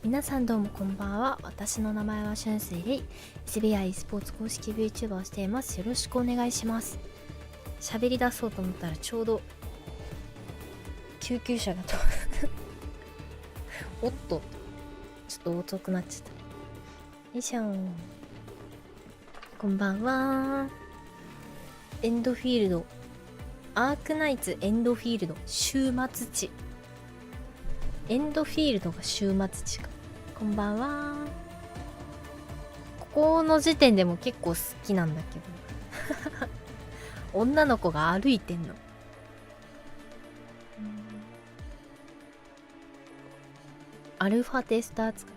皆さんどうもこんばんは。私の名前は春水レイ。SBI スポーツ公式 Vtuber をしています。よろしくお願いします。喋り出そうと思ったらちょうど救急車が通るおっと、ちょっと遅くなっちゃった。よいしょ。こんばんは。エンドフィールド、アークナイツエンドフィールド終末地。エンドフィールドが終末地か。こんばんは。ここの時点でも結構好きなんだけど女の子が歩いてんの。アルファテスター使い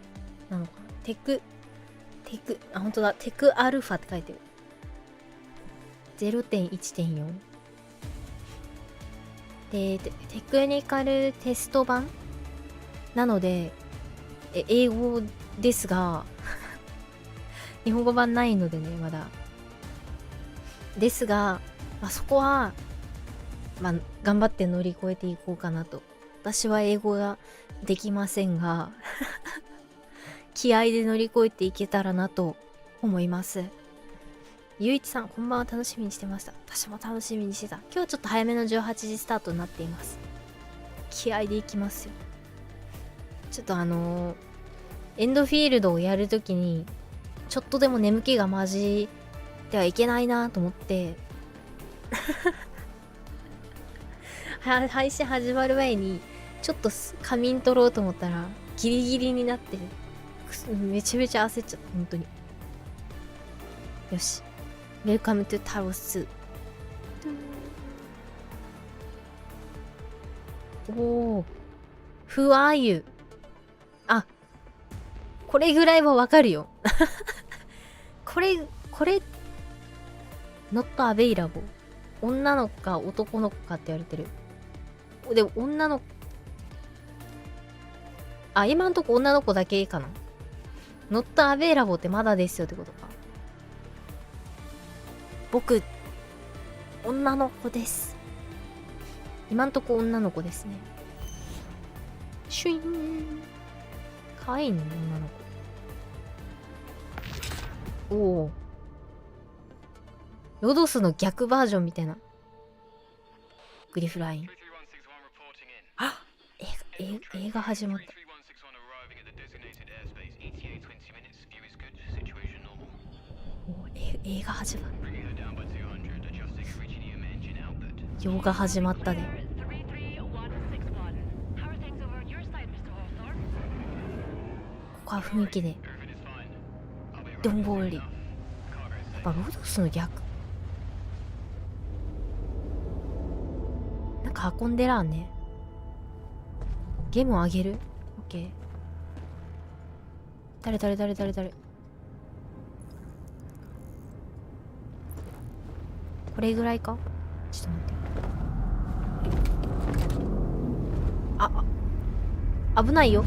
なのかな。あ、ほんとだ。テクアルファって書いてる。0.1.4 で、テクニカルテスト版なので英語ですが日本語版ないのでね、まだですが、そこは頑張って乗り越えていこうかなと。私は英語ができませんが気合で乗り越えていけたらなと思います。ゆういちさん、こんばんは。楽しみにしてました。私も楽しみにしてた。今日はちょっと早めの18時スタートになっています。気合でいきますよ。ちょっとエンドフィールドをやるときにちょっとでも眠気が混じってはいけないなと思って配信始まる前にちょっと仮眠取ろうと思ったらギリギリになってめちゃめちゃ焦っちゃった。本当に。よし、Welcome to タロス。おー、Who are you？ あ、これぐらいはわかるよこれnot available。 女の子か男の子かって言われてる。でも女の子、今んとこ女の子だけかな。not available ってまだですよってことか。僕女の子です。今んとこ女の子ですね。シュイーン。かわいいね、女の子。おお。ロドスの逆バージョンみたいな。グリフライン。あ、映画始まった。映画始まった。洋画始まったで。ここは雰囲気で。Don't worry。やっぱロドスの逆。なんか運んでらんね。ゲームをあげる？ OK。誰これぐらいか？ちょっと待って。危ないよ。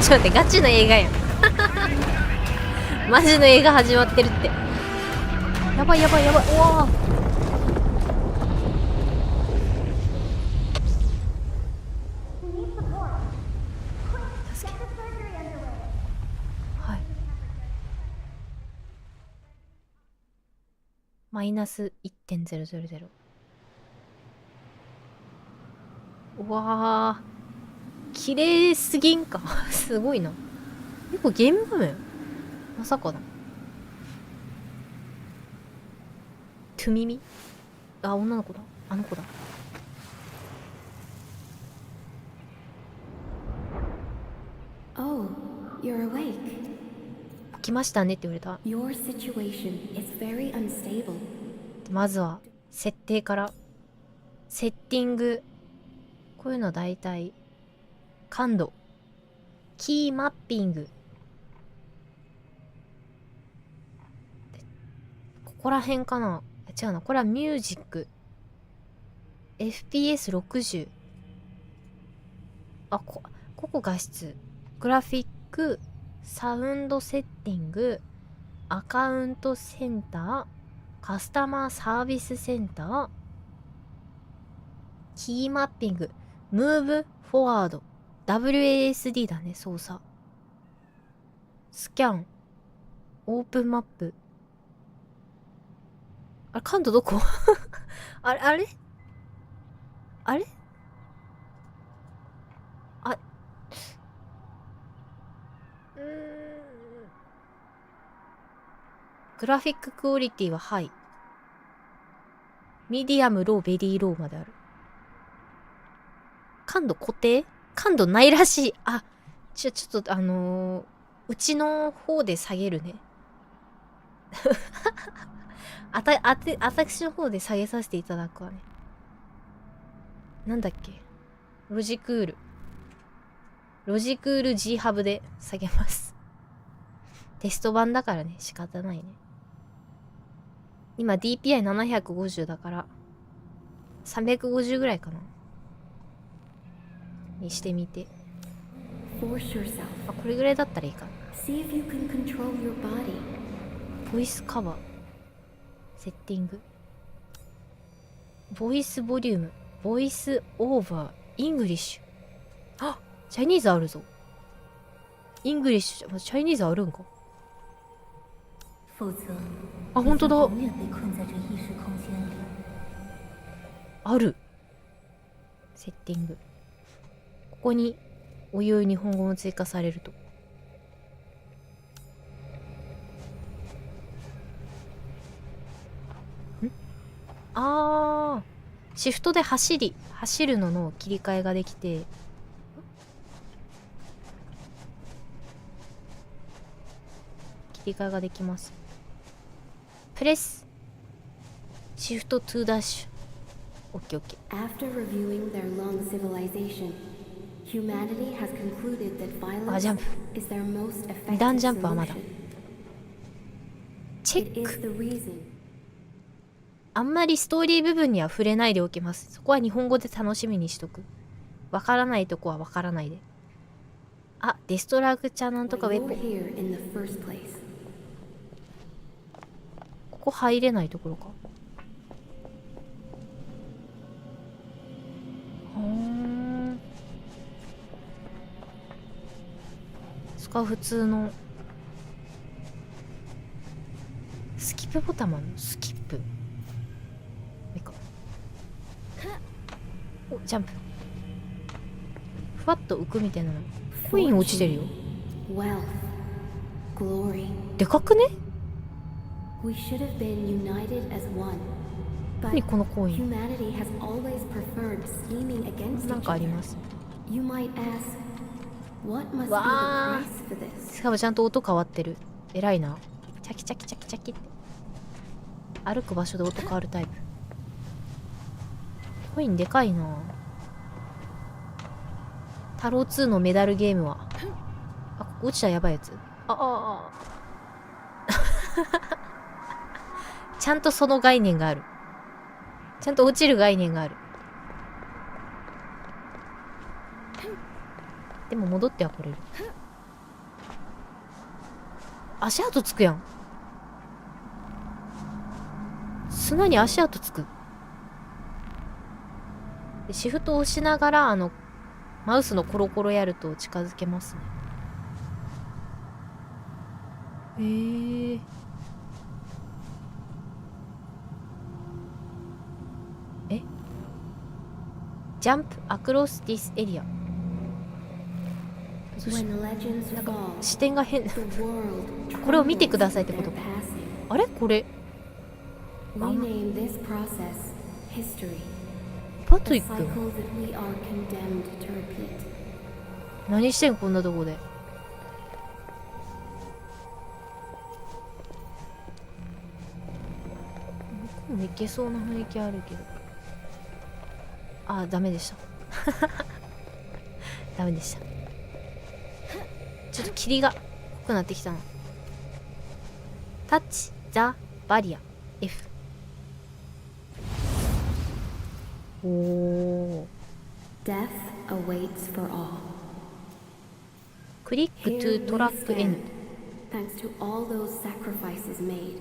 ちょっと待って、ガチの映画やんマジの映画始まってるって。やばい。おわー、マイナス 1.000。 うわー、綺麗すぎんかすごいな。結構ゲーム画面まさかだ。トゥミミ、女の子だ。あの子だ。Oh, you're awake. 起きましたねって言われた。 Your situation is very unstable. まずは設定から。セッティング、こういうのだいたい感度、キーマッピング、ここら辺かな。違うな、これはミュージック、 FPS60。 ここ画質、グラフィック、サウンドセッティング、アカウントセンター、カスタマーサービスセンター、キーマッピング、ムーブフォワード、WASD だね、操作。スキャン、オープンマップ。あれ、感度どこあれあれあれあ、グラフィッククオリティはハイ。ミディアム、ロー、ベリーローまである。感度固定？感度ないらしい。あ、ちょっとうちの方で下げるね。私の方で下げさせていただくわね。なんだっけ？ロジクール G ハブで下げます。テスト版だからね、仕方ないね。今 DPI750 だから、350ぐらいかな。にしてみて。あ、これぐらいだったらいいかな。ボイスカバー。セッティング。ボイスボリューム。ボイスオーバー。イングリッシュ。あ、チャイニーズあるぞ。イングリッシュ、チャイニーズあるんか。あ、ほんとだ。ある。セッティング。ここにおいおい日本語も追加されると。シフトで走るのの切り替えができて、切り替えができます。プレスシフト2ダッシュ。オッケーオッケー。あ、ジャンプ。2段ジャンプはまだ。チェック。あんまりストーリー部分には触れないでおきます。そこは日本語で楽しみにしとく。わからないとこはわからないで。あ、デストラクチャーなんとかウェポン。ここ入れないところか。使う普通のスキップボタンもあるの？スキップお、ジャンプ。ふわっと浮くみたいなの。コイン落ちてるよ。でかくね？何このコイン。なんかあります。わあ。しかもちゃんと音変わってる。偉いな。チャキチャキチャキチャキって。歩く場所で音変わるタイプ。コインでかいな。タロー2のメダルゲームは。あ、ここ落ちたらやばいやつ。ちゃんとその概念がある。ちゃんと落ちる概念がある。でも戻ってはこれる。足跡つくやん。砂に足跡つく。でシフトを押しながらマウスのコロコロやると近づけますね。ジャンプアクロスディスエリア。なんか視点が変。これを見てくださいってことか。あれこれパトリック何してんこんなとこで。向こうも行けそうな雰囲気あるけど。あ、ダメでしたダメでした。ちょっと霧が濃くなってきたの。タッチザバリア F。 おー。クリック Here to we トラック N stand, thanks to all those sacrifices made.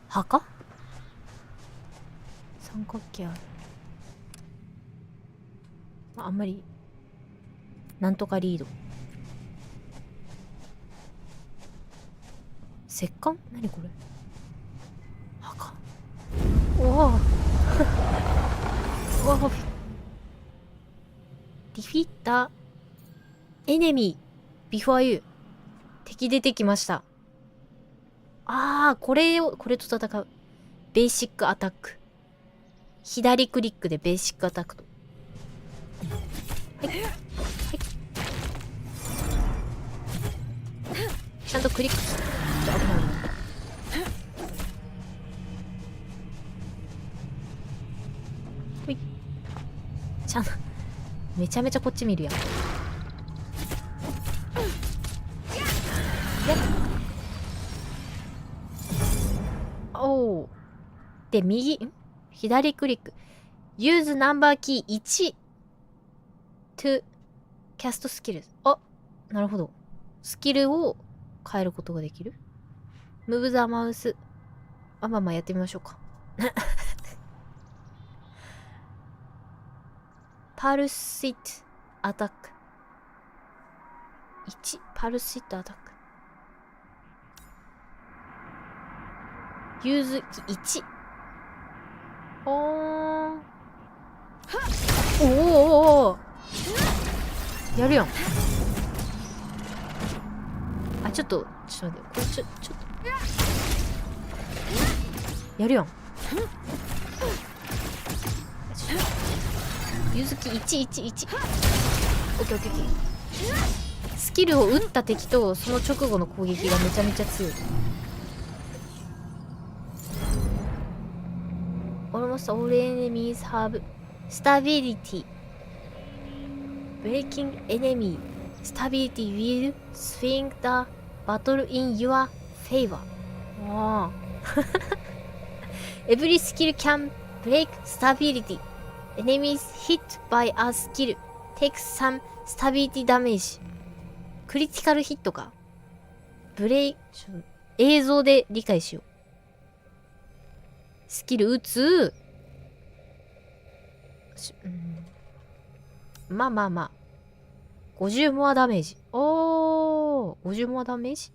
墓三角形ある。あんまりなんとかリード。石棺何これ。墓。おおおお。ディフィッターエネミービフォーユー。敵出てきました。これと戦う。ベーシックアタック。左クリックでベーシックアタックと。はい。はい。ちゃんとクリックして。危ない。ほい。ちゃんと、めちゃめちゃこっち見るやん。おー。で、左クリック。Use ナンバーキー1 to cast skills。なるほど。スキルを変えることができる。Move the mouse。まあやってみましょうか。パルシットアタック。1、パルシットアタック。ユーズ1。おやるやん。ちょっと待って。これちょっと。やるやん。ユーズキ111。オッケー。スキルを打った敵とその直後の攻撃がめちゃめちゃ強い。Almost all enemies have stability. Breaking enemy stability will swing the battle in your favor. Every skill can break stability. Enemies hit by a skill take some stability damage. クリティカルヒットか。映像で理解しよう。スキル打つ。まあ。50モアダメージ。50モアダメージ。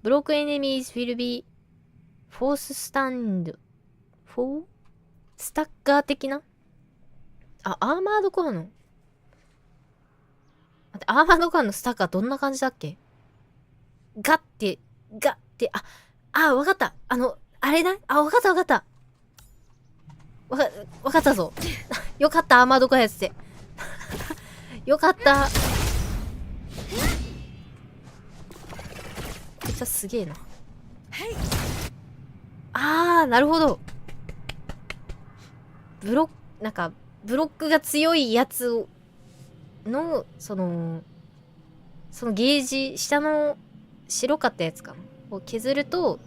ブロックエネミーズ will be force stand for スタッカー的な。アーマードコアの。アーマードコアのスタッカーどんな感じだっけ。ガッて、わかった。あれな。わかった。わかったぞ。よかった、アーマードコアやつで。よかった。こいつはすげえな。なるほど。ブロックが強いやつの、そのゲージ、下の白かったやつかな。を削ると、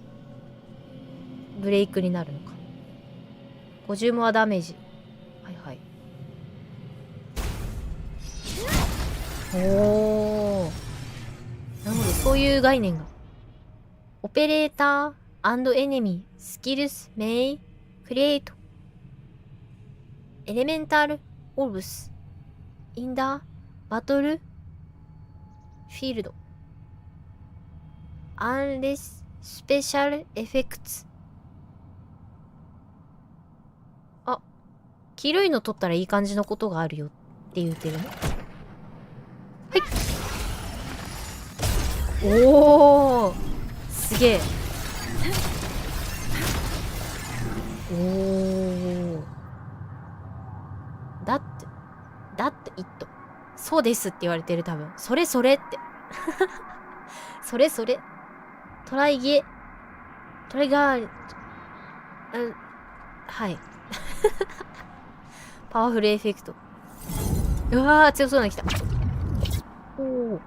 ブレイクになるのか。50モアダメージ。はい。なるほど、そういう概念が。オペレーター&エネミー、スキルス、メイ、クリエイト、エレメンタル、オルブス、インダー、バトル、フィールド、アンレス、スペシャルエフェクツ。黄色いの取ったらいい感じのことがあるよって言うてるね。はい。おー、すげえ。おー。だってイット。そうですって言われてる、多分。それって。それ。トライガー、はい。パワフルエフェクト。うわー、強そうなの来た。おー。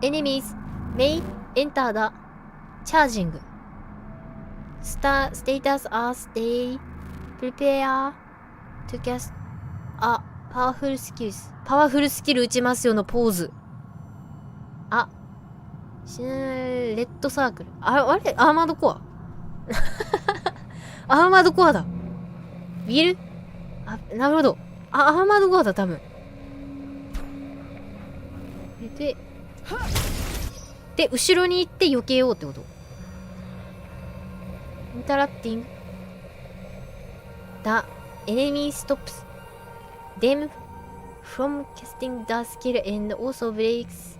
Enemies may enter the charging. Status as they prepare to cast パワフルスキルパワフルスキル打ちますよのポーズ。レッドサークル。あれアーマードコアアーマードコアだ。ビルなるほど。アーマードコアだ、多分。で、後ろに行って避けようってこと。インタラクティング。The enemy stops them from casting the skill and also breaks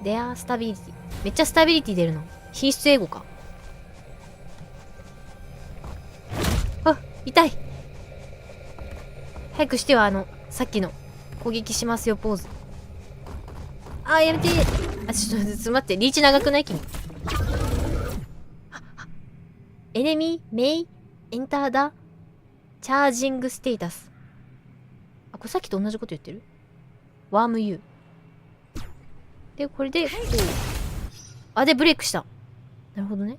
their stability。めっちゃスタビリティ出るの。品質英語か。痛い。早くしてはさっきの攻撃しますよポーズ。やめて。ちょっと待って、リーチ長くない君。Enemy may enter the charging status。これさっきと同じこと言ってる？ワーム U。で、これで、で、ブレイクした。なるほどね。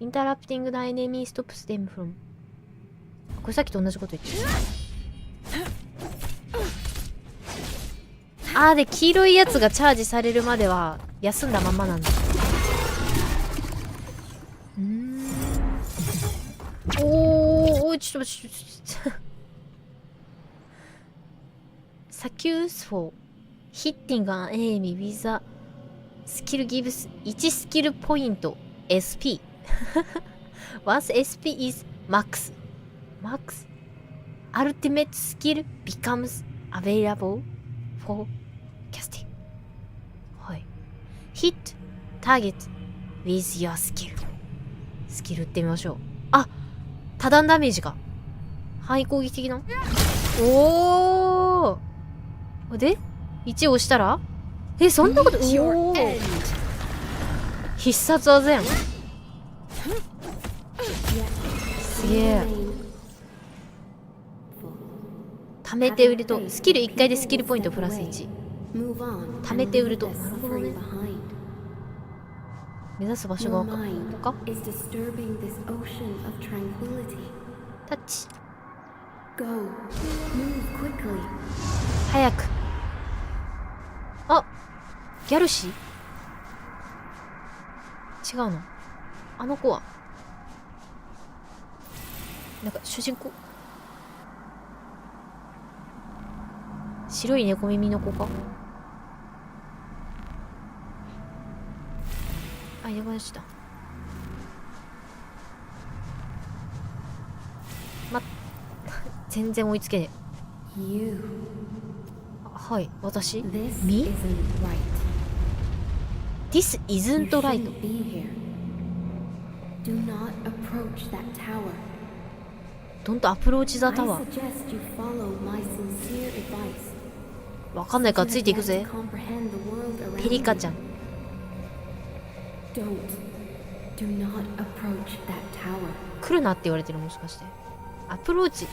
Interrupting the enemy stops them from。これさっきと同じこと言ってる。で、黄色いやつがチャージされるまでは休んだままなんだ。ちょっと待って。Success for hitting an enemy with a skill gives 1スキルポイント SP Once SP is max ultimate skill becomes available for casting。 はい。hit target with your skill。 スキル打ってみましょう。多段ダメージか。範囲攻撃的な。で1押したらそんなこと。必殺技やん。すげえ。貯めて売るとスキル1回でスキルポイントプラス1。貯めて売ると。なるほどね。目指す場所が分かるか。タッチ。早く。ギャルシー違うの。あの子はなんか主人公。白い猫耳の子か。いなくなっちゃった。全然追いつけねえ。はい、私。Me? This isn't right. Don't approach the tower. わかんないからついていくぜ。ペリカちゃん。来るなって言われてる。もしかしてアプローチ。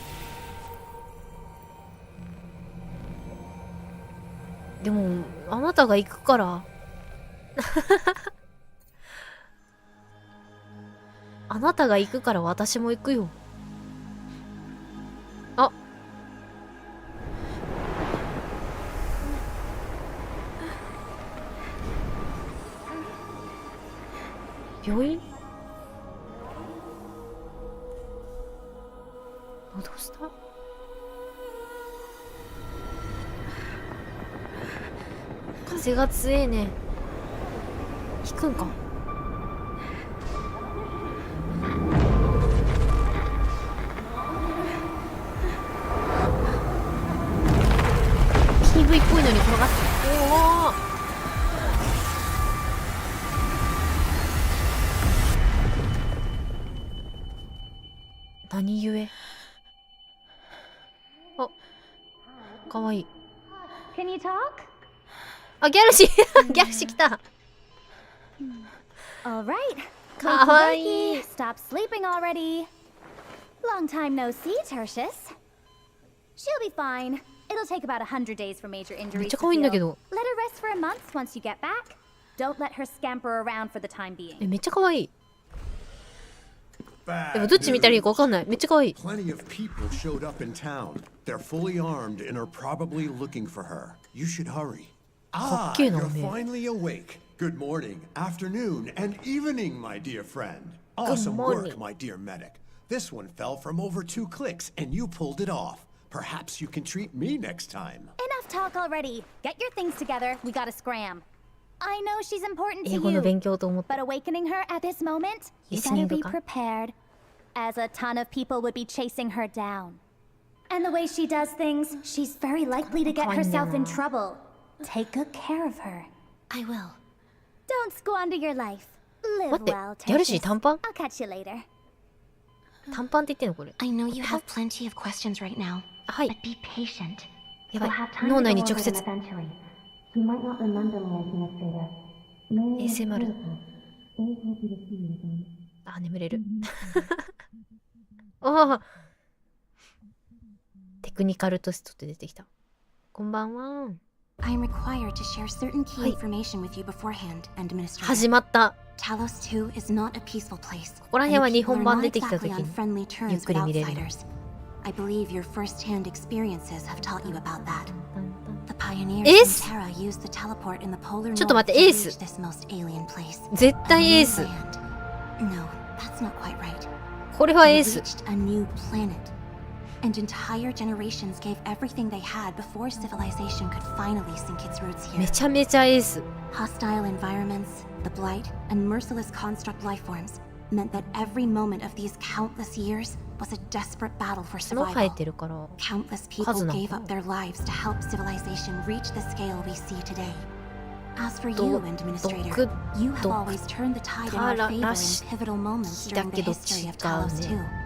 でもあなたが行くからあなたが行くから私も行くよ。病院？どうした？風が強えね。引くんか。PV っぽいのに転がって。何故。かわいい。Can you talk? ギャルシーギャルシー来た。All right. かわいい。 Stop sleeping already. Long time no see, Tertius. She'll be fine. It'll take about 100 days for major めっ injuries ちゃ to 可愛いんだけ heal. ど。 Let her rest for a month once you get back. Don't let her scamper around for the time being. めっちゃ可愛い。でもどっち見たらいいか分かんない。めっちゃ可愛い。 Plenty of people showed up in town. They're fully armed and are probably looking for her. You should hurry. Ah, Okay, you're no, man. finally awake. Good morning, afternoon, and evening, my dear friend. Awesome morning. work, my dear medic. This one fell from over 2 clicks, and you pulled it off. Perhaps you can treat me next time. Enough talk already. Get your things together. We gotta scram. I know she's important to 英語の勉 you, 強と思って but awakening her at this moment, you リスニン better グ be か prepared, as a ton of people would be chasing her down. And the way she does things, she's very likely to get herself in trouble. Take good care of her. I will. Don't squander your life. Live 待って well, ギャルシー Tertius. 短パン I'll catch you later. 短パンって言ってんのこれ。 I know you have plenty of questions right now. はい But be patient. やばい We'll have time 脳 to 内 go に over 直 them 接 eventually. You might not remember me, Administrator. ASMR あ眠れるああテクニカルテストって出てきた。こんばんは。 I am required to share certain key はい information with you beforehand, Administrator. 始まった。 Talos 2 is not a peaceful place. ここら辺は and 日 people 本 are 版 not 出てきた exactly 時 on に friendly ゆっ terms くり with 見れる。 outsiders. I believe your first-hand experiences have taught you about that. タンタン The pioneers Ace? from Terra used the teleport in the polar ちょっと north 待っ to て、エース。 reach this most alien place. 絶 A 対エー new ス。 land. No, that's not quite right. これはエ They ース。 reached a new planet. And entire generations gave everything they had before civilization could finally sink its roots here. めちゃめちゃエース。 Hostile environments, the blight, and merciless construct life forms meant that every moment of these countless years was a desperate battle for 角生え survival. てるから。 Countless people 数なの gave か up their lives to help civilization reach the scale we see today. As for ど you, Administrator, 毒 you have 毒 always turned the tide in our から favor ら in し pivotal moments きだ during け the ど history 違 of う Talos ね。 too.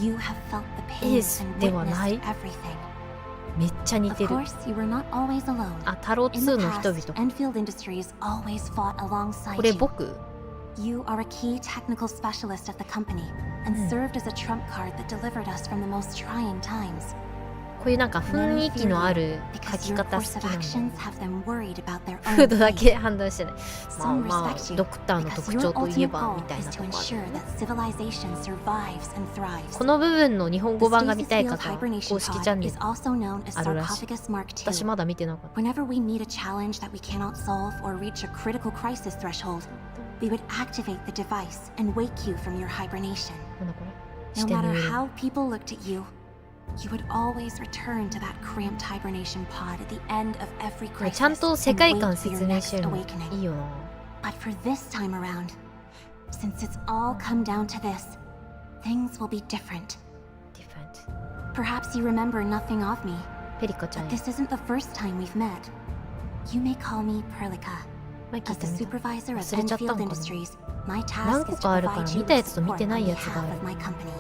You have felt the エー pain ス and ではな witnessed い。 everything. めっちゃ似 Of てる。 course, you were not always alone. あ、タロ In the 2の人 past, 々。 Enfield Industries always fought alongside これ you. 僕 You are a key technical specialist at the company and served as a trump card that delivered us from the most trying times. こういうなんか雰囲気のある書 Because き your 方好 course き of なんだ。 actions have them worried about their フー own ドだ fate. け判断してない。まあ Some まあ respect you ドクターの because 特 your 徴といえ ultimate ば goal みたい is な to とこある ensure よね。 that civilization survives and thrives. この部分の日本語 The 版が見 stasis たい field 方は hibernation 公式チャン pod ネ is ル also known as あるらしい。 Sarcophagus Mark 私 II. まだ見てなかった。 Whenever we meet a challenge that we cannot solve or reach a critical crisis threshold, we would activate the device and wake you from your hibernation. なんだこれ No 視点の matter 上 how people looked at you, you would always return to that cramped hibernation pod at the end of every これちゃん crisis と世 and 界 wait 観 for 説 your 明 next してるのい awakening. いよな。 But for this time around, since it's all come down to this, things will be different. Different Perhaps you remember nothing of me, ペリカちゃん but や。 this isn't the first time we've met. You may call me Perlica. 前聞い As た the みたい。 supervisor of 忘れちゃったの Enfield かな。 Industries, my 何 task 個 is かあ to るから provide you 見たや with つと見 support てな on いやつが behalf あ of る。 my company.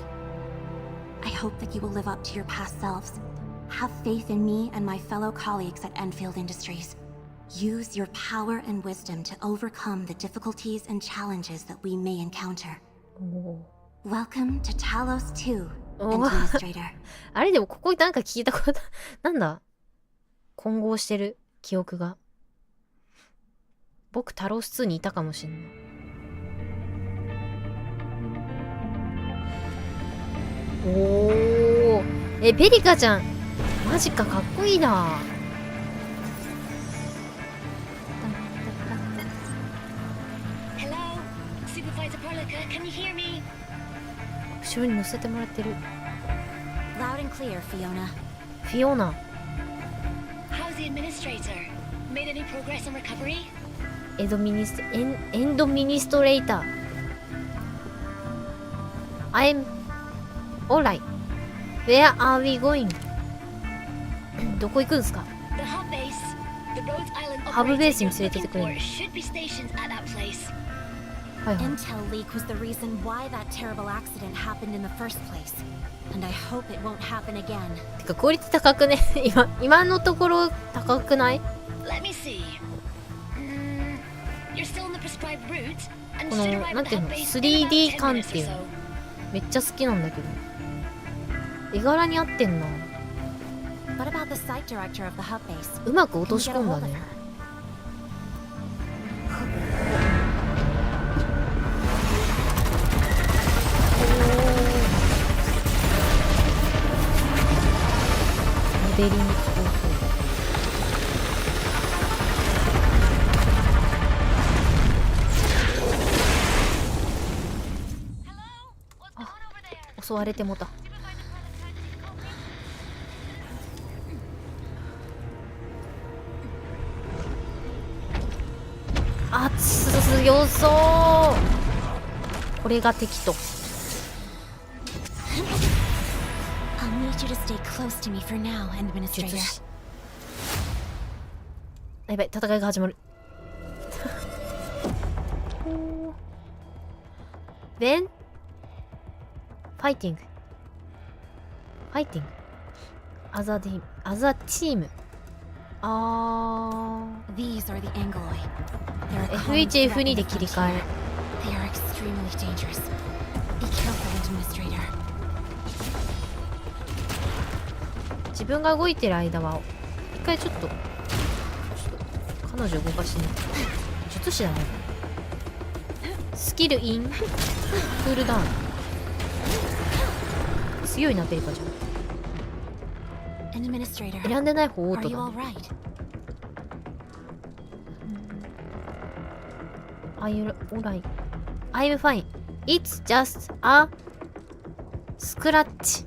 I hope that you will live up to your past selves. Have faith in me and my fellow colleagues at Enfield Industries. Use your power and wisdom to overcome the difficulties and challenges that we may encounter. おー Welcome to Talos 2, おー Administrator. あれでもここなんか聞いたことなんだ混合してる記憶が。僕タロス2にいたかもしんない。おーペリカちゃんマジかかっこいいな。 Hello, Supervisor Perlica, can you hear me? 後ろに乗せてもらってる。 Loud and clear, Fiona. フィオナ How's the administrator? Made any progress on recovery? エンドミニストレーター I'm alright. Where are we going? どこ行くんすか。 The hub base. The Rhodes Island ハブ operator ベースに you're 連れてって looking くれ for る。 should be stationed at that place. はいはい。 Intel leak was the reason why that terrible accident happened in the first place. And I hope it won't happen again. てかクオリティ高くね今のところ高くない？ Let me see. You're still on the prescribed route and こ should の arrive なん at て the いうの hub base in about 3D 10感っ minutes てい or うの so. めっちゃ好きなんだけど絵柄に合ってんな。 What about the site director of the hub base? うまく落とし込んだね。おベリン、そうそう。あ、襲われてもた。あ、強そう。これが敵と。I'll need you to stay close to me for now, Administrator. やばい、戦いが始まる。Then fighting as a team. These are the Angoloi. FHF2 で切り替え。 They are extremely dangerous. Be careful, Administrator. 自分が動いてる間は一回ちょっと彼女動かしに術師だね。スキルインクールダウン強いなペリカちゃん。 Administrator, 選んでない方オー are ト you だ all ね。 right? Alright. I'm fine. It's just a scratch.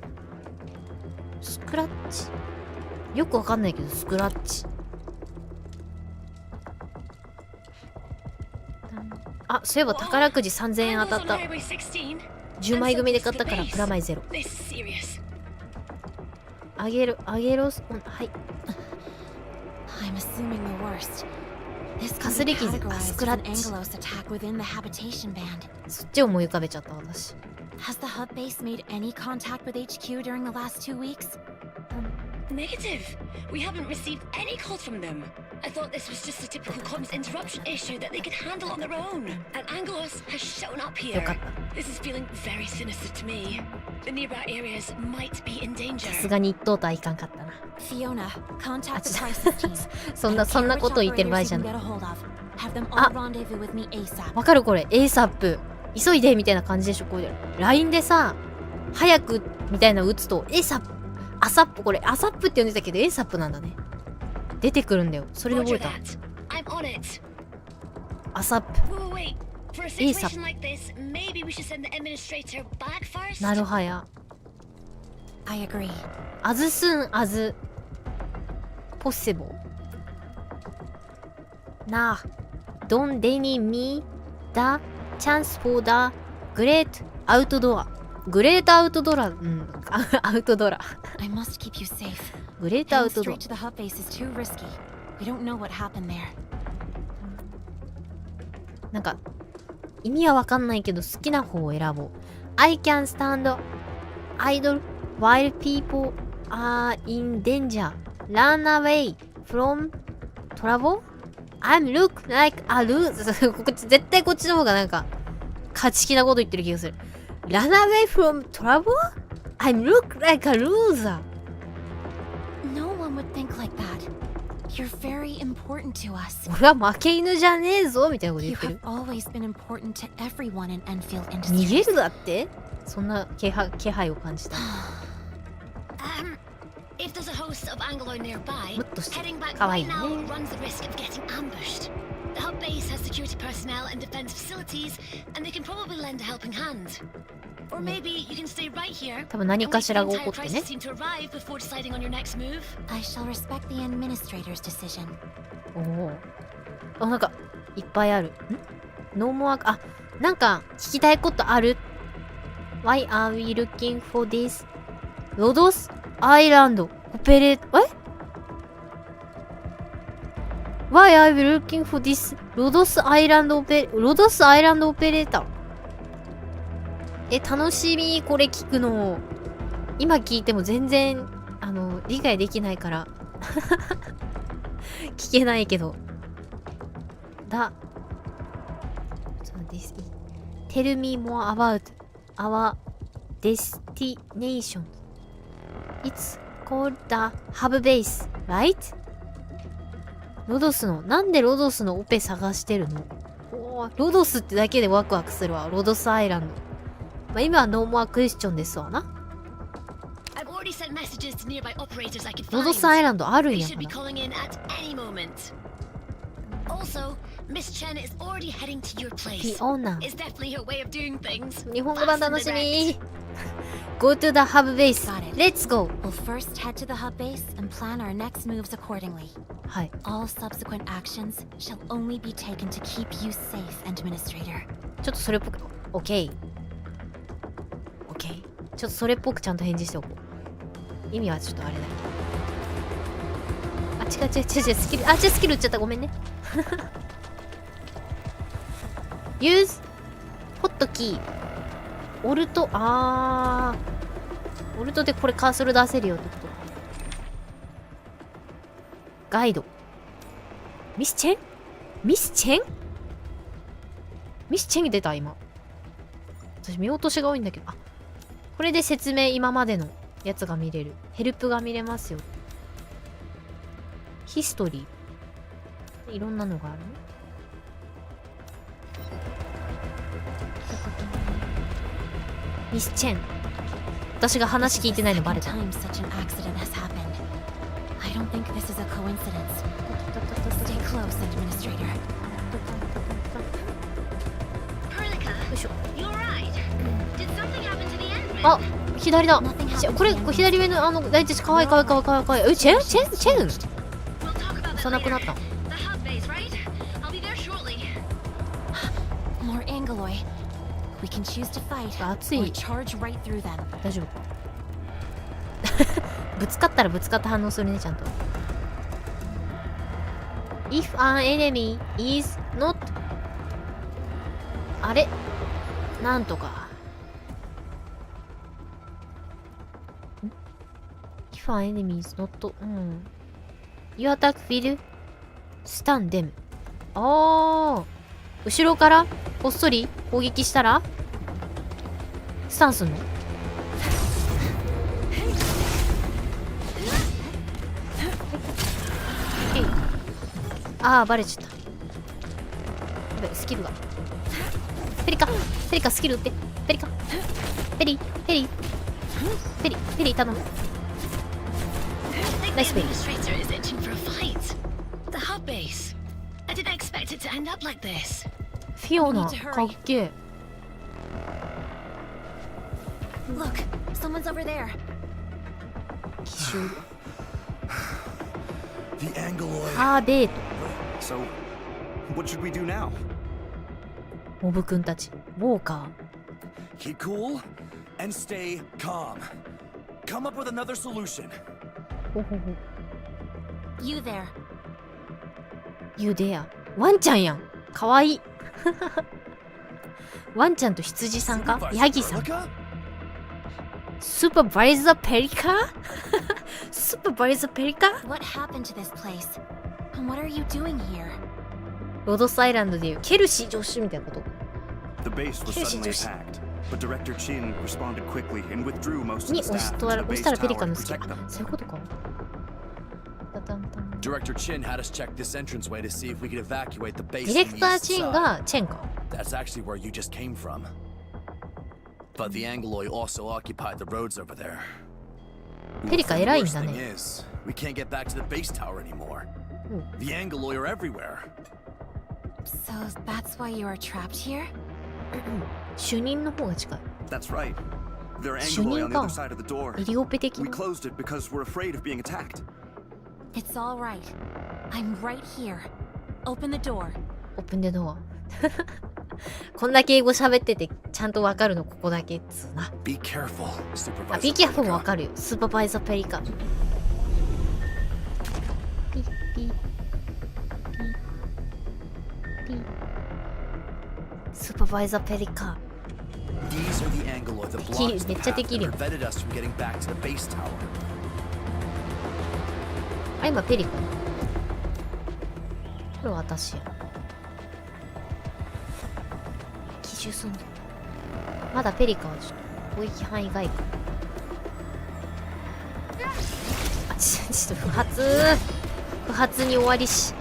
スクラッチよくわかんないけどスクラッチ。あ、そういえば宝くじ3000円当たった。10枚組で買ったからプラマイゼロ。あげるはい。 I'm assuming the worst. This か can す be り傷。あ、 categorized ス as クラ an ッチ。 Angelos attack within the habitation band. そっちを思い浮かべちゃった私。 Has the hub base made any contact with HQ during the last 2 weeks? Negative. We haven't received any calls from them. I thought this was just a typical comms interruption issue that they could handle on their own. And Angelos has shown up here. This is feeling very sinister to me. The nearby areas might be in danger. さすがに一等とはいかんかったな。 Fiona, contact the crisis team. そんなこと言ってる場合じゃない。 Have them all rendezvous with me ASAP. わかるこれ ASAP 急いでみたいな感じでしょ。これ LINE でさ早くみたいなの打つと ASAP アサップ、これアサップって呼んでたけど ASAP なんだね。出てくるんだよ。それで覚えた。アサップ ASAP なるはや。 I agree. As soon as possible. Nah, don't deny me the chance for the great outdoor. グレートアウトドラ、アウトドラ。 I must keep you safe. グレートアウ Heading トドラ。 straight to the hub base is too risky. We don't know what happened there. なんか意味はわかんないけど好きな方を選ぼう。I can stand idle while people are in danger. Run away from trouble. I'm look like a loser. 絶対こっちの方がなんか勝ち気なこと言ってる気がする。Run away from trouble? I look like a loser. No one would think like that. You're very important to us. 俺は負け犬じゃねえぞみたいなこと言 You ってる have。always been important to everyone in Enfield 逃げ Industries. るだってそんな気配を感じた。 If there's a host of Angoloi nearby, もっとして heading back かわい right いね。 now runs the risk of getting ambushed. The hub base has security personnel and defense facilities, and they can probably lend a helping hand. Or maybe you can stay right here 多分何 and か wait し for ら the が起こ entire ってね crisis。team to arrive before deciding on your next move. I shall respect the administrator's decision. おお。あ、なんかいっぱいある。ノーモア、あ、なんか聞きたいことある。Why are we looking for this? ロドスアイランドオペレーター、Why are we looking for this? ロドスアイランドオペレーター。楽しみこれ聞くの。今聞いても全然理解できないから聞けないけど。そうです。Tell me more about our destination. It's called the hub base, right? ロドスの、なんでロドスのオペ探してるの？ロドスってだけでワクワクするわ。ロドスアイランド。まあ、今はノーモアクエスチョンですわな。I've already sent messages to nearby operators I could ロ find. ドスアイランドあるん They や should か be ら。 calling in at any moment. Also, Miss Chen is already heading to your フ place. ィオナ。 It's definitely her way of doing things. 日本語版 Fast and 楽し direct. み。Go to the hub base. Got it. Let's go. We'll first head to the hub base and plan our next moves accordingly. はい。 All subsequent actions shall only be taken to keep you safe, Administrator. ちょっとそれっぽく。OK。OK。ちょっとそれっぽくちゃんと返事しておこう。意味はちょっとあれだけど。あ、違う、スキル。あ、スキル打っちゃった。ごめんね。Use ホットキー。オルト、オルトでこれカーソル出せるよってこと。ガイド。ミスチェンミスチェンに出た今。私見落としが多いんだけど。あ、これで説明今までのやつが見れる。ヘルプが見れますよ。ヒストリー。いろんなのがあるね。ミスチェン。私が話聞いてないのバレた。 Time such an accident has happened. I don't think this is a coincidence. Stay close, Administrator. Perlica, you alright? Did something happen to the end? あ、左だ。これ左上の大地かわいい。チェン We'll talk about that 幼くなった later. The hub base, right? I'll be there shortly. More Angoloy. We can choose to fight or 熱い。 charge right through them. 大丈夫ぶつかったらぶつかって反応するね、ちゃんと。If an enemy is not あれなんとか。If an enemy is not You attack will stun them 後ろからこっそり攻撃したらスタンすんのバレちゃった。やべ、スキルが。ペリカスキル打って。ペリ頼む。I think the Nice administrator is itching for a fight. The hub base. I didn't expect it to end up like this. フィオナ、かっけえ。 Look, someone's over there. 奇襲。 The Angoloy. ベート。 So, what should we do now? モブくんたち。ウォーカー。 Keep cool and stay calm. Come up with another solution. ほほほ。 You there. You there. ワンちゃんやん。かわいい。ワンちゃんと羊さんかヤギさん。スーパーバイザーペリカスーパーバイザーペリカ What happened to this place? And what are you doing here? ロドスアイランドでいうケルシー助手みたいなこと。 The base was suddenly attacked, but Director Chin responded quickly and withdrew most of に the 押し staff と to ら the 押し base たらペリ tower カ to の好き。 protect them. そういうことか。タタンタン Director Chin had us check this entranceway to see if we could evacuate the base. ディレクターチンがチェンか。 That's actually where you just came from. But the Angoloy also occupied the roads over there. ペリカ The 偉いん worst だ thing ね。 is, we can't get back to the base tower anymore. The Angoloy are everywhere. So that's why you are trapped here? 主任の方が近い。 That's right. There are 主 Angoloy 任 on the か other。side of the door. イリオペ的 We な。 closed it because we're afraid of being attacked. It's all right. I'm right here. Open the door. オープンでドア。こんだけ英語喋っててちゃんとわかるのここだけっつうな。 Be careful, あ、 Supervisor. ビキャフもわ Pelika. かるよ。スーパーバイザーペリカ。ピッピッピッピッ。スーパーバイザーペリカ。 These are the Angoloy that キ blocked め the っちゃ path できる and よ。 prevented us from getting back to the base tower. あ、今ペリカ。これ私や。奇襲すんの。まだペリカはちょっと攻撃範囲外か。あ、ちょっと不発に終わりし。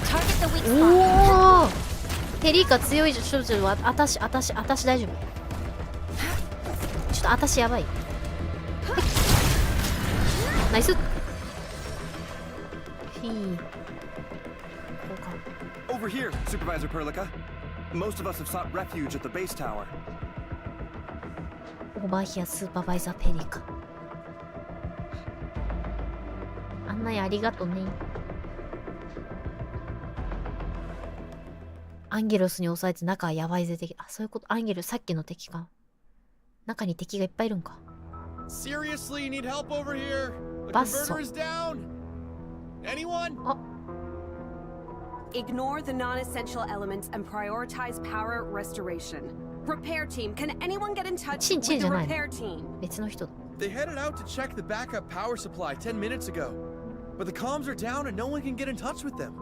Target the weak お spot. お。ペリカ強いじゃん。ちょっと私大丈夫。ちょっと私やばい。ナイス。Over here, Supervisor Perlica. Most of us have sought refuge at the base tower. オーバーヒアスーパーバイザーペリカ。案内ありがとね。アンゲロスに抑えて中はやばいぜ敵。あ、そういうこと。アンゲルさっきの敵か。中に敵がいっぱいいるんか。Seriously, you need help over here. The Basso. converter is down. Anyone? Ignore the non-essential elements and prioritize power restoration. Repair team, can anyone get in touch with the repair team? 別の人だ。They headed out to check the backup power supply 10 minutes ago. But the comms are down and no one can get in touch with them.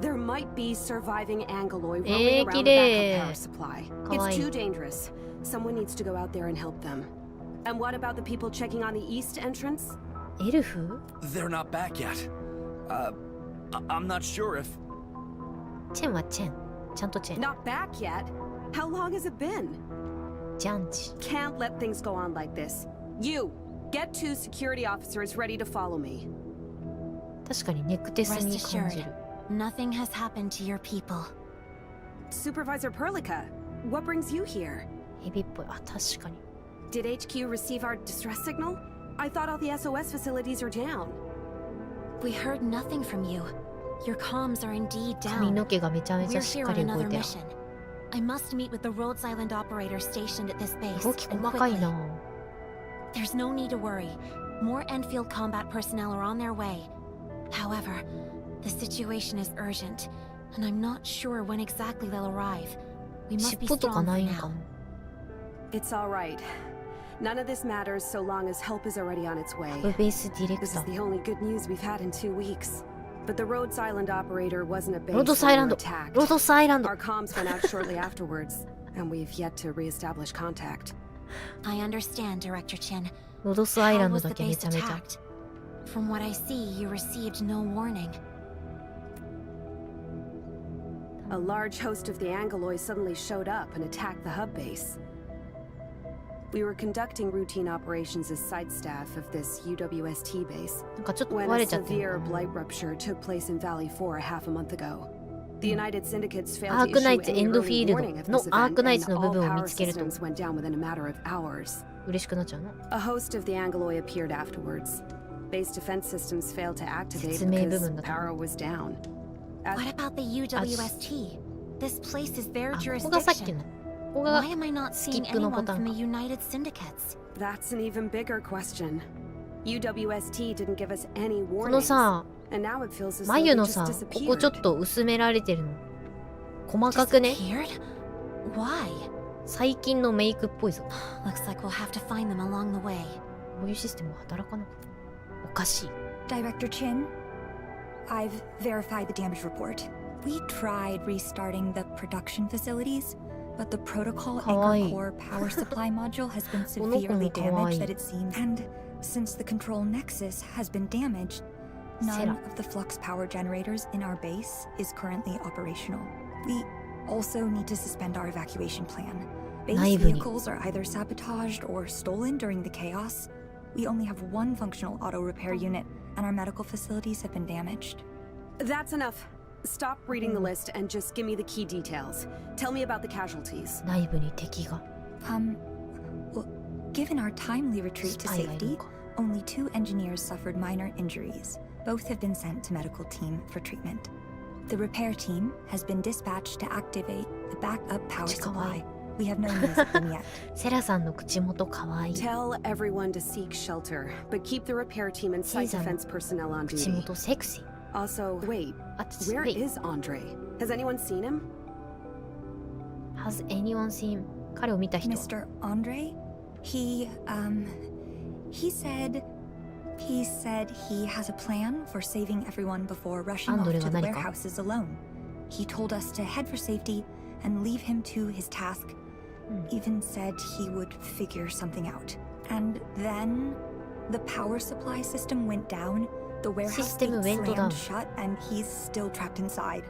There might be surviving Angoloi roaming around the backup power supply. It's too dangerous. Someone needs to go out there and help them. And what about the people checking on the east entrance? エルフ？ They're not back yet. I'm not sure if... チェンはチェン。ちゃんとチェン。 Not back yet? How long has it been? ジャンチ。 Can't let things go on like this. You, get 2 security officers ready to follow me. 確かにネクテスに感じる。 Nothing has happened to your people. Supervisor Perlica, what brings you here? ヘビっぽい。あ、確かに。 Did HQ receive our distress signal? I thought all the SOS facilities are down. We heard nothing from you. Your comms are indeed 髪 down. の毛がめちゃめちゃ We're しっ here か on り動 another いてる。 mission. I must meet with the Rhodes Island operator stationed at this base. 動き and 細かい quickly. な。 There's no need to worry. More Enfield combat personnel are on their way. However, the situation is urgent, and I'm not sure when exactly they'll arrive. We must 尻 be 尾とか strong な for いんか now. な。 It's all right. None of this matters so long as help is already on its way. ウェベースディレク This タ is ー。 the only good news we've had in 2 weeks. But the Rhodes Island operator wasn't a base ロードスアイ when ラ we ン were ド。 attacked. ロードスアイランド。 Our comms went out shortly afterwards, and we've yet to reestablish contact. I understand, Director Chin. ロードスアイラ How ンド was だ the けめ base ちゃめちゃ。 attacked? From what I see, you received no warning. A large host of the Angoloi suddenly showed up and attacked the hub base. We were conducting routine operations as site staff of this UWST base なんかちょっと when 壊 a れちゃってる severe のかな。 blight rupture took place in Valley 4 a half a month ago. The United Syndicates failed ア to ークナイ issue ツ any エンドフ early ィール warning of ド this のアー event, クナイ and ツの all 部分を見 power つけると systems went down within a matter of hours. 嬉しくなっちゃうな。 A host of the Angoloi appeared afterwards. Base defense systems failed to activate 説明部 because 分だった。 power was down. As What about the UWST? This place is their あ、ここがさっき jurisdiction. の。ここが Why am I not スキ seeing ップのボ anyone タ from ン the か。 United Syndicates? That's an even bigger question. UWST didn't give us any この warnings, さ、 and now it feels as though 眉 they の just さ、ここちょっ disappeared. と薄められてるの。細かくね。 Disappeared? Why? 最近のメイクっぽいぞ。 Looks like we'll have to find them along the way. こういうシステムは働かなかった。おかしい。 Director Chin, I've verified the damage report. We tried restarting the production facilities, but the protocol Kawaii. anchor core power supply module has been この子 severely も可愛い。 damaged that it seems. And since the control nexus has been damaged, none Sera. of the flux power generators in our base is currently operational. We also need to suspend our evacuation plan. Base 内部に。 vehicles are either sabotaged or stolen during the chaos. We only have one functional auto repair unit, and our medical facilities have been damaged. That's enough. Stop reading the list and just give me the key details. Tell me about the casualties. 内部に敵が。 Well, given our timely retreat to スパイがいるの safety, か。 only 2 engineers suffered minor injuries. Both have been sent to medical team for treatment. The repair team has been dispatched to activate the backup power 口かわいい。 supply. We have no news of them yet. セラさんの口元かわいい。 Tell everyone to seek shelter, but keep the repair team and site Caesar. defense personnel on 口 duty. 元セクシー。 Also, wait, あ、where wait. is Andre? Has anyone seen him? Has anyone seen 彼を見た人は。 Mr. Andre? He said he has a plan for saving everyone before rushing off Andre to は the 何か？ warehouses alone. He told us to head for safety and leave him to his task. Even said he would figure something out. And then the power supply system went down. The warehouse System gate went slammed down. shut and he's still trapped inside.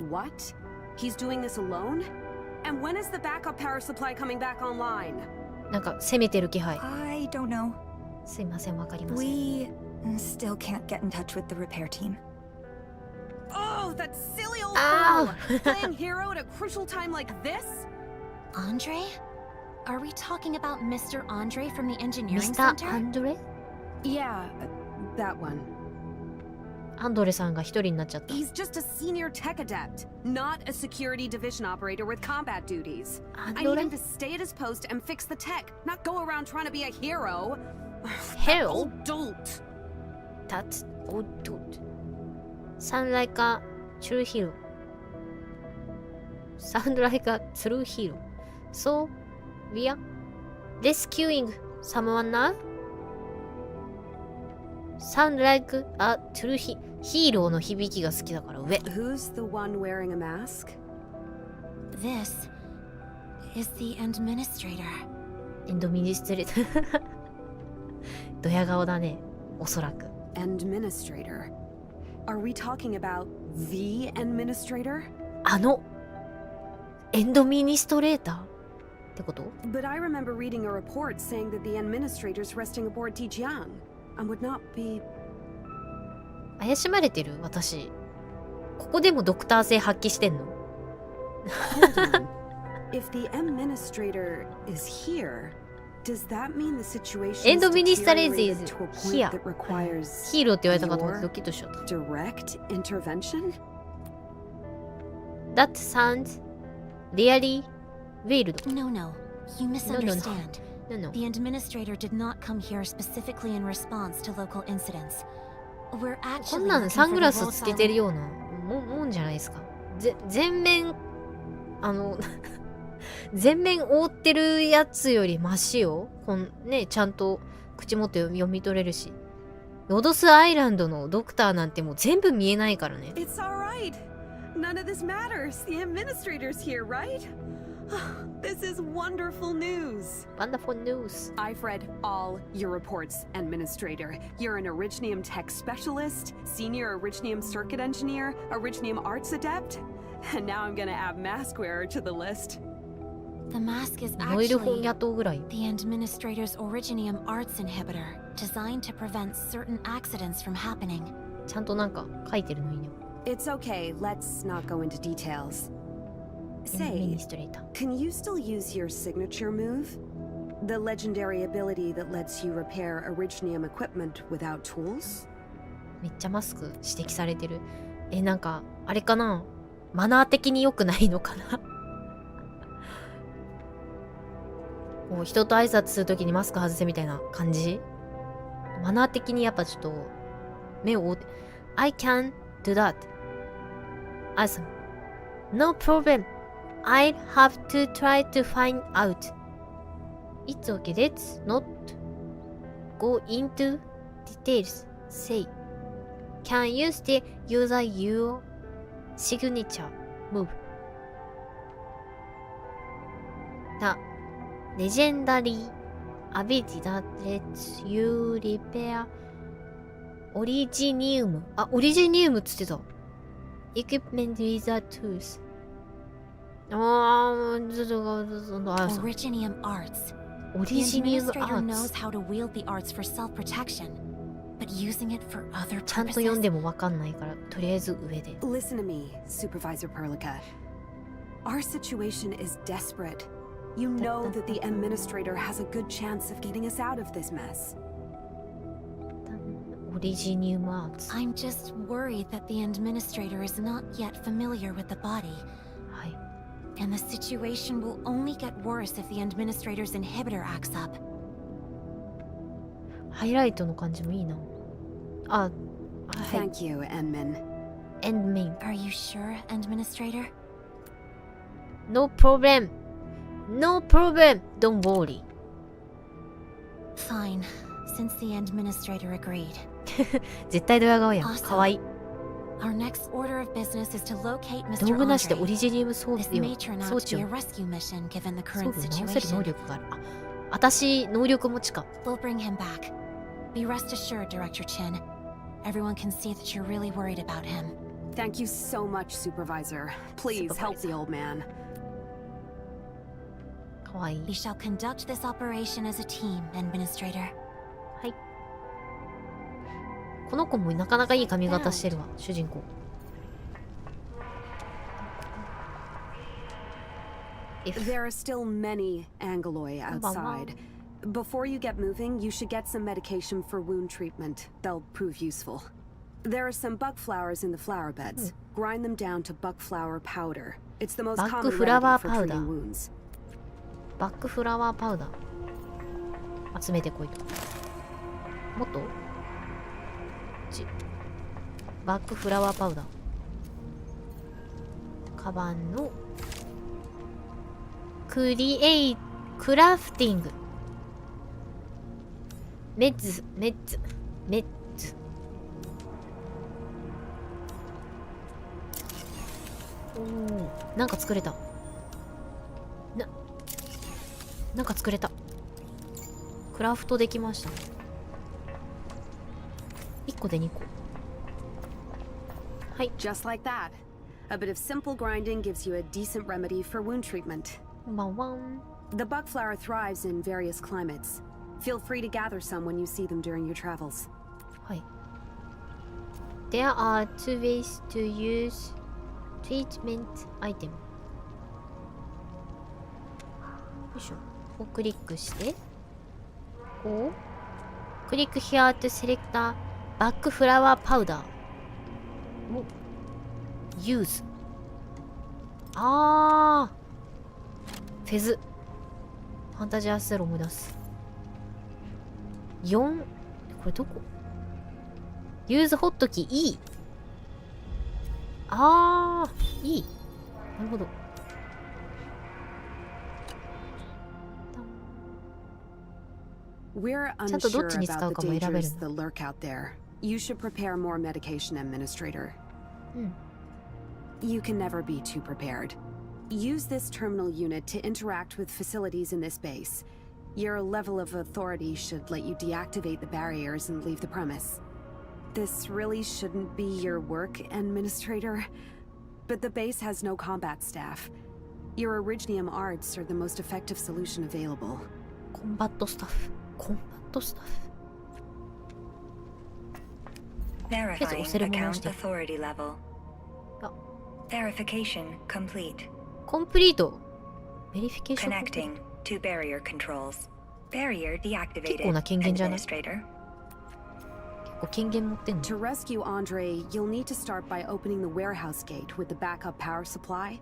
What? He's doing this alone? And when is the backup power supply coming back online? なんか攻めてる気配。 I don't know. すいません、わかりません。 We still can't get in touch with the repair team. Oh, that silly old Ow. fool! Playing hero at a crucial time like this? Andre? Are we talking about Mr. Andre from the engineering ミスター center? アンドレ Yeah, that one. アンドレさんが一人になっちゃった。 He's just a senior tech adept, not a security division operator with combat duties. I need him to stay at his post and fix the tech, not go around trying to be a hero. Hero? Old dolt. That's old dude. Sound like a true hero. Sound like a true hero. So, we are rescuing someone now? Sound like a true hero. ヒーローの響きが好きだから上。 Who's the one wearing a mask? This is the administrator. エンドミニストレーター。ドヤ顔だね。おそらく。 Administrator. Are we talking about the administrator? あのエンドミニストレーターってこと？ But I remember reading a report saying that the administrator's resting aboard Tijiang and would not be. 怪しまれてる私。ここでもドクター性発揮してんの？ Hold on. If the administrator is here, does that mean the situation End is of Minister is deteriorated to a point here. that requires ヒーローって言われたかと思ってドキッとしちゃった。 direct intervention? That sounds really weird. No, no. You misunderstand. No, no. The administrator did not come here specifically in response to local incidents. We're こ actually んなの looking サン for グ the ラス world つけてる family. ようなもんじゃないですか。全面全面覆ってるやつよりマシよ。ね、ちゃんと口元読み取れるし。ロドスアイランドのドクターなんてもう全部見えないからね。 It's all right. None of this matters. The administrator's here, right? This is wonderful news. Wonderful news. I've read all your reports, Administrator. You're an Originium tech specialist, senior Originium circuit engineer, Originium arts adept, and now I'm gonna add mask wearer to the list. The mask is ノイル本 actually 雇うぐらい。 the administrator's Originium arts inhibitor, designed to prevent certain accidents from happening. ちゃんとなんか書いてるのいいね。 It's okay, let's not go into details. エンドミ Say, ニストレーター。 can you still use your signature move? The legendary ability that lets you repair Originium equipment without tools? めっちゃマスク指摘されてる。なんか、あれかな？マナー的に良くないのかな？もう人と挨拶するときにマスク外せみたいな感じ？マナー的にやっぱちょっと目を覆って。I can do that. Awesome. No problem. I'll have to try to find out. It's okay. Let's not go into details. Say, can you still use your signature move? The legendary ability that lets you repair Originium. あ、オリジニウムっつってた。Equipment without tools. Originium arts. The Originium administrator knows arts. how to wield the arts for self-protection, but using it for other ちゃんと読ん purposes. でもわかんないから、とりあえず上で。 Listen to me, Supervisor Perlica. Our situation is desperate. You know that the administrator has a good chance of getting us out of this mess. Originium arts. I'm just worried that the administrator is not yet familiar with the body, はい。 and the situation will only get worse if the administrator's inhibitor acts up. ハイライトの感じもいいな。あ、はい。 Thank you, Enmin. End main. Are you sure, administrator? No problem. No problem. Don't worry. Fine, since the administrator agreed. 絶対ドヤ顔やん。 Awesome. かわいい。 Our next order of business is to locate 道 Mr. 具なしでオ Andre. リジニウム装 This 置 may を turn 装 out to 置 be を a rescue mission given the 装 current 備を直せる能 situation. 力がある。あ、私能力持ちか。 We'll bring him back. Be rest assured, Director Chin. Everyone can see that you're really worried about him. Thank you so much, Supervisor. Please help the old man. かわいい。 We shall conduct this operation as a team, Administrator. はい。この子もなかなかいい髪型してるわ、主人公。There are still many Angoloi outside. Before you get moving, you should get some medication for wound treatment. They'll prove useful. There are some bug flowers in the flower beds. Grind them down to bug flower powder. It's the most common remedy for treating wounds. バックフラワーパウダー集めてこいと。もっとバックフラワーパウダー。カバンのクラフティング。メッツ。おー、なんか作れた。なんか作れた。クラフトできました。1個で2個。はい。 Just like that. A bit of simple grinding gives you a decent remedy for wound treatment. The bug flower thrives in various climates. Feel free to gather some when you see them during your travels. はい。There are two ways to use treatment item. よいしょ。こうクリックして、こうクリック here to select the back flower powder を use。 あー、フェズファンタジアステロ思い出す。4、これどこ？ use ホットキー E。 あー、E。 なるほど。We're unsure about the dangers that lurk out there. You should prepare more medication, Administrator. You can never be too prepared. Use this terminal unit to interact with facilities in this base. Your level of authority should let you deactivate the barriers and leave the premise. This really shouldn't be your work, Administrator, but the base has no combat staff. Your Originium arts are the most effective solution available. Combat staff. Verifying account authority level. Verification complete. Complete. Connecting to barrier controls. Barrier deactivated. Administrator. To rescue Andre, you'll need to start by opening the warehouse gate with the backup power supply.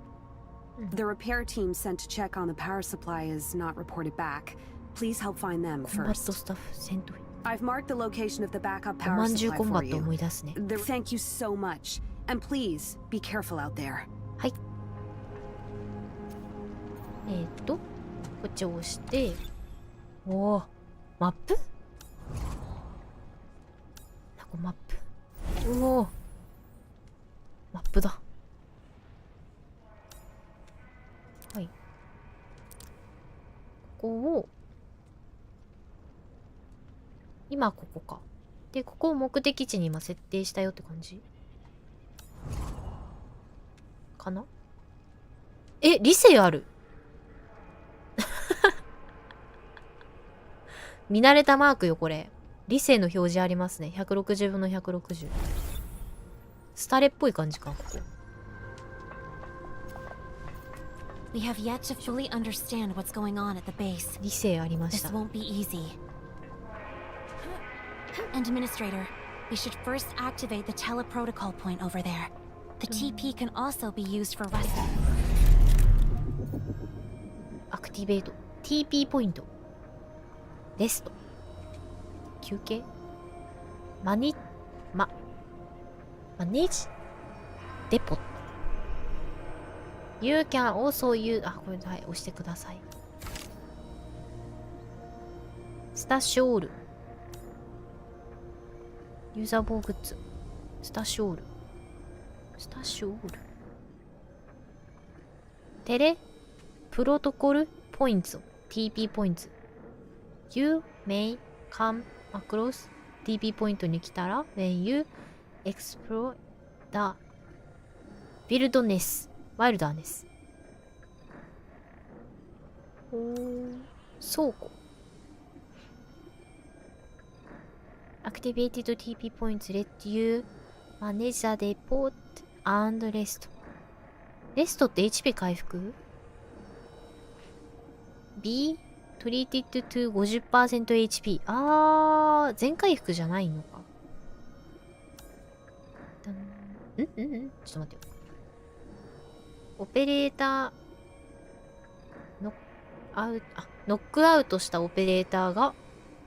The repair team sent to check on the power supply is not reported back. Please help find them first. I've marked the location of the backup power supply for you. Thank you so much. And please, be careful out there. はい。こっちを押して、おー、マップ？なんかマップ？おー、マップだ。はい。ここを、今ここか。で、ここを目的地に今設定したよって感じかな。え、理性ある。見慣れたマークよ、これ。理性の表示ありますね。160分の160。スタレっぽい感じか、ここ。We have yet to fully understand what's going on at the base. 理性ありました。 This won't be easy. Administrator, we should first activate the teleprotocol point over there. The TP can also be used for resting. アクティベート。TP ポイント。レスト。休憩。マネージ。デポット。You can also use あ、これはい、押してください。スタッシュオール。ユーザーボーグッズ。スタッシュオール。スタッシュオール。テレプロトコルポイント。TP ポイント。You may come across TP ポイントに来たら when you explore the wilderness。ワイルダーネス。倉庫。Activated TP points let you manage the depot and rest。レストって HP 回復？ B treated to 50% HP。全回復じゃないのか。ちょっと待ってよ。オペレーターノックアウトしたオペレーターが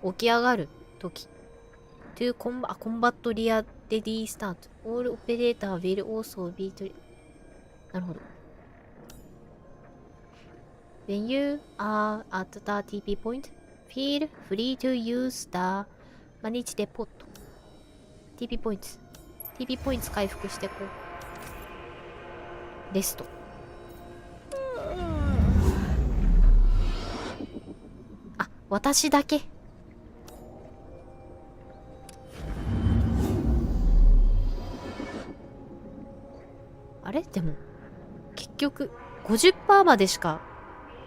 起き上がるとき。to combat rear ready start. All operator will also be なるほど。When you are at the TP point, feel free to use the manage depot. TP points 回復してこう。レスト。私だけ。あれでも、結局、50% までしか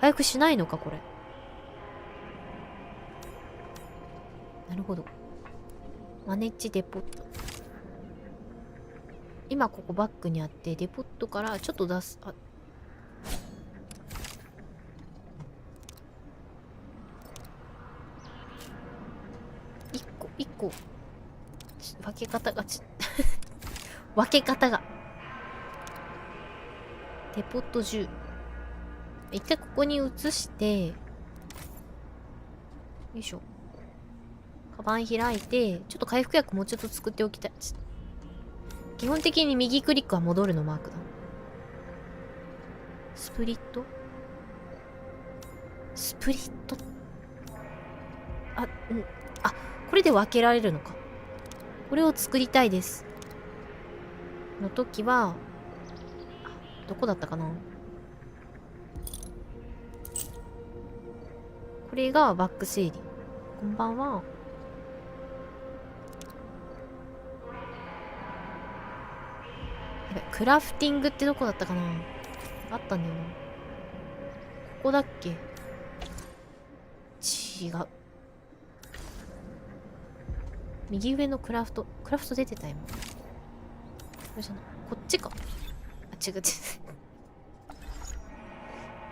回復しないのか、これ。なるほど。マネッジデポット。今ここバックにあって、デポットからちょっと出す。1個。分け方がデポット10。一回ここに移して、よいしょ。カバン開いて、ちょっと回復薬もうちょっと作っておきたい。基本的に右クリックは戻るのマークだ。スプリット。これで分けられるのか。これを作りたいです。の時は、どこだったかな。これがバック整理。こんばんは。クラフティングってどこだったかな。あったんだよな。ここだっけ。違う。右上のクラフト出てた今。これじゃない。こっちか。違う。よい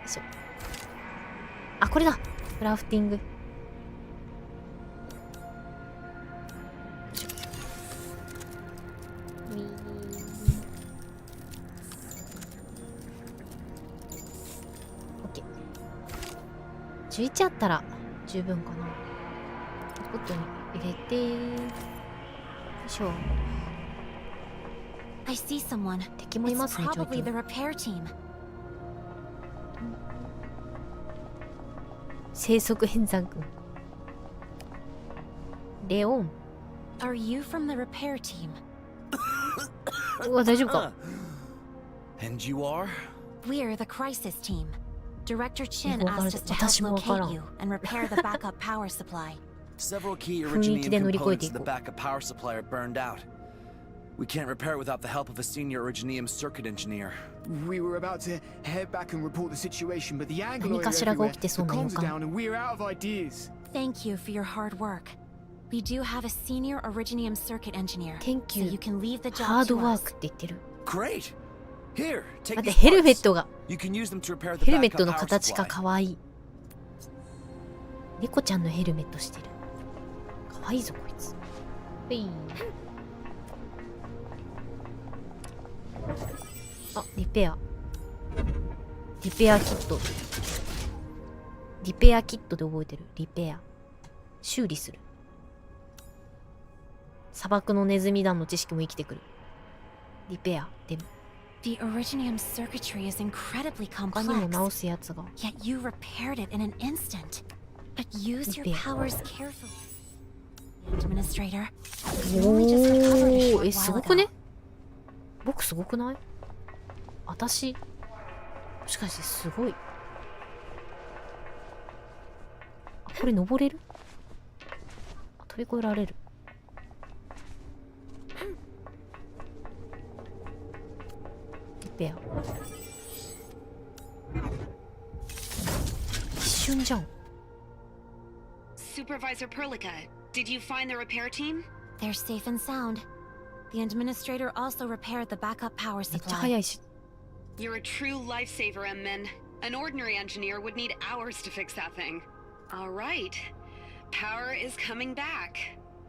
しょ。これだ。クラフティング。OK。11あったら十分かな。ポットに入れて。よいしょ。I see someone. 敵もいますね、 It's probably the repair team. 生息変山君。レオン。Are you from the repair team? うわ、大丈夫か。 And you are? We're the crisis team. Director Chin asked us to help locate you and repair the backup power supply. Several key originium components of the backup power supply are burned out. We can't repair it without the help of a senior originium circuit engineer. We were about to head back and report the situation, but the angle 何かしらが起きてそうな予 comms are 感。 down and we're out of ideas. Thank you for your hard work. We do have a senior originium circuit engineer, Thank so you. you can leave the ハー job ド to ワー us. クって言ってる。 Great! Here, take だって these ヘルメッ parts. トが、 You can use them to repair the ヘルメッ backup トの power 形が supply. 可愛い。猫ちゃんのヘルメットしてる。可愛いぞこいつ。リペア。リペアキット。リペアキットで覚えてる。リペア。修理する。砂漠のネズミ団の知識も生きてくる。リペア。でも。 The originium circuitry is incredibly 他にも complex. 直すやつが。 Yet you repaired it in an instant. But use your powers carefully. Administrator, you only just recovered a おー、 short す while ごくね ago. 僕すごくない？私、もしかしてすごい。これ登れる？飛び越えられる。リペア。一瞬じゃん。 Supervisor Perlica, did you find the repair team? They're safe and sound. The administrator also repaired the backup power めっちゃ supply. 早いし。 You're a true lifesaver, M-Men. An ordinary engineer would need hours to fix that thing. All right. Power is coming back.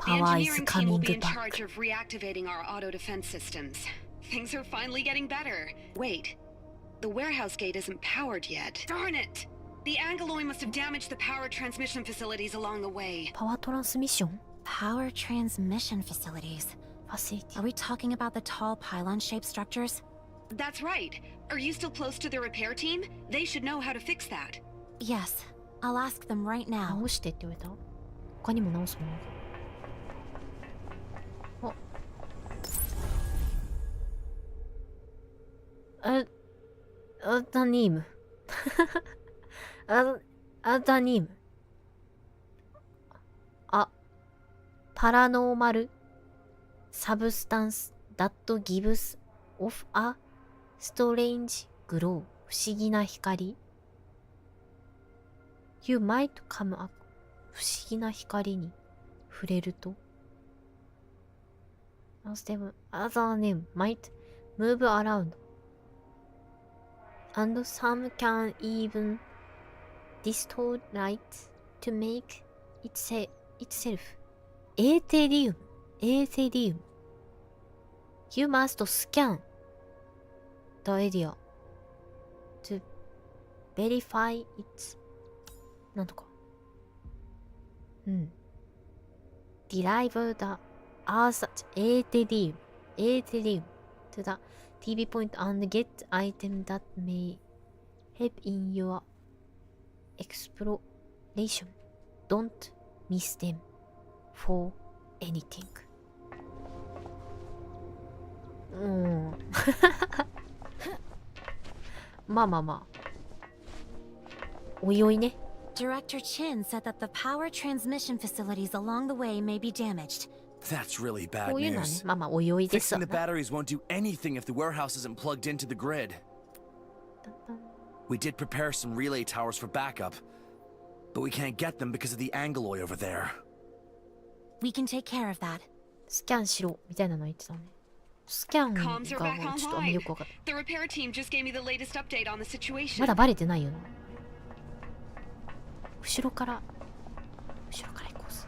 The Power is engineering team will be coming in back. charge of reactivating our auto defense systems. Things are finally getting better. Wait. The warehouse gate isn't powered yet. Darn it! The Angaloid must have damaged the power transmission facilities along the way. パワートランスミッション Power transmission facilities. ファシリテ Are we talking about the tall pylon-shaped structures? That's right. Are you still close to the repair team? They should know how to fix that. Yes. I'll ask them right ィ。 now. 直してって言われた。他にも直すものあ。アダニーム。アダニーム。パラノーマルサブスタンス that gives off a strange glow 不思議な光 You might come up 不思議な光に触れると As them other name might move around and some can even distort light to make itselfエーテリウム。You must scan the area to verify its なんとか。Derive the earth エーテリウム to the TV point and get item that may help in your exploration. Don't miss them. For anything. まあまあまあ。おいおいね。Director Chin said that the power transmission facilities along the way may be damaged. That's really bad こういうのはね news. まあまあおいおいですわ Fixing the な。 batteries won't do anything if the warehouse isn't plugged into the grid. We did prepare some relay towers for backup, but we can't get them because of the Angaloid over there. We can take care of that. スキャンしろみたいなの言ってたね。スキャンがもう Comms ちょ are back っとあんまよくわかっ The repair team just gave me the latest update on the た。 situation. まだバレてないよな。後ろから行こうぜ。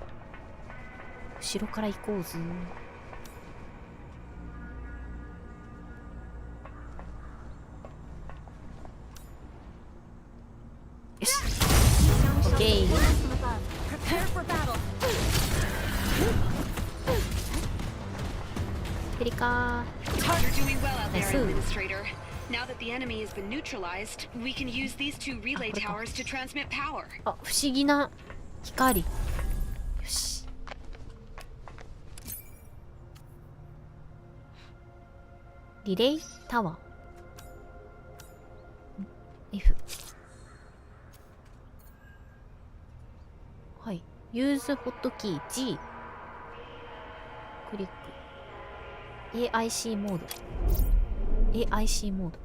後ろから行こうぜ。よし。オッケー。 Prepare for battle. ペリカ You're doing well out there, Nice. Administrator. Now that the enemy has been neutralized, we can use these two relay towers to transmit power. あ、不思議な光。よし。リレータワー。F。はい。Use ホットキー G。クリック。AIC モード。AIC モード。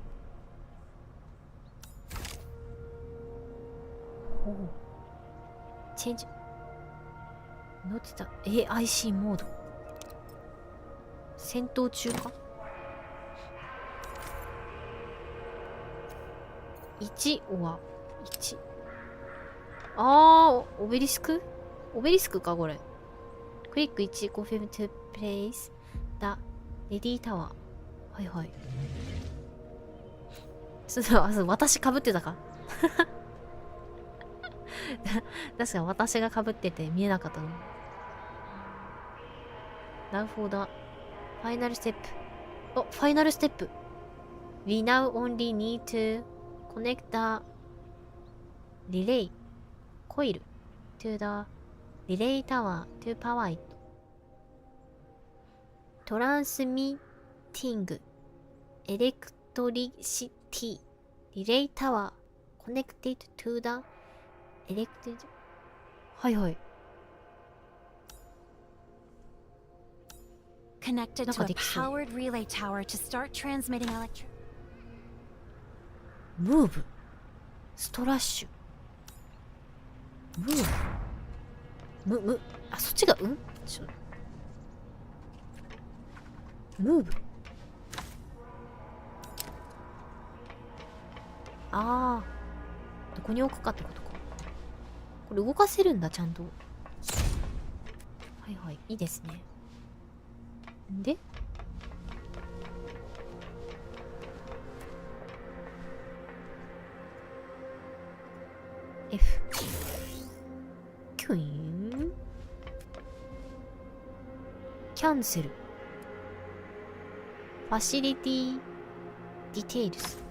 ほう。チェンジ。乗ってた。AIC モード。戦闘中か ?1 は1。オベリスクかこれ。クリック1、confirm to place the ready tower。はいはい。そう、私被ってたか。確か私が被ってて見えなかったの。Now for the final step。お、ファイナルステップ。We now only need to connect the relay coil to the relay tower to power it. Transmitting electricity. Relay tower connected to the electric. はいはい。 Connected to a powered relay tower to start transmitting electric. Move. ストラッシュ。あ、そっちがムーブ。ああ、どこに置くかってことか。これ動かせるんだ、ちゃんと。はいはい、いいですね。でF キュインキャンセルファシリティディテイルス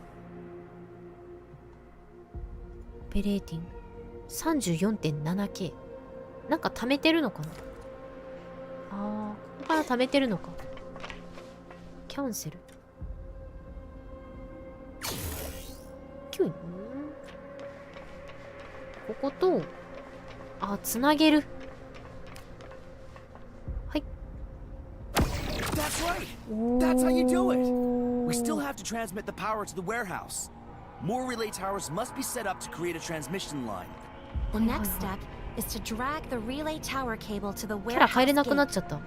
オペレーティング 34.7K なんか貯めてるのかな。あー、ここから貯めてるのか。キャンセルキュインここと、あ、つなげる。はい。That's right. That's how you do it. We still have to transmit the power to the warehouse. More relay towers must be set up to create a transmission line. The next step is to drag the relay tower cable to the キャラ warehouse 変えれなくなっ gate. ちゃった。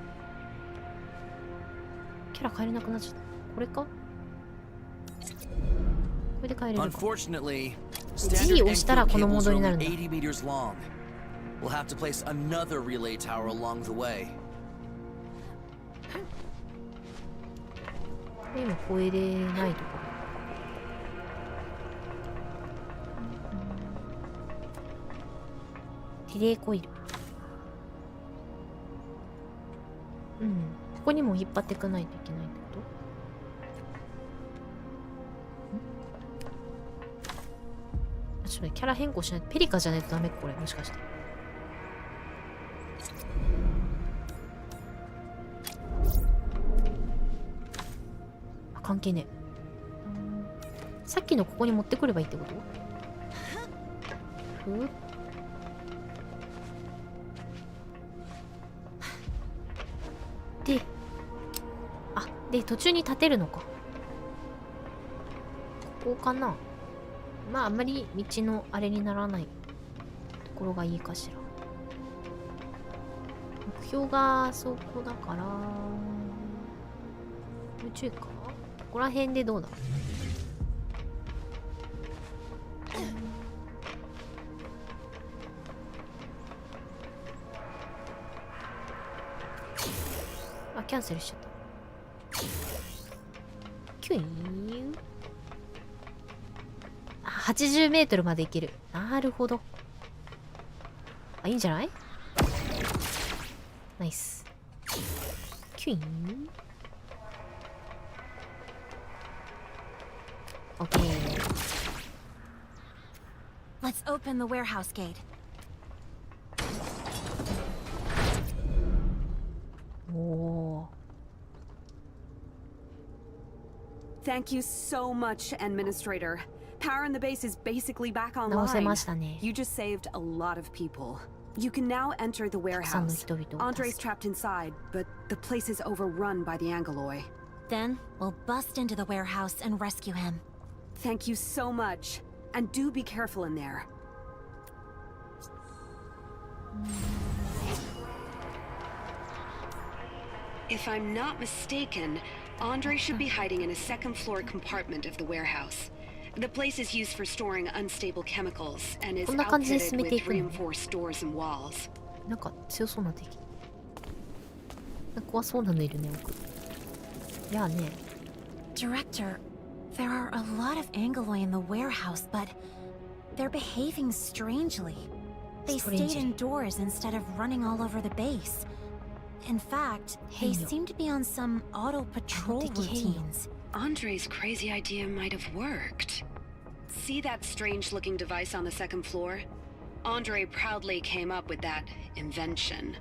キャラ変えれなくなっちゃった。これか？これで変えれるか。 Unfortunately, G standard 押したらこのモー cables ド are になるん only だ。 80 meters long. We'll have to place another relay tower along the way. これ今超えれないところ。リレーコイル。うん。ここにも引っ張っていかないといけないってこと？ちょっとキャラ変更しないと。ペリカじゃないとダメこれ。もしかして。あ、関係ねえ。さっきのここに持ってくればいいってこと？ふっ。で、あ、で、途中に立てるのか。ここかな。まあ、あんまり道のあれにならないところがいいかしら。目標がそこだから、宇宙か。ここら辺でどうだ。あ、キャンセルしちゃった。キュイーン。あ、80メートルまで行ける。なるほど。あ、いいんじゃない？ナイス。キュイーン。オッケー。Let's open the warehouse gate. おー。 Thank you so much, Administrator. Power in the base is basically back 直せ online. ましたね。 You just saved a lot of people. You can now enter the たくさんの warehouse. 人々を Andre's trapped inside, but the place is overrun by the Angoloi. Then we'll bust into the warehouse and rescue him. Thank you so much. And do be careful in there. If I'm not mistaken, Andre should be hiding in a second-floor compartment of the warehouse. The place is used for storing unstable chemicals and is こんな感じで outfitted 進めてい with くの？ reinforced doors and walls. なんか強そうな敵。なんか怖そうなのいるね、奥。いやね。 Director, there are a lot of Angoloi in the warehouse, but they're behaving strangely. They stayed indoors instead of running all over the base. In fact, they seem to be on some auto patrol routines. Andre's crazy idea might have worked. See that strange-looking device on the second floor? Andre proudly came up with that invention.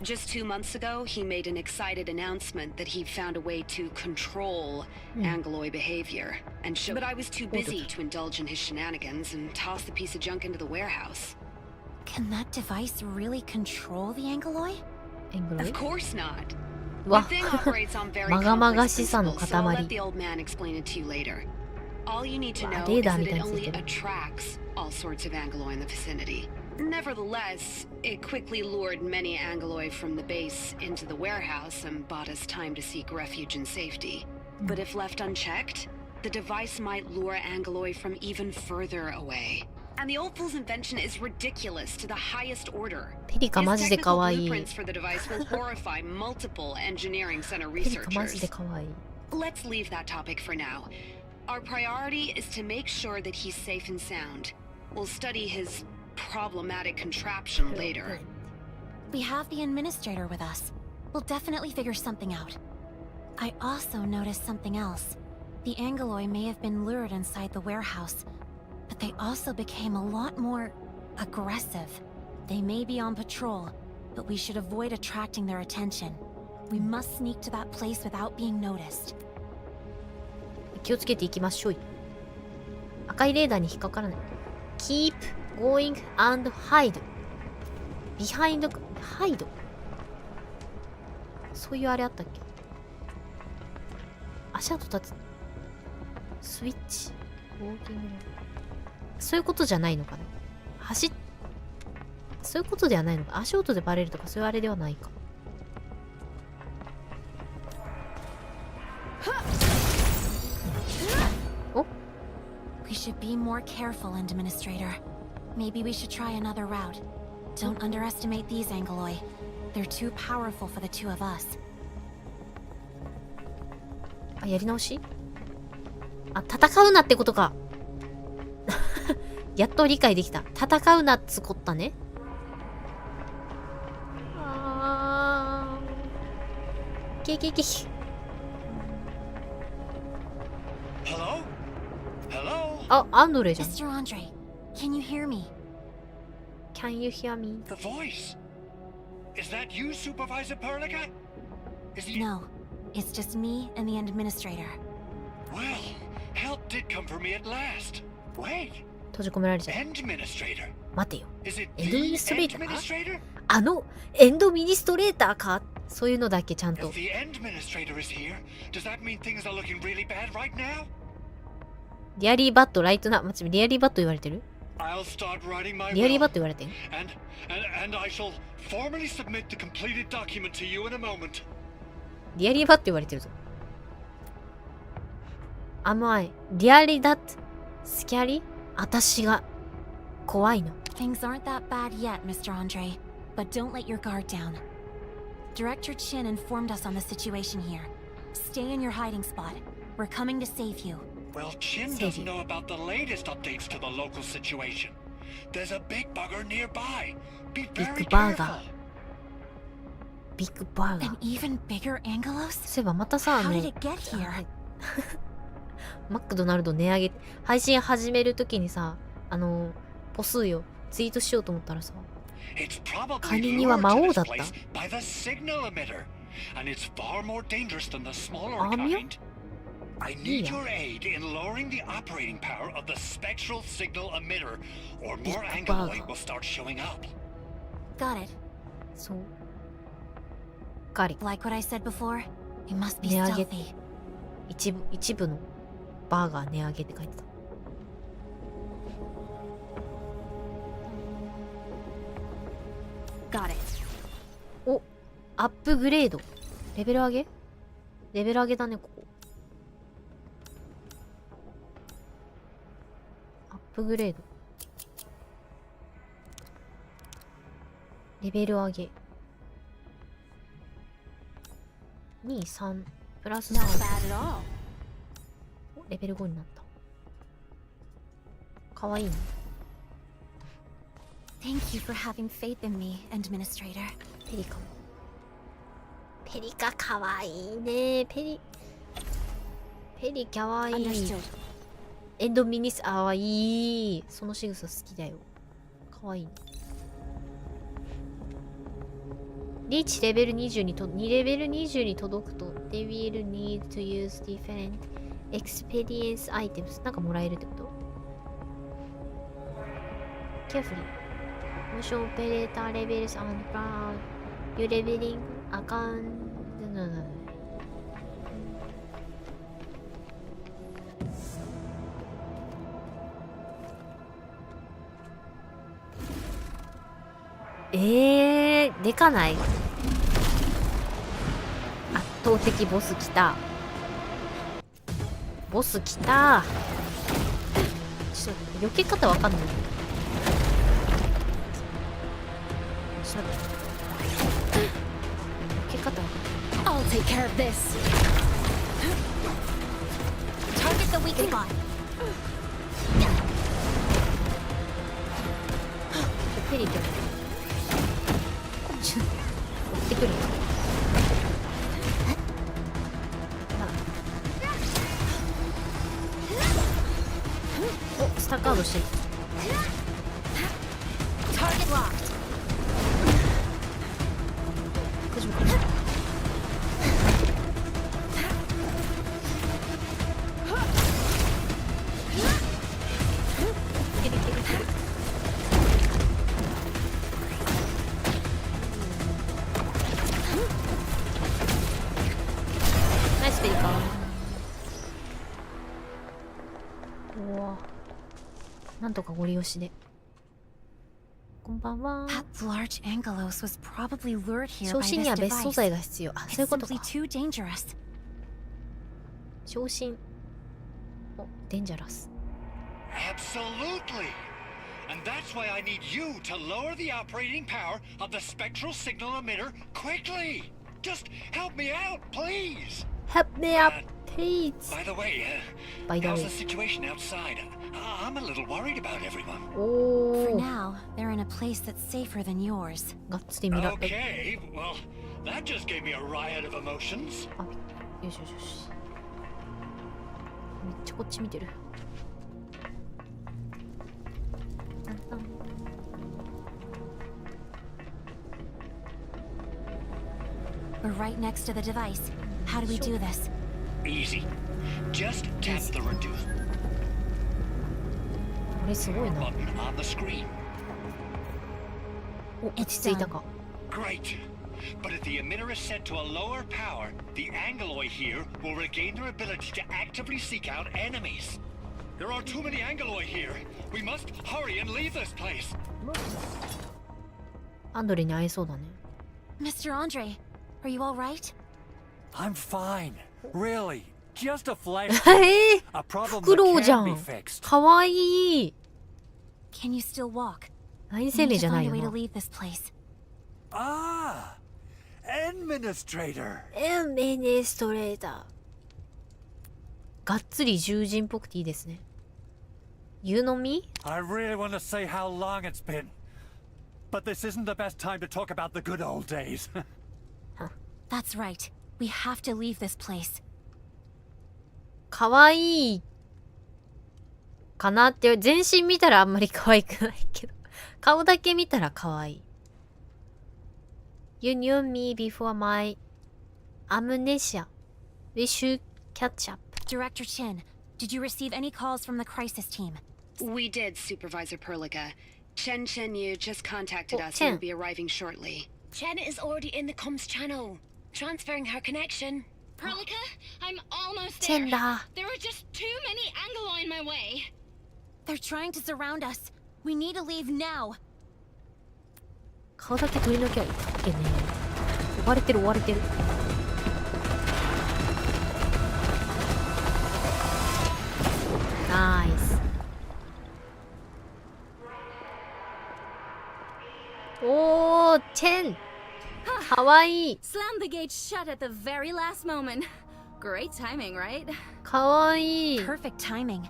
Just 2 months ago, he made an excited announcement that he found a way to control Angoloi behavior. But I was too busy to indulge in his shenanigans and toss the piece of junk into the warehouse. Can that device really control the Angoloi? Of course not. わ、 The thing operates on very まがまが complex しさの principles, so I'll let 塊。 the old man explain it to you later. All you need to know is that it only attracts all sorts of Angoloi in the vicinity. Nevertheless, it quickly lured many Angoloi from the base into the warehouse and bought us time to seek refuge and safety. But if left unchecked, the device might lure Angoloi from even further away. And the old fool's invention is ridiculous to the highest order. His technical blueprints for the device will horrify multiple engineering center researchers. Let's leave that topic for now. Our priority is to make sure that he's safe and sound. We'll study his problematic contraption later. We have the administrator with us. We'll definitely figure something out. I also noticed something else. The Angoloi may have been lured inside the warehouse, but they also became a lot more aggressive. They may be on patrol, but we should avoid attracting their attention. We must sneak to that place without being noticed. 気をつけていきましょう。赤いレーダーに引っかからない。Keep going and hide. Behind hide. そういうあれあったっけ？足跡立つ。スイッチ。ウォーキング。そういうことじゃないのかな。そういうことではないのか。足音でバレるとかそういうあれではないか。We should be more careful, Administrator. Maybe we should try another route. Don't underestimate these Angoloi. They're too powerful for the two of us. あ、やり直し？あ、戦うなってことか。やっと理解できた。戦うなっつこったね。あー。けけけ。Hello? Hello? あ、アンドレじゃん。Mr. Andre, can you hear me? Can you hear me? The voice. Is that you, Supervisor Perlica? No, it's just me and the administrator. Well, help did come for me at last. Wait. 閉じ込められちゃう。Administrator. 待てよ。 Is it エンドミニストレー the ター Administrator? あのエンドミニストレーターか？そういうのだけちゃんと。 If the Administrator is here, does that mean things are looking really bad right now? リアリーバットライトな、待って、リアリーバット言われてる？ I'll start writing my リアリー will. バット言われてる？ And I shall formally submit the completed document to you in a moment. リアリーバット言われてるぞ。Am I really that scary? 私が怖いの。 Things aren't that bad yet, Mr. Andre, but don't let your guard down. Director Chin informed us on the situation here. Stay in your hiding spot. We're coming to save you. Well, Chin doesn't know about the latest updates to the local situation. There's a big bugger nearby. Be very careful. Big bugger. An even bigger Angelos? そういえばまたさ、How did it get here? マクドナルド値上げ、配信始めるときにさ、ポスよ、ツイートしようと思ったらさ、仮には魔王だった。アミョI need your aid in lowering the operating power of the spectral signal emitter, or more Angoloi will start showing up. Got it. そう。Got it. Like what I said before, we must be 値上げ stealthy. 一部のバーガー値上げって書いてた。Got it. お、アップグレード。レベル上げ？レベル上げだね、ここ。アップグレード。レベル上げ。2、3、プラス3。レベル5になった。かわいいね。Thank you for having faith in me, Administrator. ペリカも。ペリカかわいいね。ペリかわいい。エンドミニス、あわいい。その仕草好きだよ。かわいいね。リーチレベル20に2レベル20に届くと They will need to use different experience items なんかもらえるってこと？ Carefully Motion operator levels and brown You leveling account でかない？圧倒的ボス来た。ボス来た。ちょっと避け方わかんない。ちょっと避け方わかんない。I'll take care of this. Target the weak spot. ペリペリちょっと追ってくる。お、スターカードしてる。Target locked. 大丈夫かな。ナイスペリカ。おお、なんとかご利用しで。こんばんは。 That large Angelos was probably lured here 昇 by 進に this は別素 device. 材が必要。あ、そういう It's こと simply か。 too dangerous. 昇進。お、デンジャラス。 Absolutely. And that's why I need you to lower the operating power of the spectral signal emitter quickly. Just help me out, please. Help me up, please. By the way, how's the situation outside? I'm a little worried about everyone. For now, they're in a place that's safer than yours. がっつり見られる。 Okay, well, that just gave me a riot of emotions. あ、よしよしよし。めっちゃこっち見てる。We're right next to the device. How do we do this? Easy. Just tap the reduce これすごいな。 button on the screen. お、落ち着いたか。 Great. But if the emitter is set to a lower power, the Angeloid here will regain their ability to actively seek out enemies. There are too many Angeloid here. We must hurry and leave this place. アンドレに会えそうだね。 Mr. Andre, are you all right? I'm fine. Really. Just a flash. え A ー、 problem フクロ that ウじゃ can be ん。 fixed. かわいい。 Can you still walk? ライン We 生 need 命 to じゃない find a よ way to な。 leave this place. Ah, administrator. エンミニストレーター。がっつり獣人っぽくていいですね。You know me? I really want to say how long it's been, but this isn't the best time to talk about the good old days. That's right. We have to leave this place. かわいいかなって、全身見たらあんまり可愛くないけど、顔だけ見たら可愛い。You knew me before my amnesia. We should catch up. Director Chin, did you receive any calls from the crisis team? We did, Supervisor Perlica. Chen Yu just contacted us Chen. and will be arriving shortly. Chen is already in the comms channel, transferring her connection. Perlica, I'm almost チェ there. ンだ。 There are just too many Angelo in my way. They're trying to surround us. We need to leave now. 顔だけ取り除きゃいいっけね。追われてる追われてる。ナイス。おー、チェンかわいい。 Slammed the gate shut at the very last moment. Great timing, right? かわいい。 Perfect timing.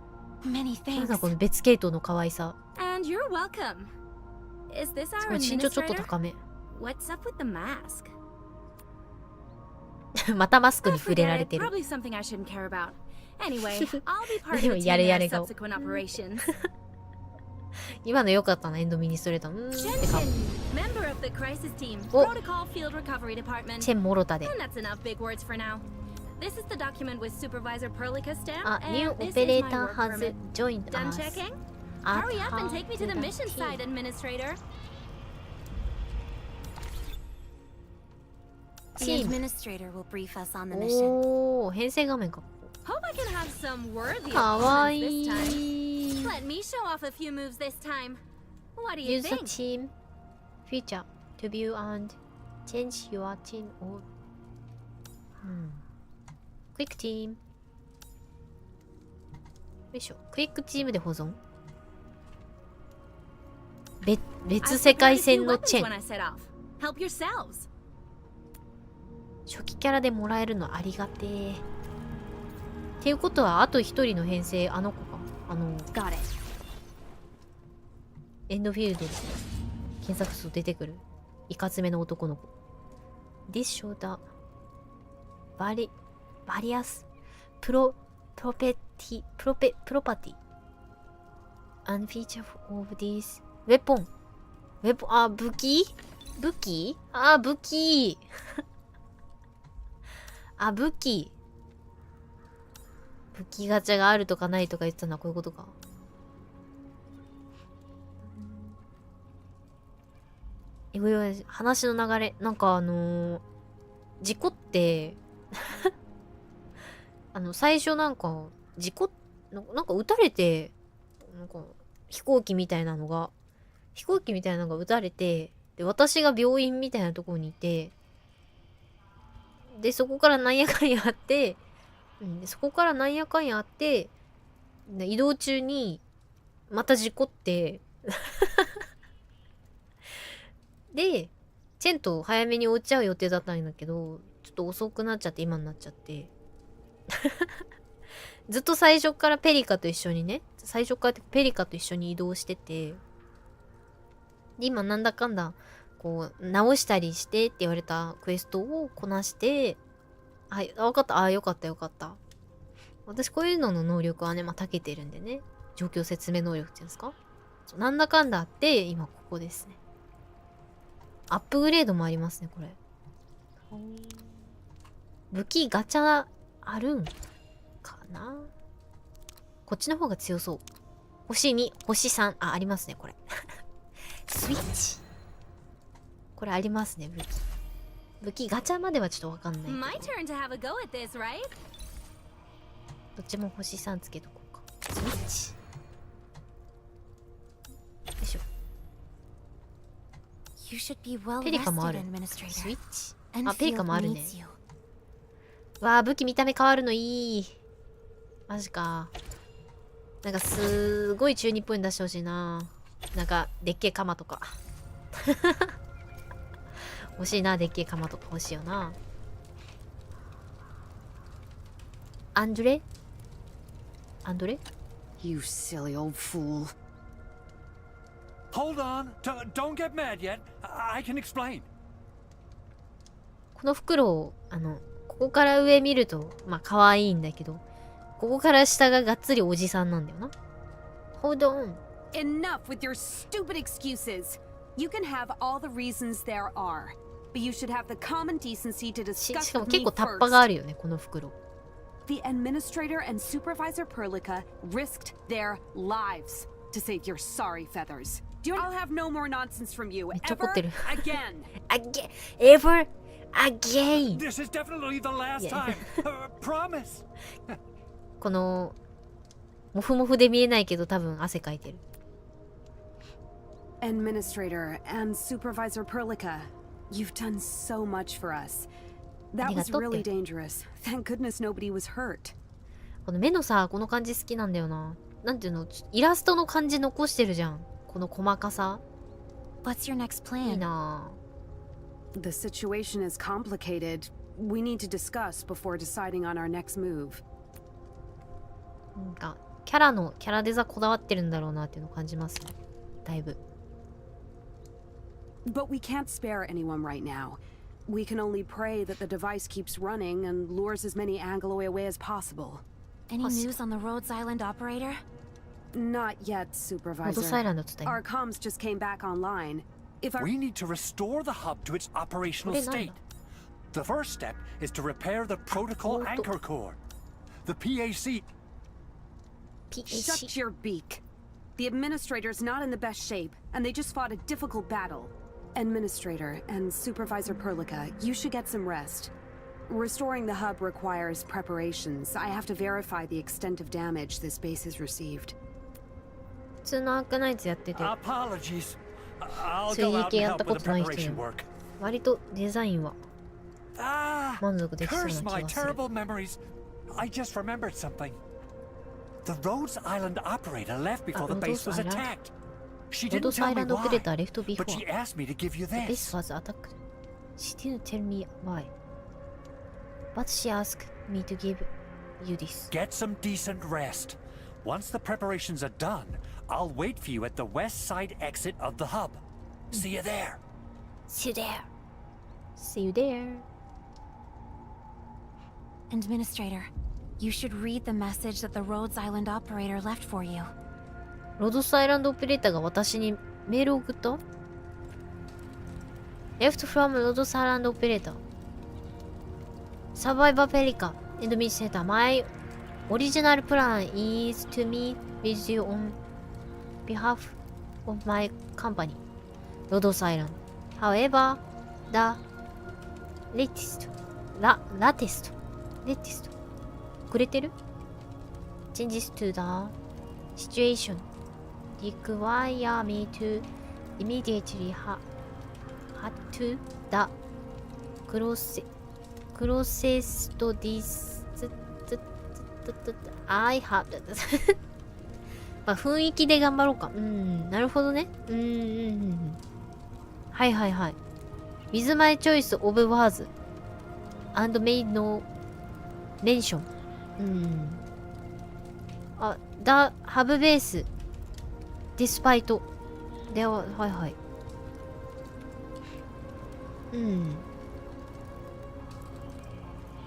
Many なん thanks. だこの別系統の可愛さ。 And you're welcome. Is this す our ごい身長ちょっと administrator? 高め。 What's up with the mask? またマスクに I 触れら forget れ it. てる。 Probably something I shouldn't care about. Anyway, I'll be part of でも the やれ team や in れ our 顔。 subsequent operations. 今の良かったな、エンドミニストレーター。って顔。 Chen, member of the crisis team, Oh. protocol field recovery department. チェンもろたで。 And that's enough big words for now. This is the document with Supervisor Perlica's stamp, あ、ニュ and ー this オペ is レー my ター work ハズ permit. ジョイント Done アス。 checking? あ Hurry up and take me to the mission site, Administrator. The Team. administrator will brief us on the mission. おー、編成画面か。 Hope I can have some worthy かわ opponents い this time. い。 Let me show off a few moves this time. What do you Use the think? team feature. to view and change your team or Quick Team よいしょ。クイックチームで保存。別世界線のチェン。初期キャラでもらえるのありがてえ。っていうことはあと一人の編成、あの子か。エンドフィールドで検索すると出てくるいかつめの男の子。This shoulder various property and feature of this weapon あ、武器あ、武器あ、武器ガチャがあるとかないとか言ってたのはこういうことか。話の流れ、なんか事故って最初なんかなんか撃たれて、なんか飛行機みたいなのが撃たれて、で私が病院みたいなところにいて、でそこからなんやかんやあって、移動中にまた事故ってでチェンと早めに落ちちゃう予定だったんだけど、ちょっと遅くなっちゃって今になっちゃってずっと最初からペリカと一緒に移動してて、で今なんだかんだこう直したりしてって言われたクエストをこなして、はい、分かった。よかった。私こういうのの能力はね、長けてるんでね。状況説明能力っていうんですか？なんだかんだあって、今ここですね。アップグレードもありますね、これ。武器ガチャあるんかな？こっちの方が強そう。星2、星3。ありますね、これ。スイッチ。これありますね、武器ガチャまではちょっとわかんないけど。どっちも星3つけとこうか。スイッチ。よいしょ。ペリカもある。スイッチ。あ、ペリカもあるね。わあ、武器見た目変わるのいい。マジか。なんかすごい中二っぽいの出してほしいな。なんかでっけえ鎌とか欲しいな。でっけえ鎌とか欲しいよな。アンドレ You silly old fool. Hold on. Don't get mad yet. I can explain. この袋をここから上見るとまあ可愛いんだけど、ここから下ががっつりおじさんなんだよな。Hold on. Enough with your stupid excuses. You can have all the reasons there are, but you should have the common decency to discuss しかも with 結 me 構タッパがあるよね、この袋。The administrator and supervisor Perlica risked their lives to save your sorry feathers. I'll have no more nonsense from you ever again. Ever again. This is definitely the last time. Promise. このモフモフで見えないけど多分汗かいてる。Administrator and Supervisor Perlica, you've done so much for us. That was really dangerous. Thank goodness nobody was hurt. この目のさ、この感じ好きなんだよな。なんていうの、イラストの感じ残してるじゃん。この細かさ。What's your next plan? いいな。The situation is complicated. We need to discuss before deciding on our next move. なんかキャラデザこだわってるんだろうなっていうのを感じますね。だいぶ。But we can't spare anyone right now. We can only pray that the device keeps running and lures as many Angloi away as possible. Any news on the Rhodes Island operator? Not yet, Supervisor. Our comms just came back online. We need to restore the hub to its operational state. The first step is to repair the protocol anchor core. The PAC... Shut your beak. The Administrator's not in the best shape, and they just fought a difficult battle. Administrator and Supervisor Perlica, you should get some rest. Restoring the hub requires preparations. I have to verify the extent of damage this base has received. Apologies. 3D 系やったことない人にも割とデザインは満足できそうな気 Curse が my する。 terrible memories. I just remembered something. The Rhodes Island operator left before the base was attacked. She ロード didn't スア tell イ me ランドオペレーター why, left before. but she asked me to give you The base this. was attacked. She didn't tell me why. But she asked me to give you this. Get some decent rest. Once the preparations are done, I'll wait for you at the west side exit of the hub. See you there. See you there. See you there. Administrator, you should read the message that the Rhodes Island operator left for you. ロードスアイランドオペレーターが私にメールを送った？ Left from ロードスアイランドオペレーター。Survivor Pelica Administrator, my original plan is to meet with you on behalf of my company, ロードスアイランド。However, the latest くれてる changes to the situation require me to immediately head to the closest distance I have まあ雰囲気で頑張ろうか。なるほどね。はいはいはい。With my choice of words and made no mention. The have base despite では、はいはい。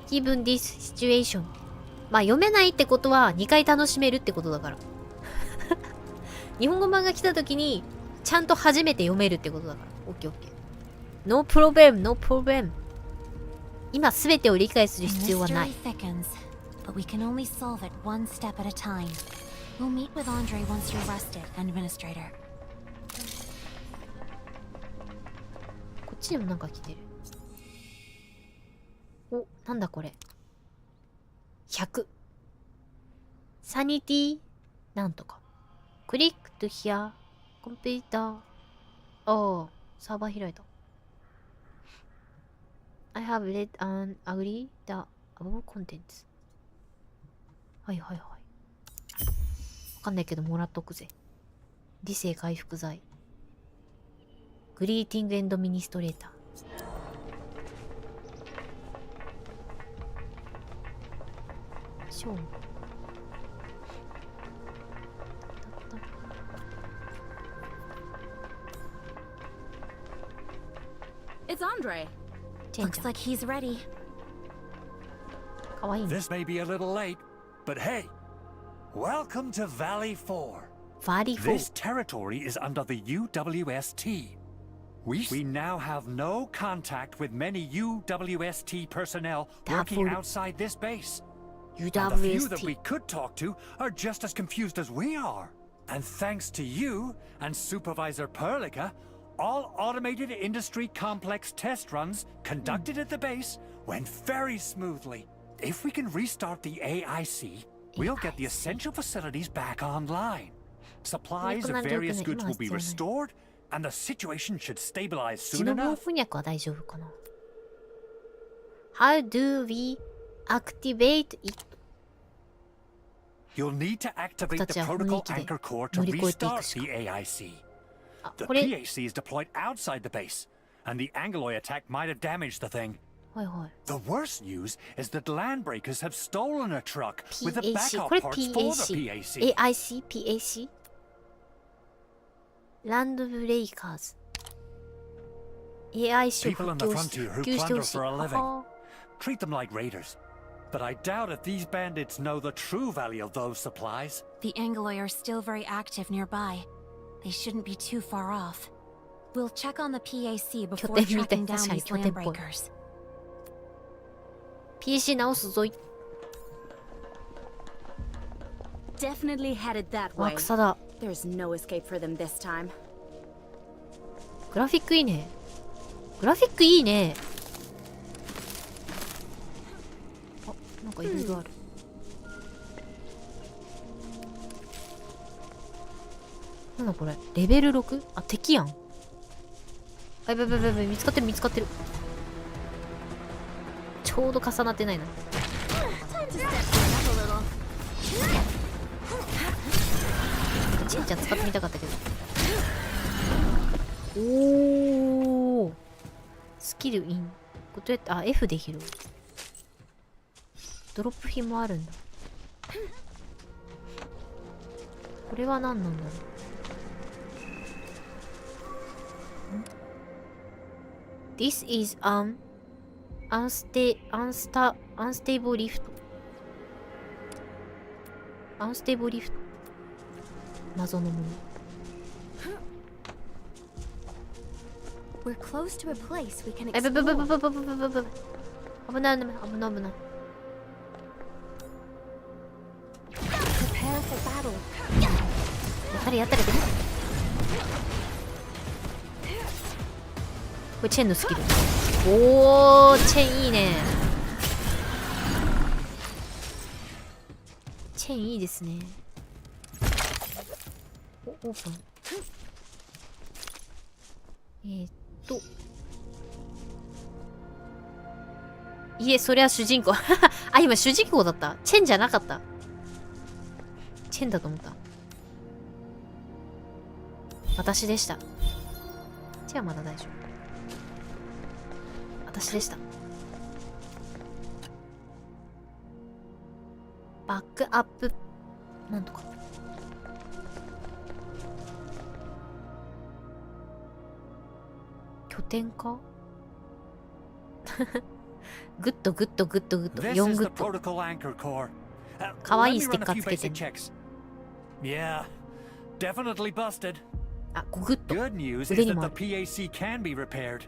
Given this situation. まあ読めないってことは2回楽しめるってことだから。日本語版が来た時にちゃんと初めて読めるってことだから。オッケーオッケー。No problem, no problem. 今すべてを理解する必要はない。But we can only solve it one step at a time. We'll meet with Andre once you're rested, Administrator. こっちにもなんか来てる。お、なんだこれ。100。サニティなんとか。クリックとヒア、コンピューター。ああ、サーバー開いた。I have read and agree the above contents. はいはいはい。わかんないけどもらっとくぜ。理性回復剤。グリーティングエンドミニストレーター。ショー。It's Andre. Looks like he's ready. かわいいね。 This may be a little late, but hey, welcome to Valley 4. Valley 4. This territory is under the UWST. We now have no contact with many UWST personnel working outside this base. And the few that we could talk to are just as confused as we are. And thanks to you and Supervisor Perlica, all automated industry complex test runs conducted at the base went very smoothly. If we can restart the AIC, we'll get the essential facilities back online. Supplies of various goods will be restored, and the situation should stabilize soon enough. 翻訳は大丈夫かな。How do we activate it? You'll need to activate the protocol anchor core to restart the AIC. The PAC is deployed outside the base, and the Angloy attack might have damaged the thing. The worst news is that landbreakers have stolen a truck with the backup parts for the PAC. AIC? PAC? Landbreakers. AIC を People on the 復 frontier who 旧して plunder ほしい。 for a living. は Treat them like raiders. But I doubt if these bandits know the true value of those supplies. The Angloy are still very active nearby. They shouldn't be too far off. We'll check on the PAC before tracking down these landbreakers. PAC 直すぞい。 Definitely headed that way. 草だ。 There's no escape for them this time. グラフィックいいね。グラフィックいいね。あ、なんかいろいろある。なんだこれ。レベル 6？ あ、敵やん。あ、やばいやばいやばい、見つかってる見つかってる。ちょうど重なってないな。ちんちゃん使ってみたかったけど。おお。スキルイン。これどうやって、あ、F で拾う。ドロップ品もあるんだ。これは何なんだろう。This is an unstable lift. Unstable lift. 謎のもの。We're close to a place we can え、ぶぶぶぶ explore. ぶぶぶぶぶ。危ない危ない危ない危ない。Prepare for battle. やったれやったれでも。これチェンのスキル。おー、チェンいいね。チェンいいですね。お、オープン。いえ、そりゃ主人公。あ、今主人公だった。チェンじゃなかった。チェンだと思った。私でした。じゃあまだ大丈夫。私でした。バックアップなんとか。拠点か。グッドグッドグッドグッド4グッド。かわいいステッカーつけてる。Yeah, definitely busted. あ、5グッド。 Good news is 腕に that も the ある。 PAC can be repaired.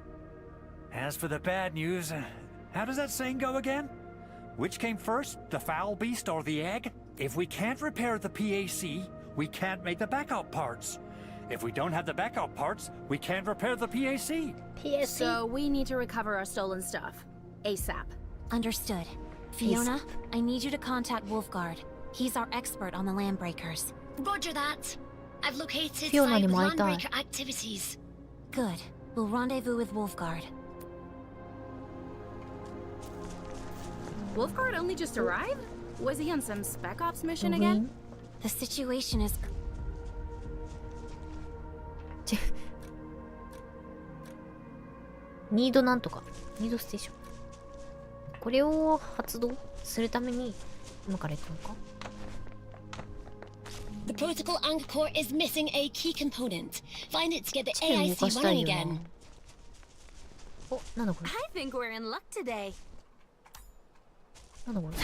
As for the bad news, how does that saying go again? Which came first, the foul beast or the egg? If we can't repair the PAC, we can't make the backup parts. If we don't have the backup parts, we can't repair the PAC. So we need to recover our stolen stuff. ASAP. Understood. Fiona, I need you to contact Wolfguard. He's our expert on the landbreakers. Roger that. I've located Fiona siteにwith も会いたい。 landbreaker activities. Good. We'll rendezvous with Wolfguard. Wolfguard only just arrived? Was he on some spec ops mission again? The situation is... ニードなんとか。ニードステーション。これを発動するために今から行くのか。 The protocol anchor core is missing a key component. Find it to get the チェーン動か AIC したい running よな。 again. お、なんだこれ。 I think we're in luck today. なんだこれ。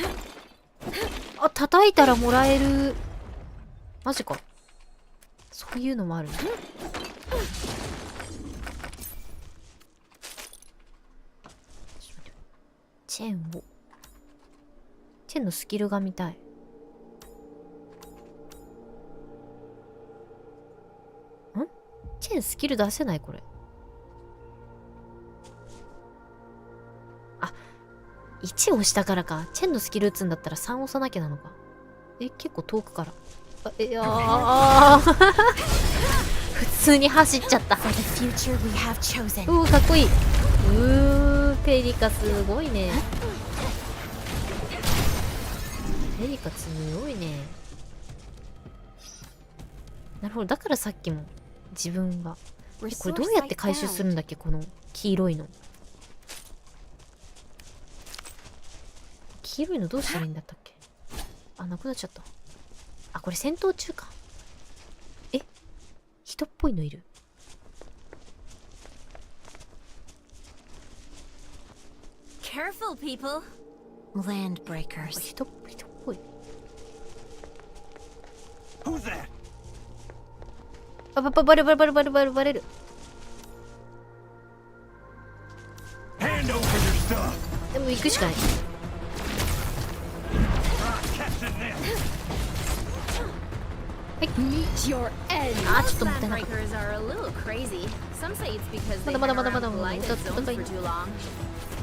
あ、叩いたらもらえる。マジか。そういうのもあるね。チェーンを。チェーンのスキルが見たい。チェーンスキル出せないこれ。あ、1押したからか。チェーンのスキル打つんだったら3押さなきゃなのか。え、結構遠くから。あ、いやー普通に走っちゃった。うー、かっこいい。ペリカすごいね。ペリカ強いね。なるほど、だからさっきも自分が。これどうやって回収するんだっけ、この黄色いの。黄色いのどうしたらいいんだったっけ。あ、なくなっちゃった。あ、これ戦闘中か。え、人っぽいのいる。Careful, people. Landbreakers. 人っぽい。 Who's that? あ、バレる。 Hand over your stuff. でも行くしかない。Meet your end. あ、ちょっともったいなかった。 Landbreakers are a little crazy. Some say it's because they まだ hang around blighted zones for too long.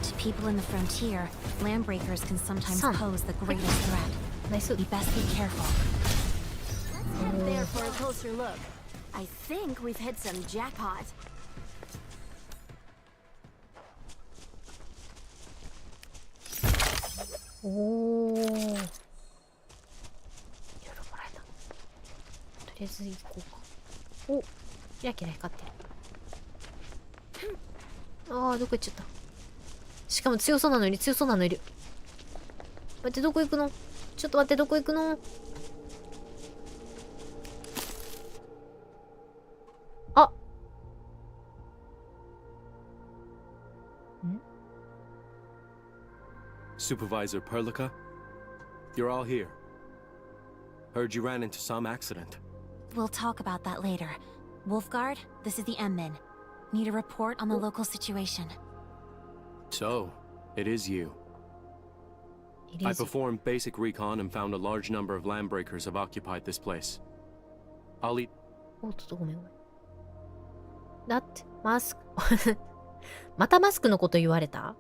To people in the frontier, landbreakers can sometimes pose the greatest threat. Nice. We best be careful. Let's head there for a closer look. I think we've hit some jackpot. おお、いろいろもらえた。とりあえず行こうか。お、キラキラ光ってる。ああ、どこ行っちゃった。しかも強そうなのいる、強そうなのいる。待って、どこ行くの？ちょっと待って、どこ行くの？あ、Supervisor Perlica, you're all here. Heard you ran into some accident. We'll talk about that later. Wolfguard, this is the M-Min. Need a report on the local situation. So, it is you. I performed basic recon and found a large number of landbreakers have occupied this place. I'll eat... おっと、ごめんごめん。だって、マスク。またマスクのこと言われた？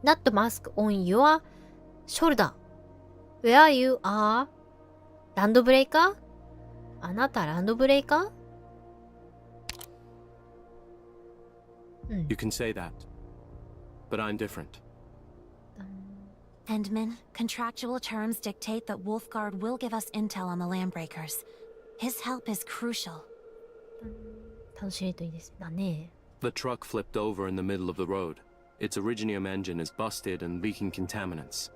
Not mask on your shoulder. Where you are? ランドブレーカー？あなたランドブレーカー？ You can say that. But I'm different. Endman, contractual terms dictate that Wolfguard will give us intel on the Landbreakers. His help is crucial. 楽しいといいです。だね。 The truck flipped over in the middle of the road. Its Originium engine is busted and leaking contaminants.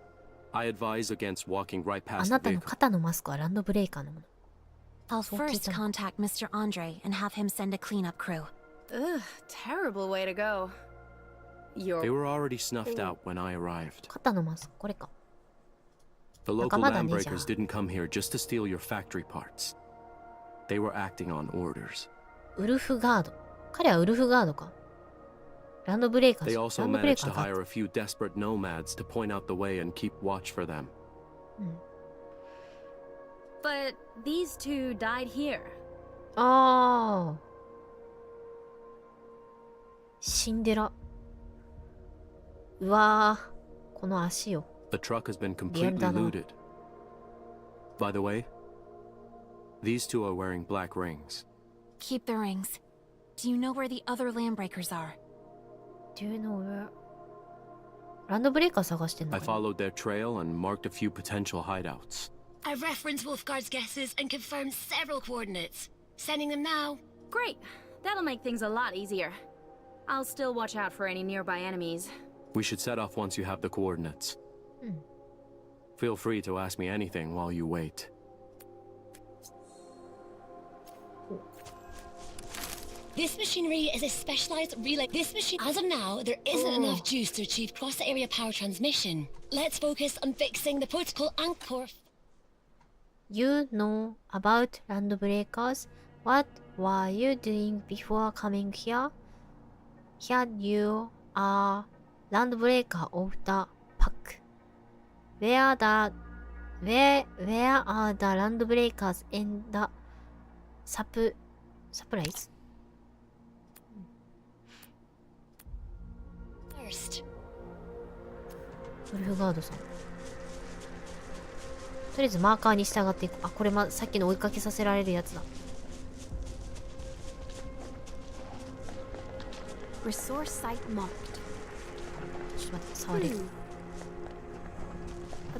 I advise against walking right あ past な the たの vehicle. 肩のマスクはランドブレーカーのもの。 I'll first contact Mr. Andre and have him send a cleanup crew. Ugh, terrible way to go. They were already snuffed out when I arrived. 肩のマスク、これか。 The local landbreakers didn't come here just to steal your factory parts. They were acting on orders. ウルフガード。彼はウルフガードか。ランドブレーカー。 They also ランドブレー managed カ to ーか。 hire a few desperate nomads to point out the way and keep watch for them. But these two died here. ああ。シンデラ。うわー、この足よ。 The truck has been completely looted. By the way, these two are wearing black rings. Keep the rings. Do you know where the other Landbreakers are? Do you know where? ランドブレーカー探してんの I かな？ followed their trail and marked a few potential hideouts. I've referenced Wolfguard's guesses and confirmed several coordinates. Sending them now. Great. That'll make things a lot easier. I'll still watch out for any nearby enemies. We should set off once you have the coordinates. Feel free to ask me anything while you wait. This machinery is a specialized relay. This machine, as of now, there isn't enough juice to achieve cross-area power transmission. Let's focus on fixing the protocol anchor. You know about land breakers? What were you doing before coming here? Here you are, land breaker of the pack. Where are the land breakers in the supplies? First. ウルフガードさん。とりあえずマーカーに従っていく。あ、これさっきの追いかけさせられるやつだ。Resource site marked. ちょっと待って、触れる。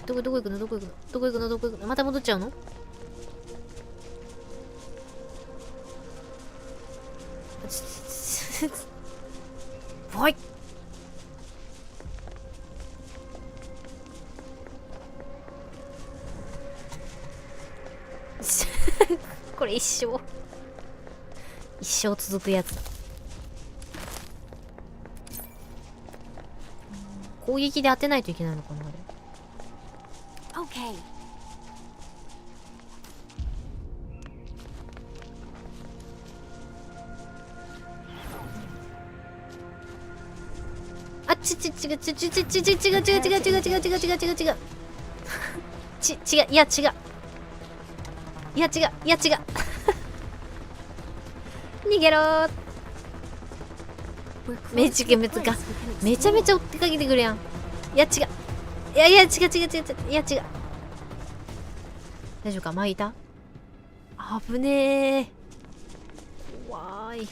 どこ行くのどこ行くのどこ行くのどこ行くのまた戻っちゃうの？はい。これ一生続くやつだ。攻撃で当てないといけないのかなあれ。Okay. あ、違う。いや違う。逃げろー。めちゃめちゃ追ってかけてくるやん。いや違う。いや違う。大丈夫か？前いた？危ねえ。怖い。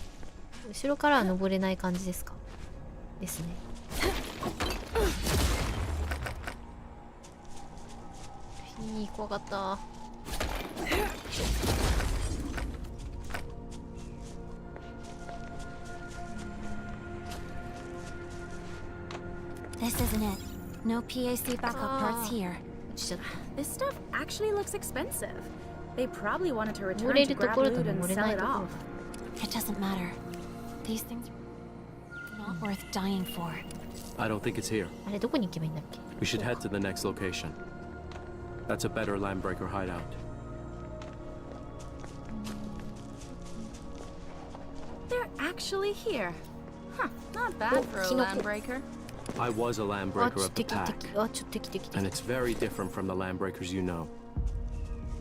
後ろからは登れない感じですか？ですね。怖かった。This isn't it. No PAC backup parts here. This stuff actually looks expensive. They probably wanted to return to grab loot and sell it off. It doesn't matter. These things are not worth dying for. I don't think it's here. あれどこに行けばいいんだっけ? We should head to the next location. That's a better landbreaker hideout. They're actually here. Huh, not bad for a landbreaker. I was a landbreaker of the pack, and it's very different from the landbreakers you know.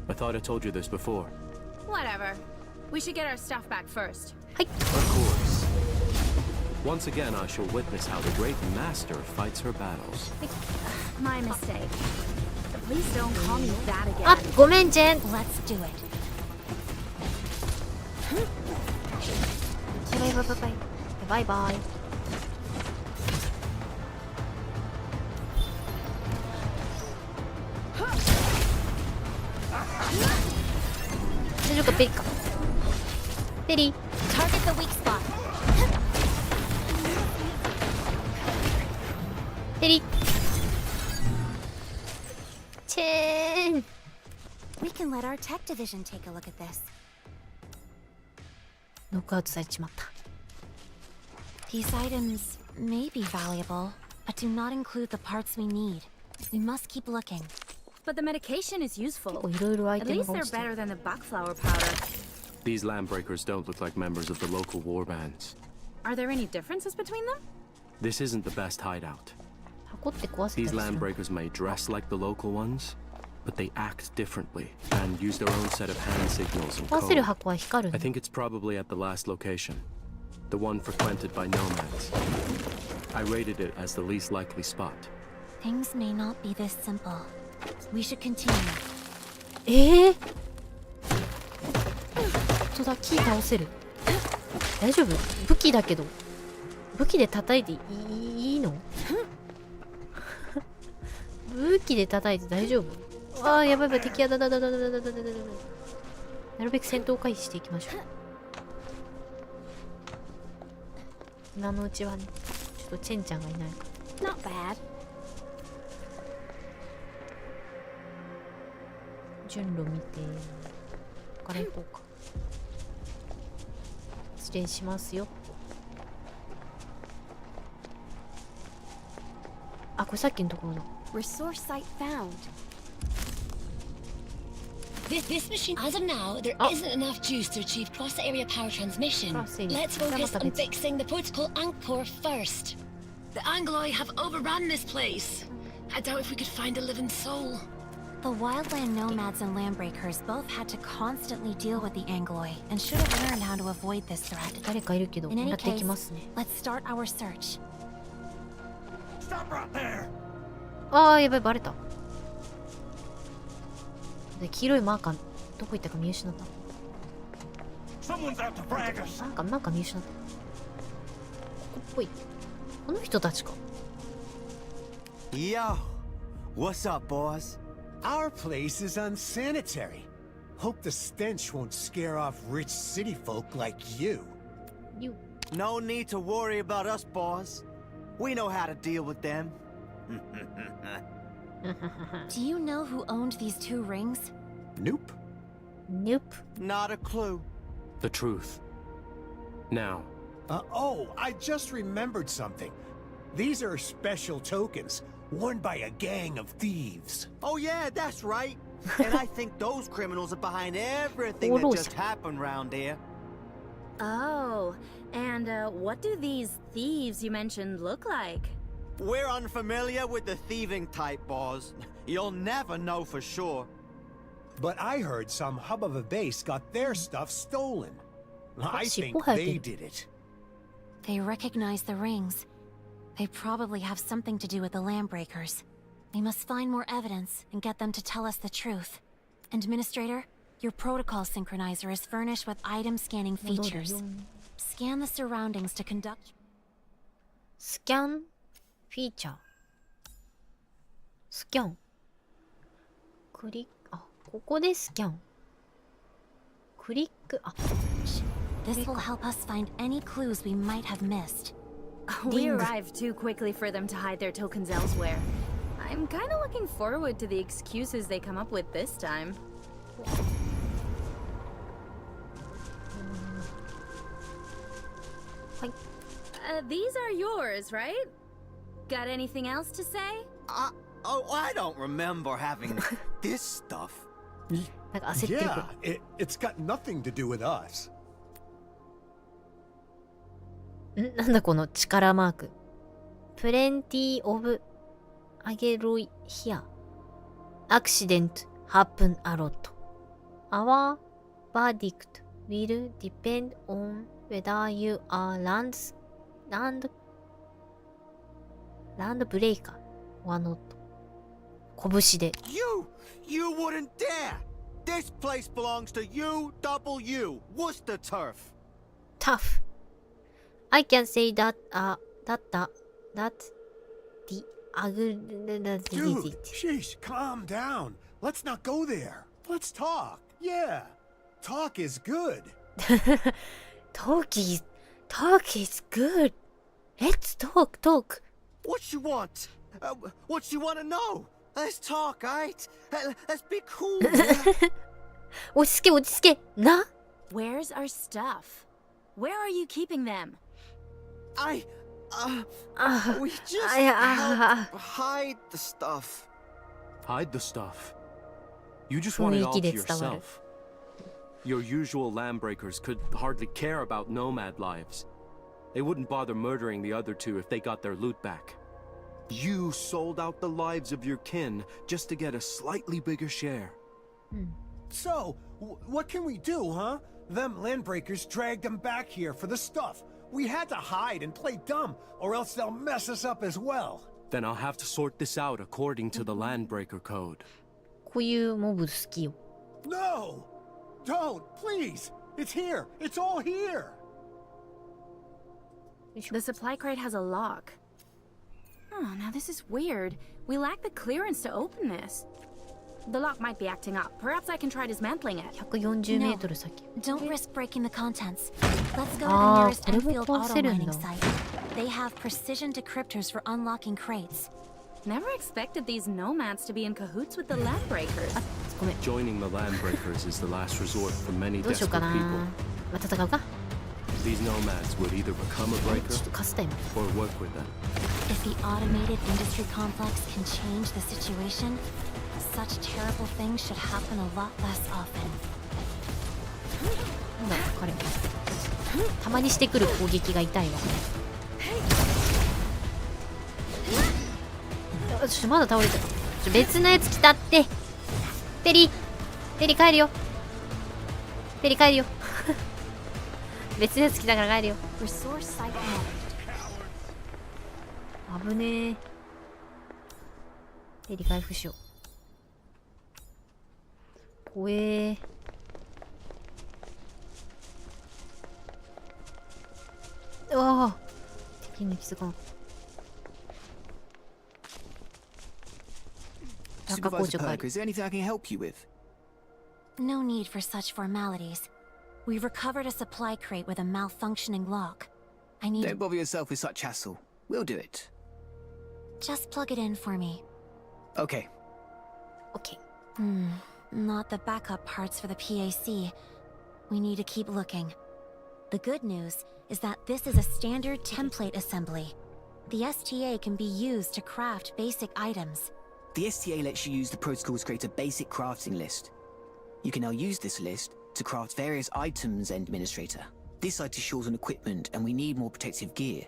I thought I told you this before. Whatever. We should get our stuff back first. Of course. Once again, I shall witness how the great master fights her battles. My mistake. Please don't call me that again. あ、ごめん、ジェン。 Let's do it. バイバイバイバイ。バイバイ。大丈夫か、ペリか。ペリ。Target the weak spot. ペリ。チェーン。 We can let our tech division take a look at this. ノックアウトされちまった。These items may be valuable, but do not include the parts we need. We must keep looking. But the medication is useful. いろいろアイ At テム least が they're 落ちてる。 better than the buckflower powder. These landbreakers don't look like members of the local war bands. Are there any differences between them? This isn't the best hideout. 箱って壊せたり These する。 landbreakers may dress like the local ones, but they act differently and use their own set of hand signals and 壊せる code. 箱は光る I の。 think it's probably at the last location, the one frequented by nomads. I rated it as the least likely spot. Things may not be this simple. We should continue. 本当だ、キー倒せる。大丈夫？武器だけど。武器で叩いていいの？武器で叩いて大丈夫？ああ、やばいやばい、敵やだだだだだだだだだだだ。なるべく戦闘回避していきましょう。今のうちはね、ちょっとチェンちゃんがいないから。 Not bad. 順路見て、ここから行こうか。失礼しますよ。あ、これさっきのところだ。 Resource site found. This machine, as of now, there isn't enough juice to achieve cross-area power transmission. Let's focus on fixing the protocol anchor first. The Angloi have overrun this place. I doubt if we could find a living soul. The wildland nomads and landbreakers both had to constantly deal with the Angloi and should have learned how to avoid this threat. 誰かいるけど、 In や any っていき case, ますね。 let's start our search. Stop right there! ああ、やばい、バレた。で、黄色いマーカー、どこ行ったか見失った。Someone's out to frag us! なんか見失った。ここっぽい。この人たちか。Yo, what's up, boss? Our place is unsanitary. Hope the stench won't scare off rich city folk like you. You. No need to worry about us, boss. We know how to deal with them. Do you know who owned these 2 rings? Nope. Nope. Not a clue. The truth. Now. Oh, I just remembered something. These are special tokens, worn by a gang of thieves. Oh yeah, that's right. And I think those criminals are behind everything that just happened round here. Oh, and what do these thieves you mentioned look like? We're unfamiliar with the thieving type, boss. You'll never know for sure. But I heard some hub of a base got their stuff stolen. I think they did it. They recognize the rings. They probably have something to do with the Landbreakers. We must find more evidence and get them to tell us the truth. Administrator, your protocol synchronizer is furnished with item scanning features. Scan the surroundings to conduct... Scan feature. Scan. クリック、あ、ここでスキャン。クリック、あ、This will help us find any clues we might have missed. We arrived too quickly for them to hide their tokens elsewhere. I'm kind of looking forward to the excuses they come up with this time. These are yours, right? Got anything else to say? I don't remember having this stuff. Yeah, it's got nothing to do with us. なんだこの力マーク。Plenty of Ageroy here. Accident happen a lot. Our verdict will depend on whether you are land breaker or not. 拳で。You wouldn't dare! This place belongs to UW, Worcester Turf. Tough. I can say that the Dude, sheesh, calm down. Let's not go there. Let's talk. Yeah, talk is good. Talk is good. Let's talk. What you want? What you want to know? Let's talk, alright? Let's be cool. 落ち着け。な Where's our stuff? Where are you keeping them? We just help hide the stuff. Hide the stuff? You just want it all to yourself. Your usual landbreakers could hardly care about nomad lives. They wouldn't bother murdering the other two if they got their loot back. You sold out the lives of your kin just to get a slightly bigger share. So, what can we do, huh? Them landbreakers dragged them back here for the stuff. We had to hide and play dumb, or else they'll mess us up as well. Then I'll have to sort this out according to the landbreaker code. こういうモブ好きよ。No! Don't, please! It's here! It's all here! The supply crate has a lock. Oh, now this is weird. We lack the clearance to open this. The lock might be acting up. Perhaps I can try dismantling it. 140メートル先。 Don't risk breaking the contents. Let's go to the nearest Enfield auto mining site. They have precision decryptors for unlocking crates. Never expected these nomads to be in cahoots with the landbreakers. Joining the landbreakers is the last resort for many どうしようか desperate な。 people. まあ、戦うか。 These nomads would either become a breaker ちょっと貸した今。 or work with them. If the automated industry complex can change the situation, such terrible things should happen a lot less often. なんだ彼。たまにしてくる攻撃が痛いわ。ちょっとまだ倒れてる。別のやつ来たって。テリ帰るよ。別のやつ来たから帰るよ。危ねえ。テリ回復しよう。怖え。うわあ。敵に気づかなかった。Supervisor Perk, is there anything I can help you with? No need for such formalities. We've recovered a supply crate with a malfunctioning lock. I need... Don't bother yourself with such hassle. We'll do it. Just plug it in for me. Okay. Not the backup parts for the PAC. We need to keep looking. The good news is that this is a standard template assembly. The STA can be used to craft basic items. The STA lets you use the protocols to create a basic crafting list. You can now use this list to craft various items, Administrator. This site is short on equipment and we need more protective gear.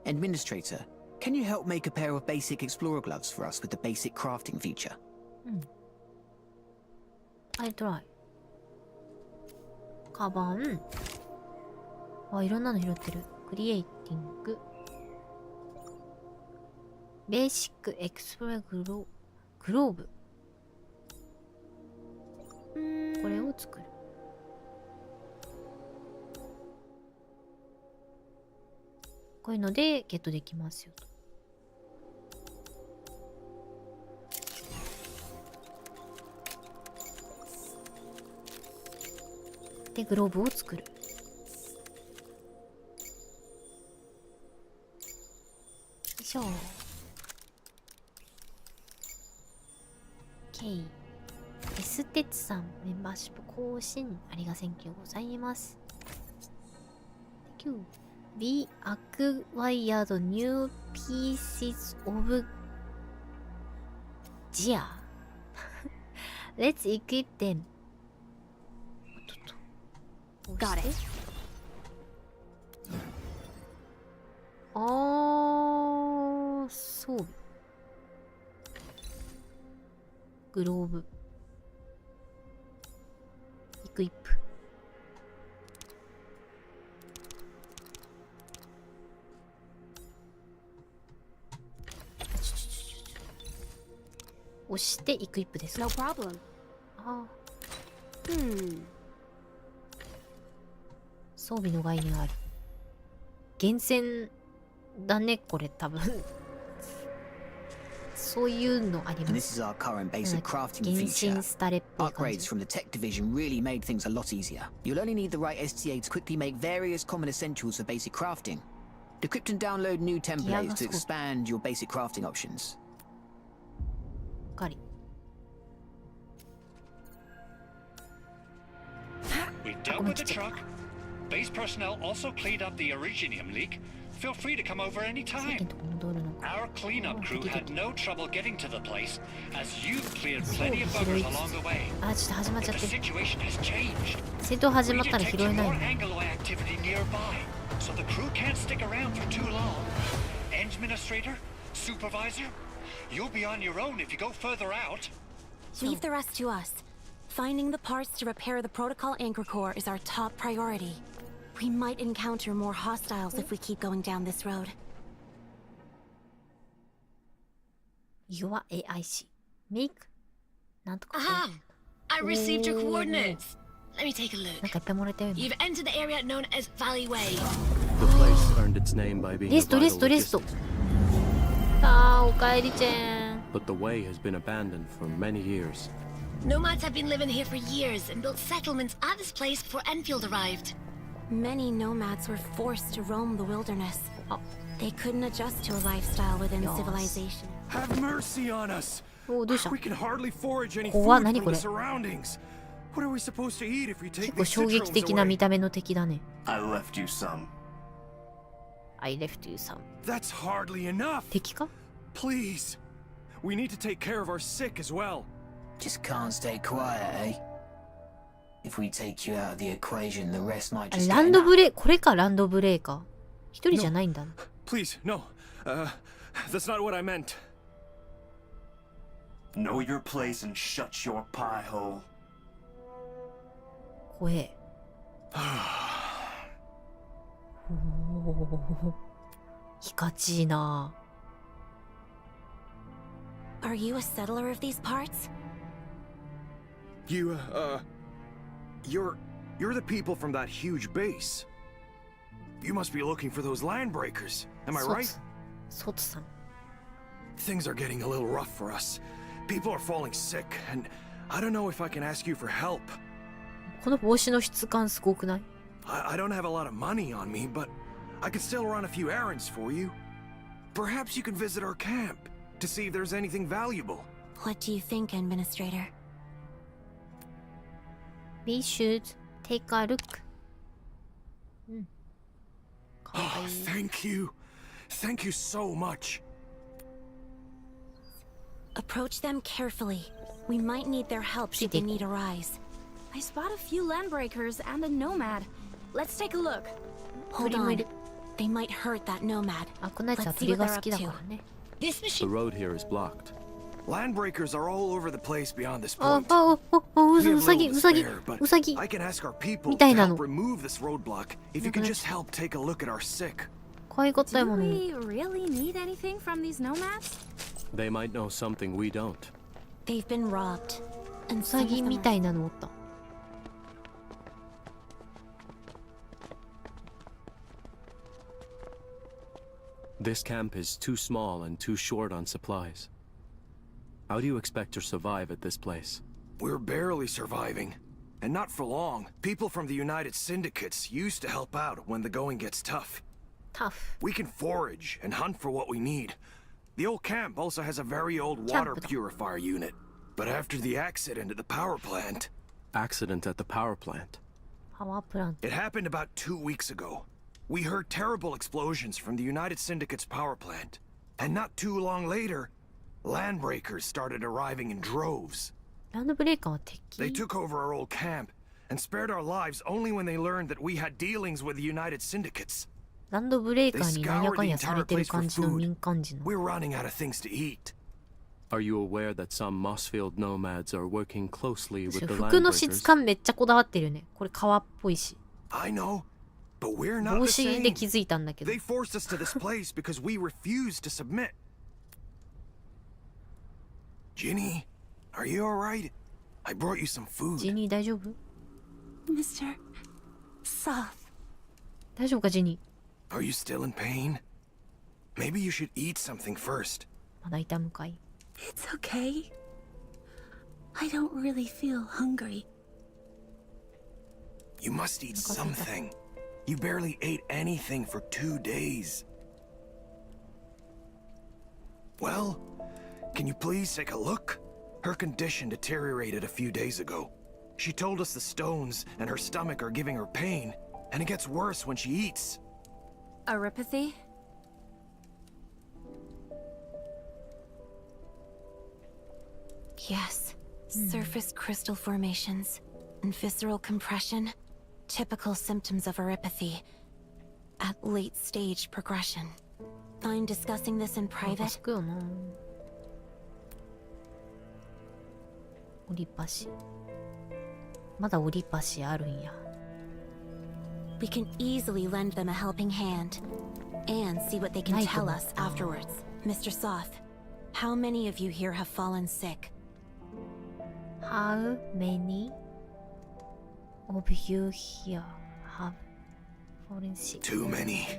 Administrator, can you help make a pair of basic Explorer gloves for us with the basic crafting feature? I'll try. カバン。あ、いろんなの拾ってる。クリエイティング。ベーシックエクスプログローブ。これを作る。こういうのでゲットできますよと。でグローブを作る。よいしょ。 OK。 S 鉄さんメンバーシップ更新ありがとうございます。 Thank you. We acquired new pieces of gear. Let's equip them. Got it. 装備。グローブ。イクイップ。押してイクイップですか。 No problem. ああ。装備の概念ある。厳選だね、これ多分。そういうのあります。 This is our current basic crafting feature. Upgrades from the tech division really made things a lot easier. You'll only need the right STA to quickly make various common essentials for basic crafting. Decrypt and download new templates to expand your basic crafting options. かり。 We dealt with the truck. Base personnel also cleaned up the originium leak. Feel free to come over any time. Our cleanup crew had no trouble getting to the place, as you've cleared plenty of buggers along the way. But the situation has changed. We detected more Angloy activity nearby, so the crew can't stick around for too long. Administrator, supervisor, you'll be on your own if you go further out. Leave the rest to us. Finding the parts to repair the protocol anchor core is our top priority. We might encounter more hostiles if we keep going down this road. Your AIC. Make. なんとか。 Aha! I received your coordinates. Let me take a look. なんかいっぱいもらったよ。 You've entered the area known as Valley Way. The place earned its name by being a vital logistic. ああ、おかえりちゃん。 But the way has been abandoned for many years. Nomads have been living here for years and built settlements at this place before Enfield arrived. Many nomads were forced to roam the wilderness. They couldn't adjust to a lifestyle within civilization. Have mercy on us. We can hardly forage any 怖っ、 food 何 from これ。 the surroundings. What are we supposed to eat if we take 結構 these 衝撃 citrons 的な away? 見た目の敵だね。 I left you some. I left you some. That's hardly enough. 敵か？ Please. We need to take care of our sick as well. Just can't stay quiet, eh? If we take you out of the equation, the rest might just ランドブレー、これかランドブレーか。一人じゃないんだ。 Please, no. That's not what I meant. Know your place and shut your pie hole. 怖え。おお。いかちいな。 Are you a settler of these parts? You're the people from that huge base. You must be looking for those landbreakers. Am I right? ソツさん。 Things are getting a little rough for us. People are falling sick, and I don't know if I can ask you for help. この帽子の質感すごくない？ I don't have a lot of money on me, but I could still run a few errands for you. Perhaps you can visit our camp to see if there's anything valuable. What do you think, Administrator? We should take a look. Oh, thank you. Thank you so much. Approach them carefully. We might need their help should the need arise. I spot a few landbreakers and a nomad. Let's take a look. Hold on. They might hurt that nomad. Arknightsは鳥が好きだからね。 This The machine. road here is blocked. Landbreakers are all over the place beyond this あ point. あ、う We have さぎ、 little うさぎ、 spare, but うさぎ。 I can ask our people みた to いなの。 help remove this roadblock if you can just help take a look at our sick. 可愛かったよ Do もの。 we really need anything from these nomads? They might know something we don't. They've been robbed. う And さ some ぎ of み them たいなのおった。 This camp is too small and too short on supplies. How do you expect to survive at this place? We're barely surviving. And not for long. People from the United Syndicates used to help out when the going gets tough. Tough. We can forage and hunt for what we need. The old camp also has a very old water purifier unit. But after the accident at the power plant... Accident at the power plant? Power plant. It happened about 2 weeks ago. We heard terrible explosions from the United Syndicate's power plant. And not too long later, landbreakers started arriving in droves. They took over our old camp and spared our lives only when they learned that we had dealings with the United Syndicates. They scoured the entire place for food. We're running out of things to eat. Are you aware that some Mossfield nomads are working closely with the 服の質 landbreakers? 感めっちゃこだわってるよね。これ革っぽいし。 I know, but we're not 帽 the 子 same. で気づいたんだけど。 They forced us to this place because we refused to submit. Ginny, are you alright? I brought you some food. ジニー大丈夫？ Mr. Soth. 大丈夫かジニ Are you still in pain? Maybe you should eat something first. ー。まだ痛むかい？ It's okay. I don't really feel hungry. You must eat something. You barely ate anything for 2 days. Well, can you please take a look? Her condition deteriorated a few days ago. She told us the stones and her stomach are giving her pain, and it gets worse when she eats. Arypathy? Yes. Surface crystal formations and visceral compression. Typical symptoms of arypathy. At late stage progression. Fine discussing this in private? 折り箸。まだ折り箸あるんや。 We can easily lend them a helping hand. And see what they can tell us afterwards. Mr. Soth, how many of you here have fallen sick? How many of you here have fallen sick? Too many.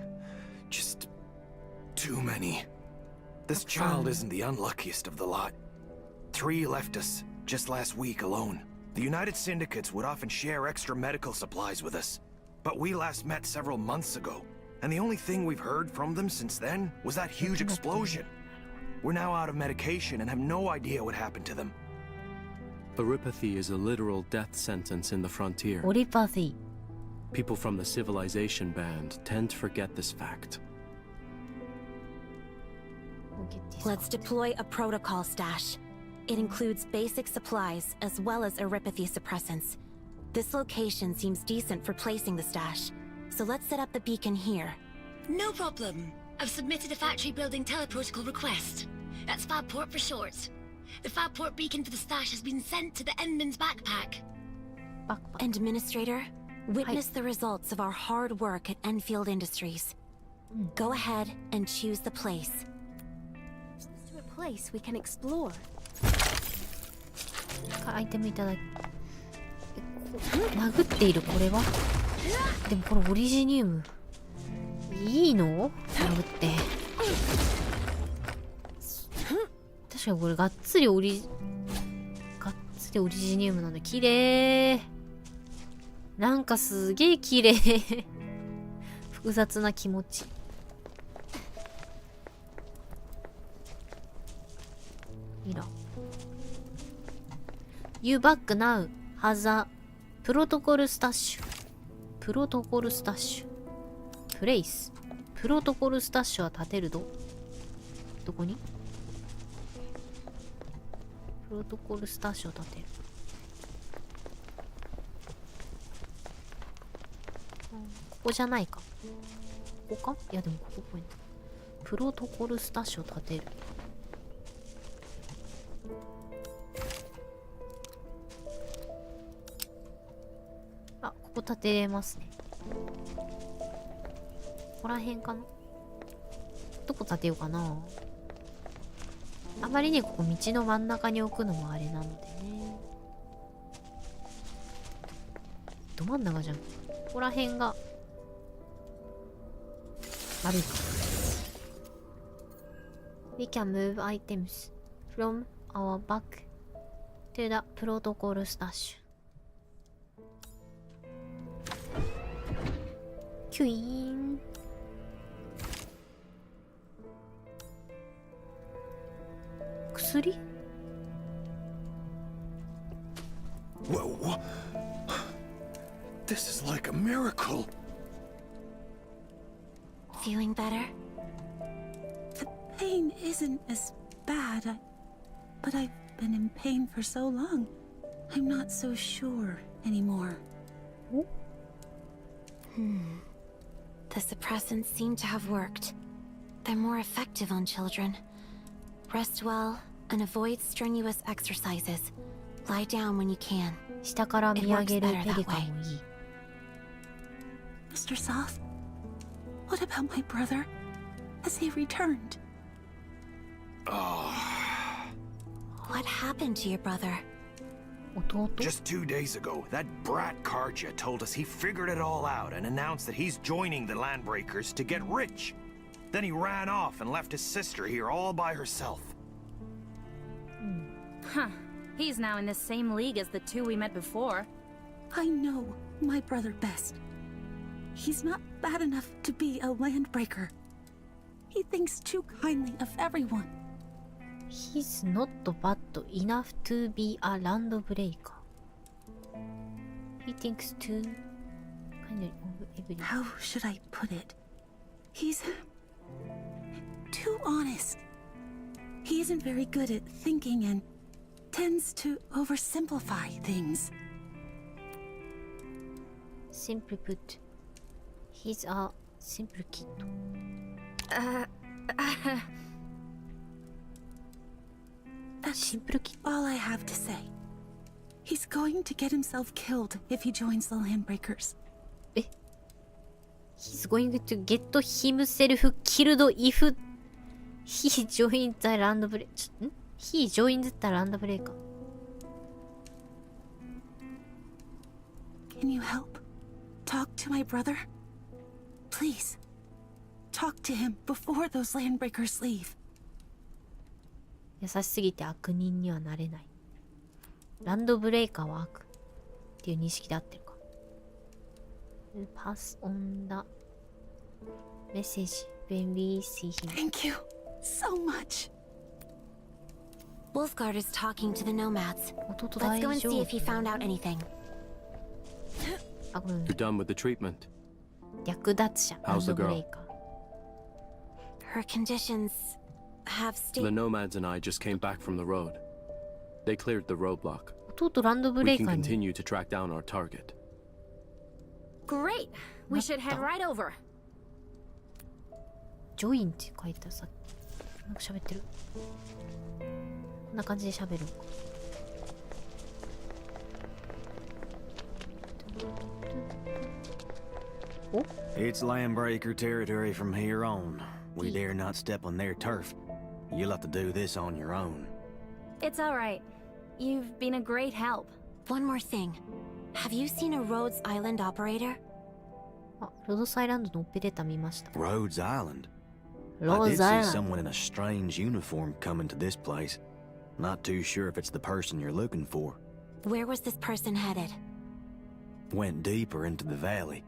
Just too many. This child isn't the unluckiest of the lot. 3 left us just last week alone. The United Syndicates would often share extra medical supplies with us. But we last met several months ago. And the only thing we've heard from them since then was that huge explosion. We're now out of medication and have no idea what happened to them. Arypathy is a literal death sentence in the frontier. Arypathy. People from the Civilization Band tend to forget this fact. Let's deploy a protocol stash. It includes basic supplies as well as arypathy suppressants. This location seems decent for placing the stash, so let's set up the beacon here. No problem. I've submitted a factory building teleprotocol request. That's Fabport for short. The Fabport beacon for the stash has been sent to the Endman's backpack. Administrator, witness the results of our hard work at Enfield Industries. Go ahead and choose the place. To a place we can explore. アイテムいただき。殴っているこれは？でもこれオリジニウムいいの？殴って。確かにこれがっつりオリジニウムなんだ。綺麗。なんかすげえ綺麗。複雑な気持ち。いら。You back now has a protocol stash. プロトコルスタッシュ。プレイス。プロトコルスタッシュは立てるどこに？プロトコルスタッシュを立てる。ここじゃないか。ここか？いやでもここっぽいな。プロトコルスタッシュを立てる。あ、ここ立てれますね。ここら辺かな？どこ立てようかな。あまりね、ここ道の真ん中に置くのもあれなのでね。ど真ん中じゃん。ここら辺が悪いか。We can move items from our back to the protocol stash. キュイーン。薬？ Whoa. This is like a miracle. Feeling better? The pain isn't as bad, but I've been in pain for so long. I'm not so sure anymore. The suppressants seem to have worked. They're more effective on children. Rest well and avoid strenuous exercises. Lie down when you can. 下から見上げるペリカンもいい。Mr. Soth, what about my brother? Has he returned? What happened to your brother? Just 2 days ago, that brat Karja told us he figured it all out and announced that he's joining the Landbreakers to get rich. Then he ran off and left his sister here all by herself. Huh. He's now in the same league as the two we met before. I know my brother best. He's not bad enough to be a Landbreaker. He thinks too kindly of everyone. He's not bad enough to be a Landbreaker. He thinks too kindly of everyone. How should I put it? He's too honest. He isn't very good at thinking and tends to oversimplify things. Simply put, he's a simple kid. That's all I have to say. He's going to get himself killed if he joins the Landbreakers. He's going to get himself killed if he joins the Landbreaker. He joins the Landbreaker. Can you help? Talk to my brother? Please. Talk to him before those Landbreakers leave. 優しすぎて悪人にはなれない。ランドブレイカーは悪っていう認識で合ってるか。Pass on the message when we see him. Thank you so much. Wolfguard is talking to the nomads. Let's go and see if he found out anything. You're done with the treatment. 略奪者、ランドブレイカー。Her conditions have The nomads and I just came back from the road. They cleared the roadblock. 弟ランドブレ We イカ can ーに。 continue to track down our target. Great! We should head right over. ジョインって書いたさっき。なんか喋ってる。こんな感じで喋る。It's Landbreaker territory from here on. We dare not step on their turf. You'll have to do this on your own. It's all right. You've been a great help. One more thing. Have you seen a Rhodes Island operator? あ、ロードスアイランドのオペレーター見ました。 Rhodes Island? I Rhodes did see Island. someone in a strange uniform coming to this place. Not too sure if it's the person you're looking for. Where was this person headed? Went deeper into the valley.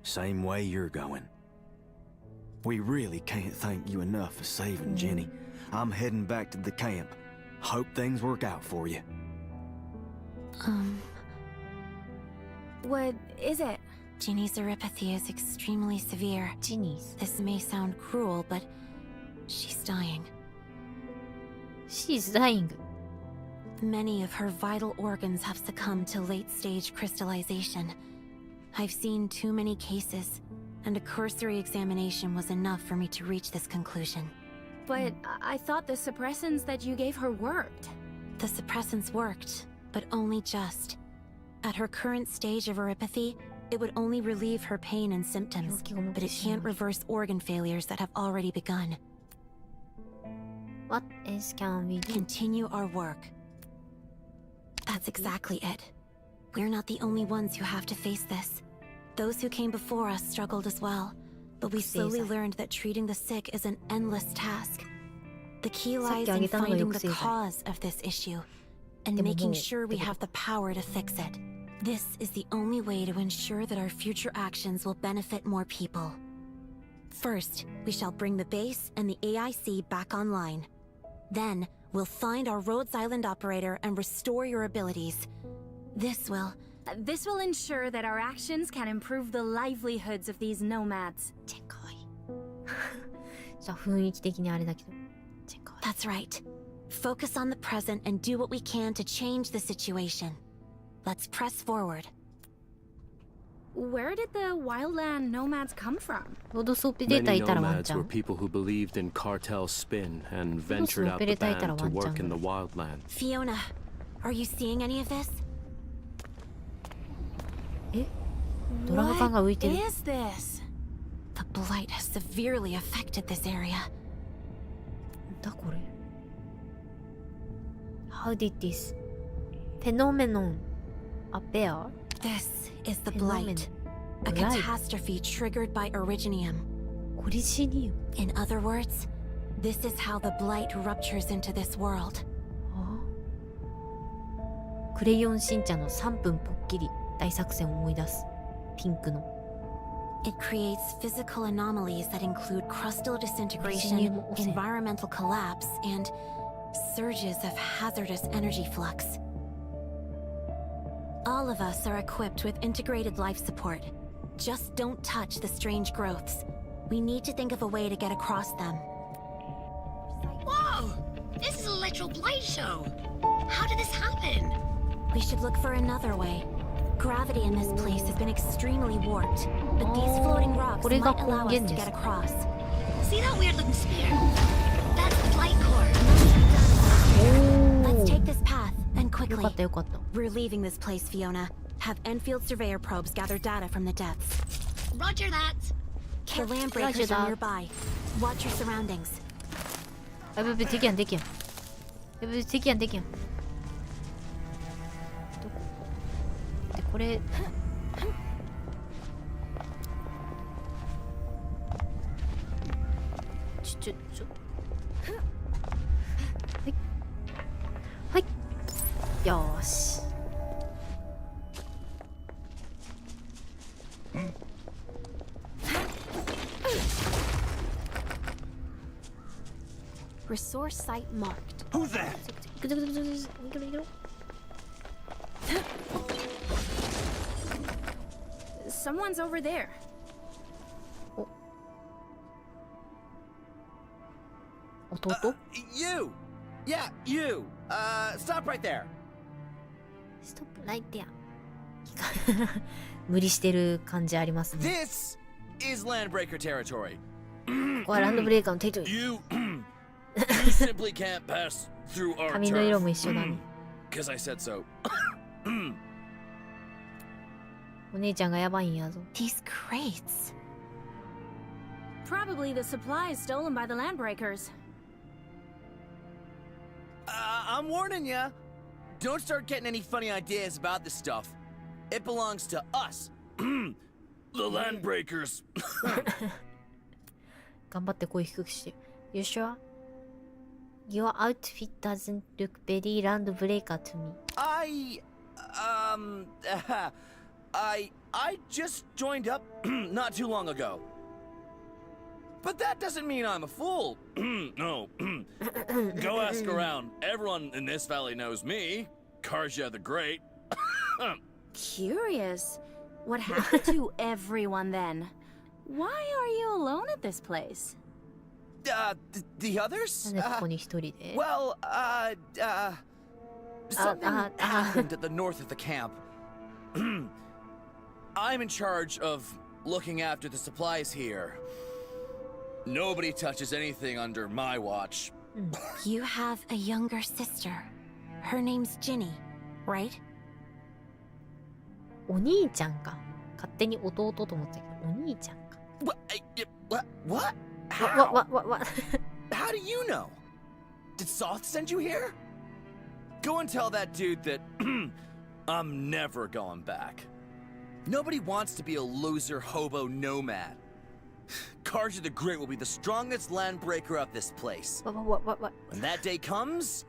Same way you're going. We really can't thank you enough for saving Jenny. I'm heading back to the camp. Hope things work out for you. What is it? Ginny's neuropathy is extremely severe. Ginny's. This may sound cruel, but she's dying. She's dying. Many of her vital organs have succumbed to late-stage crystallization. I've seen too many cases, and a cursory examination was enough for me to reach this conclusion. But I thought the suppressants that you gave her worked. The suppressants worked, but only just. At her current stage of neuropathy, it would only relieve her pain and symptoms, but it can't reverse organ failures that have already begun. What else can we do? Continue our work. That's exactly it. We're not the only ones who have to face this. Those who came before us struggled as well, but we slowly learned that treating the sick is an endless task. The key lies in finding the cause of this issue, and making sure we have the power to fix it. This is the only way to ensure that our future actions will benefit more people. First, we shall bring the base and the AIC back online. Then, we'll find our Rhodes Island operator and restore your abilities. This will ensure that our actions can improve the livelihoods of these nomads. じゃあ雰囲気的にあれだけど。That's right. Focus on the present and do what we can to change the situation. Let's press forward. Where did the wildland nomads come from? Many nomads were people who believed in cartel spin and ventured out the band to work in the wildland. Fiona, are you seeing any of this? What is this? The blight has severely affected this area. How did this phenomenon appear? This is the blight. A catastrophe triggered by Originium. In other words, this is how the blight ruptures into this world. クレヨンしんちゃんの3分ぽっきり大作戦を思い出す。ピンクの。It creates physical anomalies that include crustal disintegration, environmental collapse, and surges of hazardous energy flux. All of us are equipped with integrated life support. Just don't touch the strange growths. We need to think of a way to get across them. Whoa! This is a literal blight show! How did this happen? We should look for another way. Gravity in this place has been extremely warped, but these floating rocks might allow us to get across. See that weird-looking spear? That's the blight core. Let's take this path, and quickly. We're leaving this place, Fiona. Have Enfield surveyor probes gather data from the depths. Roger that. The land breakers are nearby. Watch your surroundings. 敵やん敵やん。敵やん敵やん。どこ？でこれ。はい。はい。よーし。Resource site marked. Who's that? Someone's over there. You! Yeah, you! Stop right there! Stop right there. 無理してる感じありますね。 This is Landbreaker territory. ここはランドブレーカーのテリトリー。You simply can't pass through our 髪の色も一緒だね。Because I said so. お姉ちゃんがやばいんやぞ。 These crates. Probably the supplies stolen by the landbreakers. I'm warning ya. Don't start getting any funny ideas about this stuff. It belongs to us. The Landbreakers. 頑張って声低くして。You sure? Your outfit doesn't look very Landbreaker to me. I just joined up not too long ago. But that doesn't mean I'm a fool. No. Go ask around. Everyone in this valley knows me. Karja the Great. Curious. What happened to everyone then? Why are you alone at this place? The others? Well, something happened at the north of the camp. I'm in charge of looking after the supplies here. Nobody touches anything under my watch. You have a younger sister. Her name's Ginny, right? お兄ちゃんか。勝手に弟と思ってたけど、お兄ちゃんか。What? What? How do you know? Did Soth send you here? Go and tell that dude that I'm never going back. Nobody wants to be a loser hobo nomad. Karja the Great will be the strongest landbreaker of this place. What? When that day comes,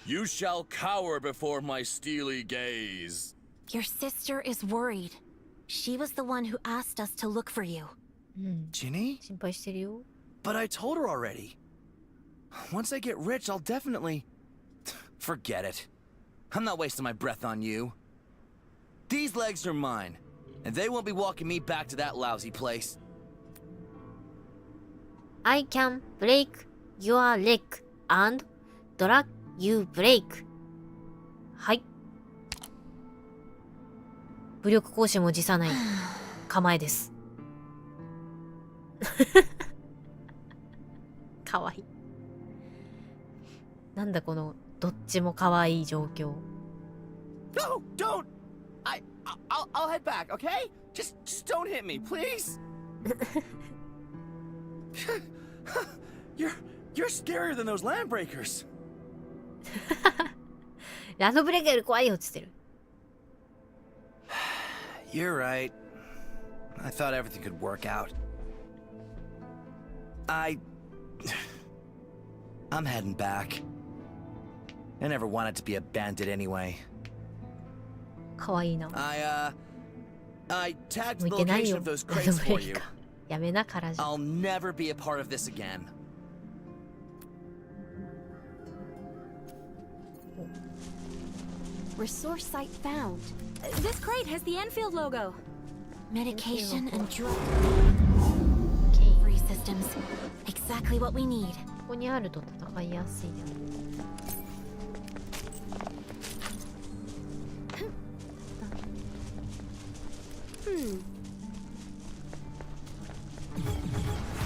You shall cower before my steely gaze. Your sister is worried. She was the one who asked us to look for you. Ginny? 心配してるよ。 But I told her already. Once I get rich, I'll definitely... Forget it. I'm not wasting my breath on you. These legs are mine, and they won't be walking me back to that lousy place. I can break your leg and drag you break. はい。武力行使も辞さない構えです。かわいい。なんだこのどっちもかわいい状況。No, don't. I'll head back, okay? Just don't hit me, please. You're scarier than those land breakers. ランドブレーカーより怖いよって言ってる。You're right. I thought everything could work out. I'm heading back. I never wanted to be a bandit anyway. かわいいな。I tagged the location of those crates for you. やめなからじゃ。 I'll never be a part of this again. Resource site found. This crate has the Enfield logo. Medication and drug free systems. Exactly what we need. ここにあると戦いやすいよ。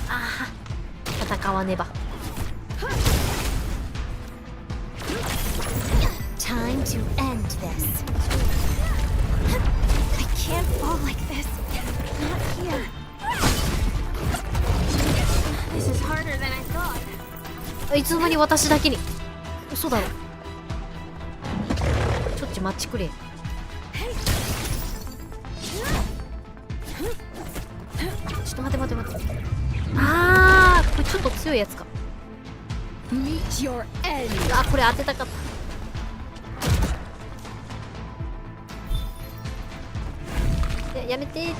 ああ、戦わねば。Time to end this. I can't fall like this. Not here. This is harder than I thought. いつの間に私だけに。嘘だろ。ちょっと待ちくれ。ちょっと待て。ああ、これちょっと強いやつか。あ、これ当てたかった。やめて。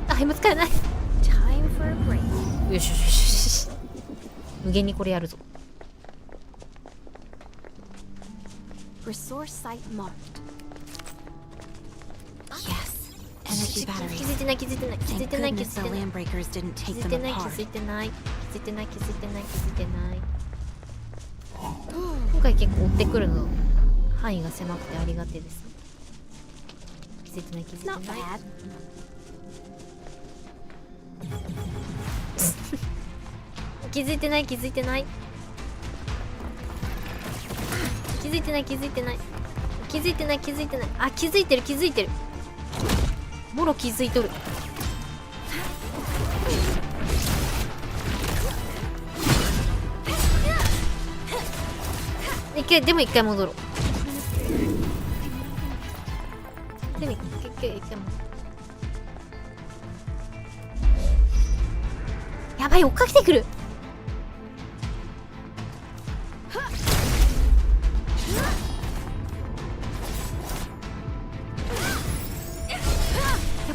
あ、ヘム使えない。よし。無限にこれやるぞ。Resource site marked. Yes. Energy batteries. 気づいてない。 Thank goodness the land breakers didn't take them apart. 気づいてない。今回結構追ってくるの範囲が狭くてありがてえです。気づいてない。気づいてない。あ、気づいてる。もろ気づいとる。でも一回戻ろう。一回やばい、追っかけてくる。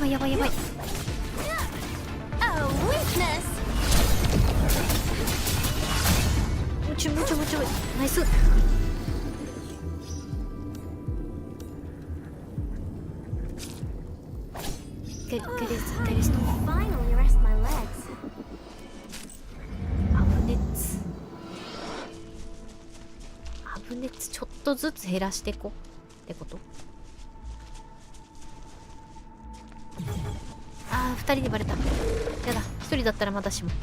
やばい。もちろん。ナイス。Finally rest my legs. 危ねっつ。ちょっとずつ減らしてこってこと。ああ、2人にバレた。やだ、1人だったらまだしも。い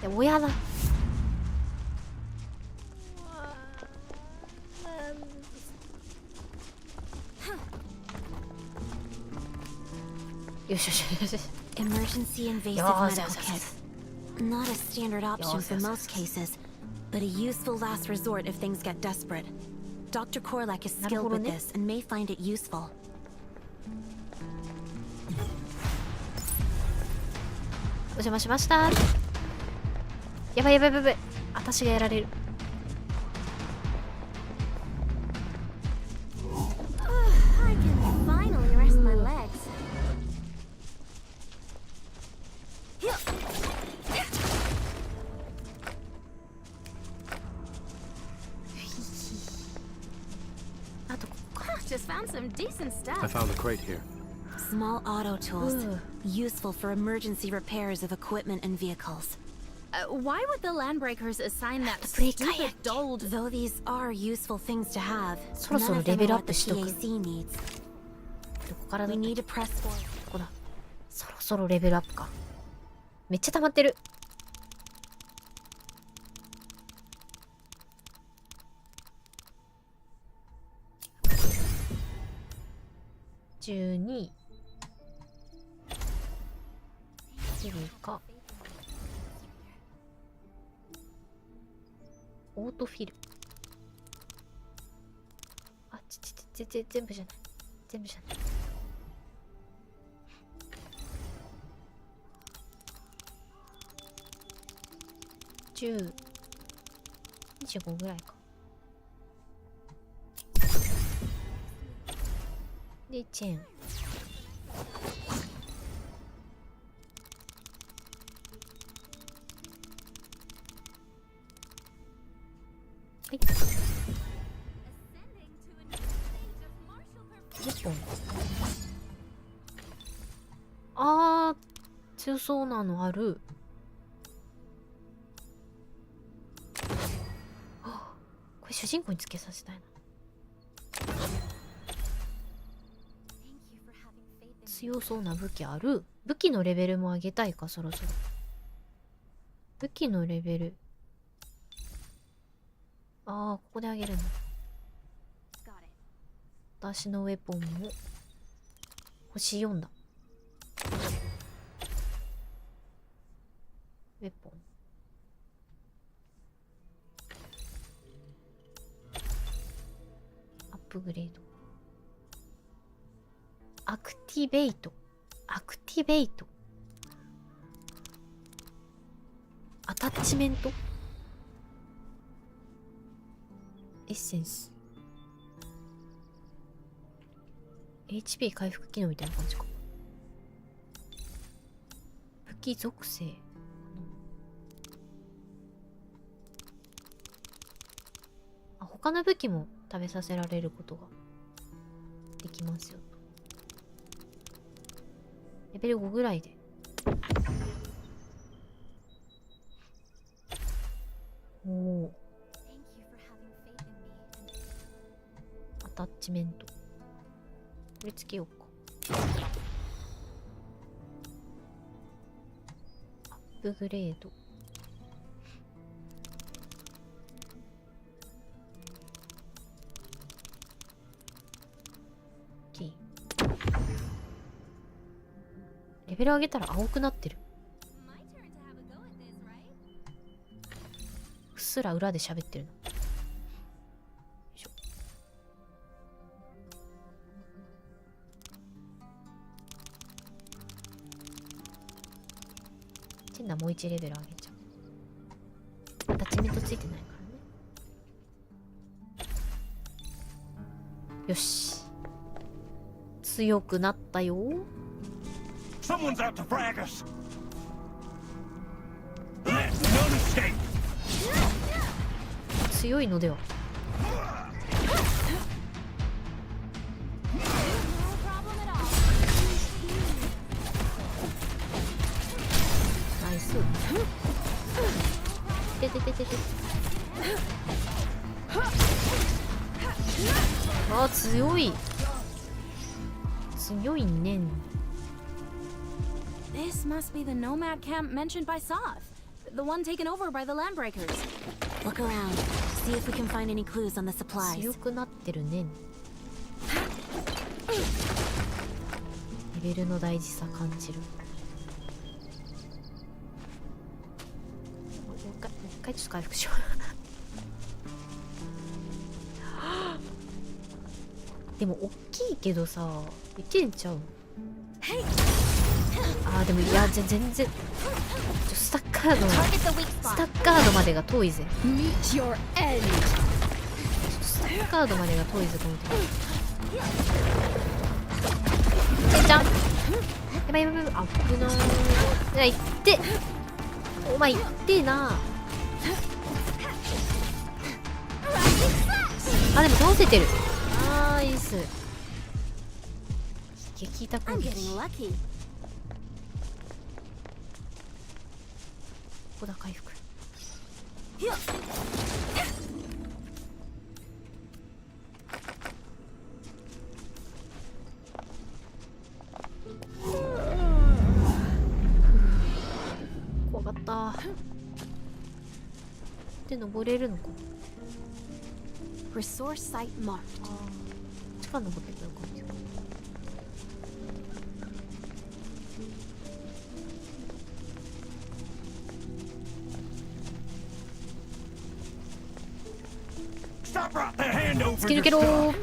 や、親だ。よし。 Emergency invasive medical kit. Not a standard option for most cases, but a useful last resort if things get desperate. Dr. Korlak is skilled with this and may find it useful. お邪魔しました。やばいやばいやばい、私がやられる。I can finally rest my legs. あとここか。 Just found some decent stuff. I found a crate here. Small auto tools, useful for emergency repairs of equipment and vehicles. Why would the Landbreakers assign that ブレーカーや stupid doll? Though these are useful things to have, そろそろ none of レ them ベ are ルアッ what プ the しとく。 PAC needs. どこからだ We ったっ need け？ to press forward. ここだ。そろそろレベルアップか。めっちゃ溜まってる。12。次か。オートフィル。あ、全部じゃない。全部じゃない。10、25ぐらいか。で、チェーン。はい。10本。あー、強そうなのある。これ主人公につけさせたいな。強そうな武器ある。武器のレベルも上げたいか、そろそろ。武器のレベル。ああ、ここで上げるの。私のウェポンも星4だ。ウェポン。アップグレード。アクティベイト。アクティベイト。アタッチメント。エッセンス。HP 回復機能みたいな感じか。武器属性。あ、他の武器も食べさせられることができますよ。レベル5ぐらいで。おお。アタッチメント。これつけようか。アップグレード。レベル上げたら青くなってる。うっすら裏で喋ってるの。よいしょ。チェンナもう1レベル上げちゃう。アタッチメントついてないからね。よし。強くなったよ。Someone's out to frag us. Let none escape. 強いのでは。ナイス。ててててて。あ、強い。強いねん。This must be the nomad camp mentioned by Soth, the one taken over by the Landbreakers. Look around, see if we can find any clues on the supplies. 強くなってるね。レベルの大事さ感じる。もう一回ちょっと回復しよう。でも大きいけどさ、いけんちゃう。あーでもいや全然スタッカーカードまでが遠いぜ。スタッカードまでが遠いぜと思って。ちゃんやばいやばいやばい、危なー。いや、いってお前いってえな。あ、でも倒せてる。ナイス。撃痛攻撃。ここだ、回復。怖かった。で、登れるのか。Resource site marked. 地下登ってくるか。突き抜けろー。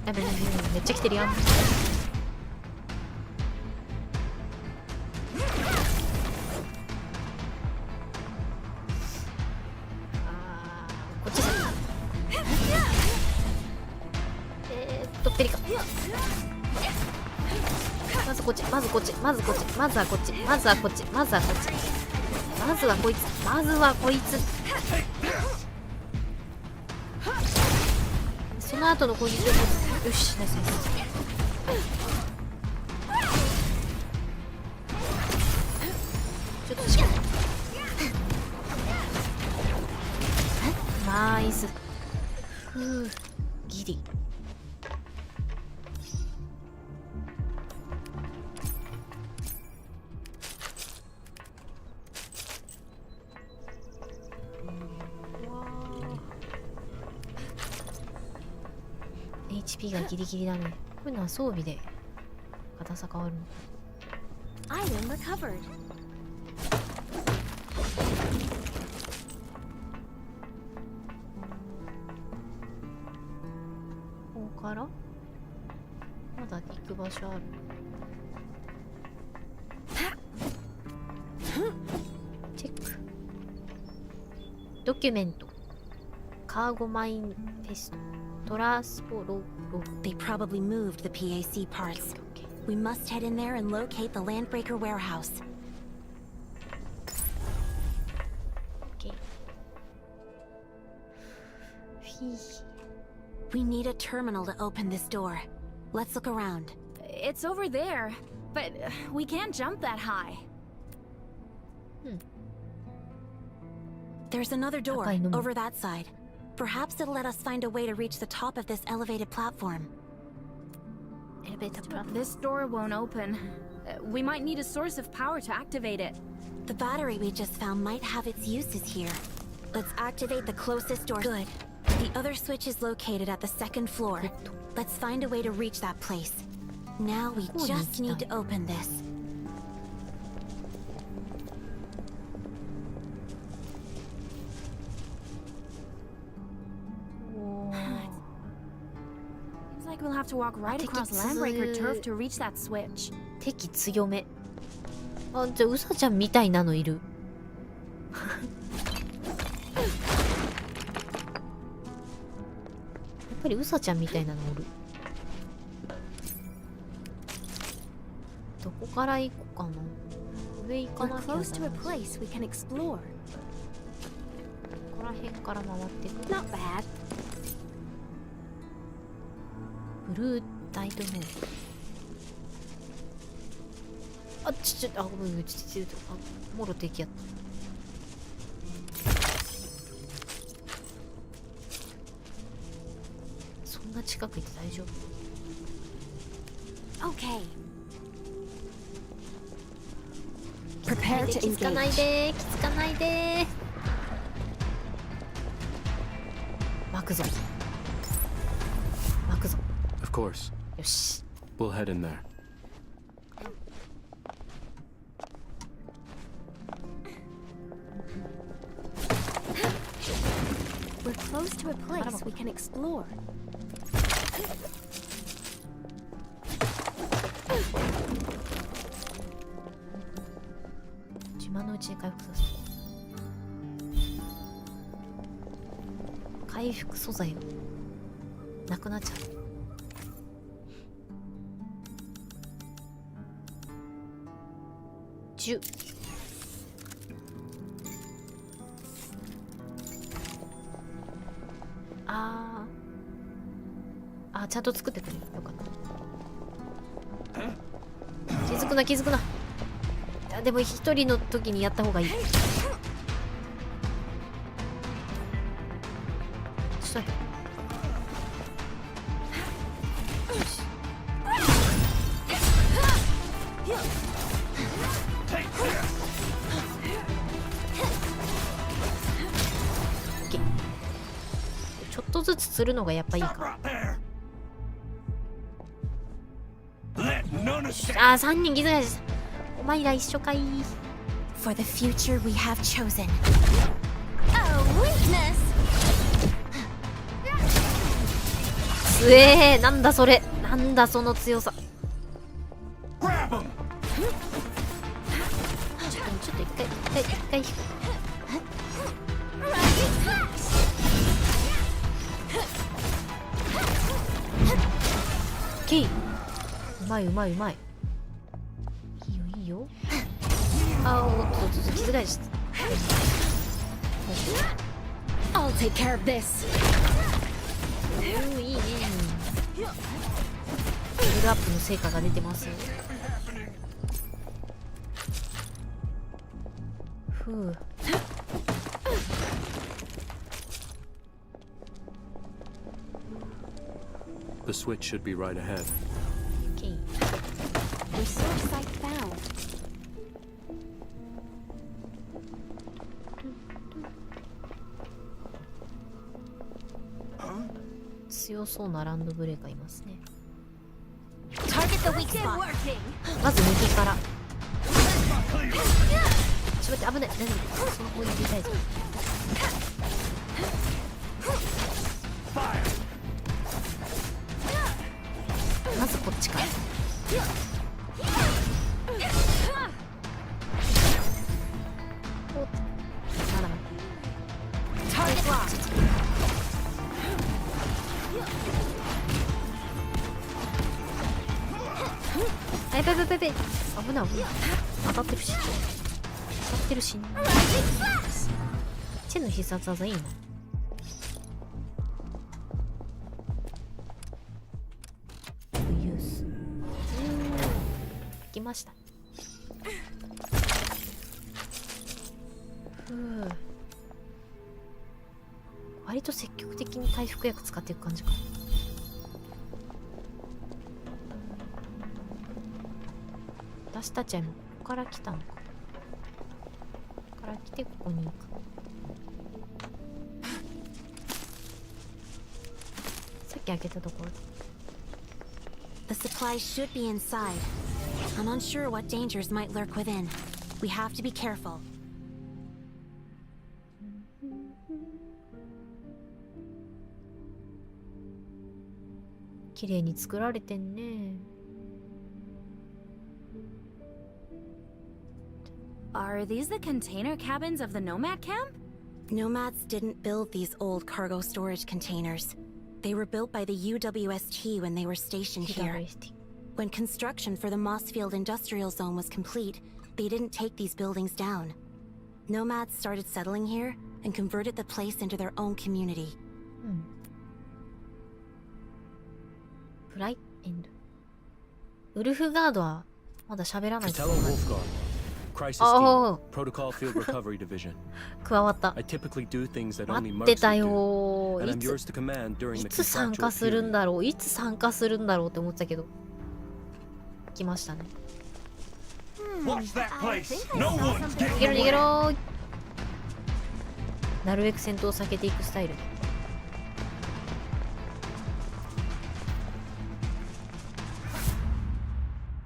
やべ、めっちゃ来てるやん。こっちペリカ。まずこっち、まずこっち、まずこっち、まずはこっち、まずはこっち、まずはこっち、まずはこいつ、まずはこいつ。その後の攻撃を、よし、ナイスナイス。ちょっと近い。ナイス。ギリ。HP がギリギリだね。こういうのは装備で硬さ変わるの。Item recovered. ここからまだ行く場所ある。チェック。ドキュメント。カーゴマインテスト。They probably moved the PAC parts. We must head in there and locate the Landbreaker warehouse. Okay. We need a terminal to open this door. Let's look around. It's over there, but we can't jump that high. There's another door over that side. Perhaps it'll let us find a way to reach the top of this elevated platform. This door won't open. We might need a source of power to activate it. The battery we just found might have its uses here. Let's activate the closest door. Good. The other switch is located at the second floor. Let's find a way to reach that place. Now we just need to open this. We'll have to walk right across Landbreaker turf to reach that switch. 敵強め。あ、じゃあウサちゃんみたいなのいる。やっぱりウサちゃんみたいなのおる。どこから行こうかな。上行かなきゃな。ここら辺から回ってくる。 Not bad. ブルーダイトノー。あ、あ、ごめん、もろ敵やった。そんな近く行って大丈夫？ Okay. Prepare to engage. 気づかないでー、気づかないでー。巻くぞ。巻くぞ。Of course. よし。We'll head in there. We're close to a place we can explore. して回復させる。回復素材がなくなっちゃう。10。ちゃんと作ってくれる。よかった。気づくな気づくな。いやでも一人の時にやった方がいい。ちょっと待って。よし。ちょっとずつするのがやっぱいいか。3人気づかないです。お前ら一緒かい。 For the future we have chosen. Oh, weakness! つえー、なんだそれ。なんだその強さ。ちょっと一回ケイ。うまいうまいうまい。いいよいいよ。おっと気づかないし。I'll take care of this. いいね。レベルアップの成果が出てます。ふう。The switch should be right ahead. Okay. Research site found. 強そうなランドブレーカーいますね。 Target the weak spot. まず右から。ちょっと待って、危ない。何その方に入れたいぞ。まずこっちから。まだまだ。やばいやばいやばい。危ない危ない。当たってるし。当たってるし。チェンの必殺技いいな。ユース。きました。割と積極的に回復薬使っていく感じか。私たちはここから来たのか。ここから来てここに行く。さっき開けたところ。The supplies should be inside. I'm unsure what dangers might lurk within. We have to be careful. 綺麗に作られてんね。Are these the container cabins of the nomad camp? Nomads didn't build these old cargo storage containers. They were built by the UWST when they were stationed here. When construction for the Mossfield Industrial Zone was complete, they didn't take these buildings down. Nomads started settling here and converted the place into their own community. フライエンド。ウルフガードはまだ喋らないと。Crisis team, Protocol Field Recovery Division. 加わった。I typically do things that 待 only って mercs た do, よ。 and I'm yours to command during い the つ参 contractual 加するん period. だろう。いつ参加するんだろうって思ってたけど。来ましたね。Watch that place. No one. 逃げろ逃げろ。なるべく戦闘を避けていくスタイル。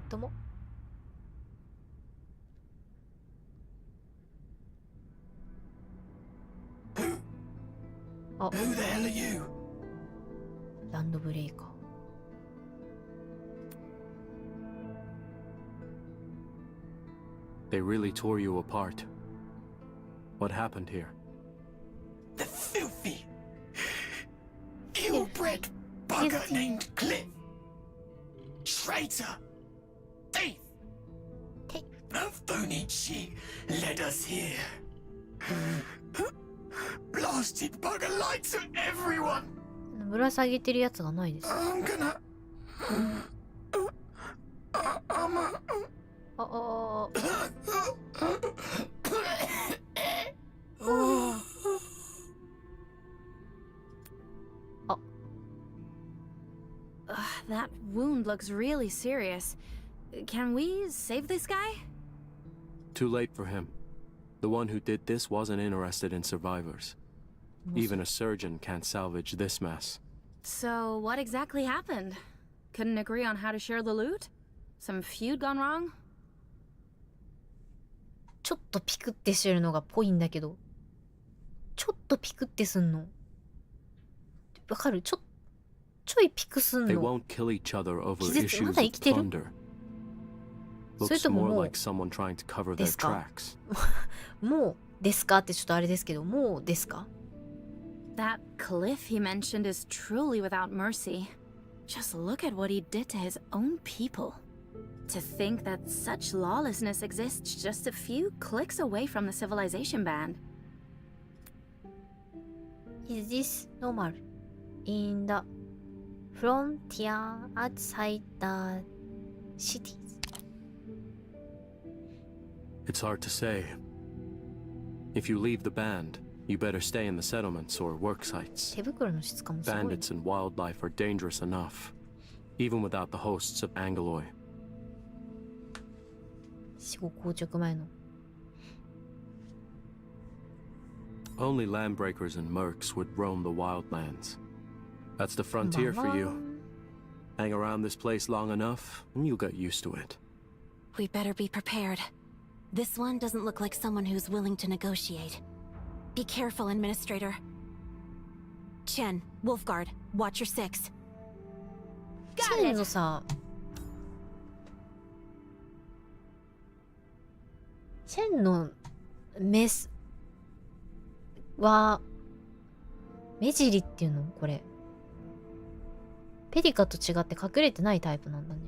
どうも。あ、 Who the hell are you? ランドブレーカー。They really tore you apart. What happened here? The filthy, ill-bred bugger named Cliff. Traitor. Thief. No phony she led us here. Blasted bugger lied to everyone. ぶら下げてるやつがないです。I'm gonna. That wound looks really serious. Can we save this guy? Too late for him. The one who did this wasn't interested in survivors. Even a surgeon can't salvage this mess. So what exactly happened? Couldn't agree on how to share the loot? Some feud gone wrong? ちょっとピクってしてるのがぽいんだけど、ちょっとピクってすんのわかる？ちょいピクすんの。 They won't kill each other over 気絶、ま issues だ of 生きてる？ plunder. それ Looks とも more もう like someone trying to cover で their すか？ tracks. もうですかってちょっとあれですけど、もうですか？ That cliff he mentioned is truly without mercy. Just look at what he did to his own people. To think that such lawlessness exists just a few clicks away from the civilization band. Is this normal in the frontier outside the cities? It's hard to say. If you leave the band, you better stay in the settlements or work sites. 手袋の質感もすごい。 Bandits and wildlife are dangerous enough, even without the hosts of Angaloy. 死後硬直前の。 Only landbreakers and mercs would roam the wildlands. That's the frontier for you. Hang around this place long enough, and you'll get used to it. We better be prepared. This one doesn't look like someone who's willing to negotiate. Be careful, Administrator. Chen, Wolfguard, watch your six. チェンのさ、チェンのメスは目尻っていうの？これペリカと違って隠れてないタイプなんだね。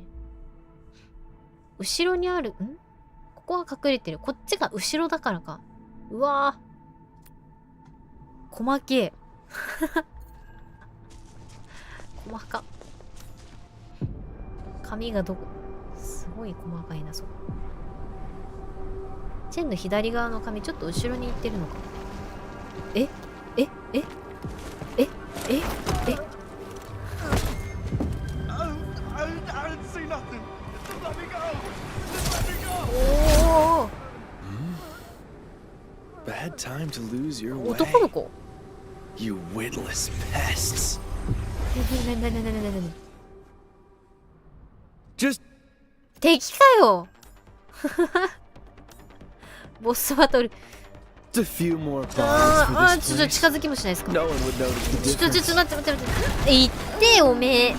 後ろにあるここは隠れてる。こっちが後ろだからか。うわー細けえ細か。髪がどこ、すごい細かいな。そこチェンの左側の髪ちょっと後ろに行ってるのか。えええええええ I didn't see nothing. Just let me go. Just let me go. おお Bad time to lose your way. 男の子 You witless pests. Just 敵かよボスバトル A few more bombs あ for ちょ this っと近づきもしないですか No one would notice the ちょっ difference. と待って言ってよおめえ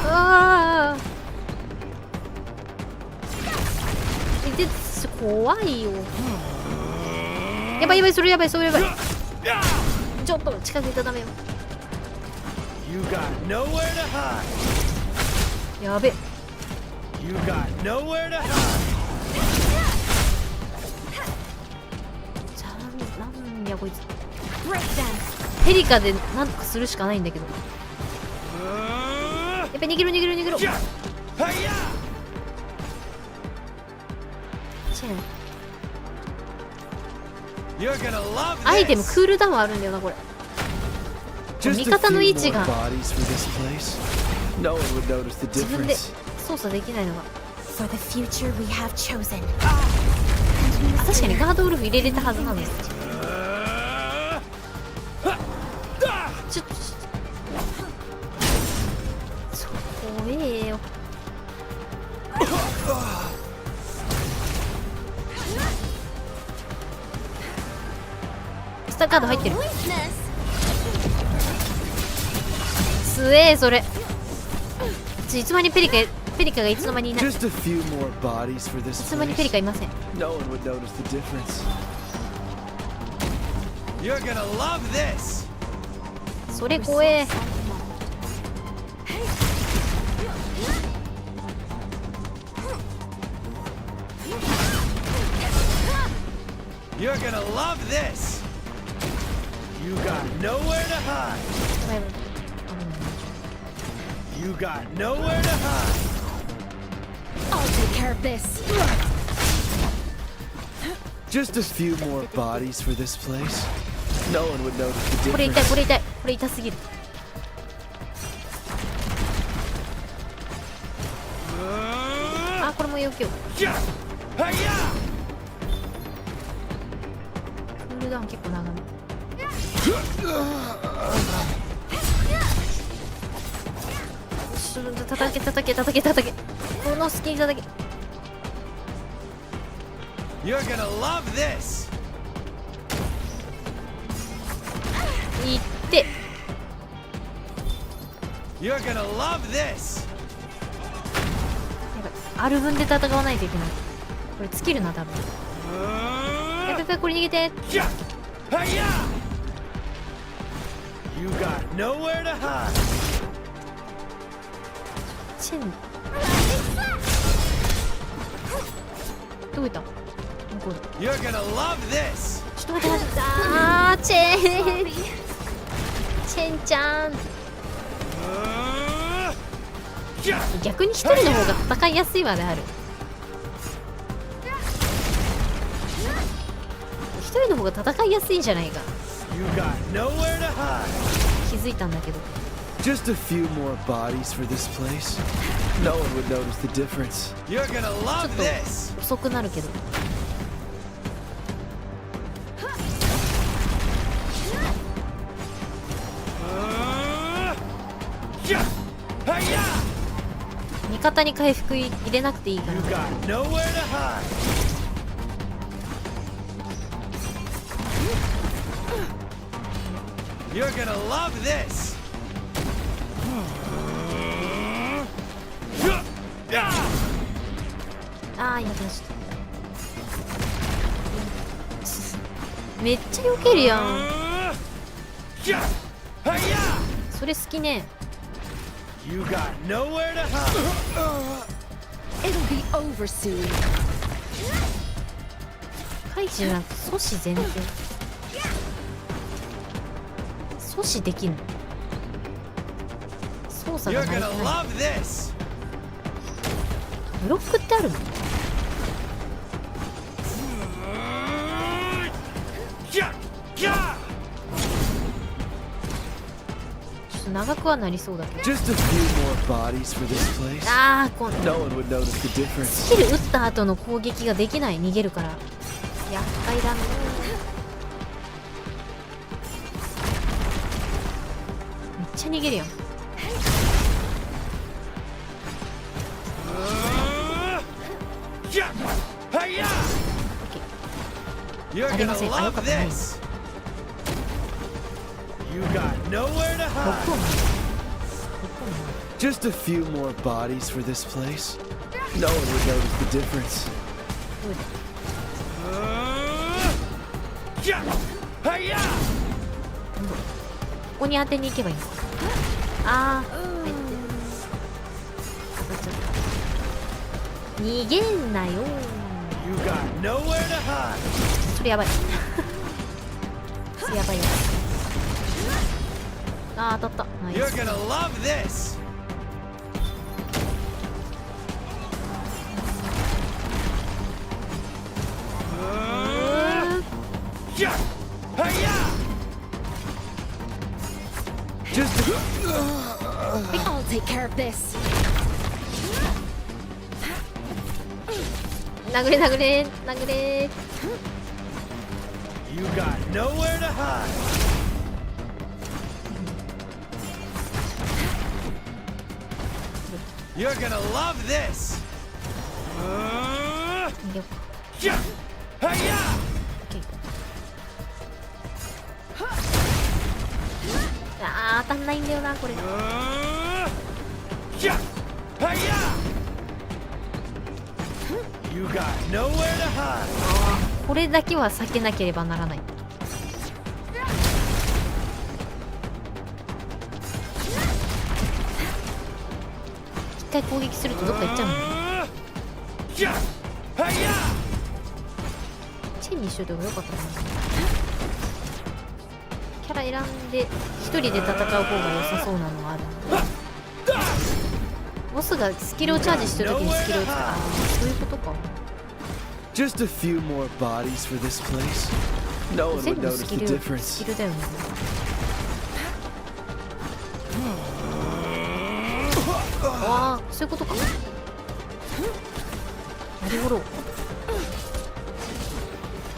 ああ怖いよやばいそれやばいちょっと近づいたらダメよ You got nowhere to hide. やべ You got nowhere to hide. なんやこいつペリカでなんとかするしかないんだけどやっぱ逃げろチェンアイテムクールダウンあるんだよなこれ味方の位置が自分で操作できないのが確かにガードウルフ入れれたはずなんですちょっと怖えよスターカード入ってるすえそれいつまにペリカペリカがいつの間にいない。い Just a few more bodies for this つの間にペリカいません。 No one would notice the difference. You're gonna love this. それ怖え。You're gonna love this. You got nowhere to hide. You got nowhere to hide. I'll take care of this. Just a few more bodies for this place. No one would notice the これ痛い difference. これ痛いこれ痛すぎる。あ、これも要求。クールダウン結構長め。叩け叩け叩け叩け。この隙に叩け。You're gonna love this. いって。 You're gonna love this. ある分で戦わないといけない。これ尽きるな多分。やばいこれ逃げて。You got nowhere to hide. チェン。どこ行った？向こうだ。 You're gonna love this. ちょっと待って待って。あーチェン。チェンちゃん。逆に一人の方が戦いやすいわねある。一人の方が戦いやすいんじゃないか。You got nowhere to hide. 気づいたんだけど。 Just a few more bodies for this place. No one would notice the difference. You're gonna love this. 遅くなるけど。味方に回復入れなくていいから。 You got nowhere to hide. You're gonna love this. あーいなくなっちゃった。めっちゃ避けるやん。それ好きね。 You got nowhere to hide. It'll be over soon. カイジなんか阻止全然。阻止できるの。操作が You're ない gonna love this. ブロックってあるの？長くはなりそうだけど。 Just a few more bodies for this place. ああ、今度 No one would notice the difference. スキル打った後の攻撃ができない。逃げるから厄介だね。めっちゃ逃げるやん。ありません。あ、よかったない。 You got nowhere to hide. Just a few more bodies for this place. No one would notice the difference. ここに当てに行けばいいのか。ああ、逃げんなよ。 You got nowhere to hide. それやばい。それやばいよ。あー当たった。ナイ You're ス。 gonna love this. Just I'll take care of this. 殴れ殴れ殴れ。 You got nowhere to hide. You're gonna love this. 逃げよう。 あー当たんないんだよなこれ。You got nowhere to hide. これだけは避けなければならない。一回攻撃するとどっか行っちゃうの。チェンにしといた方がよかったかな。キャラ選んで一人で戦う方が良さそうなのがあるので。ボスがスキルをチャージしてる時にスキルを使う。そういうことか。Just a few more bodies for this place. No one would notice the difference. スキルだよね。ああ、そういうことか。なるほど。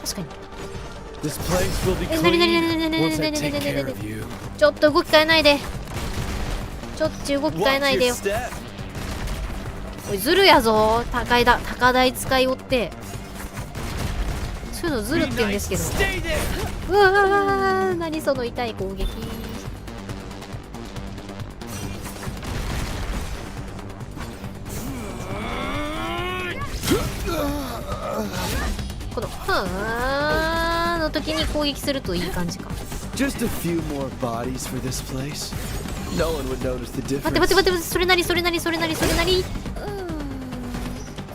確かに。ちょっと動き変えないで。ちょっと動き変えないでよ。おい、ずるやぞ。高台使いおって。そういうのずるって言うんですけど。うわー、何その痛い攻撃。このはーの時に攻撃するといい感じか。Just a few more bodies for this place. No one would notice the difference. 待って、それなり。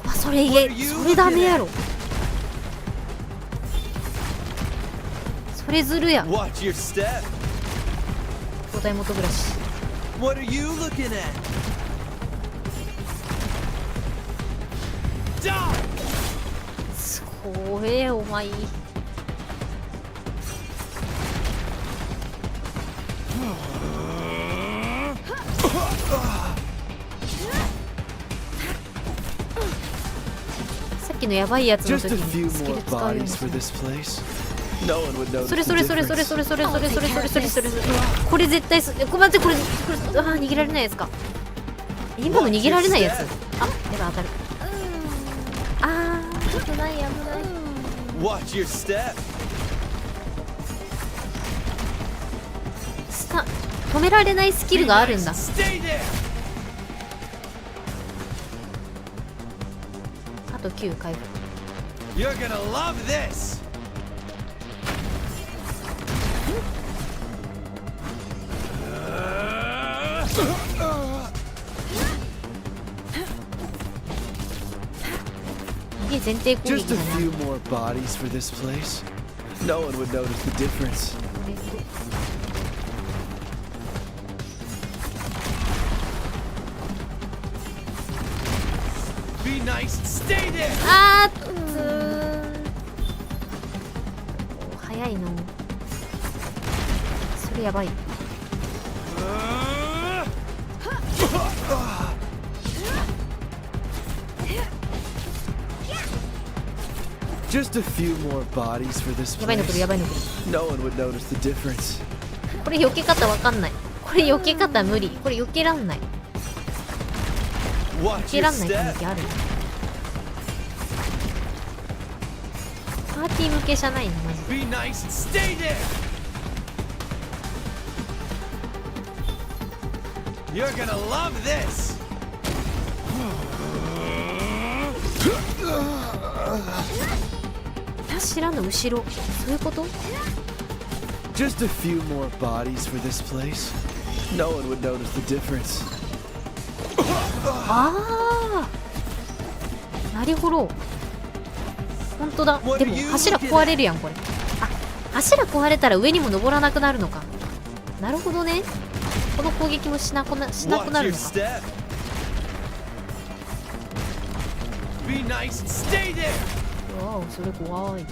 あ、それダメやろ。それずるや。Watch your step. 五体元暮らし。 What are you looking at? Die! すごいお前。さっきのやばいやつの時にスキル使うようにする。それ。これ絶対待って、これ逃げられないやつか。今の逃げられないやつ。あ、やばい、当たる。あー、危ない。Watch your step. 止められないスキルがあるんだ。あと9回復。 You're gonna love this. Just a few more bodies for this place. No one would notice the difference. Be nice and stay there. あー早いの。それやばい。Just a few more bodies for this place. やばいの来る。 No one would notice the difference. これ避け方わかんない。これ避け方無理。これ避けらんない。避けらんない雰囲気ある。パーティー向けじゃないのマジで。 Be nice and stay there. You're gonna love this. 柱の後ろ、そういうこと？ Just a few more bodies for this place. No one would notice the difference. ああ、なるほど。本当だ。でも柱壊れるやんこれ。あ、柱壊れたら上にも登らなくなるのか。なるほどね。この攻撃もしなくなるのか。 Be nice and stay there. わあ、それ怖い。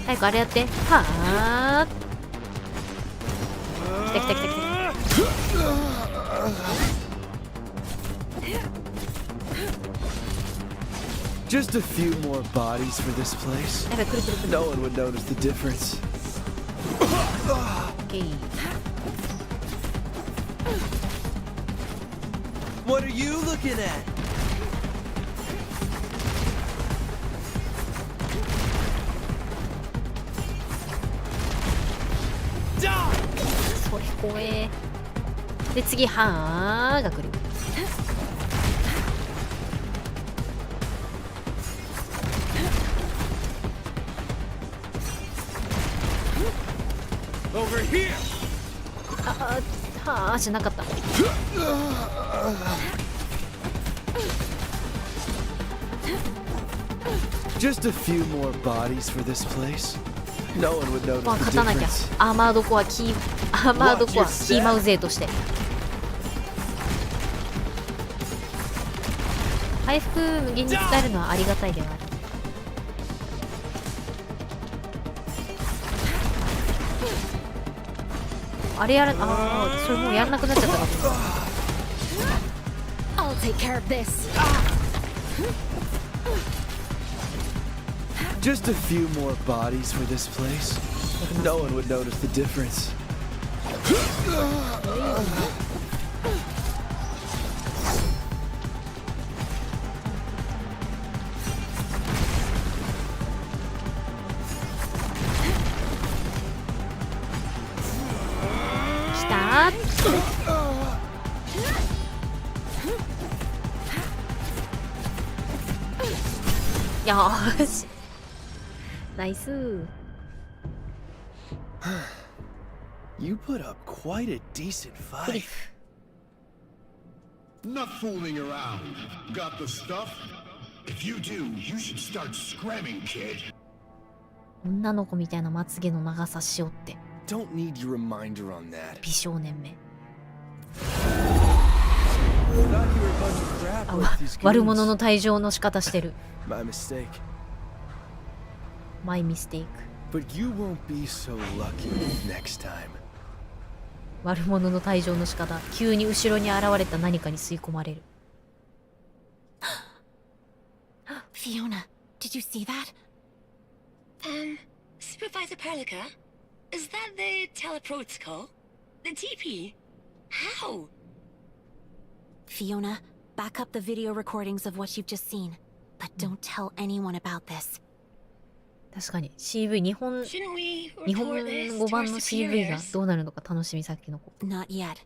早くあれやって。はあ。来た。Just a few more bodies for this place. やばい、来る。 No one would notice the difference. Okay. What are you looking at? Die! それ怖え。で次はーが来る。over here. じゃなかった。Just a few more bodies for this place. No one would notice 勝 the たなきゃ。 difference. アーマードコアキーマウ勢として。回復無限に使えるのはありがたいではある。あれやら、それもうやらなくなっちゃったかと思った。I'll take care of this. Just a few more bodies for this place. No one would notice the difference. Nice. You put up quite a decent fight. Not fooling around. Got the stuff? If you do, you should start scramming, kid. 女の子みたいなまつげの長さしよって。 Don't need your reminder on that. 美少年め。悪者の退場の仕方してる。My mistake. My mistake. But you won't be so lucky next time. 悪者の退場の仕方。急に後ろに現れた何かに吸い込まれる。Fiona, did you see that? Supervisor Perlica? Is that the teleprotocol? The TP? How? Fiona, back up the video recordings of what you've just seen. But don't tell anyone about this. 確かに CV 日本語版の CV がどうなるのか楽しみ。さっきの子。 Not yet.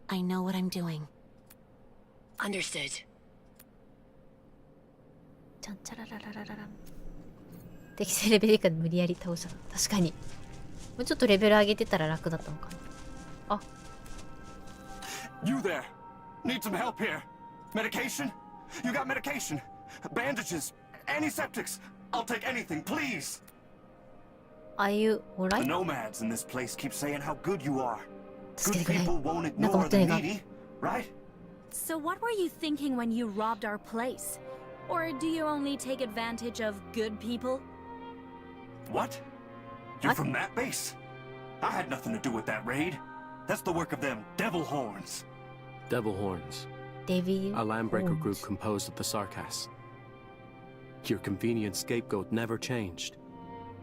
I know what I'm doing. Understood. ちゃんちゃらららららら。適正レベル以下で無理やり倒したの。確かに。もうちょっとレベル上げてたら楽だったのかな。あ。You there? Need some help here? Medication? You got medication? Bandages? Antiseptics? I'll take anything, please. Are you alright? The nomads in this place keep saying how good you are. 助 Good けてくれ。 people won't なんか持 ignore って the ねえか。 needy, right? So what were you thinking when you robbed our place? Or do you only take advantage of good people? What? You're from that base? I had nothing to do with that raid. That's the work of them devil horns. Devil Horns. Devil A landbreaker Horns. group composed of the Sarkas. Your convenient scapegoat never changed,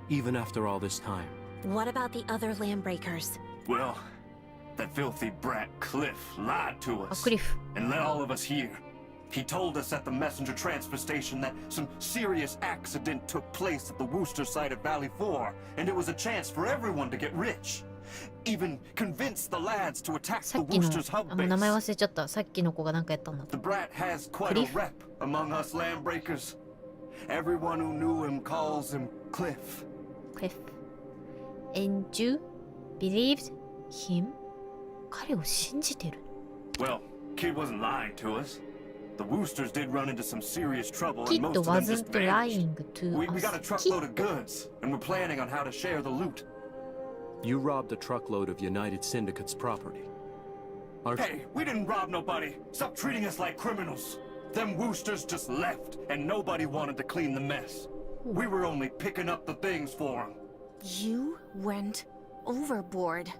even after all this time. What about the other landbreakers? Well, that filthy brat Cliff lied to us Cliff. and let all of us hear. He told us at the messenger transfer station that some serious accident took place at the Wooster site at Valley 4, and it was a chance for everyone to get rich. Even convinced the lads to attack さ the っきの Wooster's hub もう名前 base. 忘れちゃった。さっきの子がなんかやったんだ。 The brat has quite a Cliff? rep among us landbreakers. Everyone who knew him calls him Cliff. Cliff. And you believed him? 彼を信じてる。 Well, kid wasn't lying to us. The Woosters did run into some serious trouble, Kid and most of them just wasn't vanished. lying to We us. got a truckload of goods, and we're planning on how to share the loot. You robbed a truckload of United Syndicate's property. Hey, we didn't rob nobody. Stop treating us like criminals. Them Woosters just left, and nobody wanted to clean the mess. We were only picking up the things for them. You went overboard.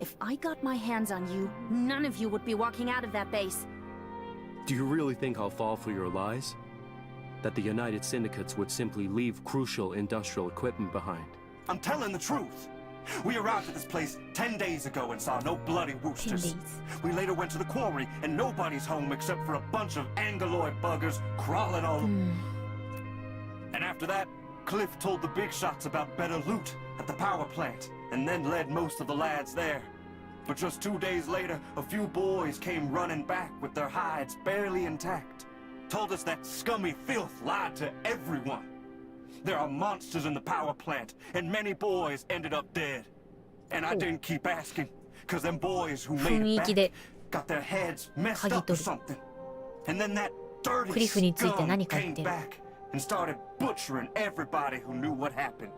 If I got my hands on you, none of you would be walking out of that base. Do you really think I'll fall for your lies? That the United Syndicates would simply leave crucial industrial equipment behind? I'm telling the truth. We arrived at this place 10 days ago and saw no bloody Woosters. We later went to the quarry and nobody's home except for a bunch of Angoloid buggers crawling all And after that, Cliff told the big shots about better loot at the power plant and then led most of the lads there. But just 2 days later, a few boys came running back with their hides barely intact. Told us that scummy filth lied to everyone. There are monsters in the power plant, and many boys ended up dead. And I didn't keep asking, because them boys who made it back got their heads messed up or something. And then that dirty scum came back and started butchering everybody who knew what happened.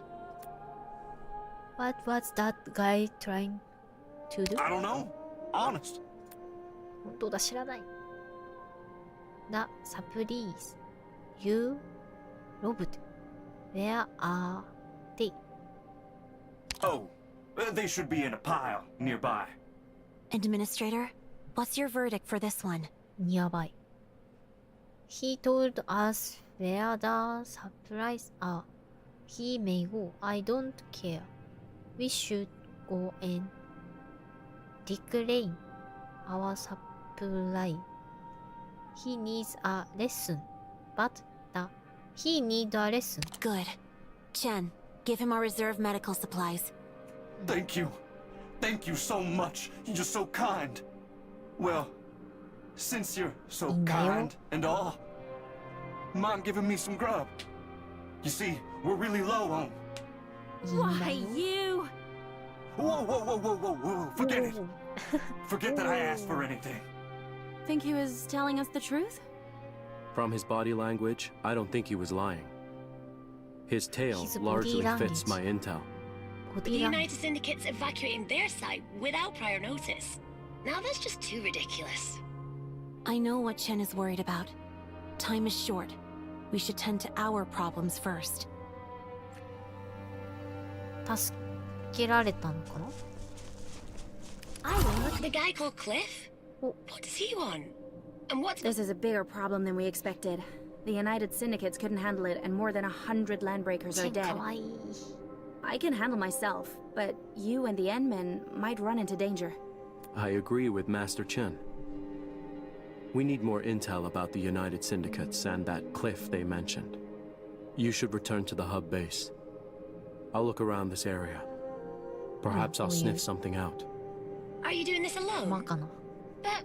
What was that guy trying to do? I don't know. Honest. 本当だ、知らない。The surprise. You robbed. Where are they? Oh, they should be in a pile nearby. Administrator, what's your verdict for this one? Nearby. He told us where the supplies are. He may go. I don't care. We should go and reclaim our supply. He needs a lesson. But he needs a lesson. Good. Chen, give him our reserve medical supplies. Thank you. Thank you so much. You're so kind. Well, since you're so kind and all, mind giving me some grub? You see, we're really low on... Why, you? Whoa, whoa, whoa, whoa, whoa, whoa. Forget it. Forget that I asked for anything. Think he was telling us the truth? From his body language, I don't think he was lying. His tale largely fits my intel. The United Syndicate's evacuating their site without prior notice. Now that's just too ridiculous. I know what Chen is worried about. Time is short. We should tend to our problems first. 助けられたのかな? Oh, the guy called Cliff? What does he want? And what's... This is a bigger problem than we expected. The United Syndicates couldn't handle it, and more than 100 landbreakers are dead. I can handle myself, but you and the N-men might run into danger. I agree with Master Chen. We need more intel about the United Syndicates and that cliff they mentioned. You should return to the hub base. I'll look around this area. Perhaps I'll sniff something out. Are you doing this alone? But...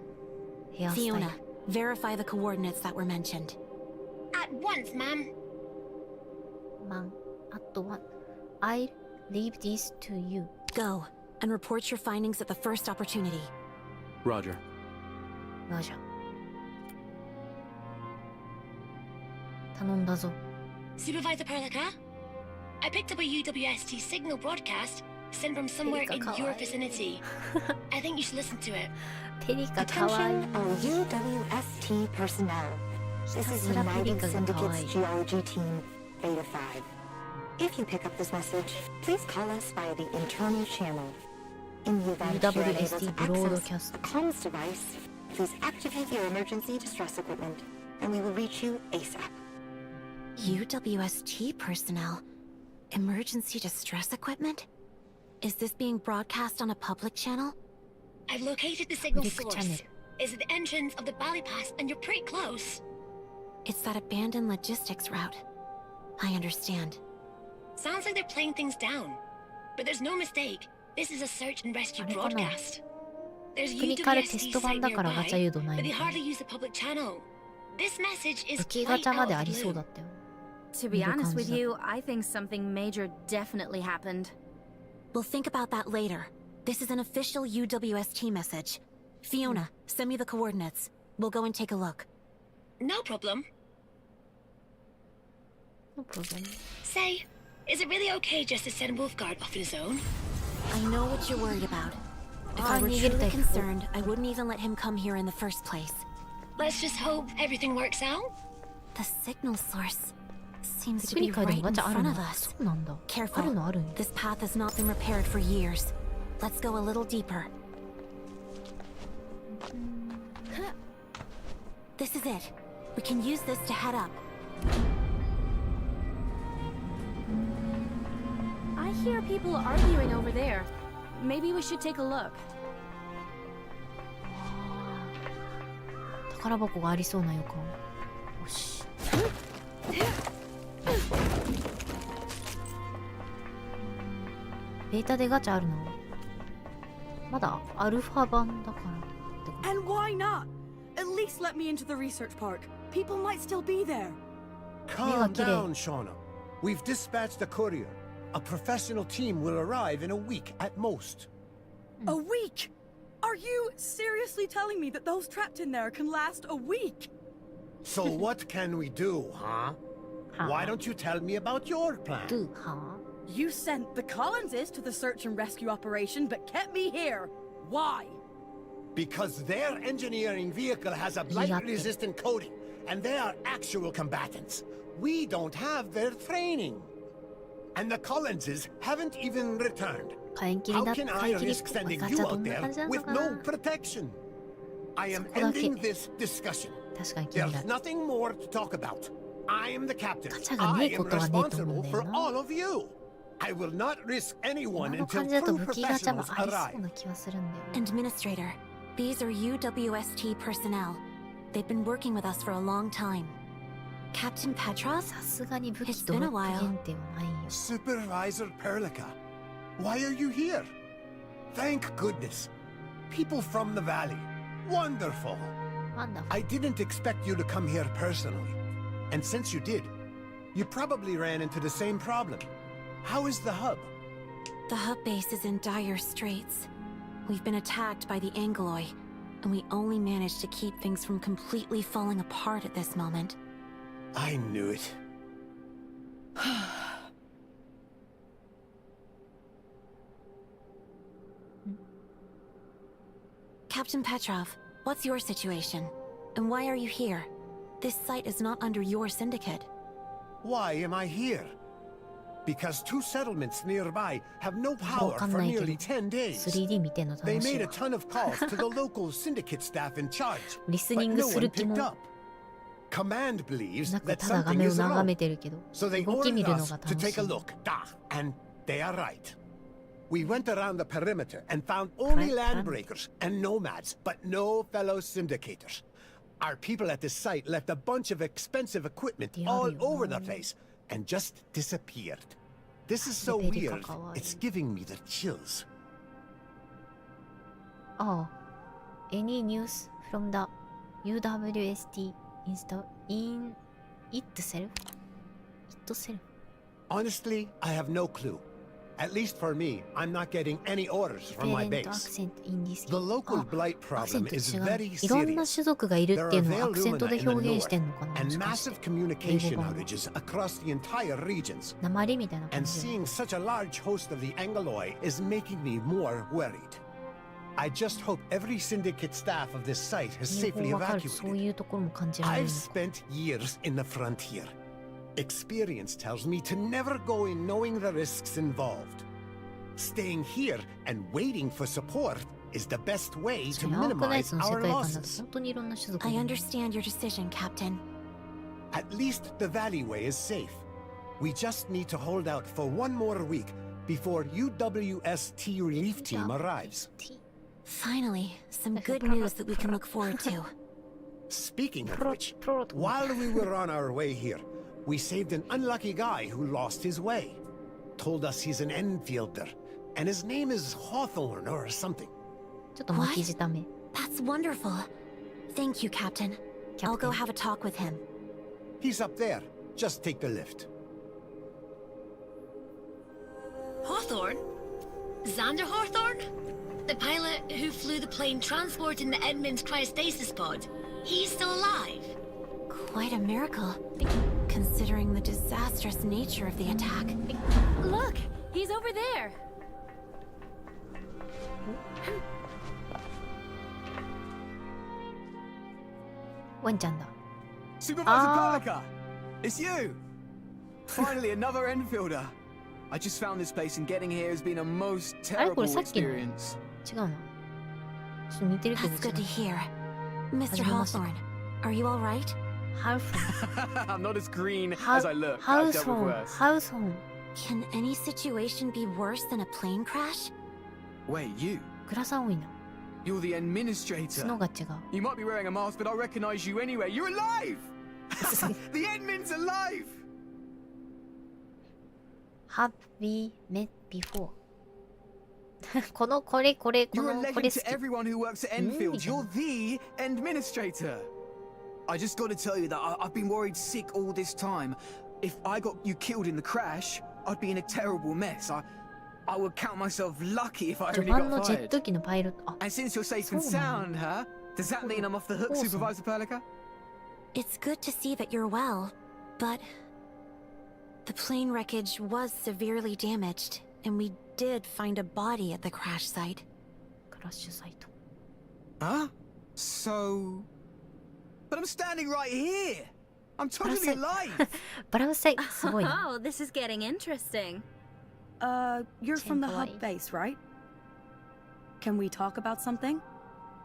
Fiona, verify the coordinates that were mentioned. At once, ma'am. At once. I'll leave this to you. Go, and report your findings at the first opportunity. Roger. Roger. 頼んだぞ。 Supervisor Perlica? I picked up a UWST signal broadcast sent from somewhere in your vicinity. I think you should listen to it. Attention all UWST personnel. This is United Syndicate's geology team, Beta 5. If you pick up this message, please call us via the internal channel. In the event you're unable to access a comms device, please activate your emergency distress equipment, and we will reach you ASAP. UWST personnel? Emergency distress equipment? Is this being broadcast on a public channel? I've located the signal source. It's at the entrance of the Bally Pass, and you're pretty close. It's that abandoned logistics route. I understand. Sounds like they're playing things down. But there's no mistake. This is a search and rescue broadcast. There's UWST site nearby, but they hardly use the public channel. This message is quite out of the blue. To be honest with you, I think something major definitely happened. We'll think about that later. This is an official UWST message. Fiona, send me the coordinates. We'll go and take a look. No problem. No problem. Say, is it really okay just to send Wolfguard off on his own? I know what you're worried about. If I were truly concerned, I wouldn't even let him come here in the first place. Let's just hope everything works out. The signal source seems to be right in front of us. Careful. This path has not been repaired for years. Let's go a little deeper. This is it. We can use this to head up. I hear people arguing over there. Maybe we should take a look. 宝箱がありそうな予感。よし。ベータでガチャあるの？まだアルファ版だからってこと。 And why not? At least let me into the research park. People might still be there. Calm down, Shauna. We've dispatched a courier. A professional team will arrive in a week at most. A week? Are you seriously telling me that those trapped in there can last a week? So what can we do, huh? Why don't you tell me about your plan? You sent the Collinses to the search and rescue operation, but kept me here. Why? Because their engineering vehicle has a blight-resistant coating, and they are actual combatants. We don't have their training. And the Collinses haven't even returned. How can I risk sending you out there with no protection? I am ending this discussion. There's nothing more to talk about. I am the captain. I am responsible for all of you. I will not risk anyone until true professionals arrive. Administrator, these are UWST personnel. They've been working with us for a long time. Captain Petrov? It's been a while. Supervisor Perlica, why are you here? Thank goodness. People from the valley. Wonderful. I didn't expect you to come here personally. And since you did, you probably ran into the same problem. How is the hub? The hub base is in dire straits. We've been attacked by the Angoloi, and we only managed to keep things from completely falling apart at this moment. I knew it. Captain Petrov, what's your situation? And why are you here? This site is not under your syndicate. Why am I here? Because 2 settlements nearby have no power for nearly 10 days. They made a ton of calls to the local syndicate staff in charge, but no one picked up. Command believes that something is wrong, so they ordered us to take a look. And they are right. We went around the perimeter and found only landbreakers and nomads, but no fellow syndicators. Our people at this site left a bunch of expensive equipment all over the place and just disappeared. This is so weird, it's giving me the chills. Oh, any news from the UWST in itself? Honestly, I have no clue. At least for me, I'm not getting any orders from my base. The local blight problem is very serious. There are Veilumina in the north, and massive communication outages across the entire regions. And seeing such a large host of the Angoloi is making me more worried. I just hope every syndicate staff of this site has safely evacuated. I've spent years in the frontier. Experience tells me to never go in knowing the risks involved. Staying here and waiting for support is the best way to minimize our losses. I understand your decision, Captain. At least the Valleyway is safe. We just need to hold out for 1 more week before UWST relief team arrives. Finally, some good news that we can look forward to. Speaking of which, while we were on our way here, we saved an unlucky guy who lost his way. Told us he's an Enfielder, and his name is Hawthorne or something. What? That's wonderful. Thank you, Captain. I'll go have a talk with him. He's up there. Just take the lift. Hawthorne? Xander Hawthorne? The pilot who flew the plane transporting the Edmonds cryostasis pod. He's still alive. Quite a miracle, considering the disastrous nature of the attack. Look! He's over there! Supervisor Perlica! It's you! Finally, another Enfielder. I just found this place and getting here has been a most terrible experience. That's good to hear. Mr. Hawthorne, are you alright? I'm not as green as I look. I've dealt with worse. Can any situation be worse than a plane crash? Wait, you? You're the administrator. You might be wearing a mask, but I'll recognize you anyway. You're alive! The Edmund's alive! Have we met before? You're a legend to everyone who works at Enfield. You're the administrator. I just got to tell you that I've been worried sick all this time. If I got you killed in the crash, I'd be in a terrible mess. I would count myself lucky if I 序 only 盤の got ジェッ fired. ト機のパイロット。あ、 And since you're safe and そうなの？ sound, huh? Does that mean I'm off the hook, Supervisor Perlica? It's good to see that you're well, but the plane wreckage was severely damaged, and we did find a body at the crash site. クラッシュサイト。 Huh? So... But I'm standing right here! I'm totally alive! バランスサイト、すごいな。 Oh, this is getting interesting. You're from the hub base, right? Can we talk about something?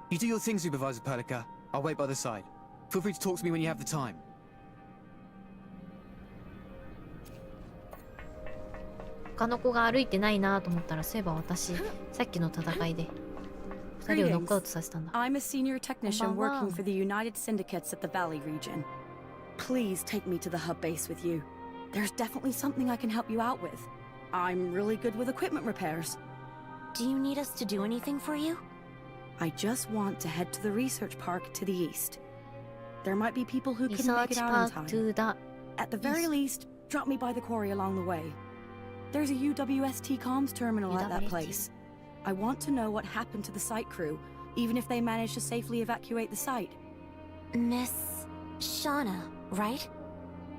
You do your thing, Supervisor Perlica. I'll wait by the side. Feel free to talk to me when you have the time. 他の子が歩いてないなと思ったら、そういえば私、さっきの戦いで2人をノックアウトさせたんだ。 I'm a senior technician working for the United Syndicates at the Valley region. Please take me to the hub base with you. There's definitely something I can help you out with. I'm really good with equipment repairs. Do you need us to do anything for you? I just want to head to the research park to the east. There might be people who can make it out in time. At the very least, drop me by the quarry along the way. There's a UWST comms terminal at that place. I want to know what happened to the site crew, even if they managed to safely evacuate the site. Miss Shauna, right?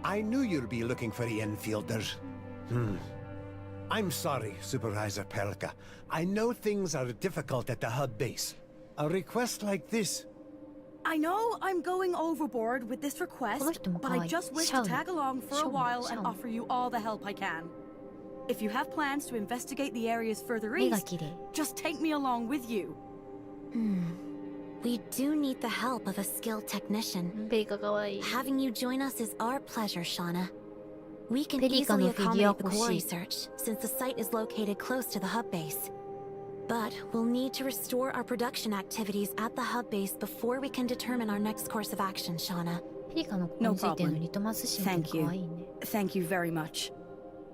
I knew you'd be looking for the Enfielders. I'm sorry, Supervisor Perlica. I know things are difficult at the hub base. A request like this... I know I'm going overboard with this request, but I just wish to tag along for a while and offer you all the help I can. If you have plans to investigate the areas further east, just take me along with you. We do need the help of a skilled technician. Having you join us is our pleasure, Shauna. We can easily accommodate the quarry search, since the site is located close to the hub base. But we'll need to restore our production activities at the hub base before we can determine our next course of action, Shauna. No problem. Thank you. Thank you very much.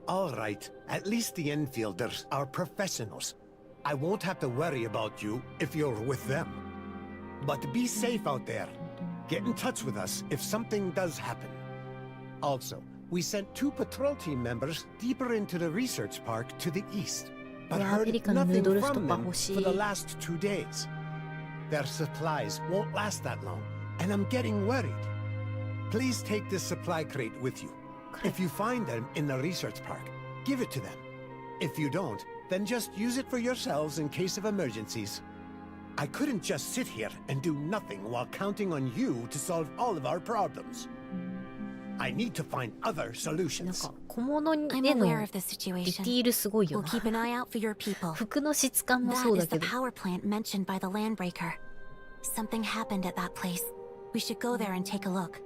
All right. At least the Enfielders are professionals. I won't have to worry about you if you're with them. But be safe out there. Get in touch with us if something does happen. Also, we sent 2 patrol team members deeper into the research park to the east, but heard nothing from them for the last 2 days. Their supplies won't last that long, and I'm getting worried. Please take this supply crate with you. If you find them in the research park, give it to them. If you don't, then just use it for yourselves in case of emergencies. I couldn't just sit here and do nothing while counting on you to solve all of our problems. I need to find other solutions. 小物でのディティールすごいよな。 We'll keep an eye out for your people. 服の質感もそうだけど。 That is the power plant mentioned by the landbreaker. Something happened at that place. We should go there and take a look.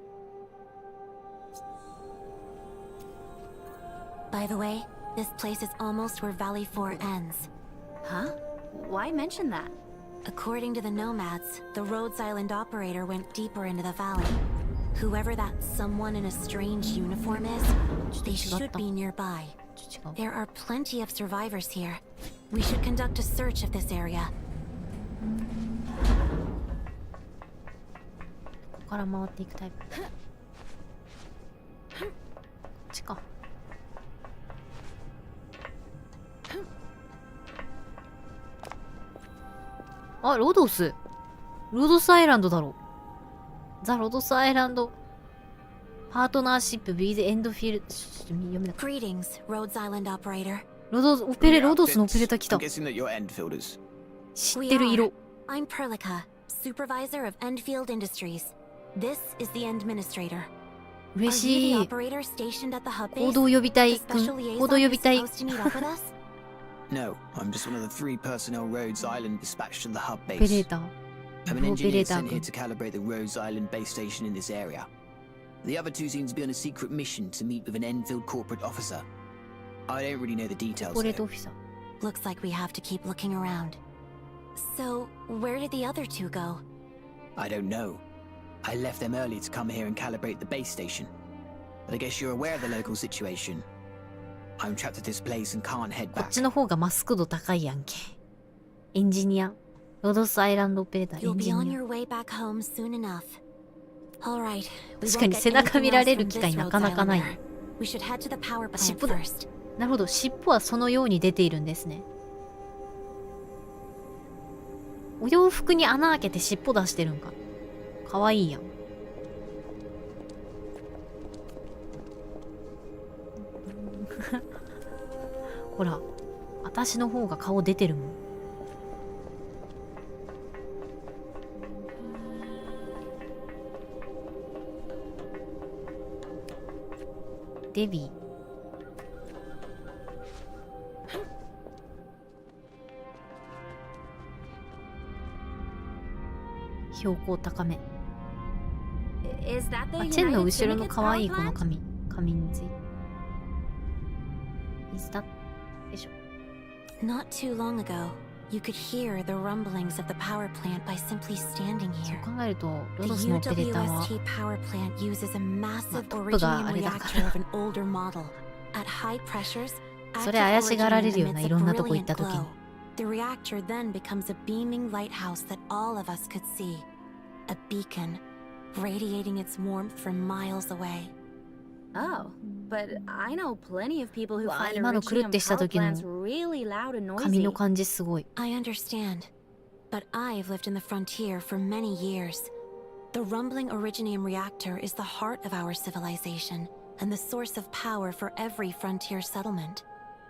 By the way, this place is almost where Valley 4 ends. Huh? Why mention that? According to the nomads, the Rhodes Island operator went deeper into the valley. Whoever that someone in a strange uniform is, they should be nearby. There are plenty of survivors here. We should conduct a search of this area. ここから回っていくタイプ。こっちか。あ、ロドス。ロドスアイランドだろ。ザ・ロドスアイランド。パートナーシップ with エンドフィールド。読めなかった。 Greetings, Rhodes Island operator. ロドスのオペレーター来た。知ってる色。I'm Perlica, supervisor of Enfield Industries. This is the administrator. 嬉しい。 Are you the operator stationed at the hub base? 報道予備隊くん。報道予備隊。 No, I'm just one of the 3 personnel Rhodes Island dispatched to the hub オペレ base. ーター。 I'm an engineer sent here to calibrate the Rhodes Island base station in this area. The other 2 seem to be on a secret mission to meet with an Enfield corporate officer. I don't really know the details. Looks like we have to keep looking around. So, where did the other 2 go? I don't know. I left them early to come here and calibrate the base station. But I guess you're aware of the local situation. I'm trapped at this place and can't head こっ back. ちの方がマスク度高いやんけ。エンジニア。ロドスアイランドオペレーター。エ You'll ン be ジ on ニア。 your way back home soon enough. All right. We 確か won't に get 背中 anything 見ら else れる from 機 this 会な Rhodes かなかない。 Island there. We should head to the power plant 尻尾だ。 first. なるほど、尻尾はそのように出ているんですね。お洋服に穴開けて尻尾出してるんか。かわいいやん。ほら、私の方が顔出てるもん。デビー。標高高め。あ、チェンの後ろの可愛いこの髪について。Is that? よいしょ。 Not too long ago, you could hear the rumblings of the power plant by simply standing here. そう考えると、ロ The ドスのオペレーターは UWST power plant uses a massive トップが originium あれだか reactor ら of an older model. At high pressures, それ active 怪しがられるよ originium な、 emits い a ろんなとこ行っ brilliant た時に。 glow. The reactor then becomes a beaming lighthouse that all of us could see. A beacon, radiating its warmth from miles away. Oh, but I know plenty of people who わあ、 find 今のくるってした Irishnium power 時の plants really loud and 髪の noisy. 感じすごい。 I understand, but I've lived in the frontier for many years. The rumbling originium reactor is the heart of our civilization and the source of power for every frontier settlement.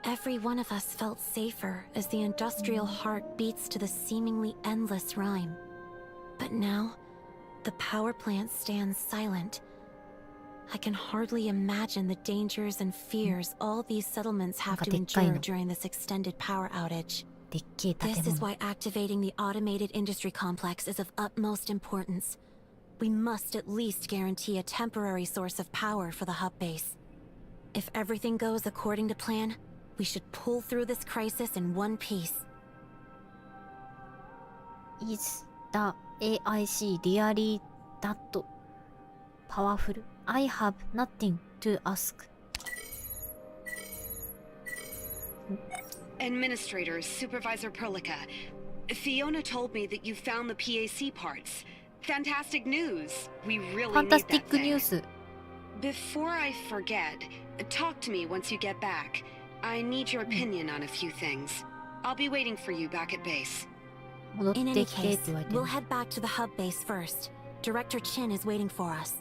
Every one of us felt safer as the industrial heart beats to the seemingly endless rhyme. But now, the power plant stands silent. I can hardly imagine the dangers and fears all these settlements have to endure during this extended power outage. This is why activating the automated industry complex is of utmost importance. We must at least guarantee a temporary source of power for the hub base. If everything goes according to plan, we should pull through this crisis in one piece. Is the AIC really that powerful? I have nothing to ask. Administrator, Supervisor Perlica, Fiona told me that you found the PAC parts. Fantastic news. We really need that Fantastic thing. news. Before I forget, talk to me once you get back. I need your opinion on a few things. I'll be waiting for you back at base. In any case, we'll head back to the hub base first. Director Chin is waiting for us.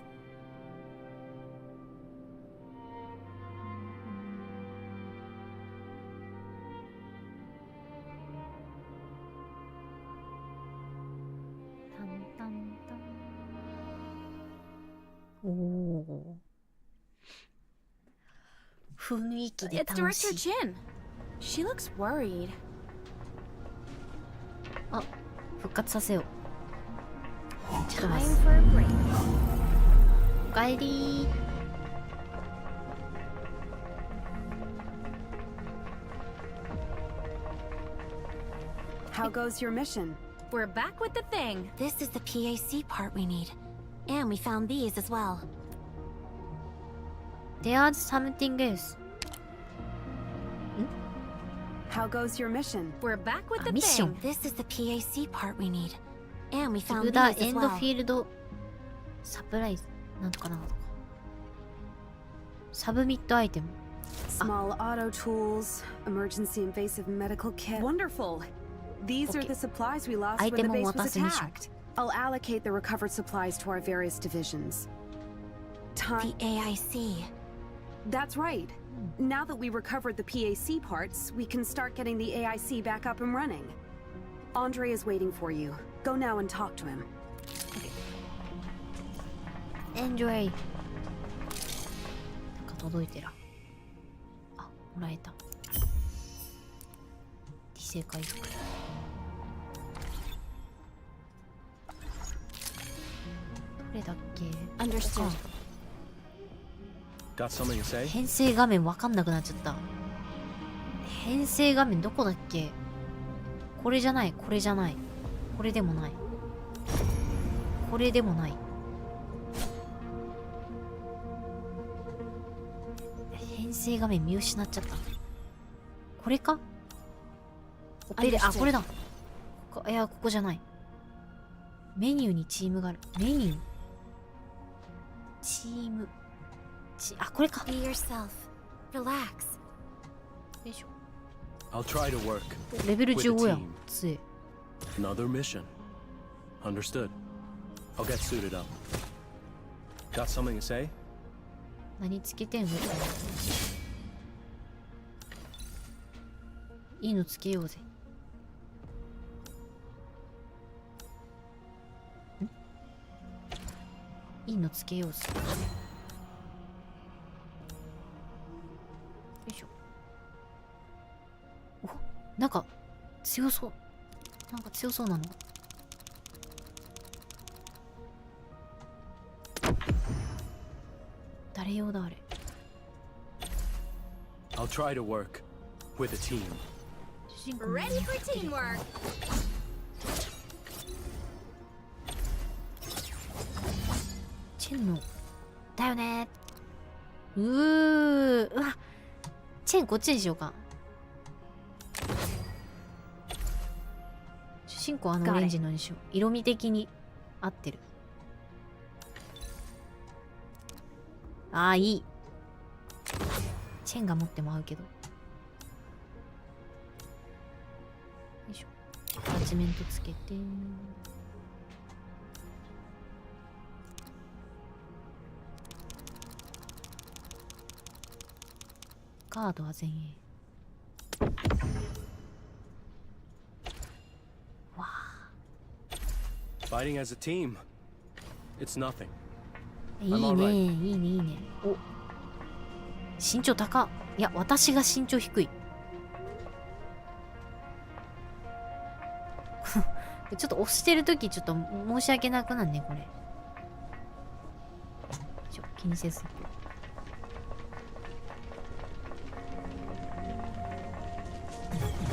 It's Director Chin. She looks worried. あ、復活させよう。ちょっと Time 待って。 for a break. おかえり。 How goes your mission? We're back with the thing. This is the PAC part we need. And we found these as well. There's something else. How goes your mission? We're back with the mission. thing. This is the PAC part we need. And we found ブダ these エ as ンド well. フィールドサプライズなんとかなんとか。サブミットアイテム。 Small auto tools, emergency invasive medical kit. Wonderful. These are the supplies we lost when the Item base was 渡すミッション。 attacked. I'll allocate the recovered supplies to our various divisions. The AIC. That's right. Now that we recovered the PAC parts, we can start getting the AIC back up and running. Andre is waiting for you. Go now and talk to him. Enjoy. なんか届いてら。あ、もらえた。理性回復。どれだっけ？ Understood. Got something to say? 編成画面わかんなくなっちゃった。編成画面どこだっけ？これじゃない、これじゃない。これでもない。これでもない。編成画面見失っちゃった。これか？オペレ、あ、これだ。いや、ここじゃない。メニューにチームがある。メニュー？チーム。あ、これか。Be yourself. Relax. よいしょ。 I'll try to work レベル with a 15や team. 強い。 Another mission. Understood. I'll get suited up. Got something to say? 何つけてんの？いいのつけようぜ。いいのつけようぜ。よいしょ。お、なんか強そう。なんか強そうなの。誰用だあれ。 I'll try to work with a team. Ready for teamwork. チェンのだよね。うわ、チェンこっちにしようか。主人公オレンジのにしよう。色味的に合ってる。ああ、いい。チェンが持っても合うけど。よいしょ。アタッチメントつけて。カードは前衛。わあ。Fighting as a team. It's nothing. いいね、いいね、いいね。お、身長高っ。いや、私が身長低い。ちょっと押してるときちょっと申し訳なくなんね、これ。気にせず。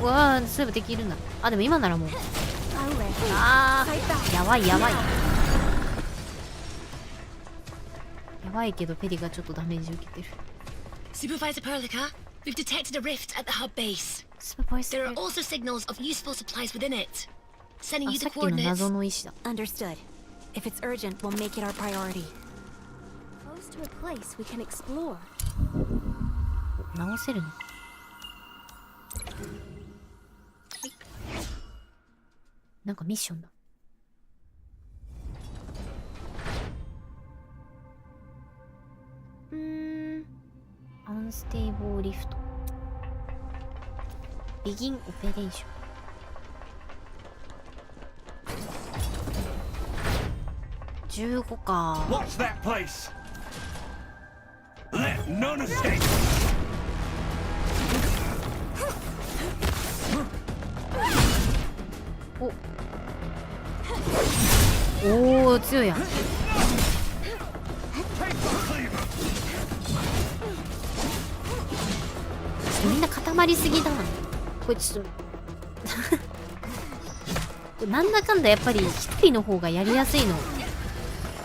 うわー、そういえばできるんだ。あ、でも今ならもう。あー、やばいやばい。やばいけどペリがちょっとダメージ受けてる。Supervisor Perlica, we've detected a rift at the hub base. There are also signals of useful supplies within it. Sending you the coordinates. Understood. If it's urgent, we'll make it our priority. Close to a place we can explore. 直せるの？なんかミッションだ。アンステイボーリフト。ビギンオペレーション。15か。Watch that place. Let none escape. おお、強いやん。みんな固まりすぎだな。これちょっとなんだかんだやっぱり一人の方がやりやすいの。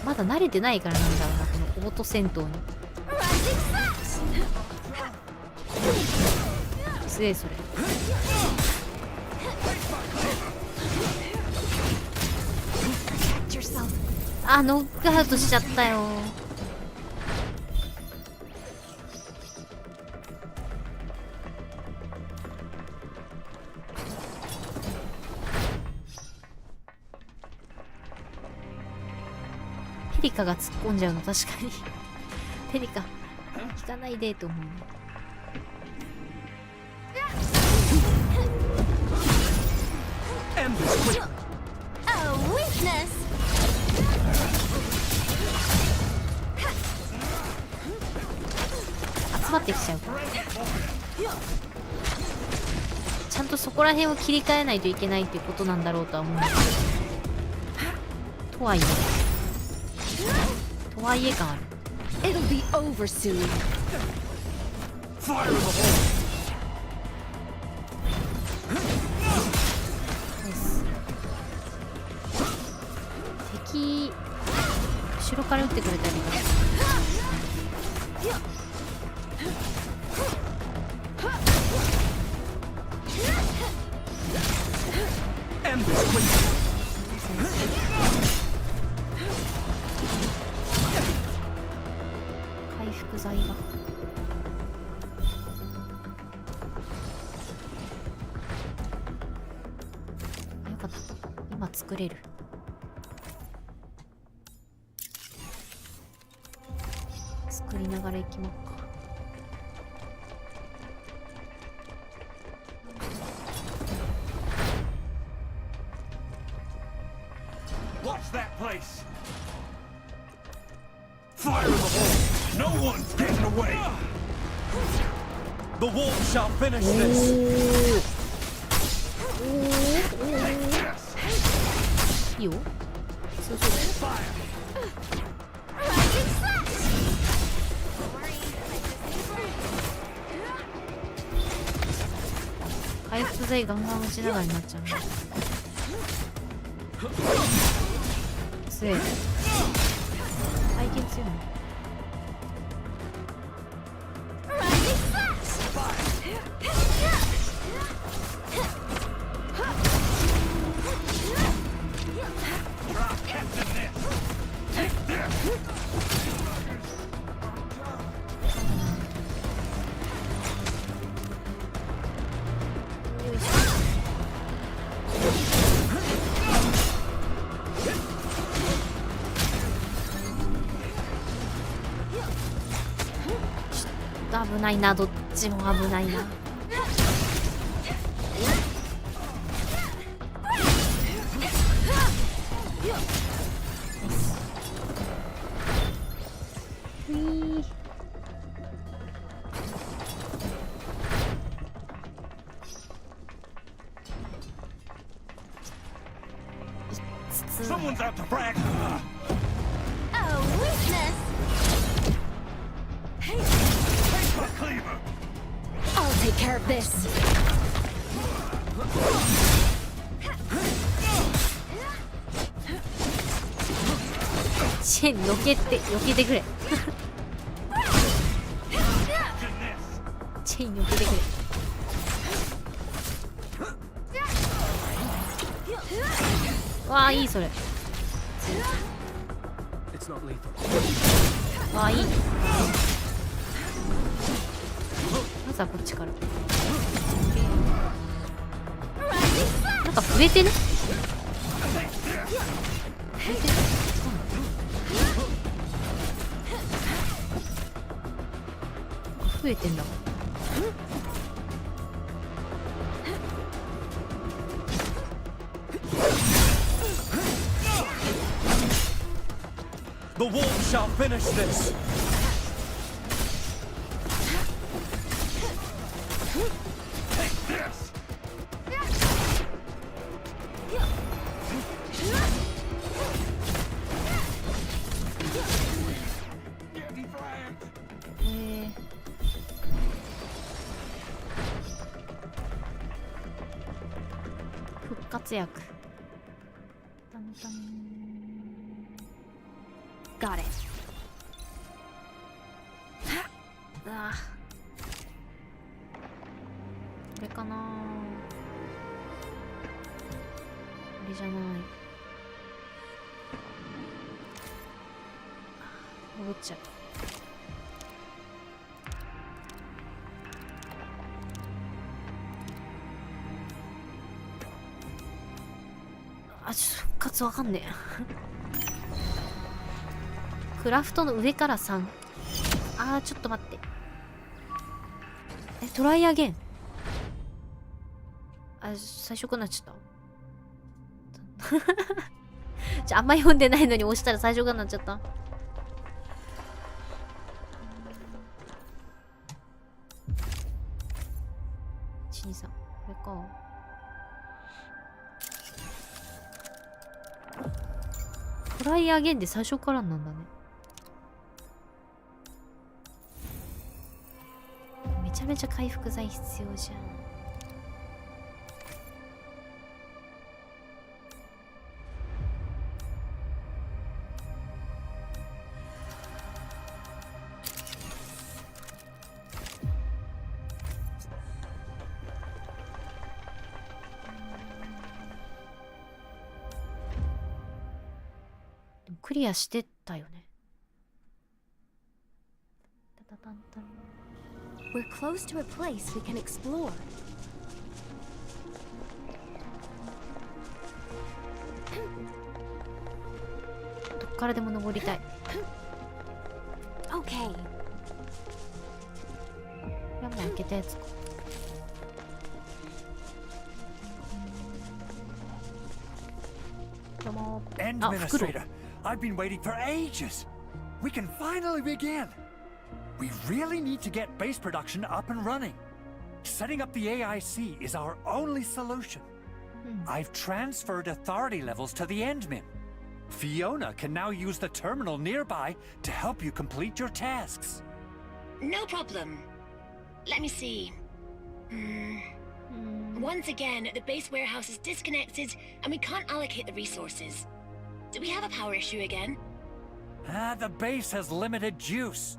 まだ慣れてないからなんだろうな、このオート戦闘に。すげえそれ。あ、ノックアウトしちゃったよ。ペリカが突っ込んじゃうの確かに。ペリカ引かないでと思う。A weakness. 集まってきちゃうから。ちゃんとそこら辺を切り替えないといけないっていうことなんだろうとは思うんだけど。とはいえ感ある。It'll be over soon. Fire in the hole. 敵後ろから撃ってくれたりとか。回復剤が。作れる。作りながら行きまっか。Watch that place. Fire in the hole. No one's getting away. The wolf shall finish this. Yo. Fire. 回復剤ガンガン打ちながらになっちゃう。強い。体験強いの。危ないな、どっちも危ないな。Someone's out to brag. Oh, weakness! I'll take care of this. チェン避けてくれ。チェン避けてくれ。わあいいそれ。わあいい。まずはこっちから。なんか増えてね。増えてんだ。The wolf shall finish this. Take this. Getting flanked. 復活薬。Got it. ああ。これかな。これじゃない。戻っちゃう。あ、ちょっと復活わかんねえ。クラフトの上から3。あー、ちょっと待って。トライアゲン。あ、最初からなっちゃったあんま読んでないのに押したら最初からなっちゃった。123、これか。トライアゲンで最初からなんだね。めちゃめちゃ回復剤必要じゃん。でもクリアしてたよね。タタタンタン。We're close to a place we can explore. からでも登りたい。Okay. これはもう開けたやつか。どうも。あ、袋。 Administrator, I've been waiting for ages. We can finally begin. We really need to get base production up and running. Setting up the AIC is our only solution. I've transferred authority levels to the Endmin. Fiona can now use the terminal nearby to help you complete your tasks. No problem. Let me see. Once again, the base warehouse is disconnected and we can't allocate the resources. Do we have a power issue again? The base has limited juice.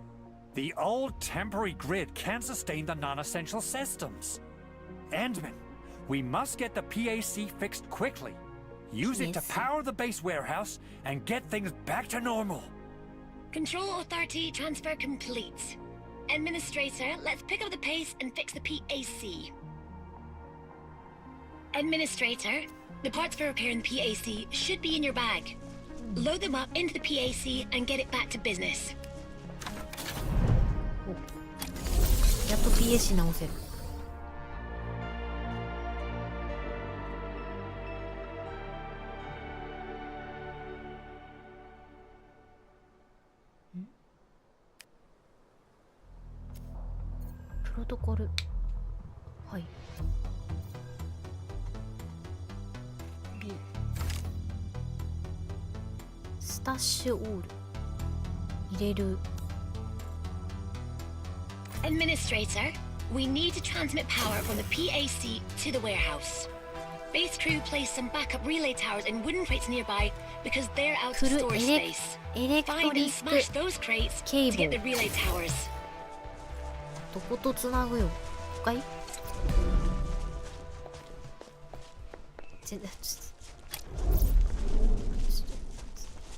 The old temporary grid can't sustain the non-essential systems. Endman, we must get the PAC fixed quickly. Use it to power the base warehouse and get things back to normal. Control authority transfer complete. Administrator, let's pick up the pace and fix the PAC. Administrator, the parts for repairing the PAC should be in your bag. Load them up into the PAC and get it back to business. やっと PAC 直せる。プロトコル。はい。B。スタッシュオール。入れる。Administrator, we need to transmit power from the PAC to the warehouse. Base crew placed some backup relay towers in wooden crates nearby because they're out of storage space. Find and smash those crates to get the relay towers. どことつなぐよ。他い？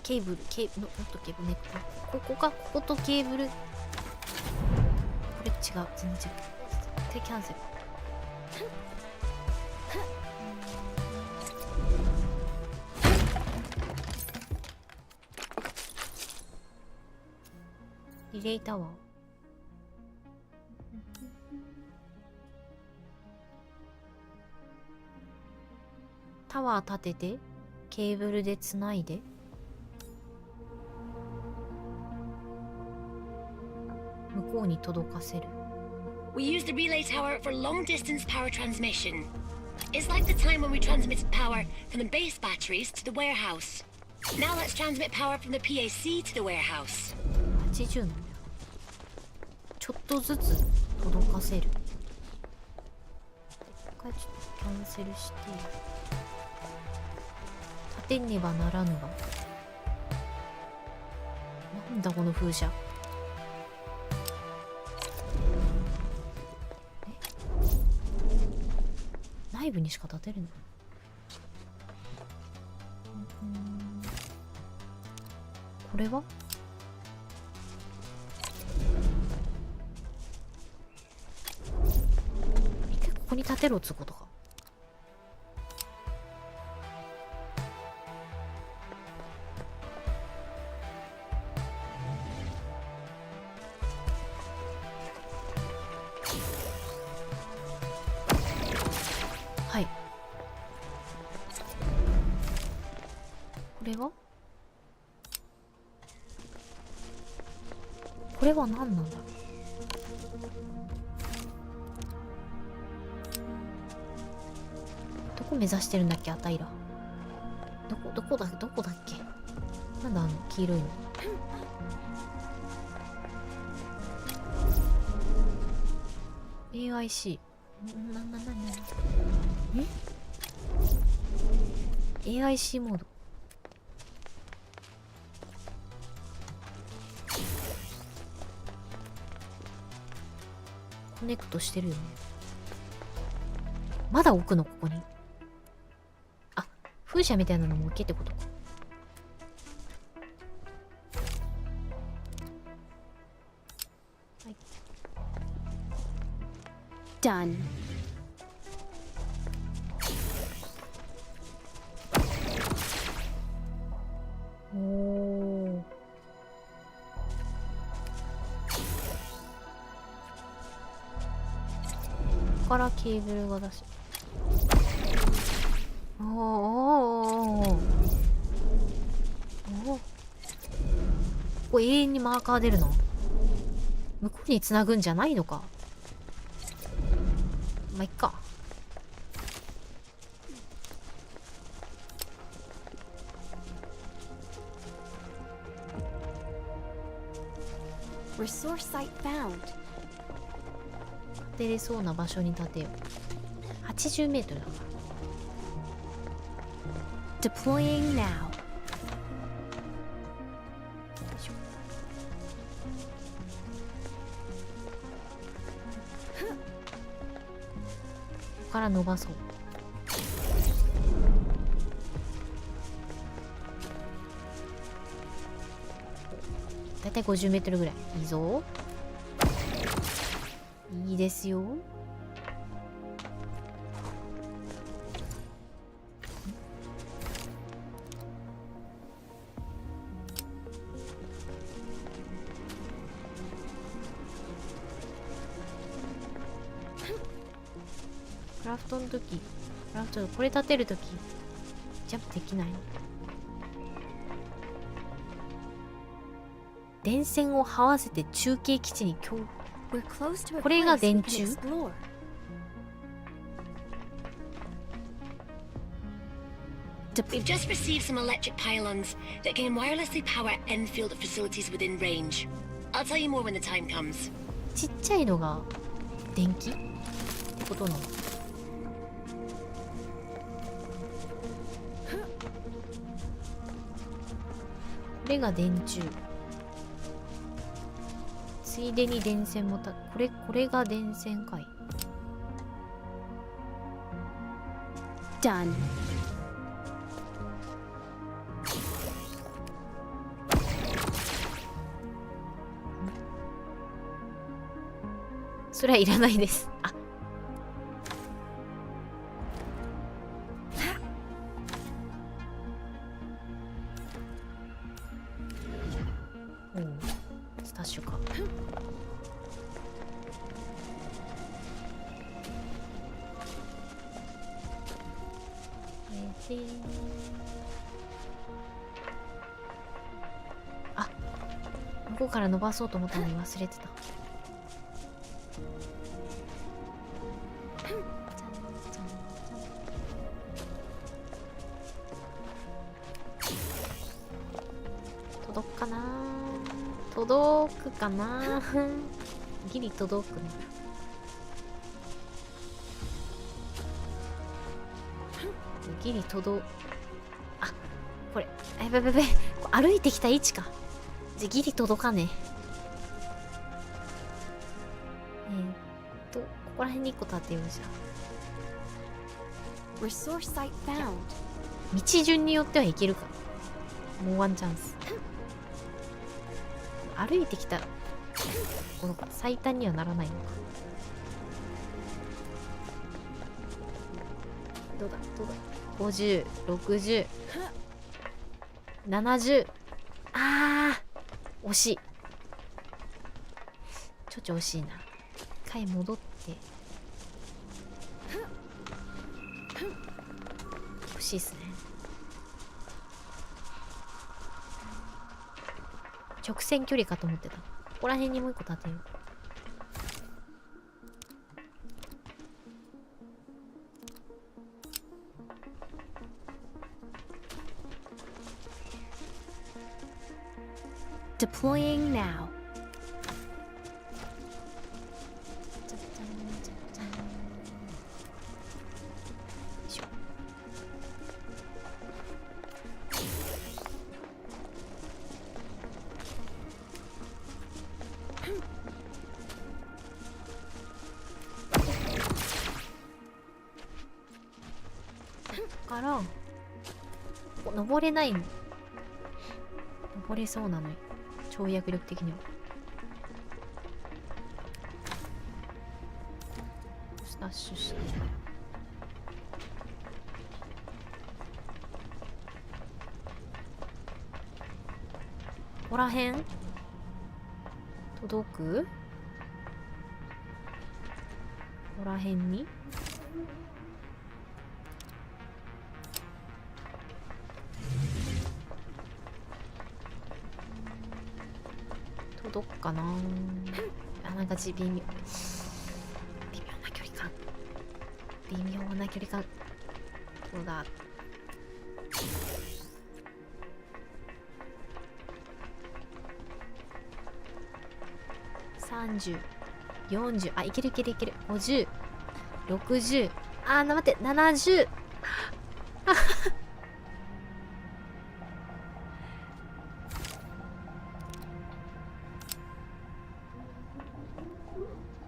ケーブル、もっとケーブルね。ここか、こことケーブル。これ違う、全然違う。で、キャンセル。リレータワー。タワー立ててケーブルでつないで。向こうに届かせる。We use the relay tower for long distance power transmission. It's like the time when we transmitted power from the base batteries to the warehouse. Now let's transmit power from the PAC to the warehouse. 80なんだよ。ちょっとずつ届かせる。一回ちょっとキャンセルして。立てねばならぬが。なんだこの風車。内部にしか立てるの？これは？ここに立てろっつうことか。はい。これは？これは何なんだろう。どこ目指してるんだっけ、あたいら。どこだっけ。なんだあの黄色いの。AIC。AIC モード。コネクトしてるよね。まだ置くのここに。あ、風車みたいなのも置けってことか。はい。Done. おー。からケーブルが出し、おーおーおーおーおー、これ永遠にマーカー出るの？向こうに繋ぐんじゃないのか。まあ、いっか。Resource site found. 建てれそうな場所に建てよう。80メートルだから。Deploying now. ここから伸ばそう。だいたい50メートルぐらい。いいぞ。いいですよ。クラフトの時、クラフト、これ立てる時ジャンプできないの？電線を這わせて中継基地にこれが電柱？ We've just received some electric pylons that can wirelessly power Enfield facilities within range. I'll tell you more when the time comes. ちっちゃいのが電気ってことなの？これが電柱。ついでに電線もこれが電線かい。Done. それはいらないです。あ、おう、スタッシュか。あ、向こうから伸ばそうと思ったのに忘れてた。届くかな？届くかな？ギリ届くな。ギリ届く。あ、これ、やべやべやべ、歩いてきた位置か。じゃギリ届かねえ。ここら辺に1個立てようじゃん。Resource site found. 道順によってはいけるか。もうワンチャンス。歩いてきたこの最短にはならないのか。どうだどうだ。50、60、70。あー、惜しい。ちょ惜しいな。一回戻って。惜しいっすね。直線距離かと思ってた。ここら辺にもう一個立てよう。Deploying now. から登れないの。登れそうなのよ。跳躍力的には。スタッシュして。ここら辺届く？ここら辺に届くかな。あ、なんか微妙な距離感。微妙な距離感。どうだ。30、40、あ、いけるいけるいける。50、60、あ、待って、70。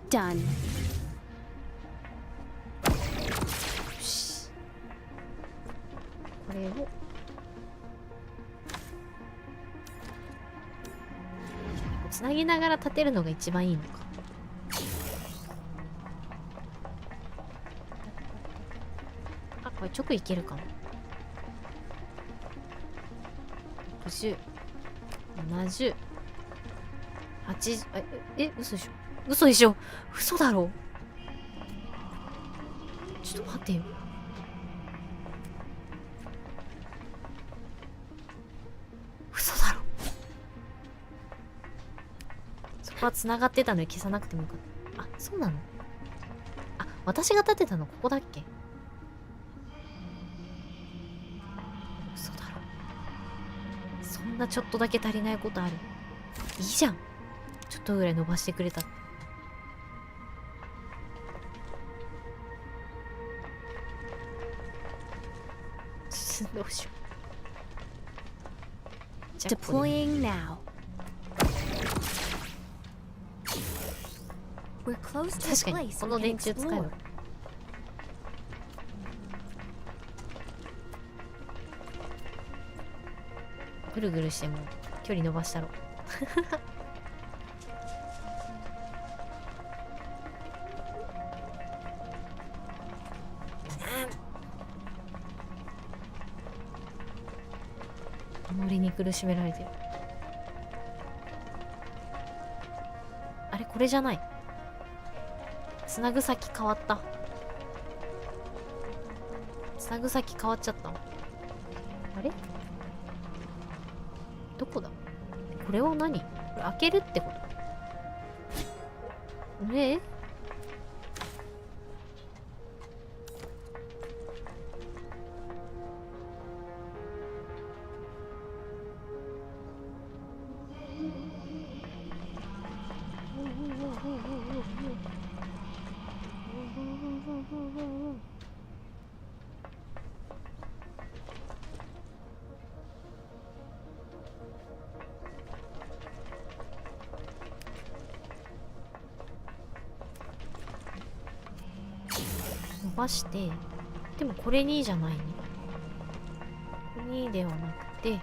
Done. これをつなぎながら立てるのが一番いいのか。あ、これ直いけるかも。60、70、80、嘘でしょ。嘘でしょ。嘘だろ。ちょっと待ってよ。嘘だろ。そこは繋がってたのに消さなくてもよかった。あ、そうなの。あ、私が立てたのここだっけ。嘘だろ。そんなちょっとだけ足りないことある。いいじゃん。ちょっとぐらい伸ばしてくれた。どうしよう。Deploying now. We're close to the 確かに place この we 電 can 柱使え explore. る。ぐるぐるしても距離伸ばしたろ。森に苦しめられてる。あれこれじゃない。つなぐ先変わった。つなぐ先変わっちゃった。あれどこだ。これは何。これ開けるってこと。伸ばして、でもこれにじゃないね。これにではなくて、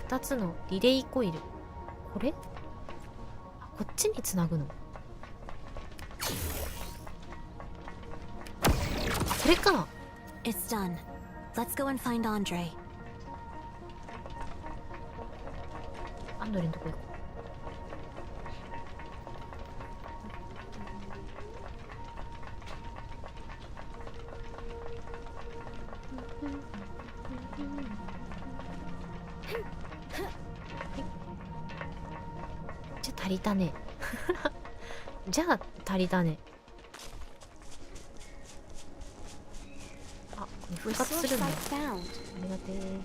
2つのリレーコイル。これ？あ、こっちにつなぐの。あ、これか。It's done. Let's go and find Andre. アンドレのとこ行こう。じゃあ足りたね。じゃあ足りたね。あ、復活するんだ。ありがてー。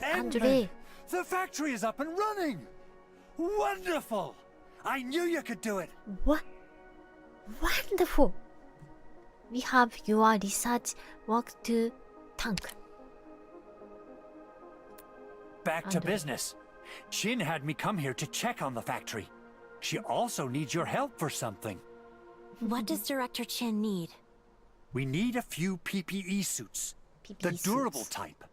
Andre, the factory is up and running. Wonderful. I knew you could do it. What? Wonderful. We have your research work to thank. Back to business. Shin had me come here to check on the factory. She also needs your help for something. What does Director Chin need? We need a few PPE suits. The durable type.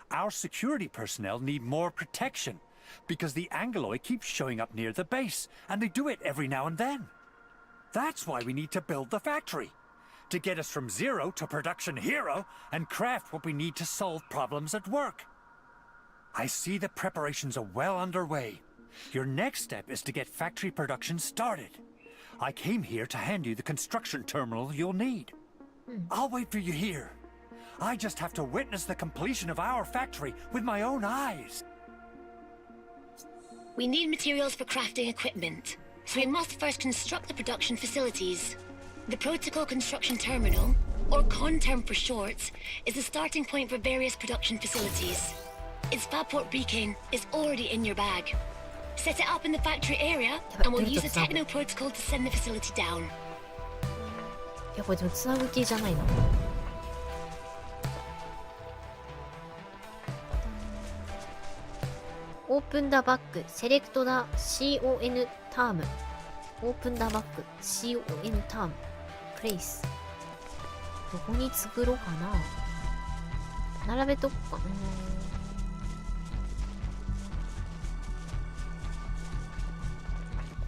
Our security personnel need more protection because the Angloid keeps showing up near the base, and they do it every now and then. That's why we need to build the factory. to get us from zero to production hero and craft what we need to solve problems at work. I see the preparations are well underway. Your next step is to get factory production started. I came here to hand you the construction terminal you'll need. I'll wait for you here. I just have to witness the completion of our factory with my own eyes. We need materials for crafting equipment, so we must first construct the production facilities. The Protocol Construction Terminal, or CONTERM for short, is the starting point for various production facilities. Its Fabport beacon is already in your bag. Set it up in the factory area, and we'll use the Techno Protocol to send the facility down. いや、これでもつなぐ系じゃないの。Open the back, select the CON term. Open the back, CON term. Place. どこに作ろうかな。並べとくか。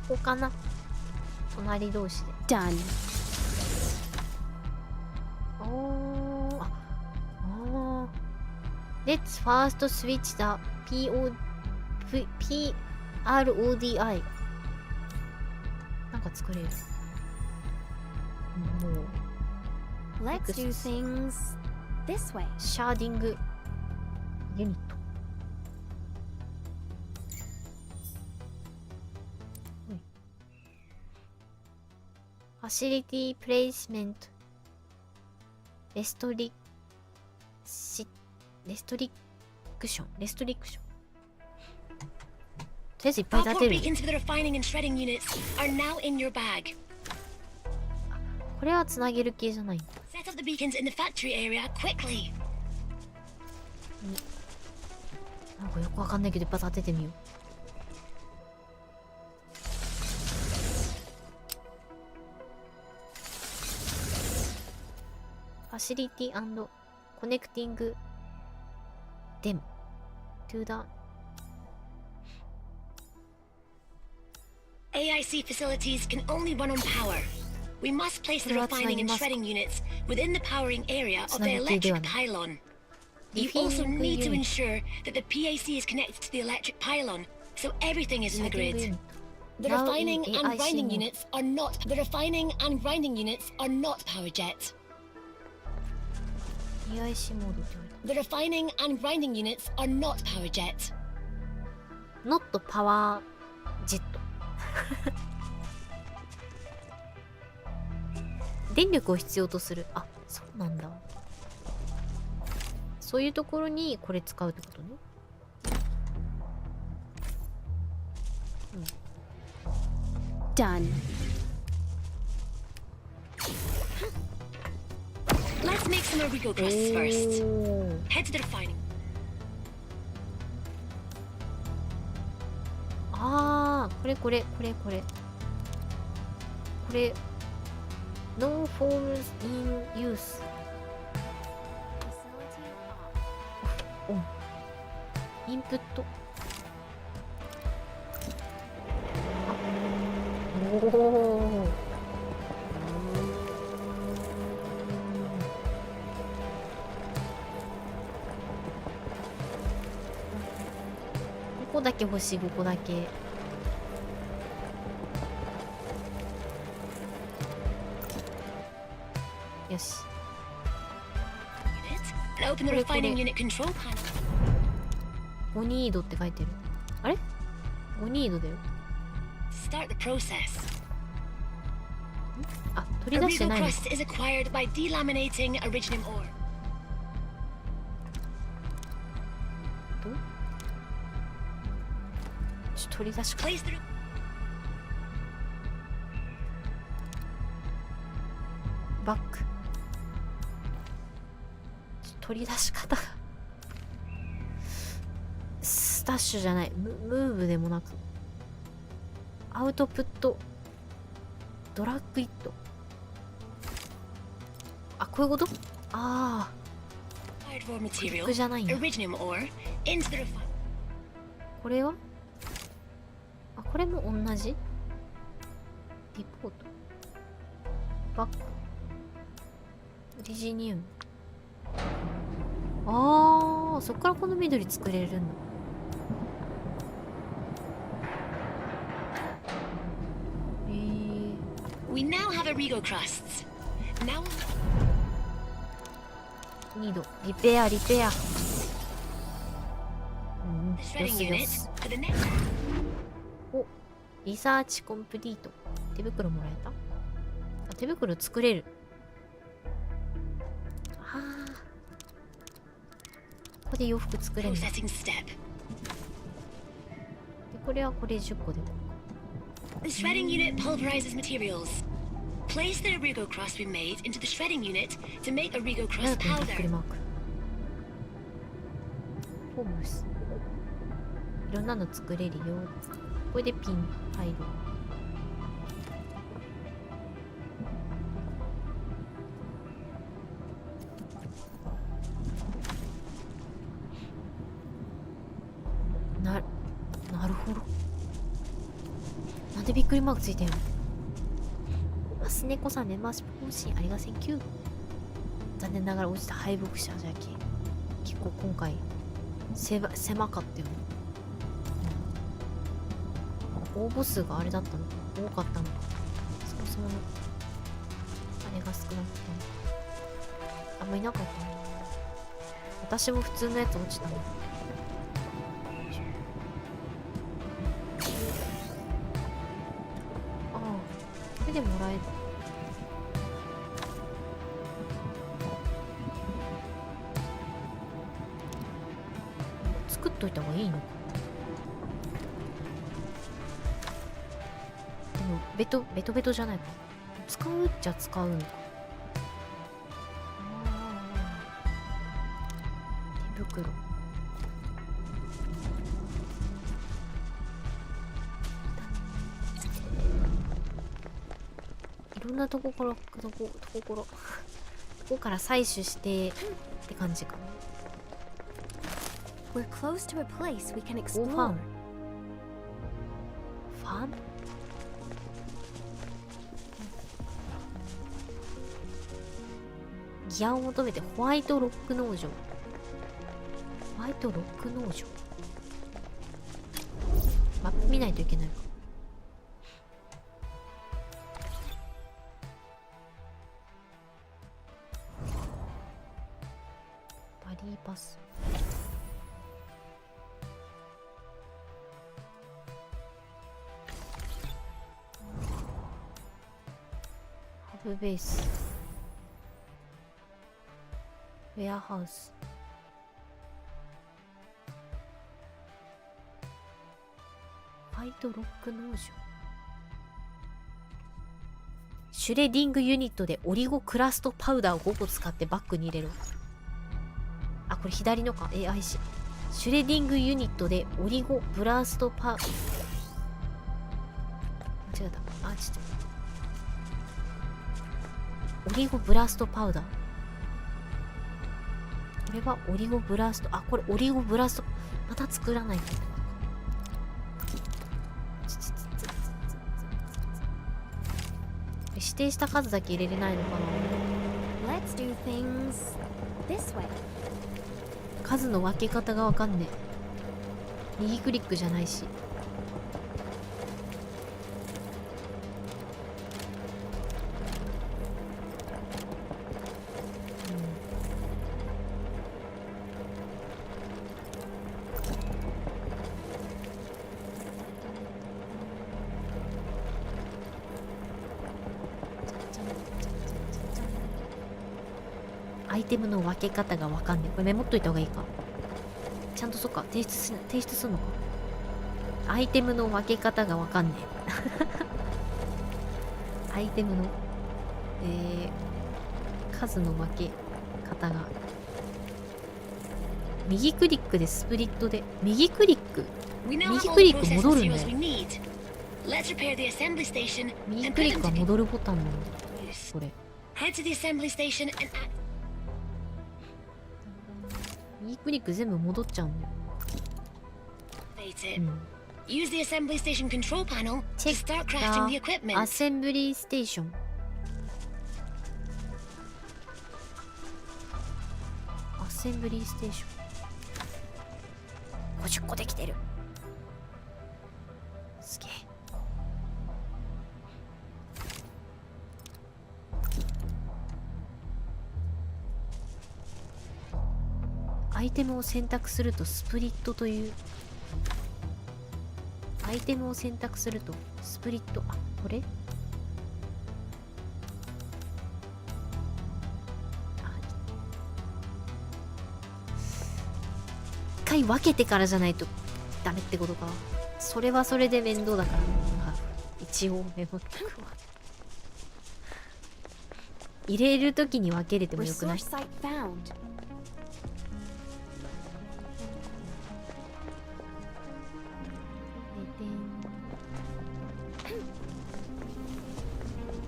ここかな。隣同士で。Done. Let's first switch the PRODI なんか作れる。もう Let's do things this way. シャーディングユニット。ファシリティプレイスメントレストリクションとりあえずいっぱい立てる。これはつなげる系じゃない。なんかよくわかんないけどいっぱい立ててみよう。ファシリティ&コネクティングthem to the AIC facilities can only run on power. We must place the refining and shredding units within the powering area of the electric pylon. You also need to ensure that the PAC is connected to the electric pylon, so everything is in the grid. The refining and grinding units are not power jet. AIC モードって言われた。 The refining and grinding units are not power jet. Not power jet. 電力を必要とする。あ、そうなんだ。そういうところにこれ使うってことね。Done. Let's make some Origo crusts first. Head to the refining. ああ、これ。No forms in use. インプット。おお。ここだけ欲しい、ここだけ。よし。5ニードって書いてる。あれ ?5 ニードだよ。あ、取り出してないの。ちょっと取り出しか。バック。取り出し方がスタッシュじゃない。ムーブでもなくアウトプットドラッグイット。あ、こういうこと。ああ、クックじゃないんだ。これはあ、これも同じ。リポートバックオリジニウム。ああ、そっからこの緑作れるの。We now have Origo crusts. Now 2度リペアリペア。the shredding unit for the next. お、リサーチコンプリート。手袋もらえた？あ、手袋作れる。ああ。ここで洋服作れる。で、これはこれ10個で。The shredding unit pulverizes materials. Place the Origo crust we made into the shredding unit to make Origo crust powder. ホームス。いろんなの作れるよ。これでピン入る。なるほど。なんでびっくりマークついてんの？アスネコさんメンバーシップ更新ありがセンキュー。残念ながら落ちた敗北者じゃけ。結構今回狭かったよね。応募数があれだったの多かったのか。そもそものあれが少なかったの。あんまいなかったの。私も普通のやつ落ちたの。これでもらえる。作っといた方がいいのか。でもベトベトじゃないか。使うっちゃ使うのか。手袋。いろんなとこから採取してって感じかな。We're close to a place we can ファ explore. ーム。ファーム？ギアを求めてホワイトロック農場。ホワイトロック農場。マップ見ないといけないか。バリーパス。ハブベース。ウェアハウス。ホワイトロック農場。シュレディングユニットでオリゴクラストパウダーを5個使ってバッグに入れる。あ、これ左のか。AI し。シュレディングユニットでオリゴブラストパウ。間違えた。あ、ちょっと。オリゴブラストパウダー。これはオリゴブラスト。あ、これオリゴブラスト。また作らないと。指定した数だけ入れれないのかな。 Let's do things this way. 数の分け方がわかんねえ。右クリックじゃないし。アイテムの分け方がわかんない。これメモっといた方がいいか。ちゃんとそっか、提出すんのか。アイテムの分け方がわかんねえ。アイテムの、数の分け方が。右クリックでスプリットで。右クリック戻るんだよ。右クリックは戻るボタンなんだ。これ。右クリック全部戻っちゃうんだよ。Use the assembly station control panel to start crafting the equipment. アセンブリーステーション。センブリーステーション50個できてる。すげえ。アイテムを選択するとスプリットという、アイテムを選択するとスプリット、あ、これ一回分けてからじゃないとダメってことか。それはそれで面倒だから、まあ、一応メモっとくわ。入れるときに分けれてもよくない？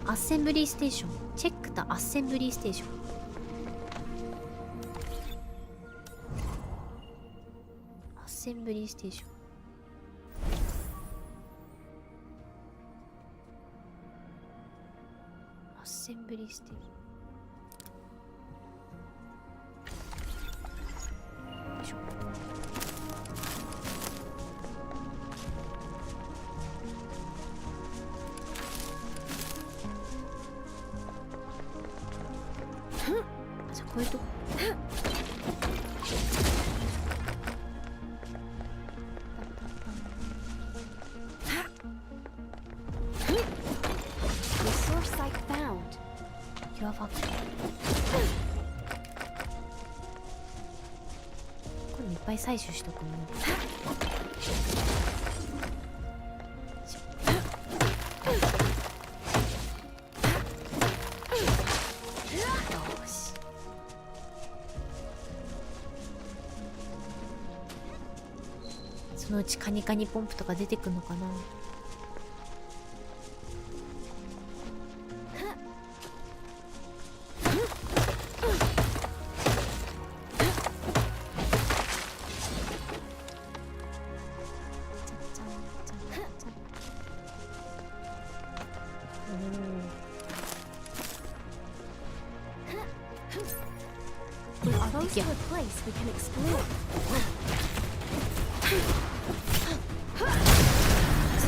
アッセンブリーステーション。チェックとアッセンブリーステーション。アッセンブリーステーション。アッセンブリーステーション。よいしょ。じゃあこういうとこ。Resource site found. Your factory. これいっぱい採取しとくもの。そのうちカニカニポンプとか出てくるのかな。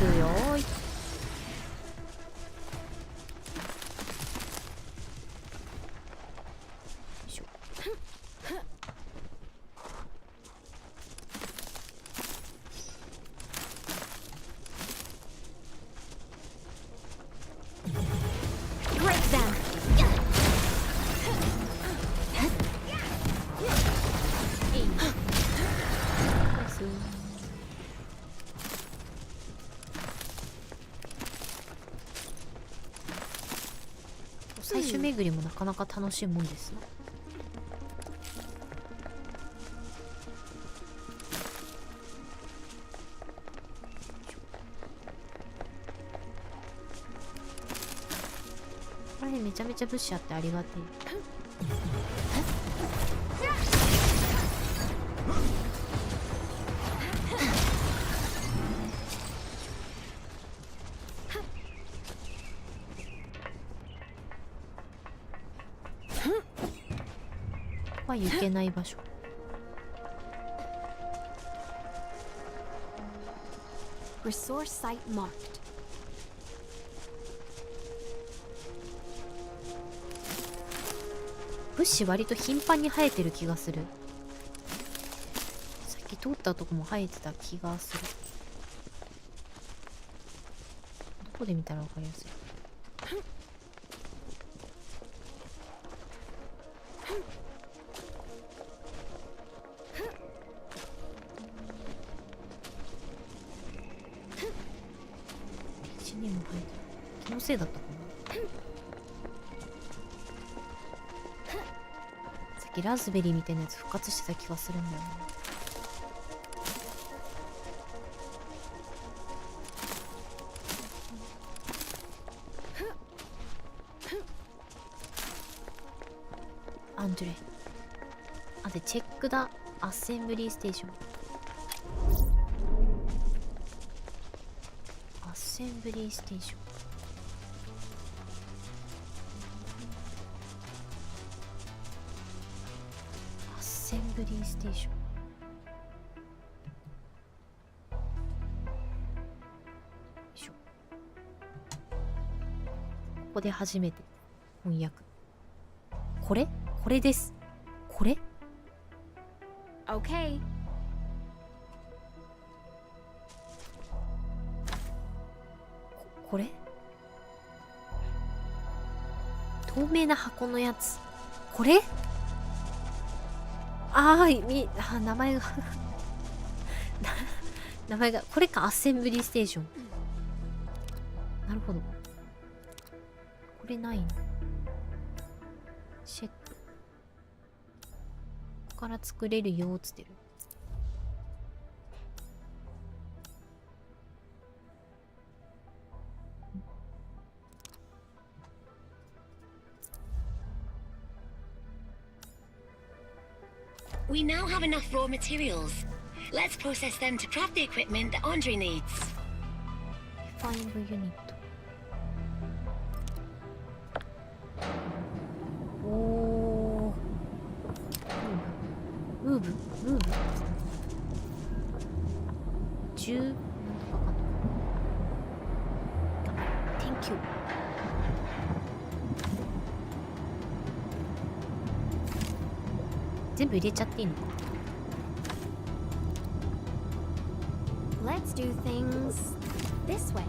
強い。最終巡りもなかなか楽しいもんですな。これめちゃめちゃ物資あってありがてえ。行けない場所。Resource site marked. 物資割と頻繁に生えてる気がする。さっき通ったとこも生えてた気がする。どこで見たらわかりやすい？気のせいだったかな。さっきラズベリーみたいなやつ復活してた気がするんだよね。アンジュレ。あ、でチェックだ。アッセンブリーステーション。アッセンブリーステーション。アッセセンブリーステーション。よいしょ。ここで初めて翻訳。これです。これ Okay. これ透明な箱のやつ。これ名前が名前がこれか。アッセンブリーステーション。なるほど。これないの。シェット。ここから作れるよっつってる。We now have enough raw materials. Let's process them to craft the equipment that Andre needs. 5ユニット。おー。ムーブ10なんとかかんとか。Thank you。全部入れちゃっていいのか。 Let's do things this way.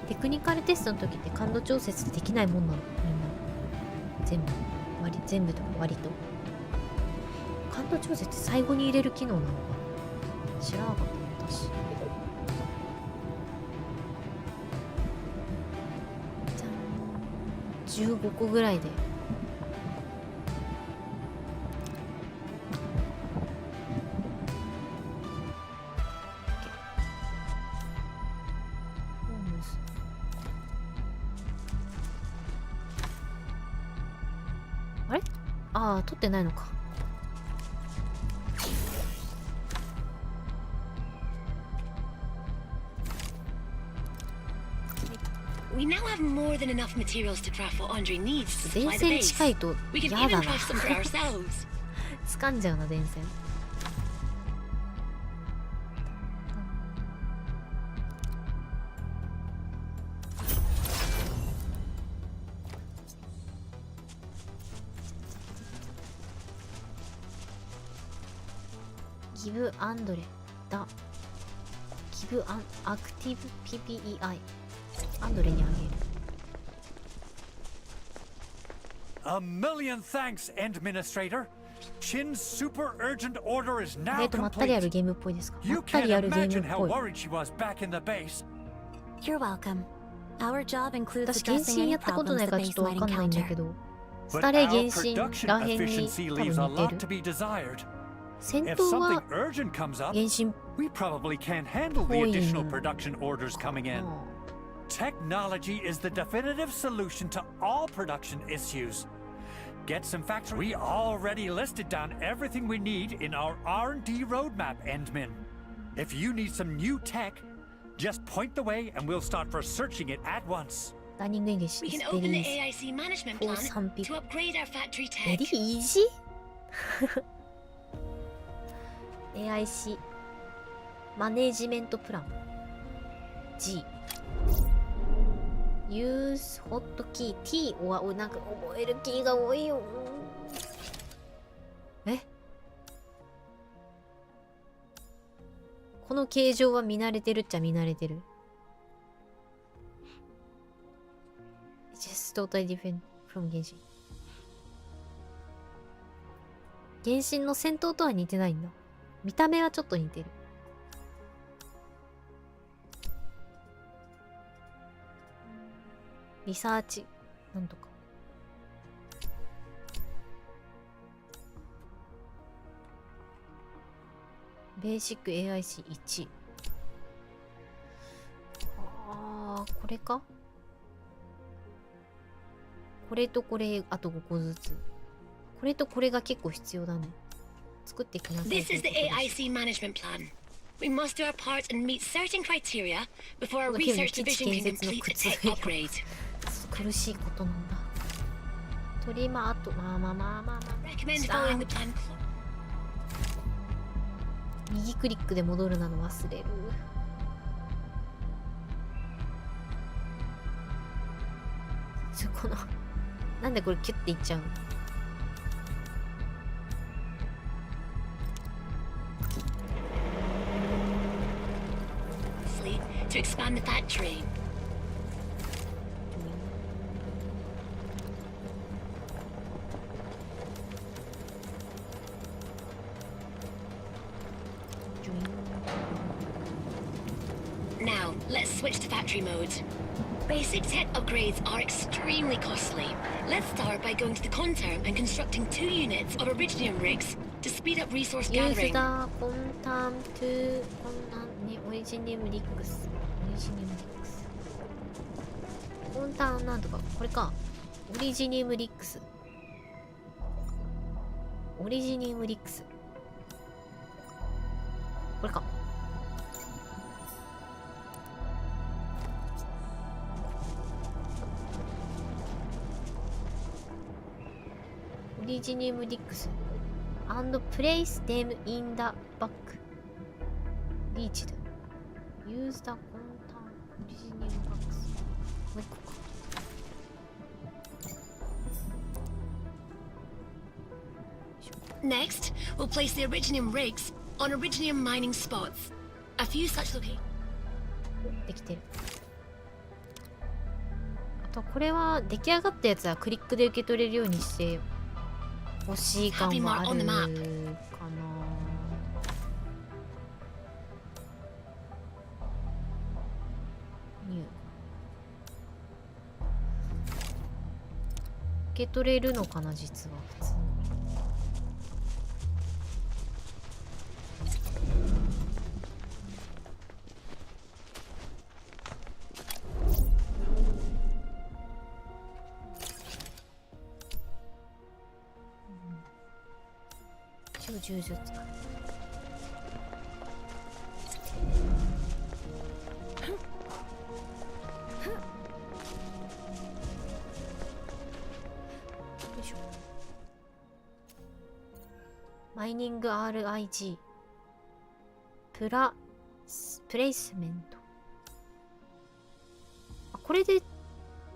テクニカルテストの時って感度調節できないもんなの？みんな全部とか割と感度調節って最後に入れる機能なのかな。知らなかった私。15個ぐらいで。あれ？ああ、取ってないのか。We now have more than enough materials to craft what Andre needs to 電 supply the 線 base. 近いと We can 嫌 even だな。 craft some for ourselves. 掴んじゃうな、電線。ギブアンドレだ。ギブアンアクティブ PPEI。アンドレにあげる。 A million thanks, Administrator. Chin's super urgent order is now まったりあ complete. るゲームっぽいですか。ま You ったり can't あるゲー imagine ムっ how ぽい。 worried she was back in the base. You're welcome. Our job includes 私原 addressing 神 any やったこと problems ない the からちょっ base とわ might かんないんだ encounter. けど、ス But タレ our 原神 production らへんに efficiency 多 leaves 分 a 似 lot て to る。 be desired. 戦 If 闘は something urgent comes up, 原神 we probably can't handle the additional production orders coming in. Technology is the definitive solution to all production issues. Get some facts. We already listed down everything we need in our R&D roadmap, Endmin. If you need some new tech, just point the way and we'll start researching it at once. Learning English We is can open the very AIC management for some plan people. to upgrade our factory tech. very easy? AIC マネージメントプラン G Use hotkey T おなんか覚えるキーが多いよ。え、この形状は見慣れてるっちゃ見慣れてる。Just totally different from 原神。原神の戦闘とは似てないんだ。見た目はちょっと似てる。リサーチなんとか。ベーシック AIC1。あー、これか。これとこれあと5個ずつ。これとこれが結構必要だね。作ってきなさい。 This is the AIC management plan. We must do our part and meet certain criteria before our research division can complete a tech upgrade. 苦しいことなんだ。取りまあとまあ。Recommend following the plan. 右クリックで戻るなの忘れる。このなんでこれキュッていっちゃうの？To expand the factory. Now, let's switch to factory mode. Basic tech upgrades are extremely costly. Let's start by going to the Conterm and constructing 2 units of Originium rigs to speed up resource gathering. Use the Conterm to Originium rigs. コンターンなんとかこれか。オリジニウムリックス。これか。オリジニウムリックス and place them in the back reached. Use the contact Originium box. もう一個か。Next, we'll place the Originium rigs on Originium mining spots. A few such locations. できてる。あとこれは出来上がったやつはクリックで受け取れるようにして欲しい感もあるかな。受け取れるのかな実は普通に。超柔術か。マイニング RIG プレイスメント。あ、これで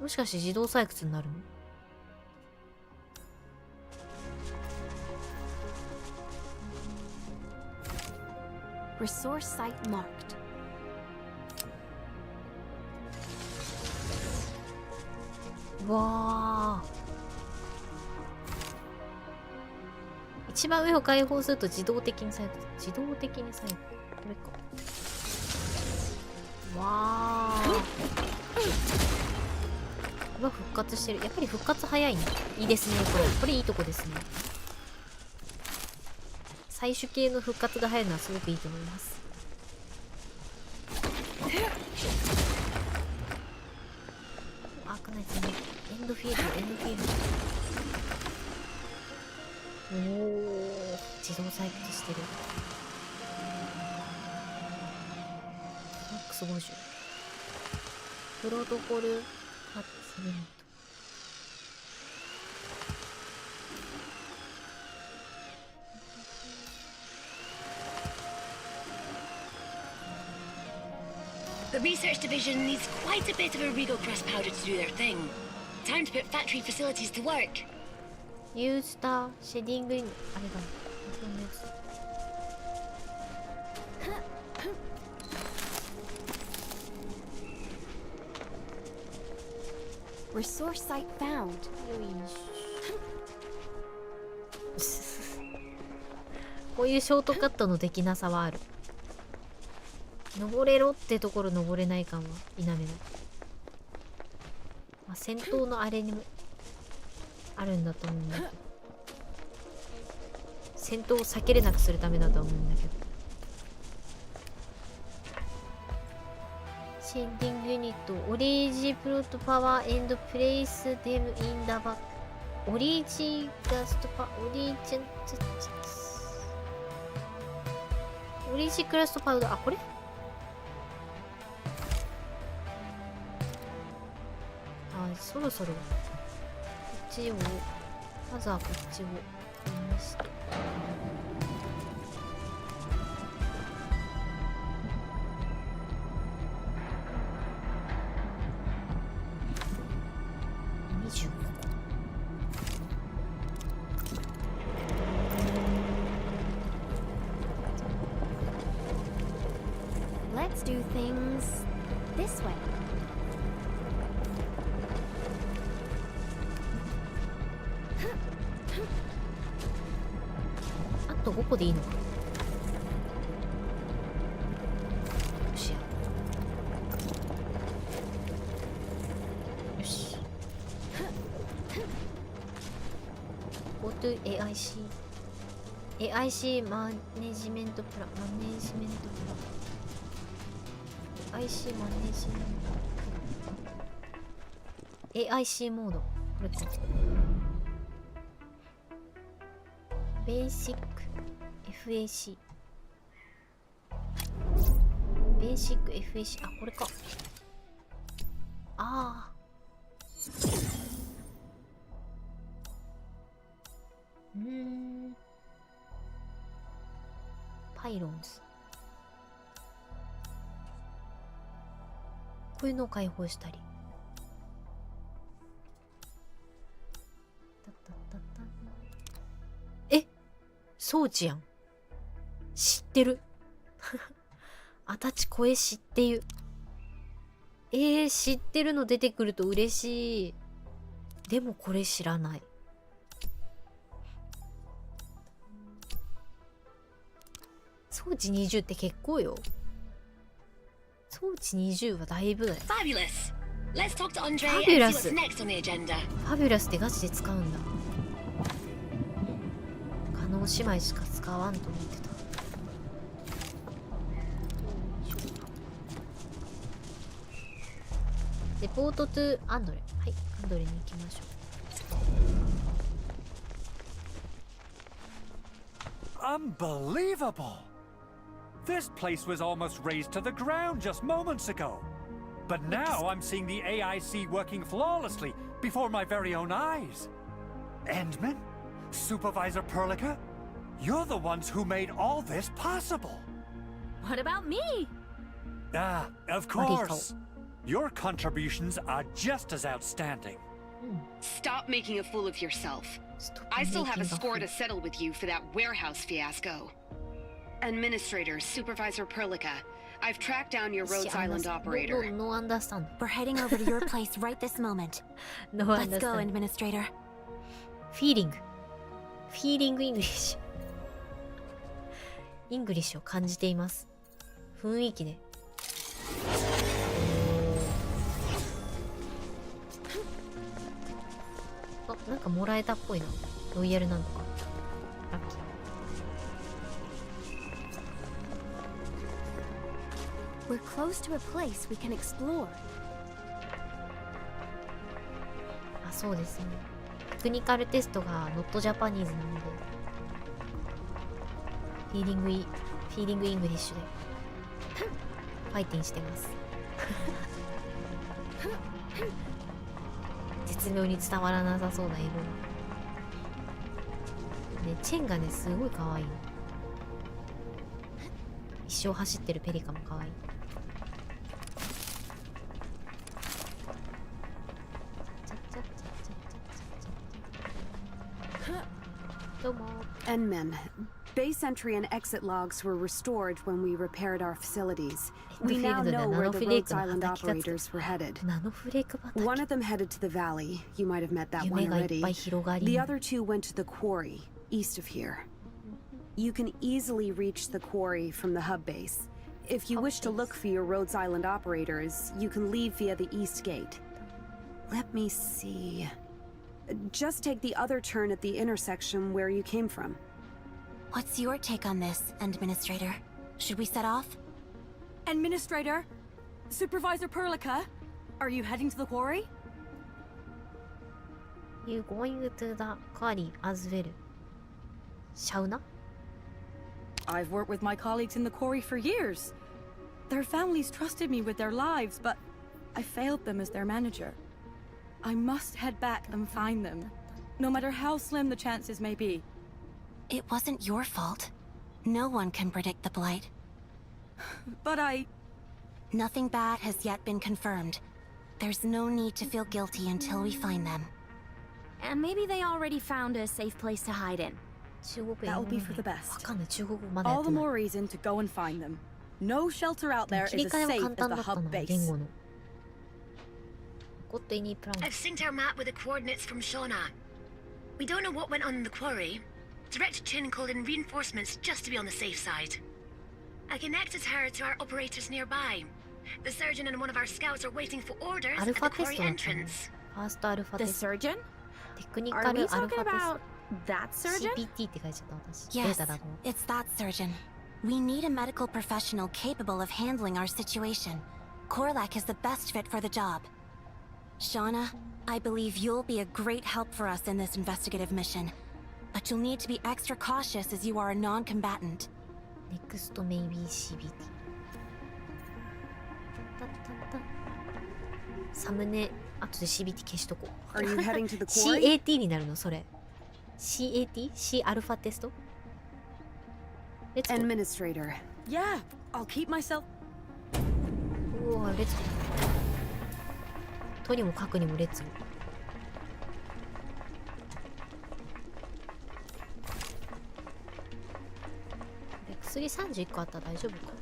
もしかして自動採掘になるの？Resource site marked. わあ。一番上を開放すると自動的に採掘。これか。わあ。うわ、復活してる。やっぱり復活早いね。いいですね、これいいとこですね。採取系の復活が早いのはすごくいいと思います。アークナイツね。エンドフィールド。おお、自動採掘してる。マックス50。プロトコル発メント。The research division needs quite a bit of Origo crust powder to do their thing. Time to put factory facilities to work. Use the shading in あれだ。Resource site found. こういうショートカットのできなさはある。登れろってところ登れない感は否めない。まあ、戦闘のあれにもあるんだと思うんだけど、戦闘を避けれなくするためだと思うんだけど。シェンディングユニットオリジプロットパワーエンドプレイスデムインダバックオリジガストパオリジェンツオオリジクラストパウダー、あ、これそろそろこっちを、まずはこっちを見して、25個。Let's do things this way. あと5個でいいのか。よしや。よし。Go to AIC マネジメントプラン、AIC マネジメント AIC モード、これか。ベーシック FAC ベーシック FAC、 あ、これか。ああ、パイロンズ、こういうのを解放したり。え、装置やん。知ってる。あたち声知ってる。知ってるの出てくると嬉しい。でもこれ知らない。装置20って結構よ。装置20はだいぶだよ。ファビュラス。ファビュラスってガチで使うんだ。加納姉妹しか使わんと思ってた。レポートトゥアンドレ。はい、アンドレに行きましょう。Unbelievable! This place was almost razed to the ground just moments ago. But now I'm seeing the AIC working flawlessly before my very own eyes. Endman? Supervisor Perlica? You're the ones who made all this possible. What about me? Ah, of course. Your contributions are just as outstanding. Stop making a fool of yourself. I still have a score to settle with you for that warehouse fiasco. Administrator, Supervisor Perlica, I've tracked down your Rhodes Island operator. No understand. We're heading over to your place right this moment. No Let's understand. go, Administrator. Feeling English. イングリッシュを感じています。雰囲気で。あ、なんかもらえたっぽいな。ロイヤルなんとか。ラッキー。We're close to a place we can explore. あ、そうですね。テクニカルテストがノットジャパニーズなので、フィーリングイングリッシュでファイティンしてます。絶妙に伝わらなさそうな英語ね、チェンがねすごい可愛いの。一生走ってるペリカも可愛い。Enmen, base entry and exit logs were restored when we repaired our facilities. We now know where the Rhodes Island operators were headed. One of them headed to the valley. You might have met that one already. The other two went to the quarry, east of here. You can easily reach the quarry from the hub base. If you wish to look for your Rhodes Island operators, you can leave via the east gate. Let me see. Just take the other turn at the intersection where you came from. What's your take on this, Administrator? Should we set off? Administrator? Supervisor Perlica? Are you heading to the quarry? You going to the quarry as well? Shauna? I've worked with my colleagues in the quarry for years. Their families trusted me with their lives, but I failed them as their manager. I must head back and find them, no matter how slim the chances may be. It wasn't your fault. No one can predict the Blight. But Nothing bad has yet been confirmed. There's no need to feel guilty until we find them. And maybe they already found a safe place to hide in. That will be for the best. All the more reason to go and find them. No shelter out there is as safe as the hub base. I've synced our map with the coordinates from Shauna. We don't know what went on in the quarry. Director Chin called in reinforcements just to be on the safe side. I connected her to our operators nearby. The surgeon and one of our scouts are waiting for orders at the quarry entrance. The surgeon? Are we talking about that surgeon? Yes, it's that surgeon. We need a medical professional capable of handling our situation. Korlak is the best fit for the job. Shauna, I believe you'll be a great help for us in this investigative mission. But you'll need to be extra cautious as you are a non-combatant. Next maybe CBT. サムネ後で CBT 消しとこう。Are you heading to the quarry? CAT になるのそれ。CAT? C アルファテスト Administrator. Yeah, I'll keep myself. うわ、レッツゴー。とにもかくにもレッツゴー。薬31個あったら大丈夫か。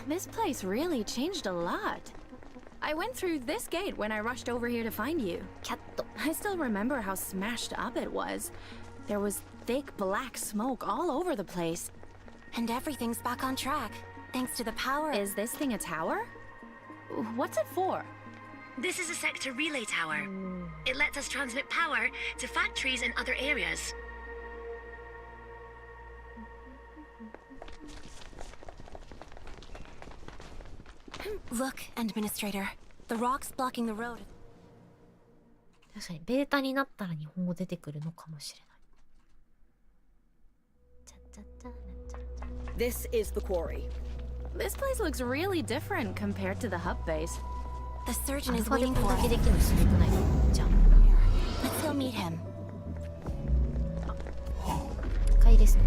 This place really changed a lot. I went through this gate when I rushed over here to find you. Cat. I still remember how smashed up it was. There was thick black smoke all over the place. And everything's back on track, thanks to the power. Is this thing a tower? What's it for? This is a sector relay tower. It lets us transmit power to factories and other areas. Look, Administrator. The rocks blocking the road. 確かにベータになったら日本語出てくるのかもしれない。This is the quarry. This place looks really different compared to the hub base. The surgeon is waiting for us. Let's go meet him. 階ですね。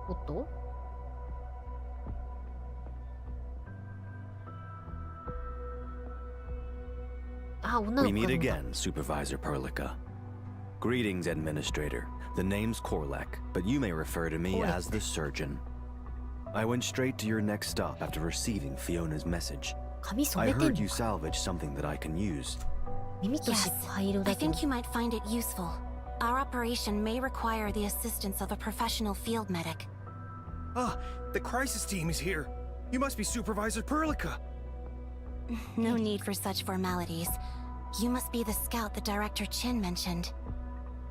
おっとWe meet again, Supervisor Perlica. Greetings, Administrator. The name's Korlak, but you may refer to me as the Surgeon. I went straight to your next stop after receiving Fiona's message. I heard you salvaged something that I can use. Yes, I think you might find it useful. Our operation may require the assistance of a professional field medic. Ah, the crisis team is here. You must be Supervisor Perlica. No need for such formalities. You must be the scout the Director Chin mentioned.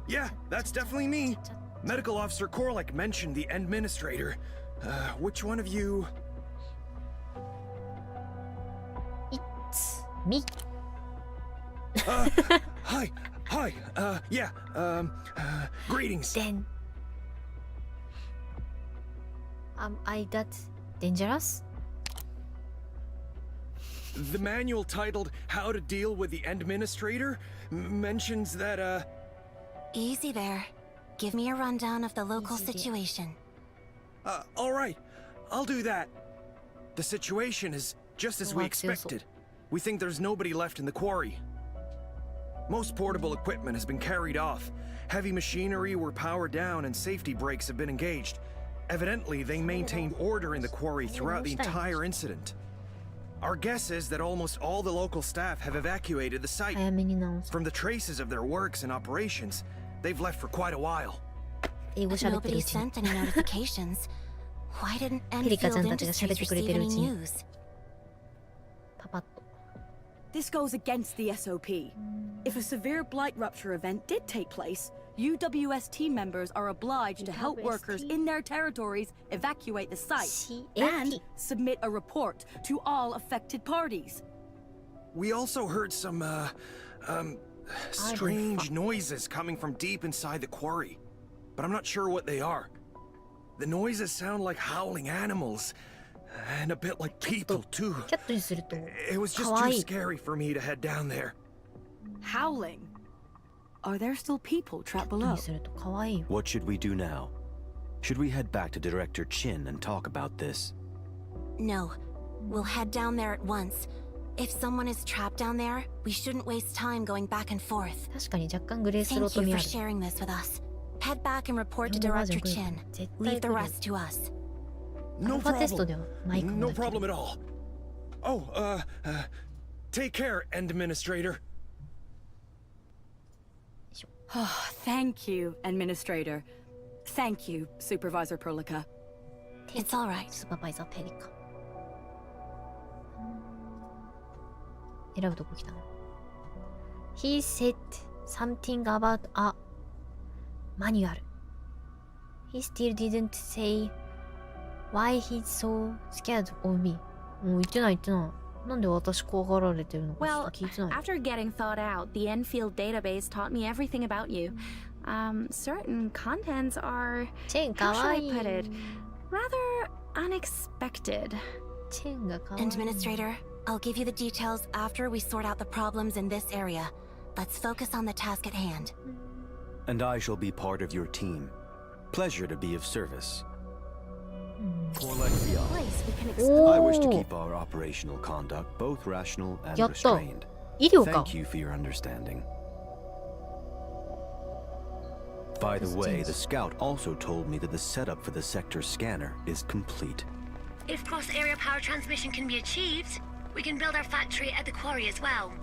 Yeah, that's definitely me. Medical Officer Korlak mentioned the Administrator. Which one of you? It's me. Hi. Yeah, greetings. Then... Am I that dangerous? The manual titled How to Deal with the Administrator mentions that, Easy there. Give me a rundown of the local situation. Alright. I'll do that. The situation is just as we expected. We think there's nobody left in the quarry. Most portable equipment has been carried off. Heavy machinery were powered down and safety brakes have been engaged. Evidently, they maintained order in the quarry throughout the entire incident. Our guess is that almost all the local staff have evacuated the site. From the traces of their works and operations, they've left for quite a while. But nobody sent any notifications. Why didn't Enfield Industries receive any news? This goes against the SOP. If a severe blight rupture event did take place, UWS team members are obliged to help workers in their territories evacuate the site and submit a report to all affected parties. We also heard some, Strange noises coming from deep inside the quarry, but I'm not sure what they are. The noises sound like howling animals, and a bit like people too. It was just too scary for me to head down there. Howling? Are there still people trapped below? What should we do now? Should we head back to Director Chin and talk about this? No. We'll head down there at once. If someone is trapped down there, we shouldn't waste time going back and forth. Thank you for sharing this with us. Head back and report to Director Chin. Leave the rest to us. No problem. No problem at all. Oh, take care, Administrator. Oh, thank you, Administrator. Thank you, Supervisor Perlica. It's all right. Supervisor Perlica. 選ぶとこ来たの。He said something about a manual. He still didn't say why he's so scared of me. もう言ってない言ってない。なんで私怖がられてるのかちょっと聞いてない。After getting thawed out, the Enfield database taught me everything about you. Certain contents are, how should I put it, rather unexpected. Administrator, I'll give you the details after we sort out the problems in this area. Let's focus on the task at hand. And I shall be part of your team. Pleasure to be of service. For Lexion, I wish to keep our operational conduct both rational and restrained. Thank you for your understanding. By the way, the scout also told me that the setup for the sector scanner is complete. If cross-area power transmission can be achieved, we can build our factory at the quarry as well.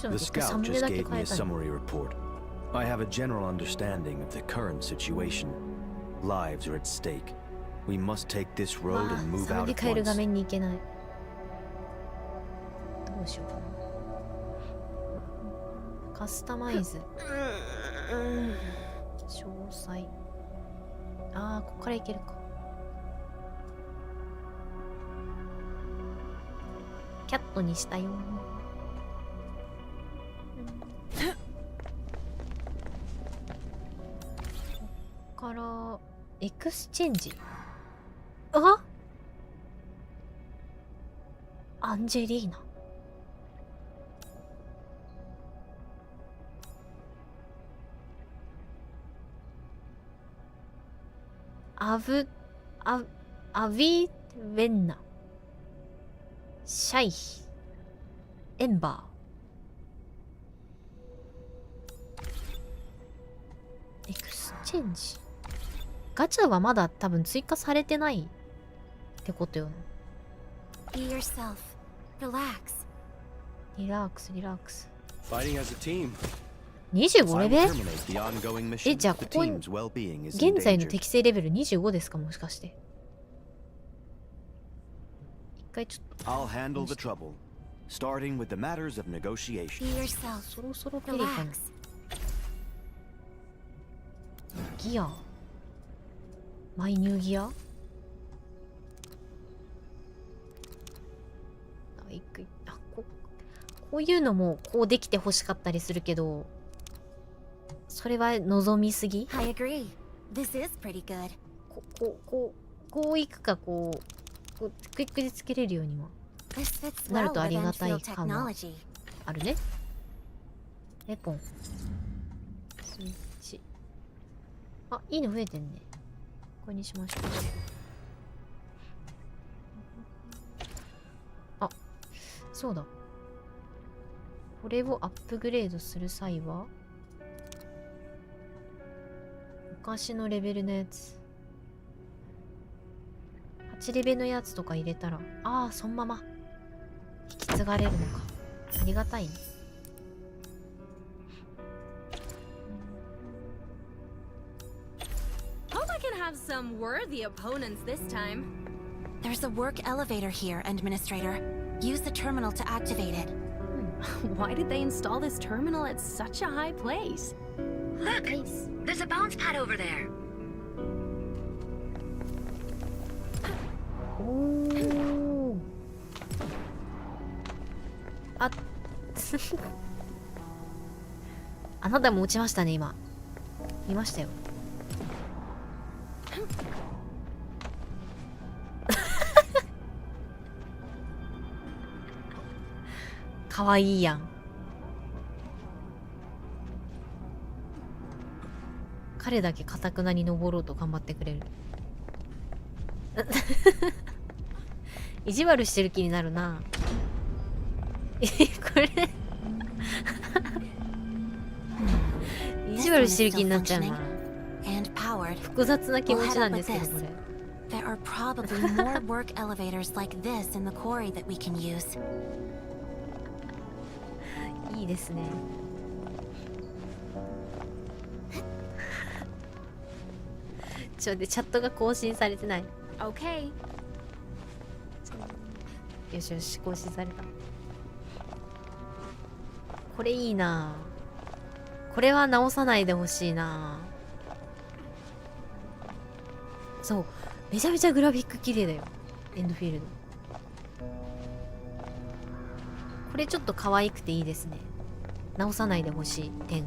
The scout just gave me a summary report. I have a general understanding of the current situation. Lives are at stake. We must take this road and move out at once. どうしようかな。カスタマイズ。詳細。ああ、ここからいけるか。キャットにしたよ。ここからエクスチェンジ。あ、アンジェリーナ。アビウェンナ。シャイヒ。エンバー。エクスチェンジ。ガチャはまだ多分追加されてないってことよな。Be yourself. Relax. リラックス、リラックス。 Fighting as a team. 25レベル？え、じゃあここ現在の適正レベル25ですか、もしかして。一回ちょっと。I'll handle the trouble, starting with the matters of negotiation. Be yourself. そろそろペリカン。ギア。マイニューギア？こういうのもこうできてほしかったりするけど、それは望みすぎ？ I agree. This is pretty good. こういくかこうクイックでつけれるようにもなるとありがたい感はあるね。レポン。スイッチ。あ、いいの増えてんね。これにしましょう。あ、そうだ。これをアップグレードする際は昔のレベルのやつ8レベルのやつとか入れたら、ああ、そのまま引き継がれるのか。ありがたいね。Hope I can have some worthy opponents this time. There's a work elevator here, Administrator. Use the terminal to activate it. Why did they install this terminal at such a high place? Look! There's a bounce pad over there. Oh. ああなたも落ちましたね今。見ましたよ。かわいいやん。彼だけ堅くなに登ろうと頑張ってくれる。意地悪してる気になるな。これ意地悪してる気になっちゃうな。複雑な気持ちなんですけどこれ。There are probably more work elevators like this in the quarry that we can use. いいですね。ちょっとチャットが更新されてない。Okay. よしよし、更新された。これいいな。これは直さないでほしいな。そう、めちゃめちゃグラフィック綺麗だよ。エンドフィールド。これちょっと可愛くていいですね。直さないでほしい点。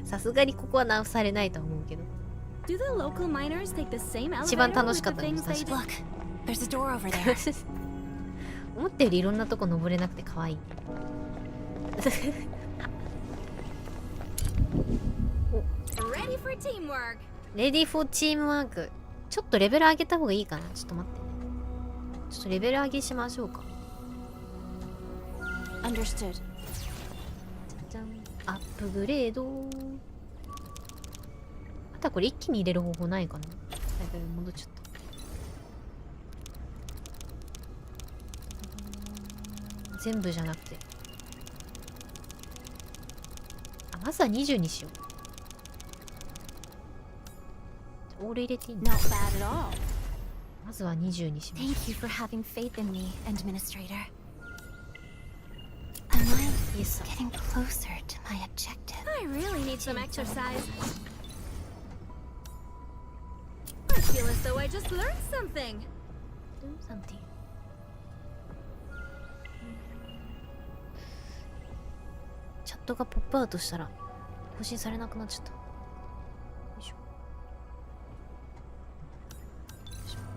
さすがにここは直されないと思うけど。一番楽しかったです。確かに。思ったよりいろんなとこ登れなくて可愛い。レディーフォーチームワーク。ちょっとレベル上げた方がいいかな。ちょっと待ってね。ちょっとレベル上げしましょうか。Understood. じゃじゃん。アップグレード。あとはこれ一気に入れる方法ないかな。だいぶ戻っちゃった。全部じゃなくて。あ、まずは20にしよう。オール入れていいんだ。まずは20にします。Thank you for having faith in me, Administrator. Am I getting closer to my objective? I really need some exercise. I feel as though I just learned something. Do something. チャットがポップアウトしたら更新されなくなっちゃった。よいしょ。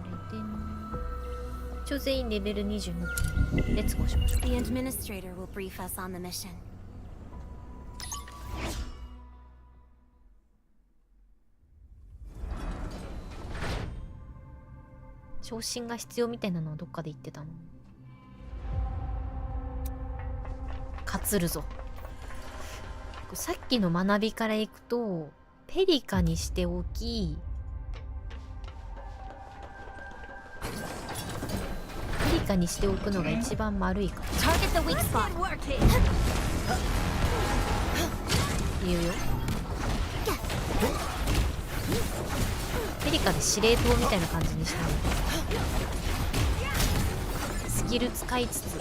これで一応全員レベル20になってる。レッツゴーしましょう。 The Administrator will brief us on the mission. 昇進が必要みたいなのはどっかで言ってたの。勝つるぞ。さっきの学びからいくとペリカにしておき、ペリカにしておくのが一番丸いか。言うよ。ペリカで司令塔みたいな感じにしたの。スキル使いつつ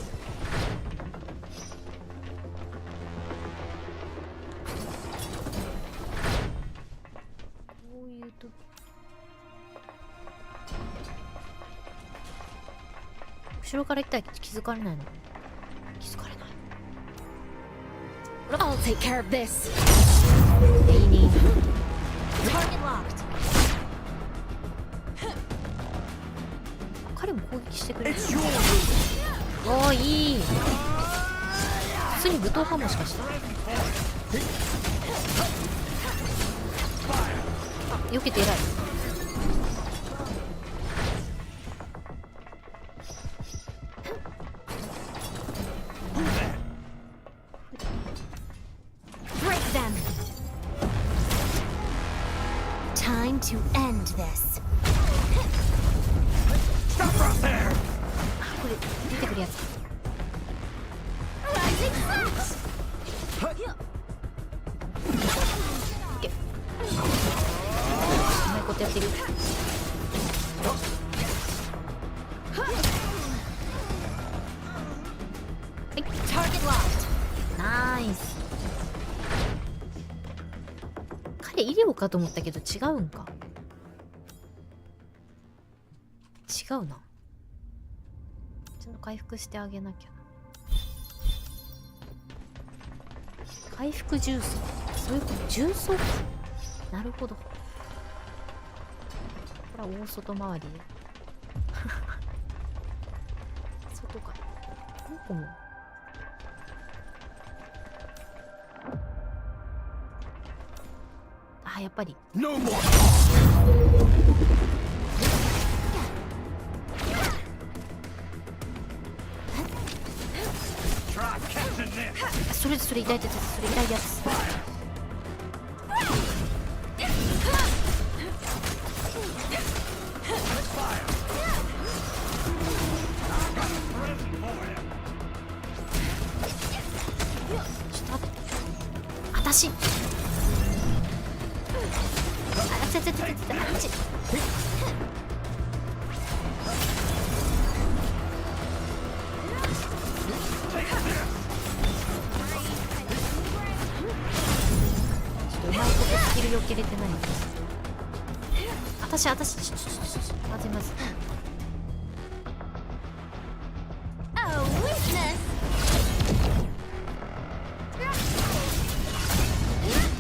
後ろから行ったら気づかれないの？気づかれない。I'll take care of this. いいね。Target locked. 彼も攻撃してくれる。おー、いい。普通に武闘派もしかして。避けて偉い。Time to end this. Stop right there! これ出てくるやつ。うまいことやってる。はい。ナイス。彼医療かと思ったけど違うんか。違うな。ちゃんと回復してあげなきゃな。回復重曹。そういうこと。重曹か。なるほど。これは大外回りで外か。この子もあ、やっぱり。No more. それ痛いやつ。それ痛いやつ。私あっちうまいことスキルよけれてない。私まず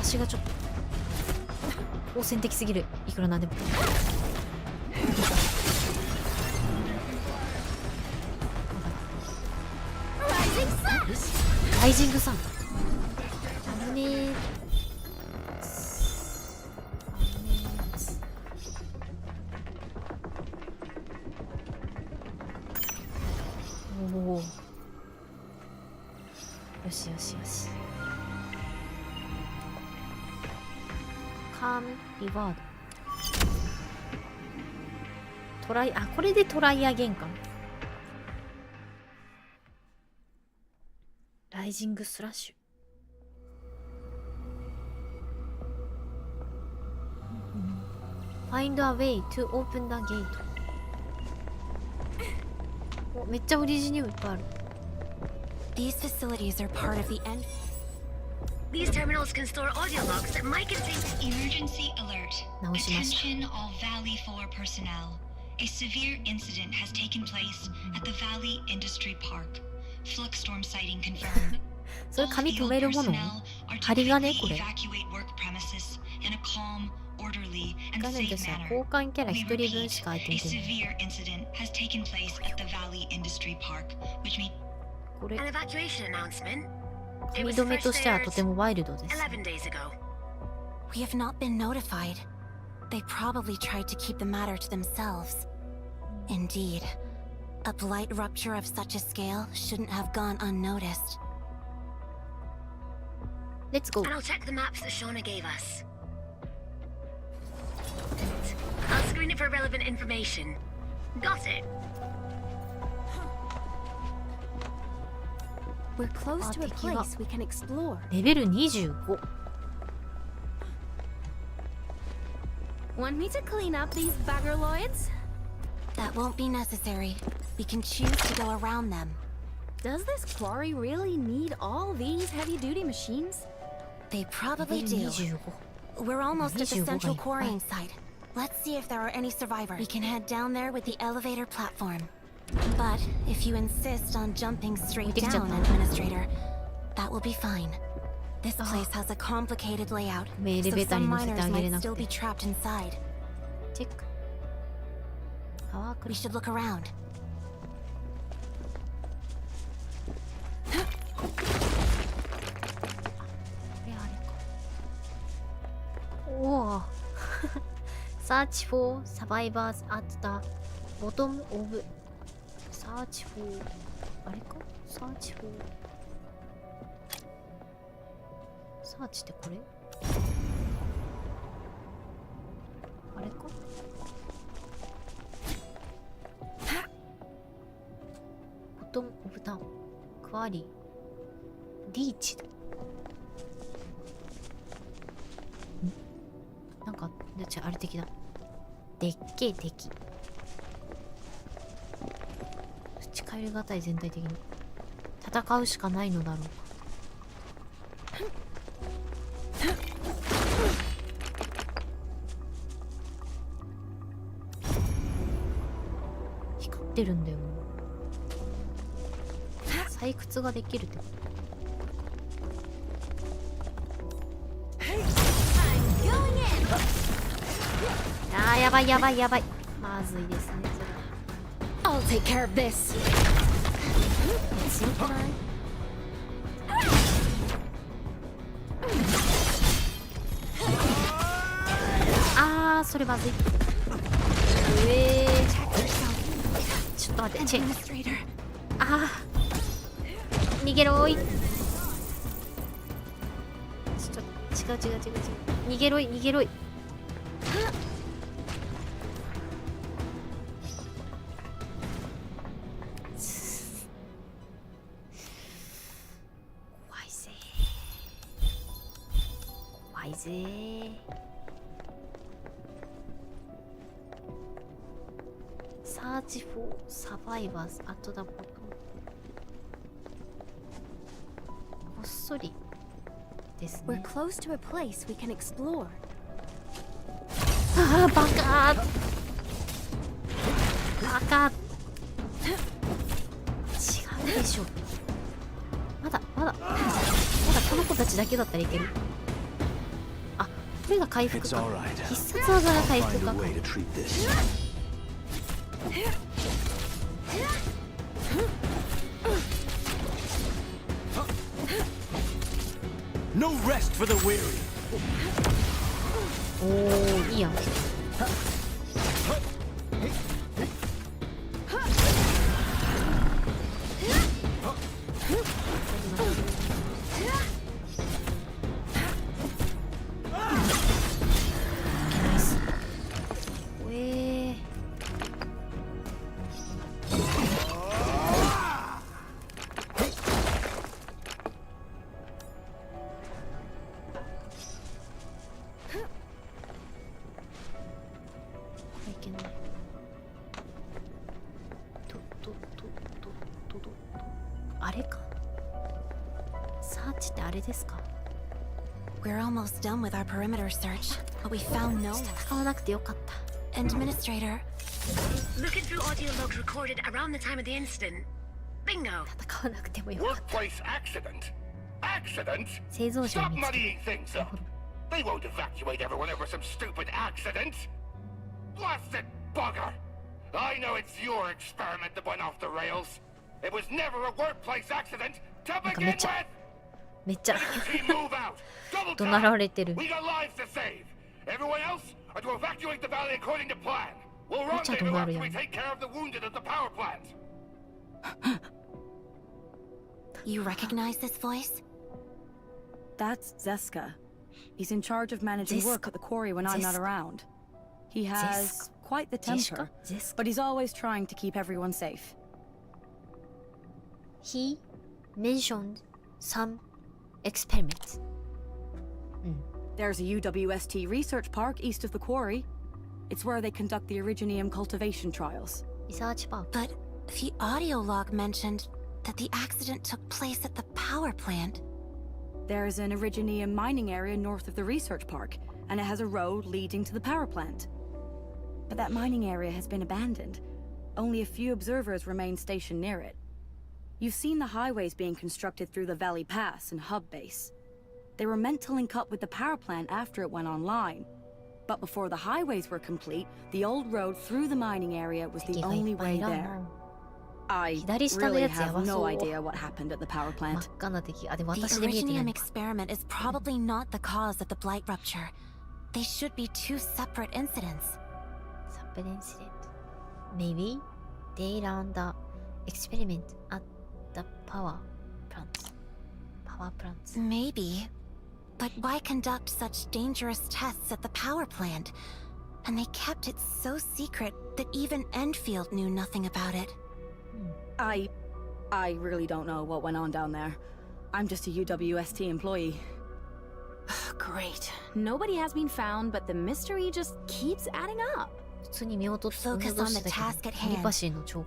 私がちょっと好戦的すぎる。いくらなんでもライジングさん危ねえ。おお、よしよしよし。カームリワードトライ、あ、これでトライアゲンかな。ライジングスラッシュ。Find a way to open the gate。 お、めっちゃオリジニウムいっぱいある。 These facilities are part of the end. These terminals can store audio logs that might contain emergency alert. Attention all Valley 4 personnel. A severe incident has taken place at the Valley Industry Park. Flux storm sighting confirmed. それ紙止めるもの？針金これ。画面としては交換キャラ1人分しか入っていない。これ紙止めとしてはとてもワイルドです。 We have not been notified. They probably tried to keep the matter to themselves. Indeed, a blight rupture of such a scale shouldn't have gone unnoticed. Let's go. And I'll check the maps that Shauna gave us. I'll screen it for relevant information. Got it. We're close to a place we can explore. レベル25。 Want me to clean up these baggerloids? That won't be necessary. We can choose to go around them. Does this quarry really need all these heavy-duty machines? They probably do. We're almost at the central quarrying site. Let's see if there are any survivors. We can head down there with the elevator platform. But if you insist on jumping straight down, Administrator, that will be fine. This place has a complicated layout, so some miners might still be trapped inside. We should look around. Oh. Search for survivors at the bottom of. Search for. あれか Search for. Search ってこれあれかボトムオブタウンクワリーリーチだ。なんかじゃああれ的だ。でっけえ敵。近寄りがたい。全体的に戦うしかないのだろうか。光ってるんだよ。採掘ができるってこと。あー、やばいやばいやばい。まずいですね、それ。 I'll take care of this. 強くない？あー、それまずい。ちょっと待って、チェッ。あー、逃げろーい。違う。逃げろい、逃げろい。怖いぜ。怖いぜ。Search for survivors at the bottom. こっそり。We're close to a place we can explore. ああ、バカ違うでしょ。まだこの子たちだけだったらいける。あ、これが回復か。必殺技が回復か。No rest for the weary. おー、いいやん。あれか。サーチってあれですか。 We're almost done with our perimeter search, but we found no one. 戦わなくてよかった。 Administrator. Looking through audio logs recorded around the time of the incident. Bingo. 戦わなくてもよかった。 Workplace accident? Accident? 製造者を Stop 見つけ muddying things up. They won't evacuate everyone over some stupid accident. Blasted bugger! I know it's your experiment that went off the rails. It was never a workplace accident to begin with. めっちゃ怒鳴られてる。 We got lives to save. Everyone else are to evacuate the valley according to plan. We'll rendezvous after we take care of the wounded at the power plant. You recognize this voice? That's Zeska. He's in charge of managing work at the quarry when I'm not around. He has quite the temper, but he's always trying to keep everyone safe. He mentioned some experiments. There's a UWST research park east of the quarry. It's where they conduct the Originium cultivation trials. Research park. But the audio log mentioned that the accident took place at the power plant. There's an Originium mining area north of the research park, and it has a road leading to the power plant. But that mining area has been abandoned. Only a few observers remain stationed near it. You've seen the highways being constructed through the Valley Pass and Hub Base. They were meant to link up with the power plant after it went online. But before the highways were complete, the old road through the mining area was the only way there. I really have no idea what happened at the power plant. The Originium experiment is probably not the cause of the blight rupture. They should be two separate incidents. Separate incident. Maybe they ran the experiment at the power plants. Power plants. Maybe. But why conduct such dangerous tests at the power plant? And they kept it so secret that even Enfield knew nothing about it. I really don't know what went on down there. I'm just a UWST employee. Great. Nobody has been found, but the mystery just keeps adding up. Focus on the task at hand.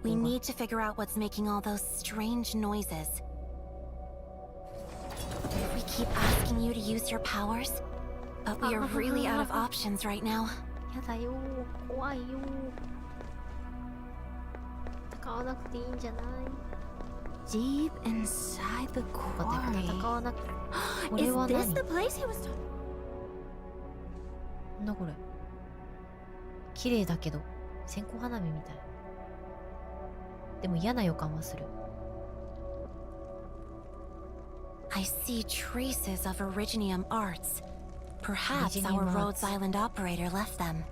We need to figure out what's making all those strange noises. We keep asking you to use your powers, but we are really out of options right now. やだよ、怖いよ。戦わなくていいんじゃない？ Deep inside the quarry. 戦わなくて。これ Is は this 何？ the place he was talking? なんだこれ。綺麗だけど線香花火みたい。でも嫌な予感はする。I see traces of Originium arts. Perhaps our Rhodes Island operator left them.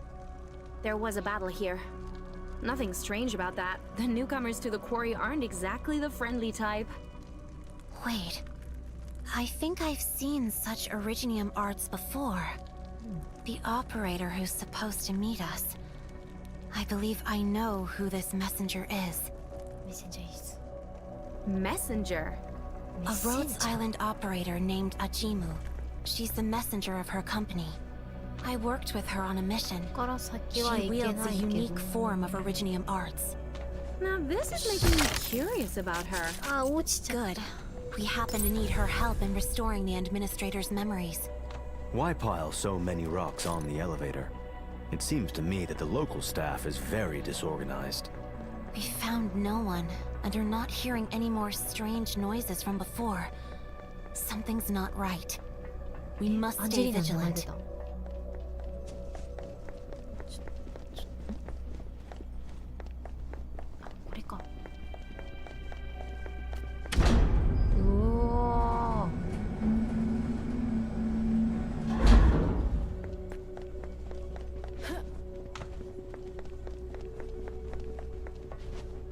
There was a battle here. Nothing strange about that. The newcomers to the quarry aren't exactly the friendly type. Wait. I think I've seen such Originium arts before. The operator who's supposed to meet us. I believe I know who this messenger is. Messenger? A Rhodes Island operator named Ajimu. She's the messenger of her company. I worked with her on a mission. She wields a unique form of Originium arts. Now this is making me curious about her. Good. We happen to need her help in restoring the Administrator's memories. Why pile so many rocks on the elevator? It seems to me that the local staff is very disorganized. We found no one, and are not hearing any more strange noises from before. Something's not right. We must stay vigilant.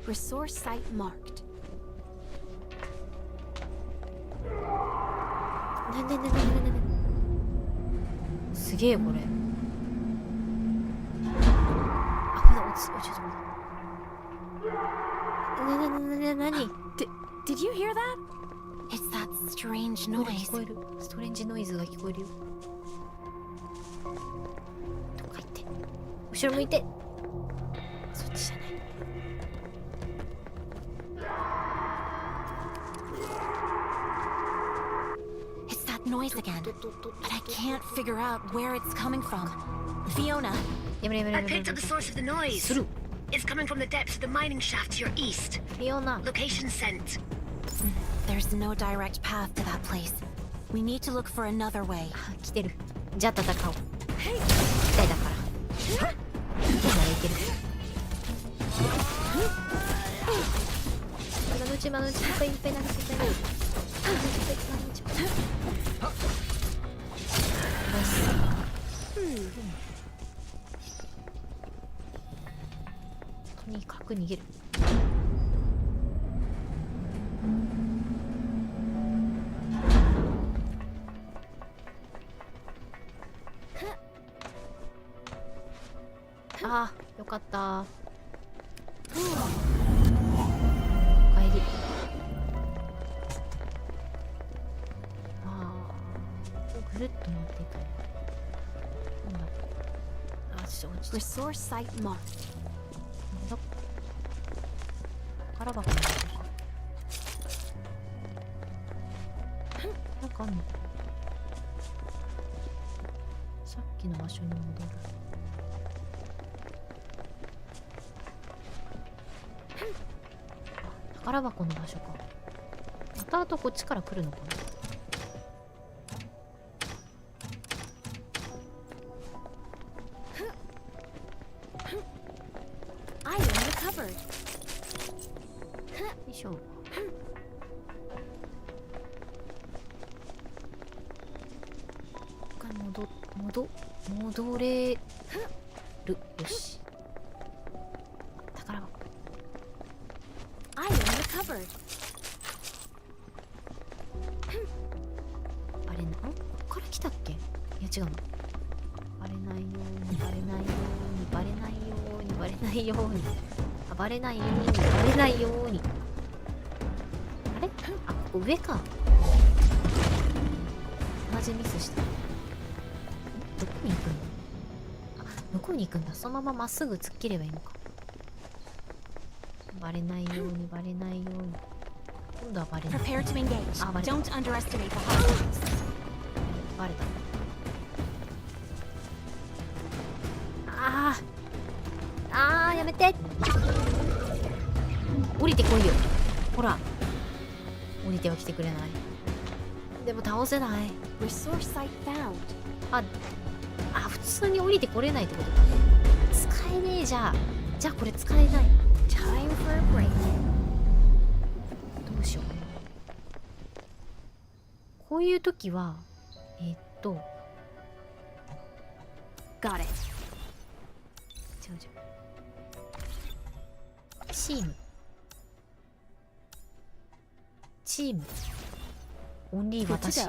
Resource site marked. すげえこれ。あ、これだ、落ちちゃった。何 Did you hear that? It's that strange noise. 聞こえる。ストレンジノイズが聞こえるよ。どっか行って。後ろ向いて。そっちじゃない。Noise again, but I can't figure out where it's coming from. Fiona, I picked up the source of the noise. It's coming from the depths of the mining shaft to your east. Fiona, location sent. There's no direct path to that place. We need to look for another way. 来てる。じゃあ戦おう。期待だから。今ならいける。今のうちいっぱい投げていっぱい。とにかく逃げる。ああ、よかった。おかえり。ぐるっと回っていく。なんだ。あ、ちょっと落ちた。Resource site marked. なんだ。宝箱の場所か。なんかあんの。さっきの場所に戻る。あ、宝箱の場所か。またあとこっちから来るのかな。戻れる。よし。宝箱。I am recovered. バレない。ここから来たっけ？いや違うの。バレないように、バレないように、バレないように、バレないように。あ、バレないように、バレないように。あれ？あ、ここ上か。同じミスした。どこに行くんだ？あ、向こうに行くんだ。そのまままっすぐ突っ切ればいいのか。バレないように、バレないように。今度はバレない。Prepare to engage. あ、バレた。 Don't underestimate the hostiles. バレた。あー、やめて。降りてこいよ。ほら。降りては来てくれない。でも倒せない。Resource site found. あ、普通に降りてこれないってことか。使えねえじゃあ。じゃあこれ使えない。Time for a break. どうしよう。こういう時はGot it. 違う。チームオンリー私。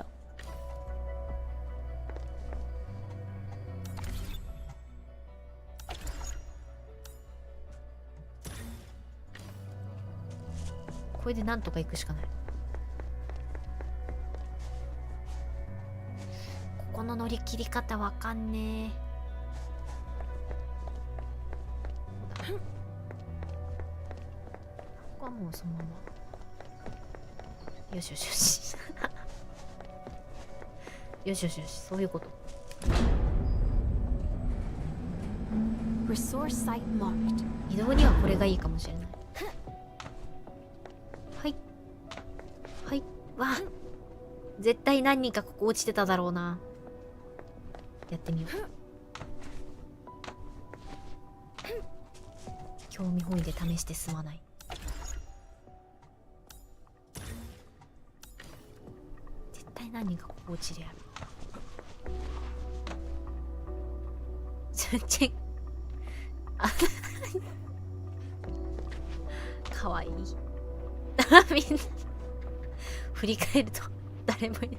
これでなんとか行くしかない。ここの乗り切り方わかんねえ。ここはもうそのまま。よしよしよし。よしよしよし、そういうこと。Resource site marked. 移動にはこれがいいかもしれない。はい。わあ、絶対何人かここ落ちてただろうな。やってみよう。興味本位で試してすまない。絶対何人かここ落ちるやる。かわいい。みんな振り返ると誰もいない。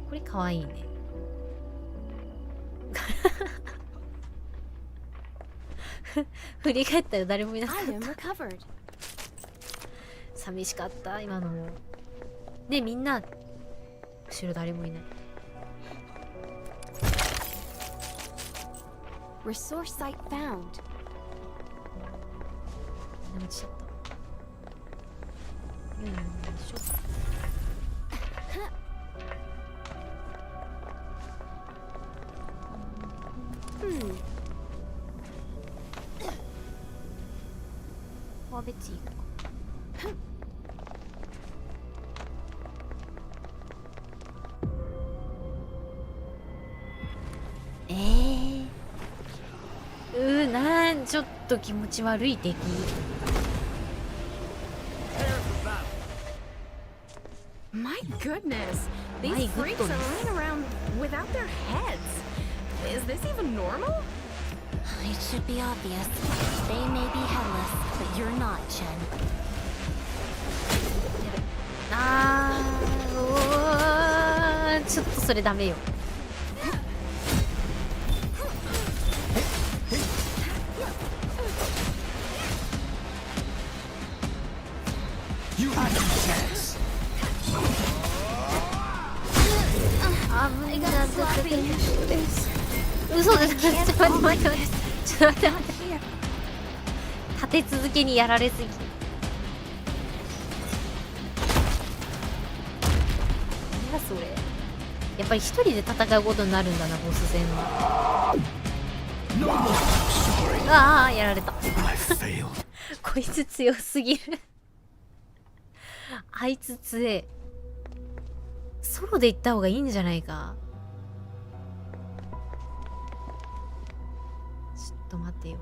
これかわいいね。振り返ったら誰もいなかった。寂しかった今のも。でみんな後ろ誰もいない。Resource site found. みんな落ちちゃった。よいしょ。ここは別にいいか。ちょっと気持ち悪い敵。My goodness, these freaks are running around without their heads. Is this even normal? It should be obvious. They may be headless, but you're not, Chen. ちょっとそれダメよ。嘘です。ちょっと待って。立て続けにやられすぎ。何がそれ。やっぱり一人で戦うことになるんだな、ボス戦は。ああ、やられた。こいつ強すぎる。あいつ強え。ソロで行った方がいいんじゃないか。ちょっと待てよ。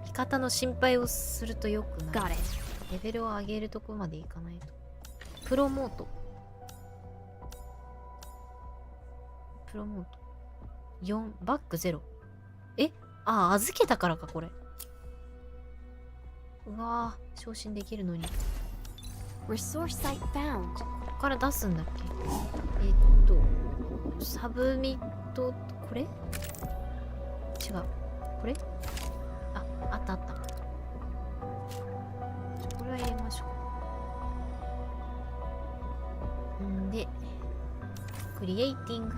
味方の心配をするとよくない。レベルを上げるとこまでいかないと。プロモート4バック0。預けたからかこれ。うわー、昇進できるのに。Resource site found. ここから出すんだっけ。サブミット、これ違う、これ、あったあった。これは入れましょう。んでクリエイティング。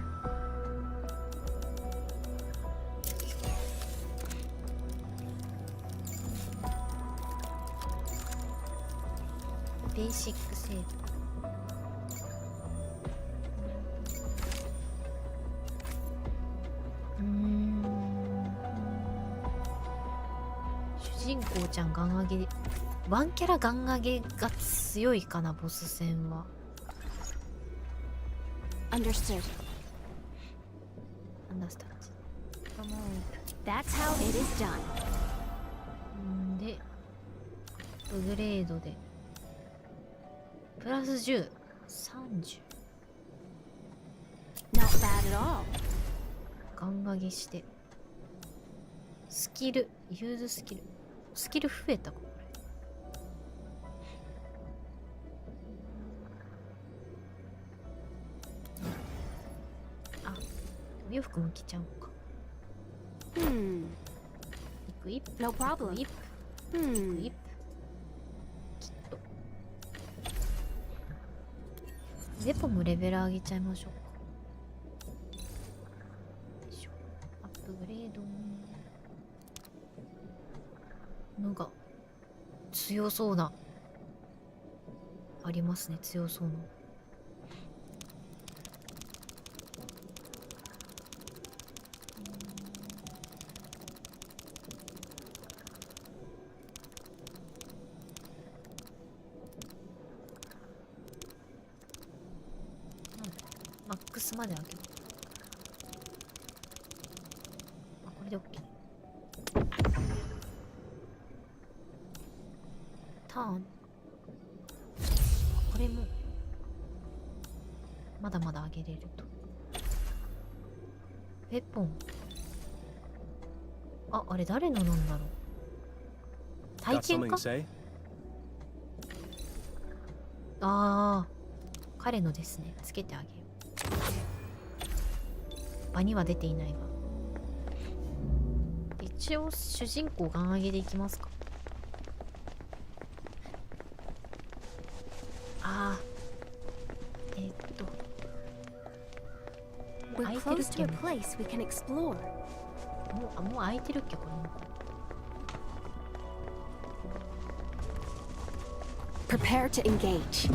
ベーシックセーブ。主人公ちゃんガン上げワンキャラガン上げが強いかな、ボス戦は。Understood. Understood. That's how it is done. で、アップグレードでプラス10、30。Not bad at all. ガン上げしてスキル、ユーズスキル、スキル増えたかこれ。あ、お洋服も着ちゃおうか。No problem. きっとウェポンもレベル上げちゃいましょうか。よいしょ、アップグレード。なんか強そうなありますね、強そうな。マックスまで上げる。あ、これで OK。ターン。これもまだまだ上げれると。ウェポン。あ、あれ誰のなんだろう。体験か。ああ、彼のですね。つけてあげよう。場には出ていないが、一応主人公ガン上げでいきますか。ああ、空いてるっけ。もう空いてるっけこれ。Prepare to engage.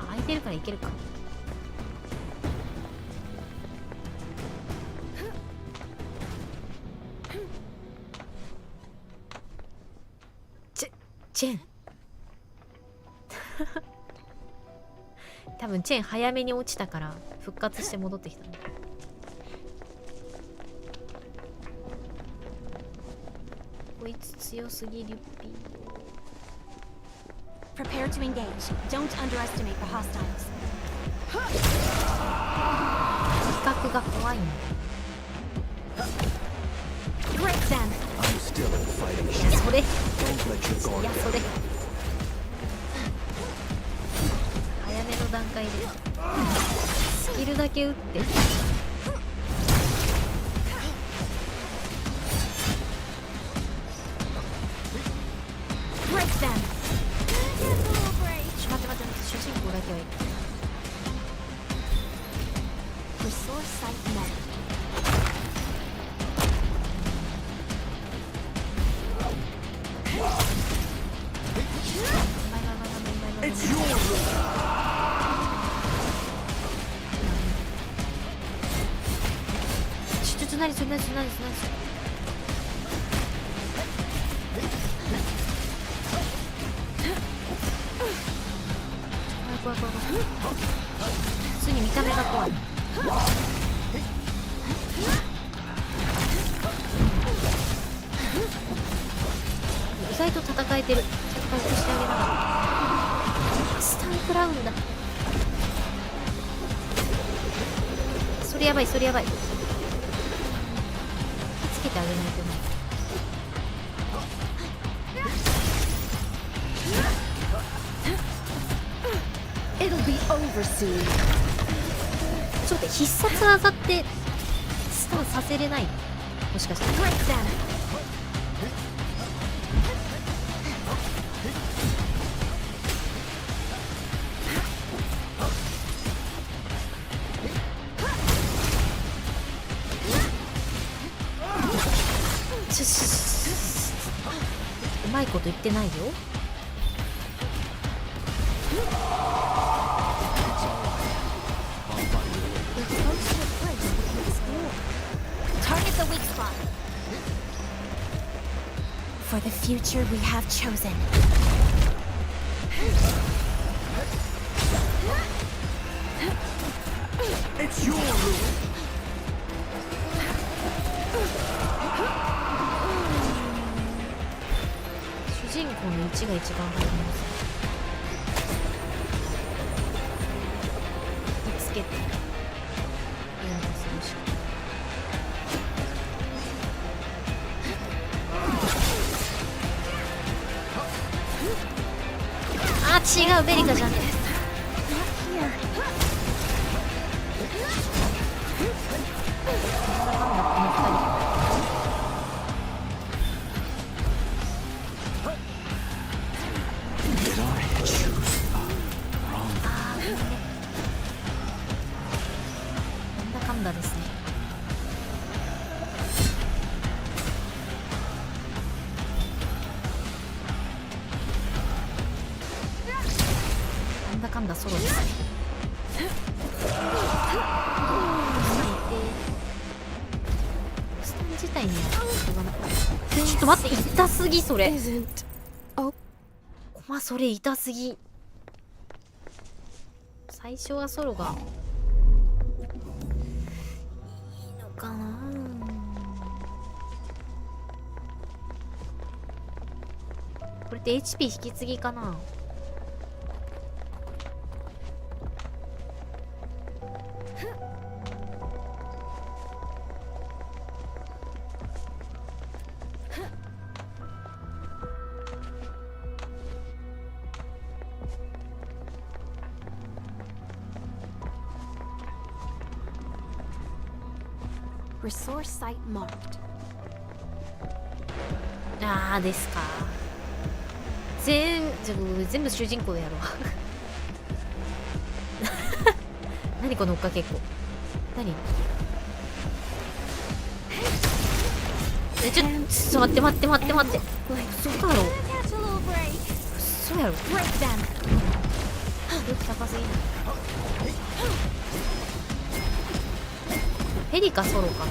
空いてるからいけるか。チェン多分チェン早めに落ちたから復活して戻ってきたの。こいつ強すぎるっぴ。 Prepare to engage. Don't underestimate the hostiles. 比較が怖いの。Break them. いやそれ。いやそれ。早めの段階でスキルだけ打って。Break them. 待って主人公だけはいい。Resource site met. It's yours. ちょ何それ何それ何それ何それ。怖い怖い怖い。普通に見た目が怖い。意外と戦えてる。ちゃんと回復してあげながら。スタンクラウンだ。それやばいそれやばい。つけてあげないとね。It'll be over soon. ちょっと必殺技ってスタンさせれない？もしかして。Break them. うまいこと言ってないよ。Target the weak spot. for the future we have chosen. It's your room. 主人公の位置が一番入ります。見つけてあ、違う、ベリカじゃん。痛すぎそれ。コマそれ痛すぎ。最初はソロがいいのかな。これって HP 引き継ぎかな。Resource site marked. あーですか。全部主人公でやろう。何この追っかけっこ。何？ちょっと待って。嘘だろ。嘘やろ。高すぎない。ヘリかソロかな。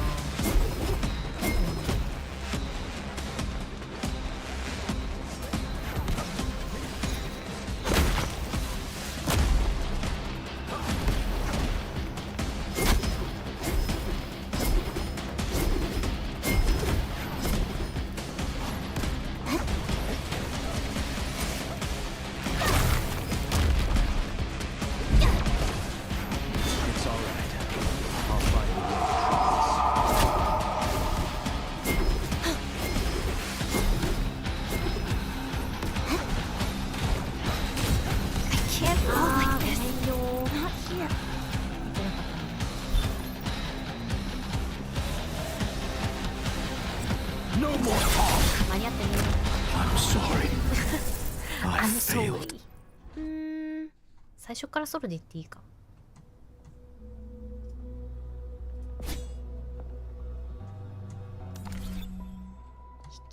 最初からソロで言っていいか。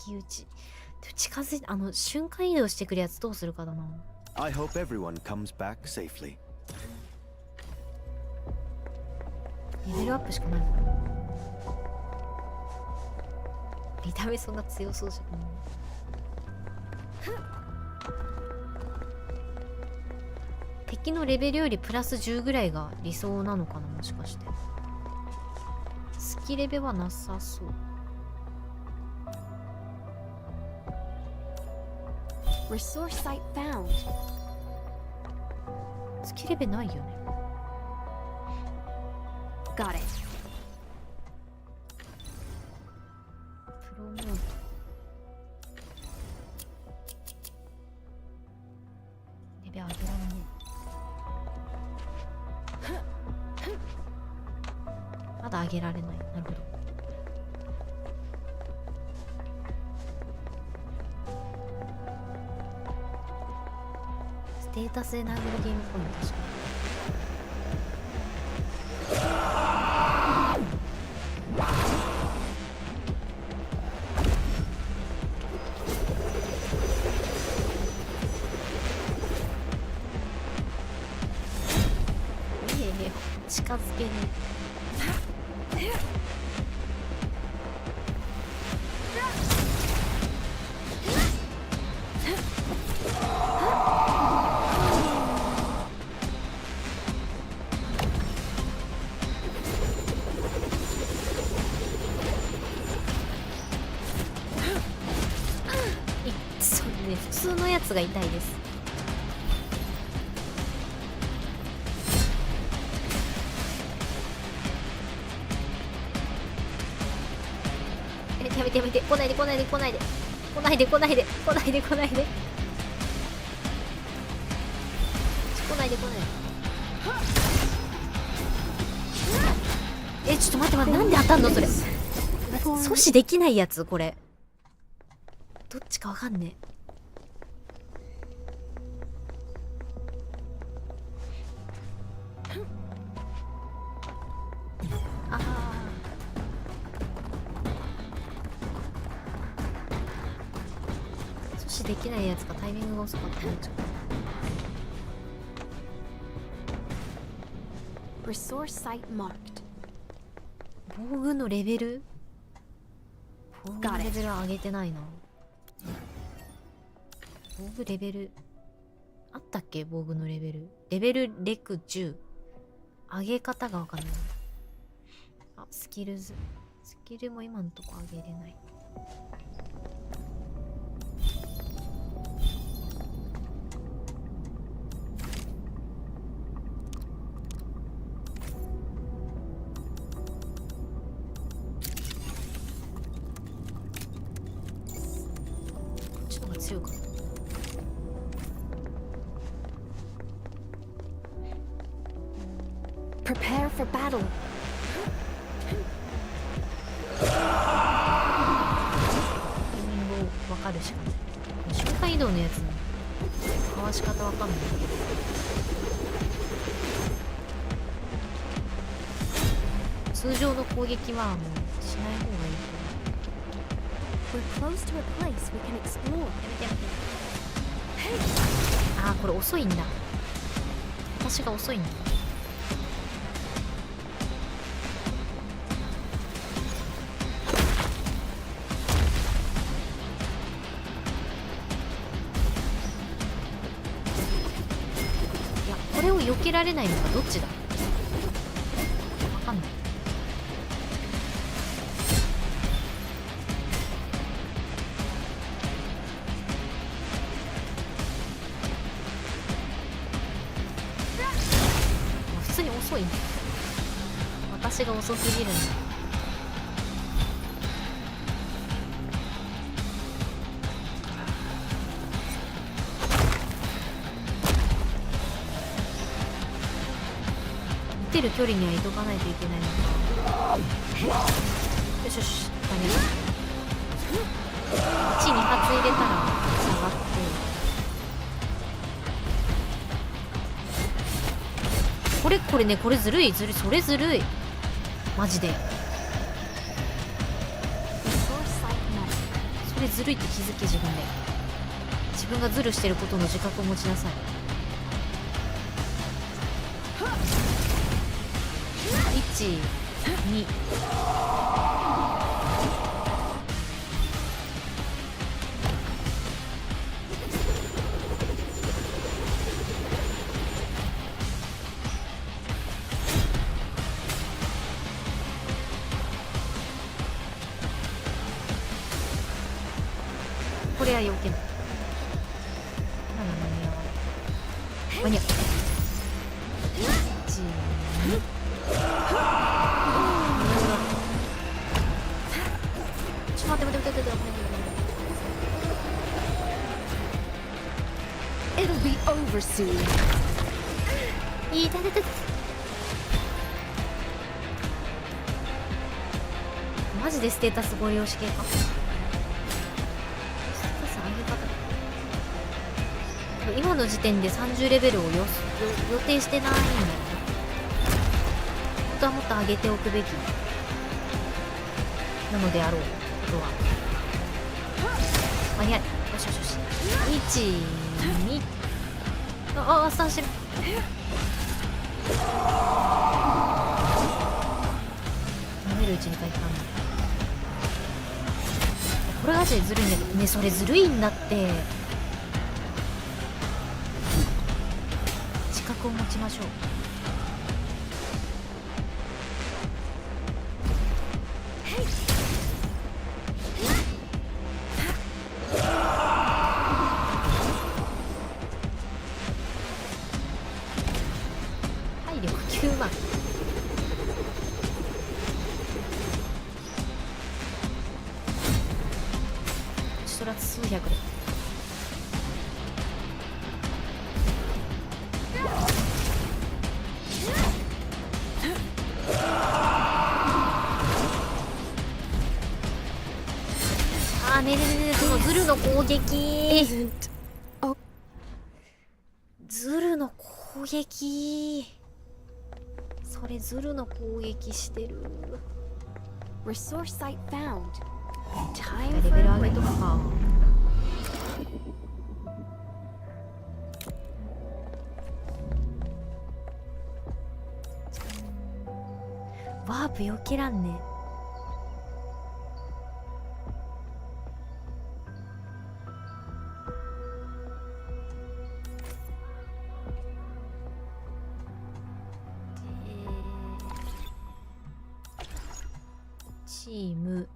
引き打ち。近づいて瞬間移動してくるやつどうするかだな。I hope everyone comes back safely. レベルアップしかないの。見た目そんな強そうじゃん。敵のレベルよりプラス10ぐらいが理想なのかな、もしかして。スキレベはなさそう。Resource site found. スキレベないよね。Got it. プロモート。レベル上げられねえ。まだ上げられない。なるほど。ステータスで殴るゲームっぽいの確かに。近づけねえ。通のやつが痛いです。やめてやめて、来ないで来ないで来ないで来ないで来ないで来ないで来ないで来ないで来ないで。ちょっと待って待って、なんで当たんのそれ。阻止できないやつこれ。どっちかわかんねえ。ああ。阻止できないやつか、タイミングが遅かったね。Resource site marked. 防具のレベル？防具のレベルは上げてないな。防具レベルあったっけ？防具のレベル。レベルレク10。上げ方がわかんない。あ、スキルズ。スキルも今のとこ上げれない。強かった。Prepare for battle. わかるしかない。瞬間移動のやつのかわし方わかんない。通常の攻撃はもうしない方がいい。We're close to a place we can explore. あー、これ遅いんだ。私が遅いんだ。いや、これを避けられないのかどっちだ。わかんない。遅いね。私が遅すぎるんだ。見てる距離にはいとかないといけないのか。よしよし、ダメだ。1、2発入れたら下がって。これね、これずるいずるい、それずるいマジで。それずるいって気づけ。自分で自分がズルしてることの自覚を持ちなさい。1、2。これは避けない。間に合う。1、2。ちょっと待って待って待って待って。It'll be over soon. いたたたた。マジでステータスご利用し系か。今の時点で30レベルを予定してないんだよね。本当はもっと上げておくべきなのであろうことは。間に合い。よしよしよし。1、2。あ、スタンしてる。飲めるうちに回復なんだ。これがマジでずるいんだけどね。それずるいんだって。自覚を持ちましょう。ラス数百で。あー、ねえねえねえ、そのズルの攻撃。ズルの攻撃。それズルの攻撃してる。Resource site found. レベル上げとくか。ワープ避けらんね。チーム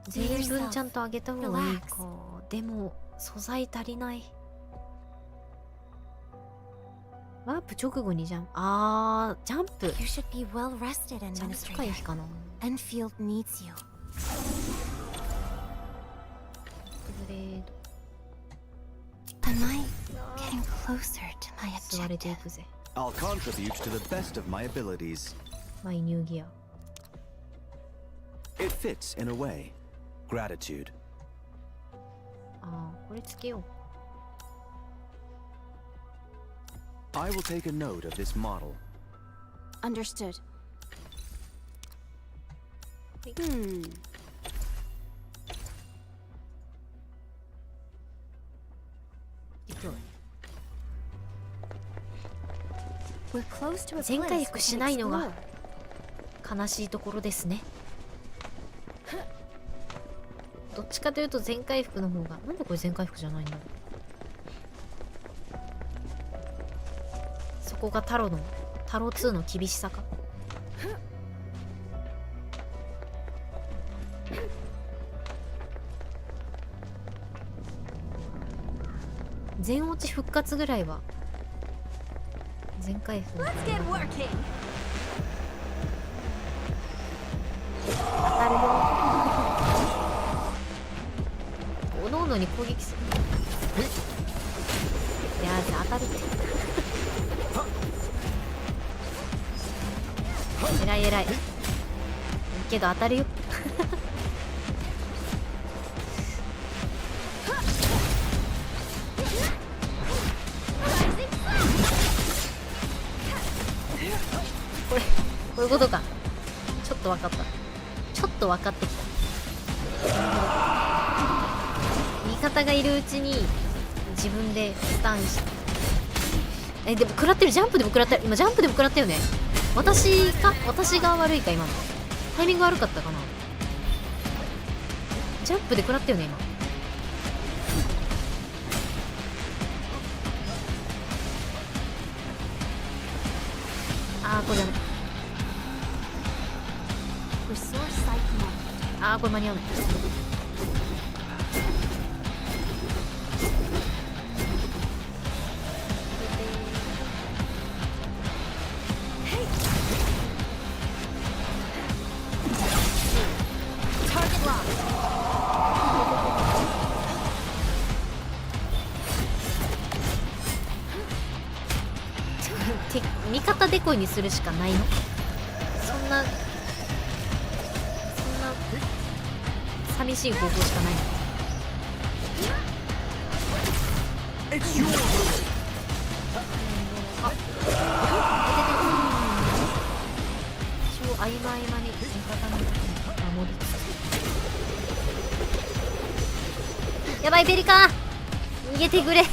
全員分ちゃんと上げた方がいいか。でも素材足りない。ワープ直後にジャンプ。あー、ジャンプ。 You should be well rested, ジャンプ回避かな。 Enfield needs you. グレード。 Am I getting closer to my 吸われていくぜ。 I'll contribute to the best of my abilities. マイニューギア。 It fits in a way. Gratitude. あー、これつけよう。I will take a note of this model. Understood. We're close to a 全回復しないのが悲しいところですね。どっちかというと全回復の方が。なんでこれ全回復じゃないんだろう。そこがタロ2の厳しさか。全落ち復活ぐらいは全回復。当たるよ。おのおのに攻撃する。いやー、当たるって。えらいえらい。けど当たるよ。こういうことか。ちょっと分かった。ちょっと分かってきた。味方がいるうちに自分でスタンして。でも食らってる。ジャンプでも食らってる。今ジャンプでも食らったよね。私が悪いか。今のタイミング悪かったかな。ジャンプで食らったよね今。あー、これだね。あー、これ間に合わない。味方デコイにするしかないの。そんな寂しい方法しかないの。あ、一応合間合間に味方の守りつつ。やばい、ベリカ逃げてくれ。ベ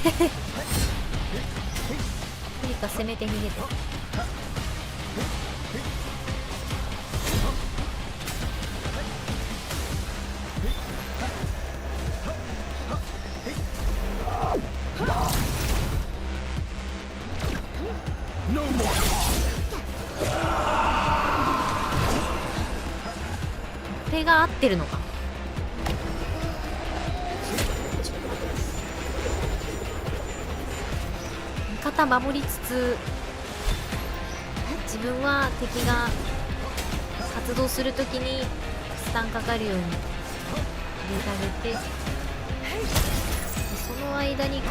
リカ攻めて逃げて。これが合ってるのか。味方守りつつ自分は敵が発動するときにスタンかかるように入れてあげて。その間にこ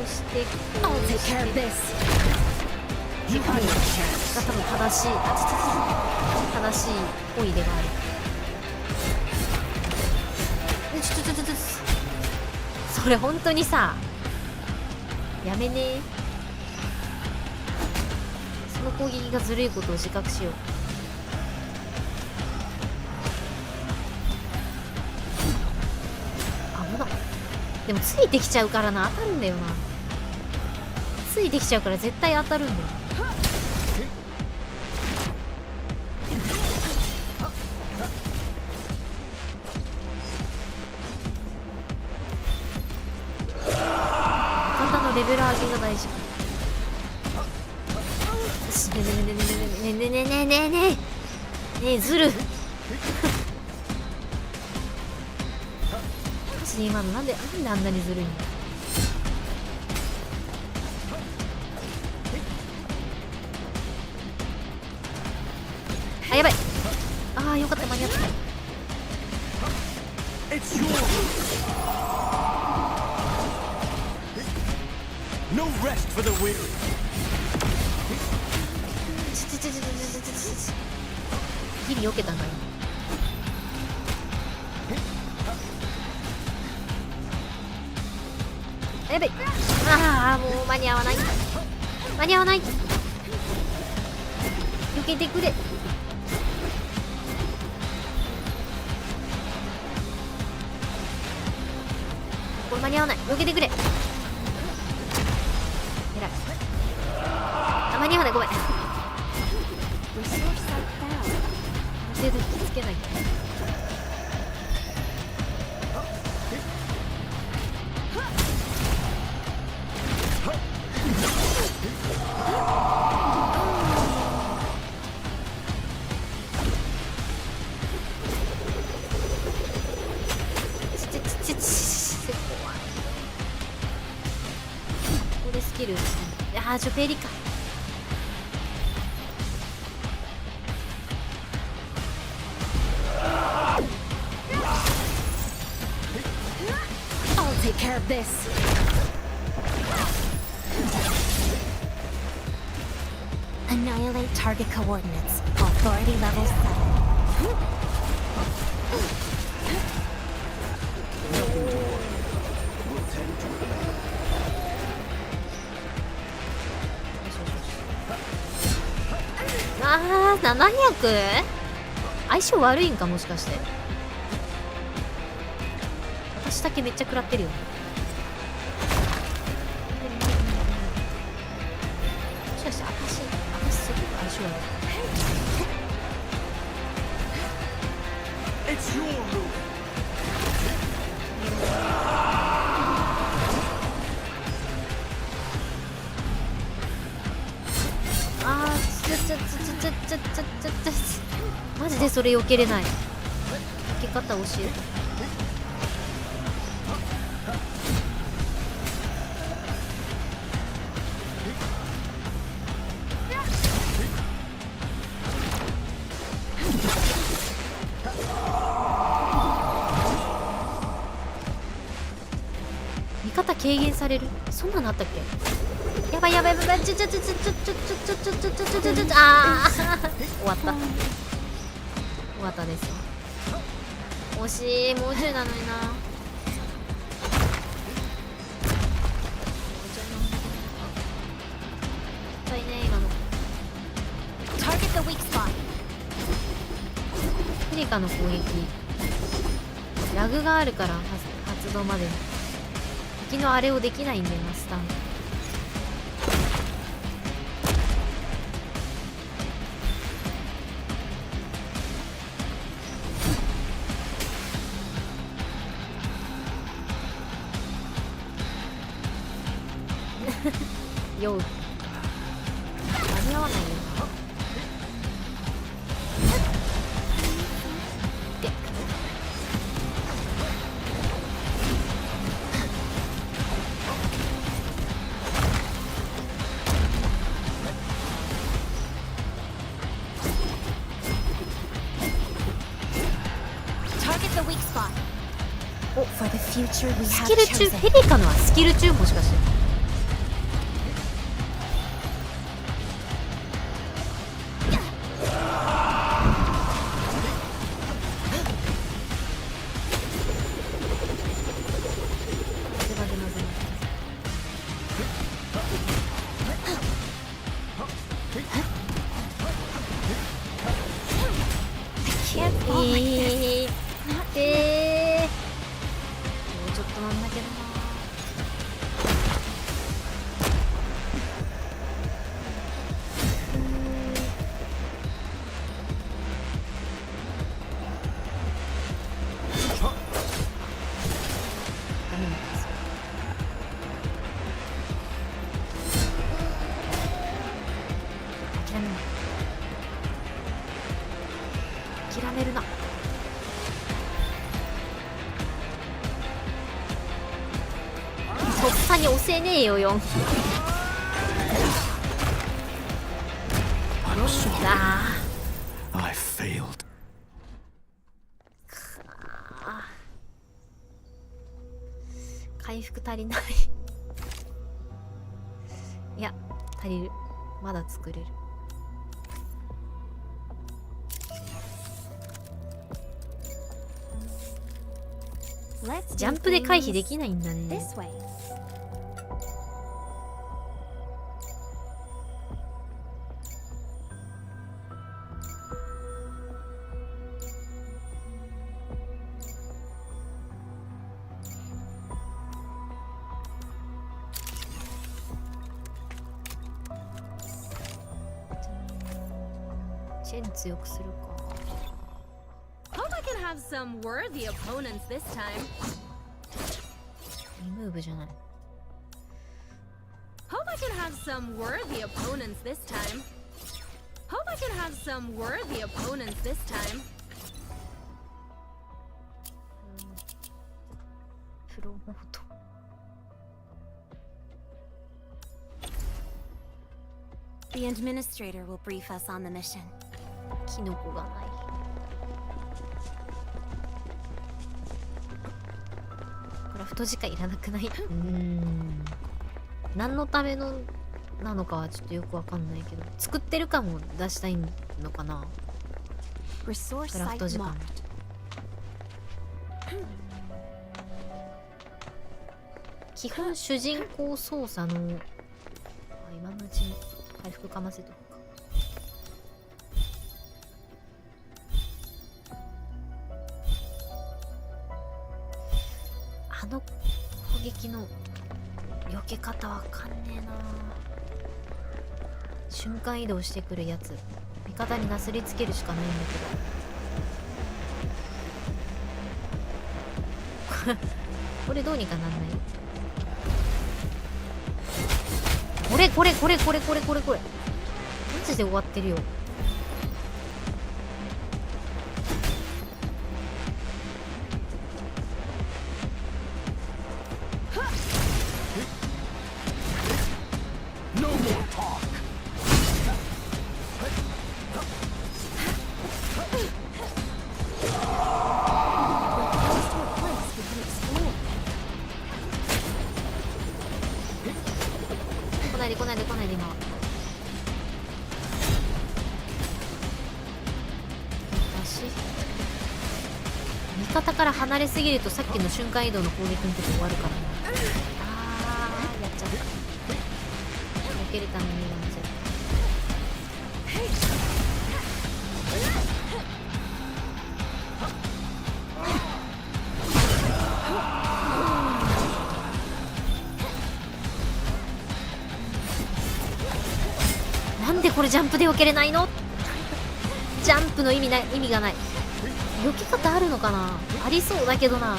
うしてこうしてが多分正しいポイではある。それ本当にさ、やめねえ。その攻撃がずるいことを自覚しよう。危なっ。でもついてきちゃうからな、当たるんだよな。ついてきちゃうから絶対当たるんだよ。レベル上げが大事。ねえねえねえねえねえねえねえねえずる。マジで今のなんであんなにずるいんだ。あ、やばい。ああ、よかった、間に合った。No rest for the weary. ギリ避けたんだよ。やべい。ああ、もう間に合わない。間に合わない。避けてくれ。これ間に合わない。避けてくれ。間に合わない、ごめん。手で引きつけないと。これスキル。ああ、ジョペリか。Take care of this. Annihilate target coordinates. Authority level 7.あー、700？ 相性悪いんか、もしかして。私だけめっちゃ食らってるよ。もしかして私すごく相性悪い。あー、マジでそれ避けれない。避け方教えて。味方軽減される？そんなのあったっけ？やばいやばいやばい、あー終わった。終わったです。惜しい、もう10なのにな。痛いね今の。プリカの攻撃ラグがあるから発動までに敵のあれをできないんだよな、スタン。よう間に合わないよ。でスキル中、ペリカのはスキル中もしかして。諦めるな。突破に押せねえよ4。I failed. 回復足りない。いや、足りる。まだ作れる。ジャンプで回避できないんだね。チェン強くするか。Hope I can have some worthy opponents this time. リムーブじゃない。Hope I can have some worthy opponents this time. Hope I can have some worthy opponents this time. プロモート。The administrator will brief us on the mission. キノコがない。クラフト時間いらなくない？何のためのなのかはちょっとよくわかんないけど、作ってる感も出したいのかな。クラフト時間。基本主人公操作の今のうちに回復かませとくか。あの攻撃の避け方わかんねえな。瞬間移動してくるやつ、味方になすりつけるしかないんだけどこれどうにかなんない？これマジで終わってるよ。来ないで今。味方から離れすぎるとさっきの瞬間移動の攻撃の時終わるからね。やっちゃった。避けるためにやっちゃった。なんでこれジャンプで避けれないの？ジャンプの意味がない。避け方あるのかな？ありそうだけどな。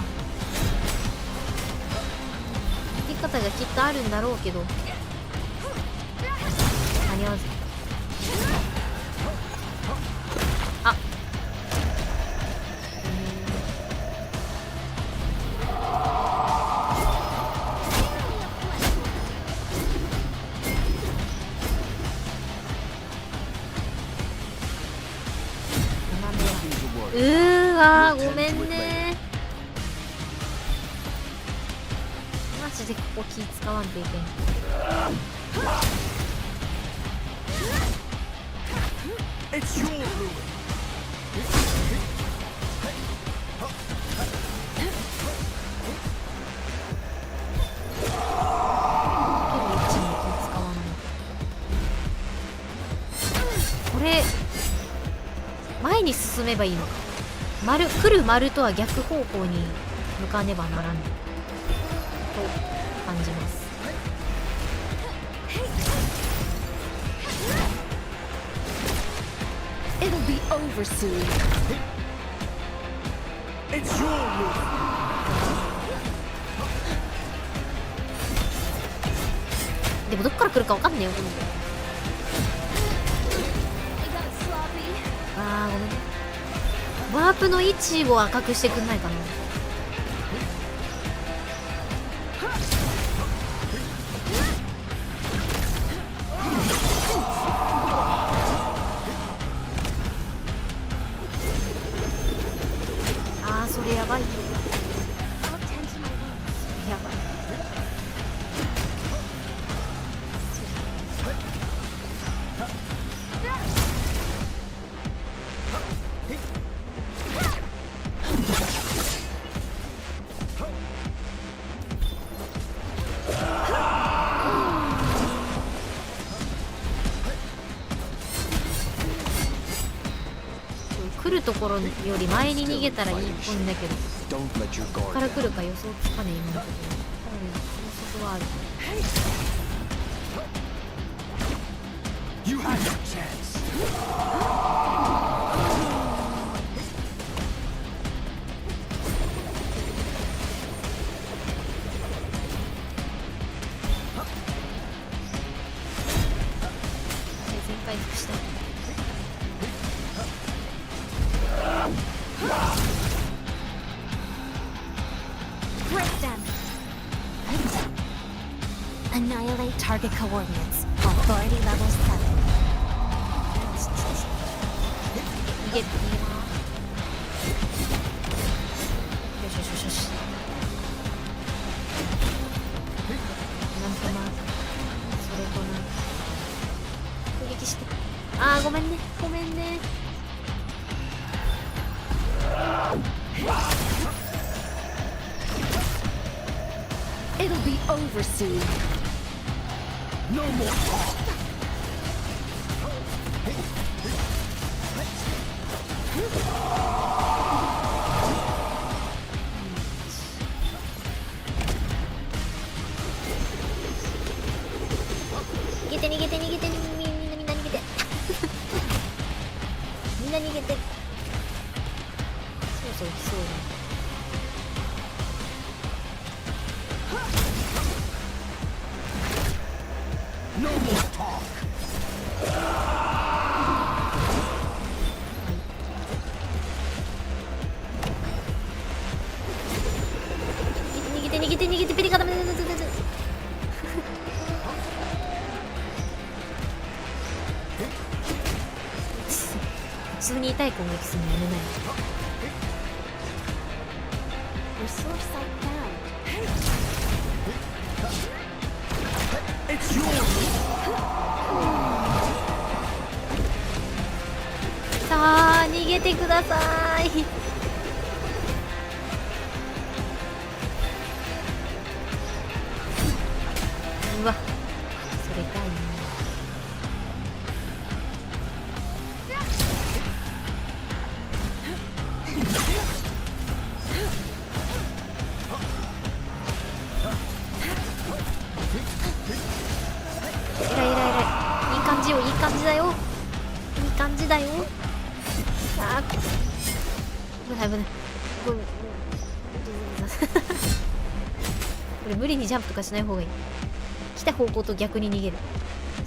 避け方がきっとあるんだろうけど間に合わず。あ、ごめんね。ジでここ気使わんといけん。これ前に進めばいいのか。来る丸とは逆方向に向かねばならぬと感じます。It'll be over soon. It's your move. でもどっから来るかわかんねえよ。あーごめんね。ワープの位置を赤くしてくんないかな。あーそれやばい。やばい。来るところより前に逃げたらいいっぽいんだけど、どこから来るか予想つかねえ今のところ。高速はある。You had your chance. 全回復したい。Annihilate target coordinates. Authority level 7. 逃げる。よしよしよしよし。なんとまあそれとなん攻撃して。あーごめんねごめんね。It'll be over soon. No more talk. 逃げて逃げて逃げてみんな逃げてみんな逃げて。そうそう来そうだ。No more talk. 逃げて逃げて逃げてペリカダメ。普通に痛い攻撃するのやめない。Resource site down. It's yours. さあ逃げてください。うわそれ痛いな。いい感じよいい感じだよいい感じだよ。あー危ない危ない。これ無理にジャンプとかしない方がいい。来た方向と逆に逃げる。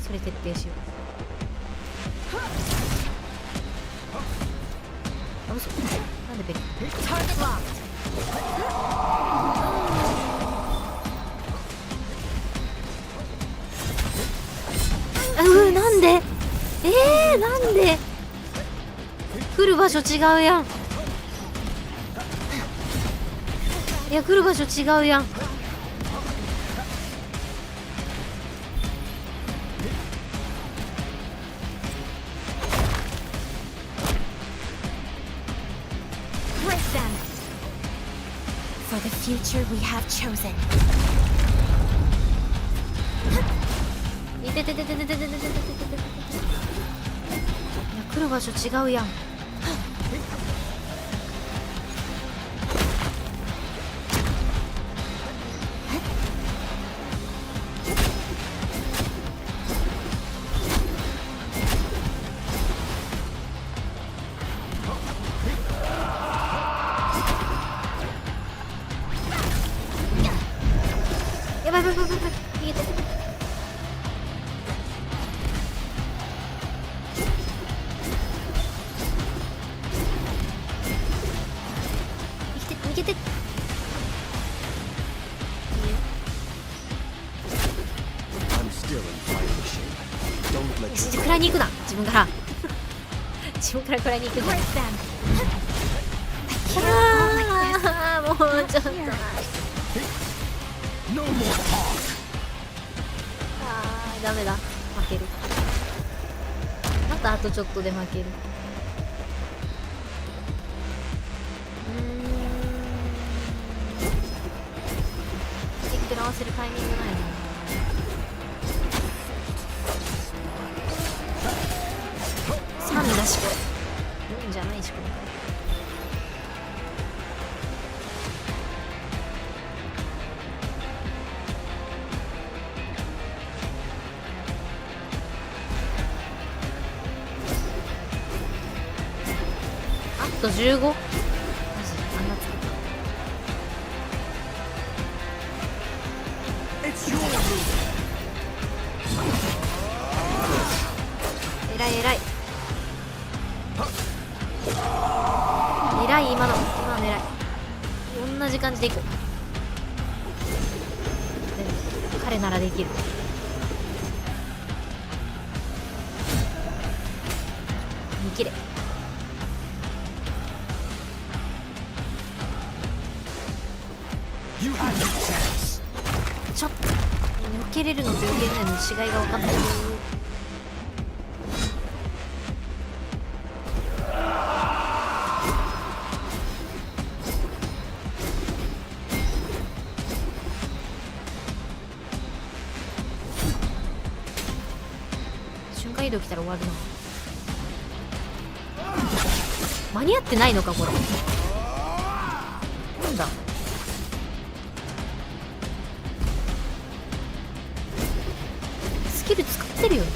それ徹底しよう。あ嘘なんでベリなんでなんで来る場所違うやん。いや来る場所違うやん。them. For the future we have chosen. いててててててててててててて。いや、来る場所違うやん。やばいやばいやばいやばい、逃げて。逃げて。食らいに行くな、自分から自分から食らいに行くんじゃない。あー、もうちょっと。あー、ダメだ、負ける。またあとちょっとで負ける。スティックに合わせるタイミングないな。3だしこれ4じゃないしこれ。あと15。マジあんなつけた。偉い偉い偉い、今の偉い。同じ感じでいこう。彼ならできる。見切れ。ちょっと避けれるのと避けれないの違いが分かんない。瞬間移動来たら終わるな。間に合ってないのかこれ。なんだ、スキル使ってるよね。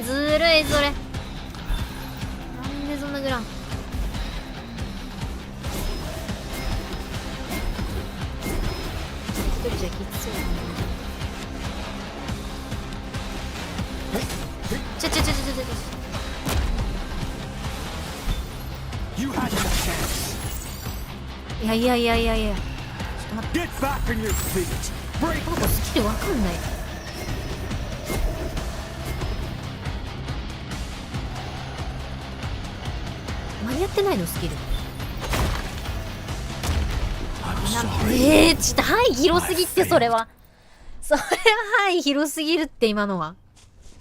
ずるいそれ。なんでそんなグラン。一人じゃきつそうだね。いやいやいやいやいや、ちょっと待って、この子スキルわかんない。間に合ってないのスキル。ちょっと範囲広すぎって。それは範囲広すぎるって。今のは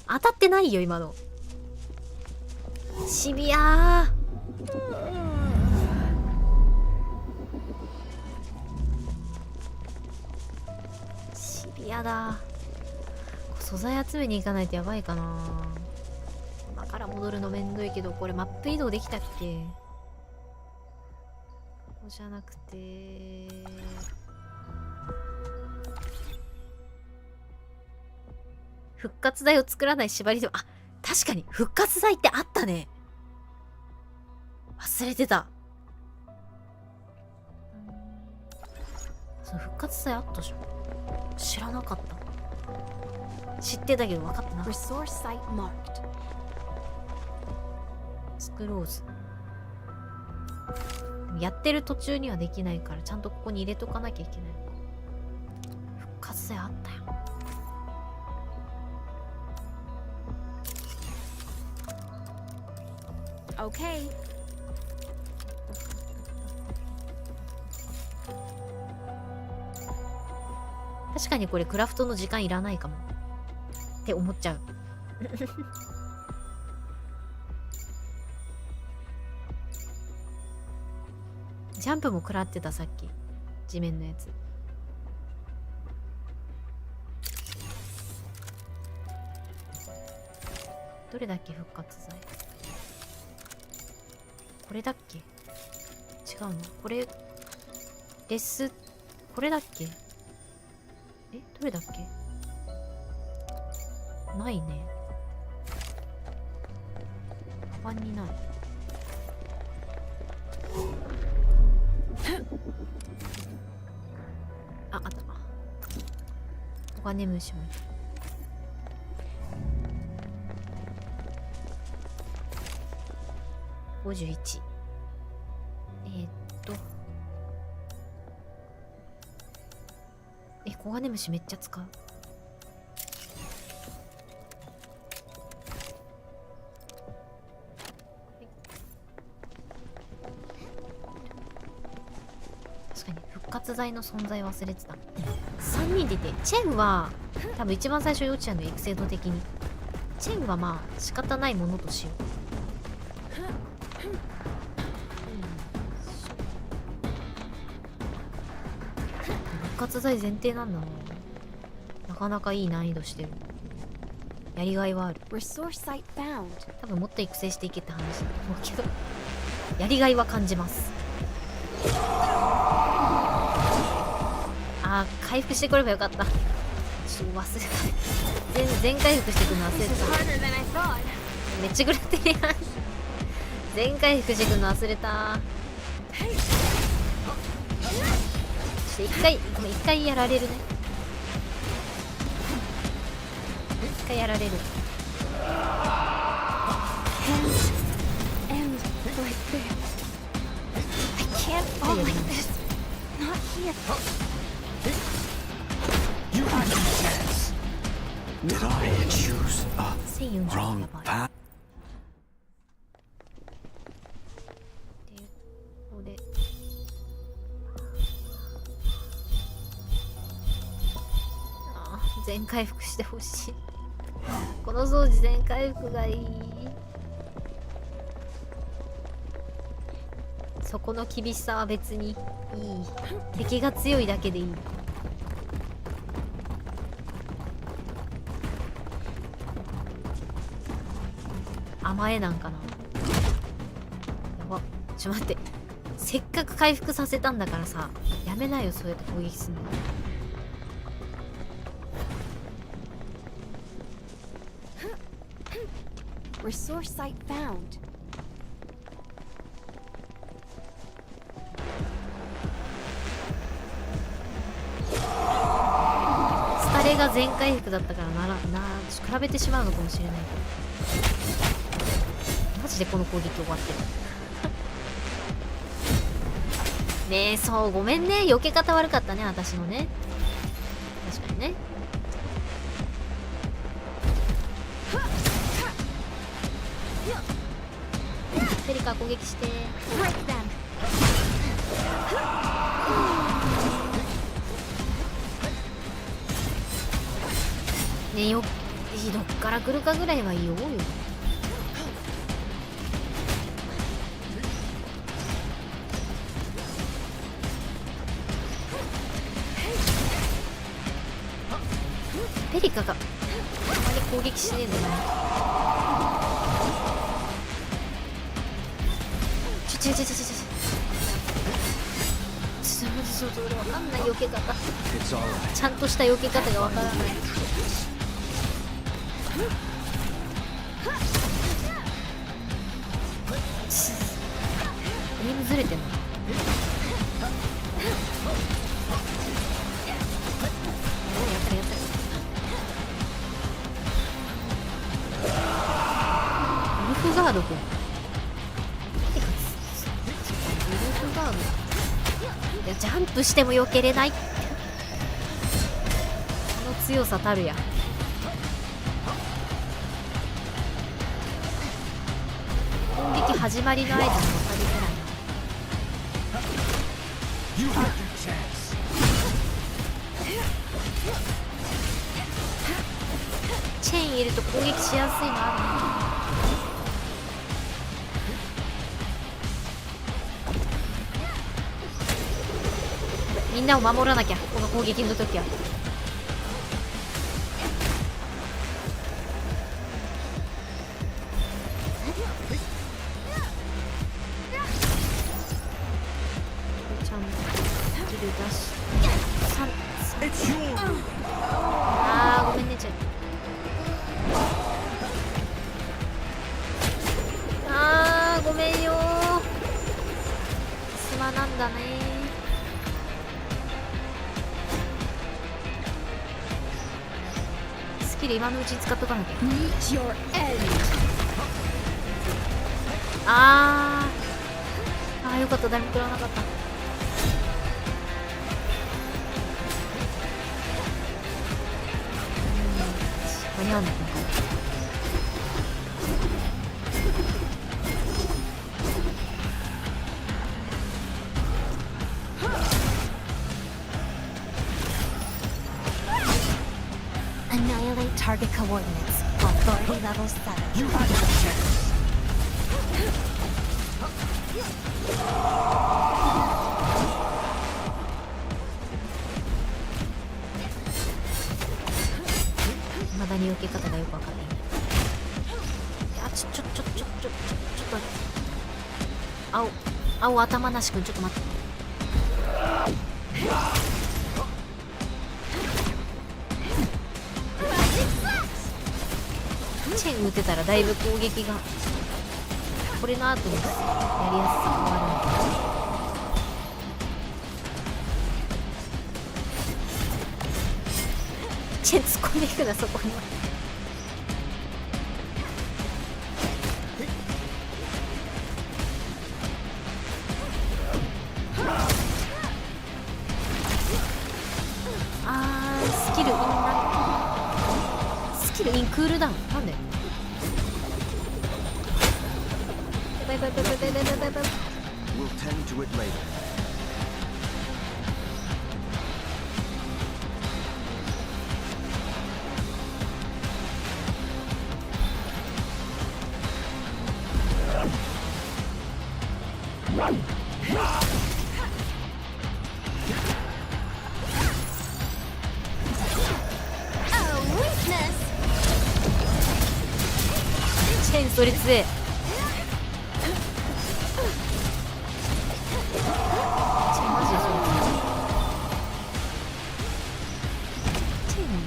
当たってないよ今の。シビアー。シビアだ。素材集めに行かないとやばいかな。今から戻るのめんどいけど、これマップ移動できたっけ。ここじゃなくて、復活剤を作らない縛りでも、あ、確かに復活剤ってあったね。忘れてた。その復活剤あったじゃん。知らなかった。知ってたけど分かってなかった。スクローズやってる途中にはできないから、ちゃんとここに入れとかなきゃいけないのか。復活剤あったよ。Okay. 確かにこれクラフトの時間いらないかもって思っちゃう。ジャンプも食らってたさっき地面のやつ。どれだっけ復活剤。これだっけ。違うのこれレス。これだっけ。どれだっけ。ないね。カバンにない。あった。コガネムシもいる。51。コガネムシめっちゃ使う。確かに復活剤の存在忘れてた。3人出て、チェンは多分一番最初幼稚園の育成度的にチェンはまあ仕方ないものとしよう。復活剤前提なんだな。なかなかいい難易度してる。やりがいはある。多分もっと育成していけって話だと思うけどやりがいは感じます。あー、回復してくればよかった。ちょっと忘れた。全回復してくるの忘れてた。めっちゃくれてるやん。全回復してくるの忘れた。一回やられるね。一回やられる。全回復してほしい。この掃除全回復がいい。そこの厳しさは別にいい。敵が強いだけでいい。甘えなんかな。やば。ちょっと待って。せっかく回復させたんだからさ、やめないよ、そうやって攻撃するの。Resource site found. スタレが全回復だったから比べてしまうのかもしれないけど、マジでこの攻撃終わってる。ねえ、そう、ごめんね、避け方悪かったね、私のね。確かにね。ペリカ攻撃して。ね、どっから来るかぐらいは言おうよ。ペリカがあまり攻撃しねえんだな。ちょっと俺わかんない避け方。ちゃんとした避け方がわからない。エイムずれてんの。ウルフガードくん。ウルフガード。いや、ジャンプしても避けれない。この強さたるや。攻撃始まりの間に分かりづらい。チェーン入れると攻撃しやすいのあるね。みんなを守らなきゃ、この攻撃の時は。ちゃんとスキル出しあーごめんねちゃん。あーごめんよー。スマなんだねー。スキル今のうちに使っとかなきゃ。あーよかった、誰も食らわなかった。間に合わないのか。Annihilate target coordinates. Authority level 7. You had your chance. まだに受け方がよくわかんない。いやちょっと青頭なしくんちょっと待って。チェーン打てたらだいぶ攻撃がこれの後にやりやすさ変わる。チェーン突っ込んでいくなそこに。スキルインクールダウンなんで。バイバイバイバイバイバイバイバイ。 We'll tend to it later. Weakness. チェーンそれ強え。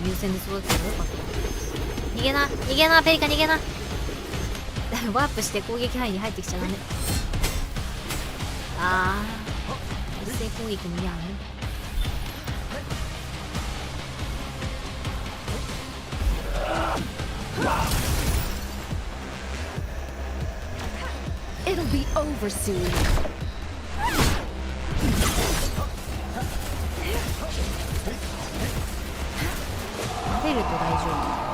優先で育てたらよかった。逃げなペリカ逃げな。ワープして攻撃範囲に入ってきちゃダメ。あー一斉攻撃もやんね。It'll be over soon. 出ると大丈夫。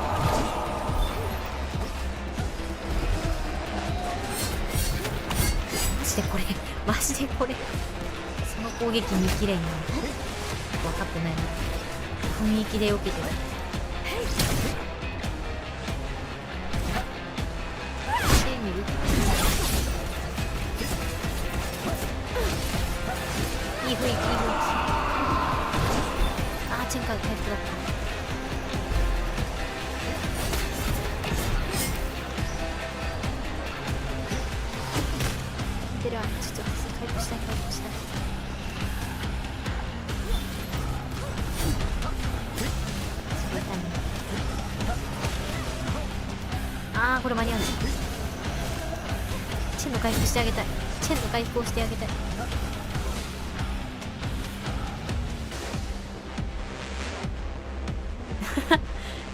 マジでこれその攻撃見きれんの分かってないな。雰囲気で避けてる。チェーンに打っていい雰囲気いい雰囲気。あーチェンカー回復だった。ちょっと回復したい。あーこれ間に合うね。チェンの回復してあげたい。チェンの回復をしてあげたい。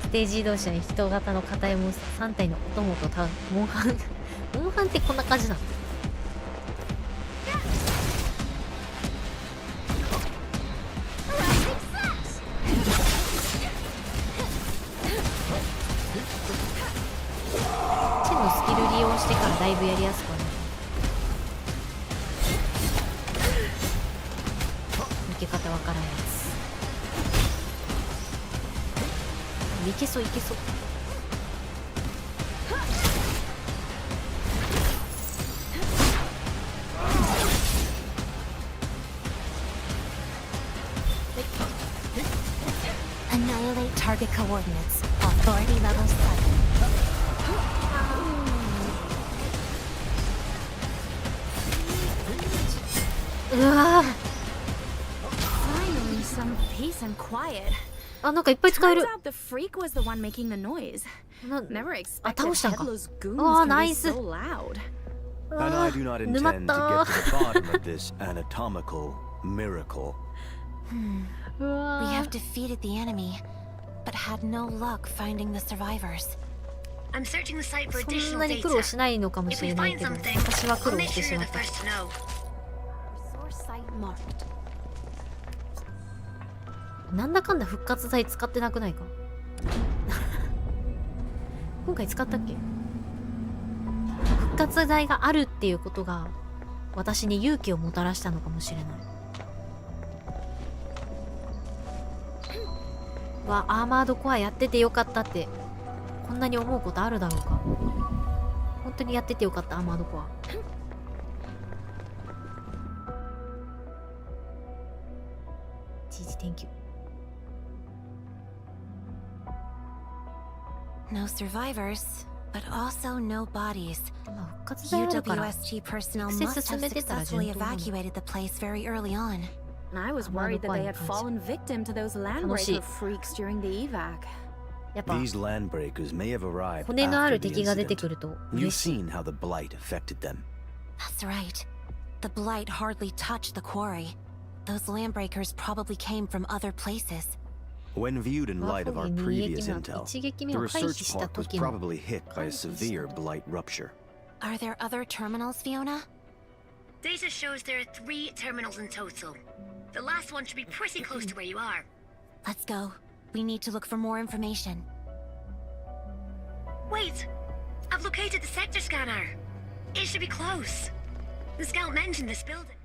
ステージ移動車に人型の硬いモンスター3体のお供とモンハンってこんな感じなの。してからだいぶやりやすくなる。抜け方わからんやつ。いけそういけそう。Annihilate target coordinates. Authority level 7. うわー。Finally, some peace and quiet. あ、なんかいっぱい使える。Turns out the freak was the one making the noise. Never あ、 expected 倒したんか。 headless う goons わー、 can ナ be イス。 so loud. And I do not intend to get to the bottom of this anatomical miracle. We have defeated the enemy, but had no luck finding the survivors. I'm searching the site for そん additional なに苦労 data. しないのかも If し we れない find けど、 something, 私は苦 I'll 労 make して sure し you're ま the った。 first to know. Resource site marked. なんだかんだ復活剤使ってなくないか。今回使ったっけ。復活剤があるっていうことが私に勇気をもたらしたのかもしれない。わ、アーマードコアやっててよかったってこんなに思うことあるだろうか。本当にやっててよかった、アーマードコア。じじ Thank you。 No survivors, but also no bodies. まあ復活剤あるから UWST personnel アクセ must ス進 have めてたら successfully 順当なの。 evacuated the place very early on. I was worried that they had fallen victim to those landbreaker freaks during the evac. やっぱ These landbreakers may have arrived 骨のあ after る the 敵が出て incident. くると You've 嬉しい。 seen how the blight affected them. That's right. The blight hardly touched the quarry. Those landbreakers probably came from other places. When viewed in light of our previous intel, 一撃目 the を回避 research した park was 時の probably hit by a severe blight rupture. Are there other terminals, Fiona? Data shows there are 3 terminals in total. The last one should be pretty close to where you are. Let's go. We need to look for more information. Wait! I've located the sector scanner. It should be close. The scout mentioned this building.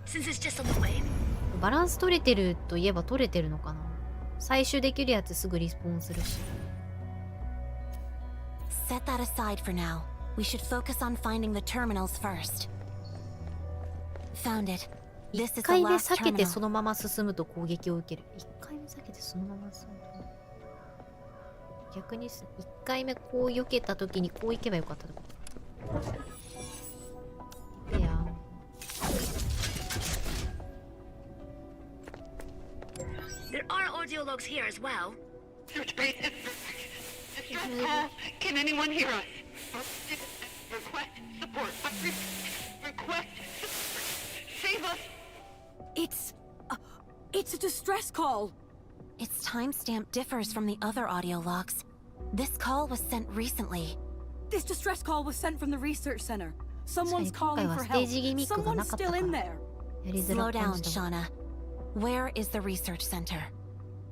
Since it's just on the way. バランス取れてるといえば取れてるのかな。採取できるやつすぐリスポーンするし。 Set that aside for now. We should focus on finding the terminals first. Found it. This is 1 the 回目 last 避けて terminal. そのまま進むと攻撃を受ける。1回目避けてそのまま進むと。逆に1回目こう避けた時にこう行けばよかったとか。いや。There are audio logs here as well. Search base. Distress call. Can anyone hear us? Request support. Request save us. It's a distress call. Its timestamp differs from the other audio logs. This call was sent recently. This distress call was sent from the research center. Someone's 今回 calling は for ステー help. ジギミックがな Someone's かった still から in there. やりづ Slow らく感 down, じたわ。 Shauna. Where is the research center?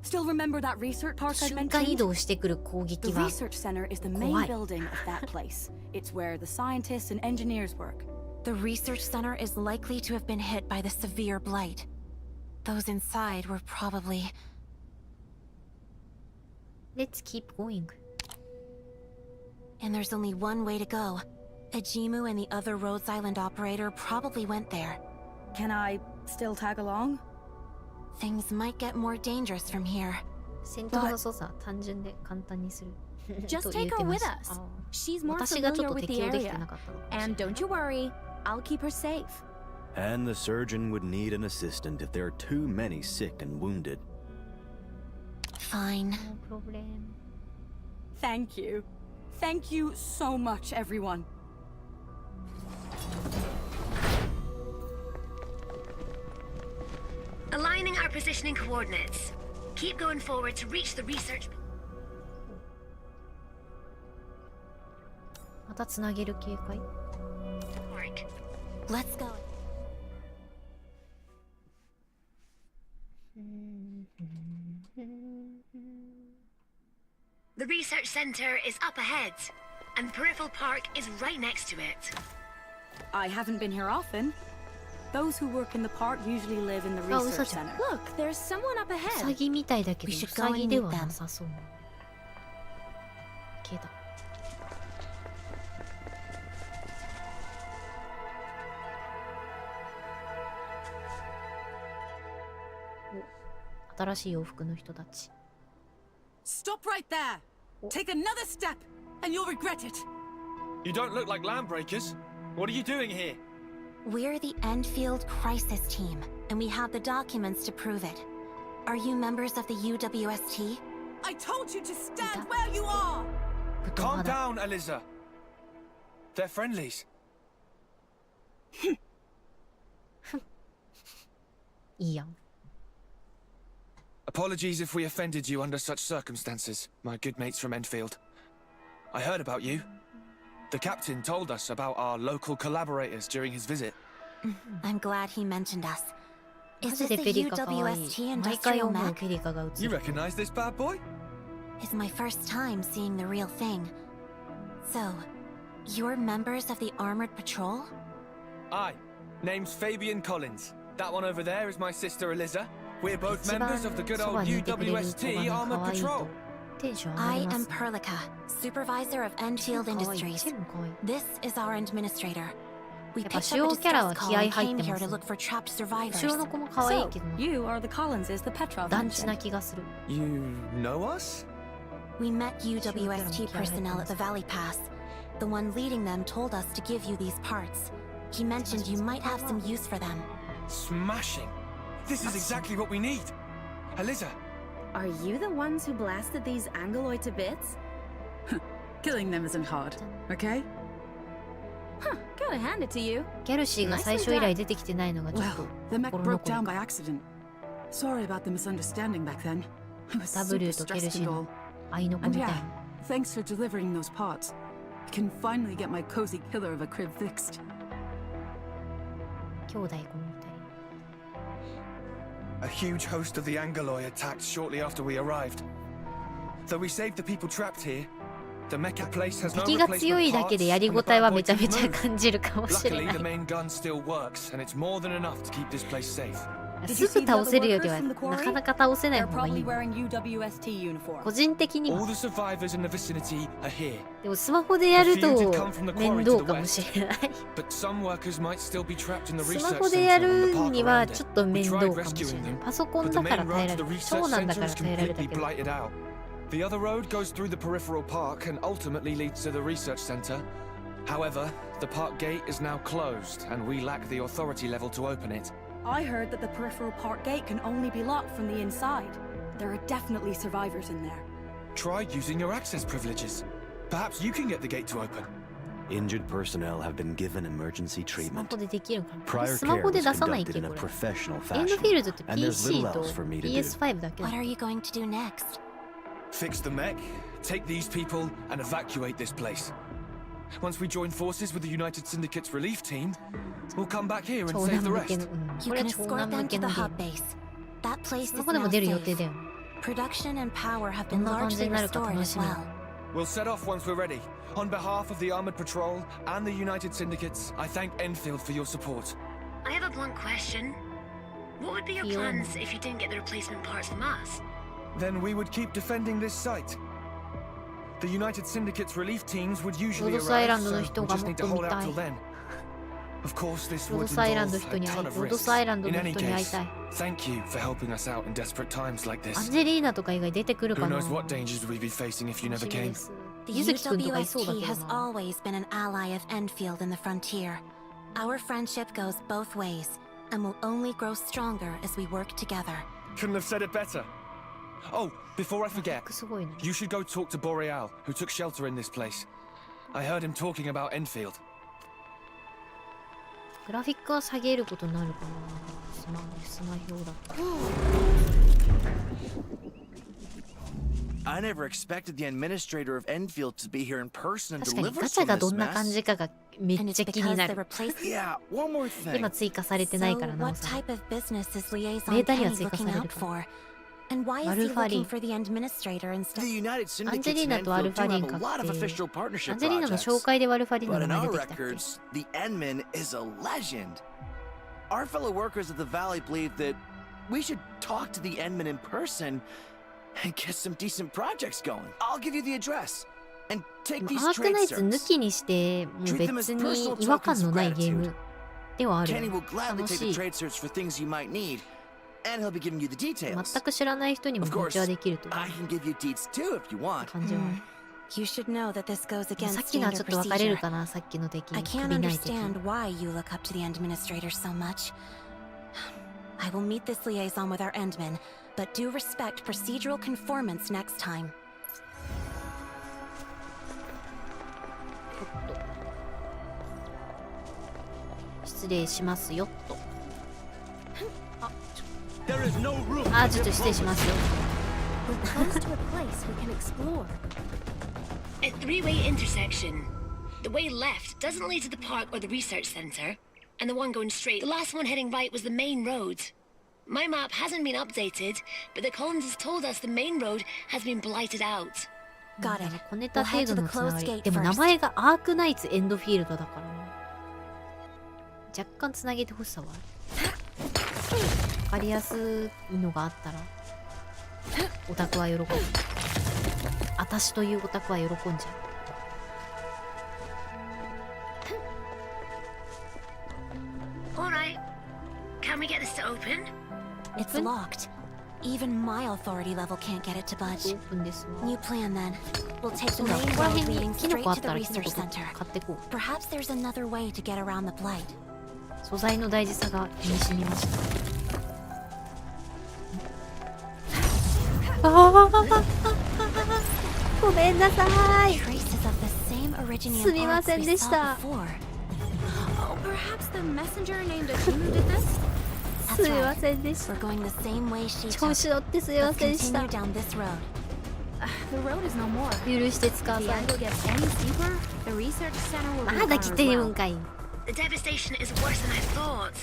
Still remember that research park I 瞬間移 mentioned? 動してくる攻 The 撃は research center is the main 怖い。 building of that place. It's where the scientists and engineers work. The research center is likely to have been hit by the severe blight. Those inside were probably... Let's keep going. And there's only one way to go. Ajimu and the other Rhodes Island operator probably went there. Can I still tag along? Things might get more dangerous from here. 戦闘の操作単純で簡単にする。 Just と言 take って her ま with した。 us. あ She's ー more 私がちょっ familiar と with 適 the 応できて area. なかったのかもしれない。 And don't you worry, I'll keep her safe. And the surgeon would need an assistant if there are too many sick and wounded. Fine. No problem. Thank you. Thank you so much, everyone. Aligning our positioning coordinates. Keep going forward to reach the research. またつなげる警戒。 Park. Let's go. The research center is up ahead, and Peripheral Park is right next to it. I haven't been here often. Those who work in the park usually live in the research center. Look, there's someone up ウ ahead. サギみたいだけど、 We ウ should サ go ギ and で meet は them. なさそうな。毛だ。お、新しい洋服の人たち。 Stop right there! Take another step, and you'll regret it! You don't look like land breakers. What are you doing here? We're the Enfield Crisis Team, and we have the documents to prove it. Are you members of the UWST? I told you to stand where you are! Calm down, Eliza. They're friendlies. いいやん。 Apologies if we offended you under such circumstances, my good mates from Enfield. I heard about you. The captain told us about our local collaborators during his visit. I'm glad he mentioned us. マ Is ジ this で the ペリカかわいい。 UWST 毎回 industrial 思う mech? ペリカが映 You る。 recognize this bad boy? It's my first time seeing the real thing. So, you're members of the Armored Patrol? Aye. Name's Fabian Collins. That one over there is my sister Eliza. We're both members of the good old UWST Armored Patrol. I am Perlica, supervisor of Enfield Industries. This is our administrator. We picked up a distress call and came here to look for trapped survivors. So, you are the Collinses the Petrov 団地な気がする。 You know us? We met UWST personnel at the Valley Pass. The one leading them told us to give you these parts. He mentioned you might have some use for them. Smashing. This is exactly what we need. Eliza. Are you the ones who blasted these Angoloi to bits? Killing them isn't hard, okay? Huh, gotta hand it to you. ギャルシーが最初以来出てきてないのがちょっ Well, と the mech 心残 broke り down か。 by accident. Sorry about the misunderstanding back then. I was super W とケル stressed シー and の all. 愛の子 And みたい yeah, thanks for delivering those parts. I can finally get my cozy killer of a crib fixed. 兄弟この二人。 A huge host of the Angoloi attacked shortly after we arrived. Though we saved the people trapped here, the mecha place has no 敵が強い replacement だけで parts やり and ご the たえは bad め boy ちゃめ can ちゃ move. 感じるかもしれ Luckily, な the い。 main gun still works, and it's more than enough to keep this place safe. すぐ倒せるよりはなかなか倒せない They're 方がい probably い。 wearing UWST uniforms. 個人的に All は。 the survivors in the vicinity are here. でもスマホでやると面倒かもしれない。 But some workers might still be trapped in the スマ research ホでや center and る the park には around ちょ it. っと面 We 倒 tried かもしれ rescuing ない them, パソコン but the だから main 耐え route ら to れ the る。 research 長男だ center から is 耐えられた completely けど。 blighted out. The other road goes through the peripheral park and ultimately leads to the research center. However, the park gate is now closed, and we lack the authority level to open it. I heard that the peripheral park gate can only be locked from the inside. There are definitely survivors in there. Try using your access privileges. Perhaps you can get the gate to open. Injured personnel have been given emergency スマ treatment. ホでできるかな。 Prior スマ care ホで was 出さないっ conducted け in a これ。 professional エンド fashion, フィールドって and there's PC little と else for me to do. PS5 だけだ What。are you going to do next? Fix the mech, take these people, and evacuate this place. Once we join forces with the United Syndicate's relief team, we'll come back here and 長 save 男 the 向け rest. の、うん、 You これ can は長 escort 男 them 向け to の the ゲー hub ム。 base. That place ス is マホで now も出る予定 safe. だよ。 Production and power have どん been な感じ largely になるか restored 楽 as しみだ。 well. We'll set off once we're ready. On behalf of the Armored Patrol and the United Syndicates, I thank Enfield for your support. I have a blunt question. What would be your Fiona. plans if you didn't get the replacement parts from us? Then we would keep defending this site. The United Syndicate's relief teams would usually ロードスアイラ arrive, ンド so の we 人が just もっ need と to 見 hold た out い。 till then. Of course, this ロード would スアイランド involve 人 a に会い ton of ロード risks. スアイランド In の any 人に会い case, たい。 thank you for helping us out in desperate times like ア this. ンジェリーナとか以外出てくる Who かな。 knows what dangers we'd be facing if you 楽 never しみ came. です。 The ゆずきくんとかいそうだけ UWST ど has な。 always been an ally of Enfield in the frontier. Our friendship goes both ways, and will only grow stronger as we work together. Couldn't have said it better. Oh, before I forget, すごいね。 you should go talk to Boreal, who took shelter in this place. I heard him talking about Enfield. グラフィックは下げることになるかな。スマホだと。 I never expected the administrator of Enfield to be here in person and 確かに deliver ガチャ some が of ど this んな感 mess. じかがめっ And ち it's ゃ気に because な the る。 replacement. Yeah, one more thing. 今追加されてないから So なお what さら。 type of business is Liaison ベータには Kenny 追加さ looking れる out か for? And why is he Alpha looking Lee. for the administrator instead? The United Syndicates and Angelina と Enfield do Alpha have Lee a lot of 買って official ア partnership ンジェリーナの projects. 紹介でワルファリーナ But の in 名前 our 出てきたっけ。 records, the Endman is a legend. Our fellow workers at the Valley believe that we should talk to the Endmen in person and get some decent projects going. I'll give you the address and take these trade Arknights 抜きにしてもう別に違和感のないゲームではある。 Kenny will gladly 楽 take し the い。 trade search for things you might need, and he'll be giving you the details. 全く知らない人にも Of こっちは course, できると。 I can give you deets too if you want. 感じは。 You should know that this goes さっ against きのはちょ standard っと分かれる procedure. かな、さっきの敵。 I can't 首ない敵。 understand why you look up to the Endministrator so much. I will meet this liaison with our Endmen, but do respect procedural conformance next time. 失礼しますよと。 There is no room. あ、ちょっと失礼しますよ。 We're close to a place we can explore. A three-way intersection. The way left doesn't lead to the park or the research center, and the one going straight, the last one heading right, was the main road. My map hasn't been updated, but the colonists told us the main road has been blighted out. Got it. 小ネタ程度のつなが We'll head to the closed り。 gate でも first. 名前がアークナイツエンドフィールドだからな。若干つなげてほしさはある。わかりやすいのがあったらオタクは喜ぶ。私というオタクは喜んじゃう。 All right. Can we get this to open? It's locked. Even my authority level can't get it to budge. オープンですわ。 New plan then. We'll take the そうだ、こ main こら road 辺 leading にキノ straight コあ to っ the たらキノコ research center. 買ってこう。 Perhaps there's another way to get around the blight. 素材の大事さが身に染みました。ごめんなさい。 Traces of the same originium すみま arts せん we でし saw た。 before. Oh, perhaps the messenger named Akinu did this? すみませんでした。 We're going the same way she 調 took. 子乗ってすみま Let's せんでした。 continue down this road. The road is no more. 許してつか The さい。 angle gets any steeper, the research center will be まだ gone 来 as てる well. んかい。 The devastation is worse than I thought.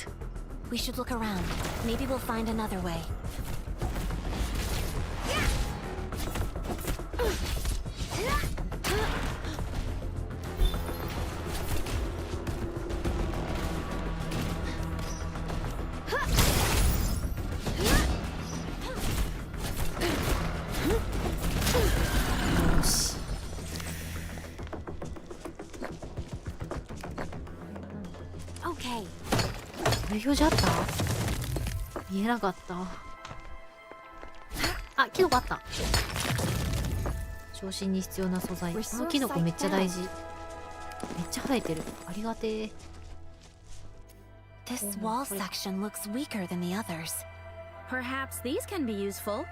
We should look around. Maybe we'll find another way. Okay. これ表示あった？見えなかった。あ、キノコあった。昇進に必要な素材。このキノコめっちゃ大事。めっちゃ生えてる。ありがてえ。 This wall section looks weaker than the others. Perhaps these can be useful.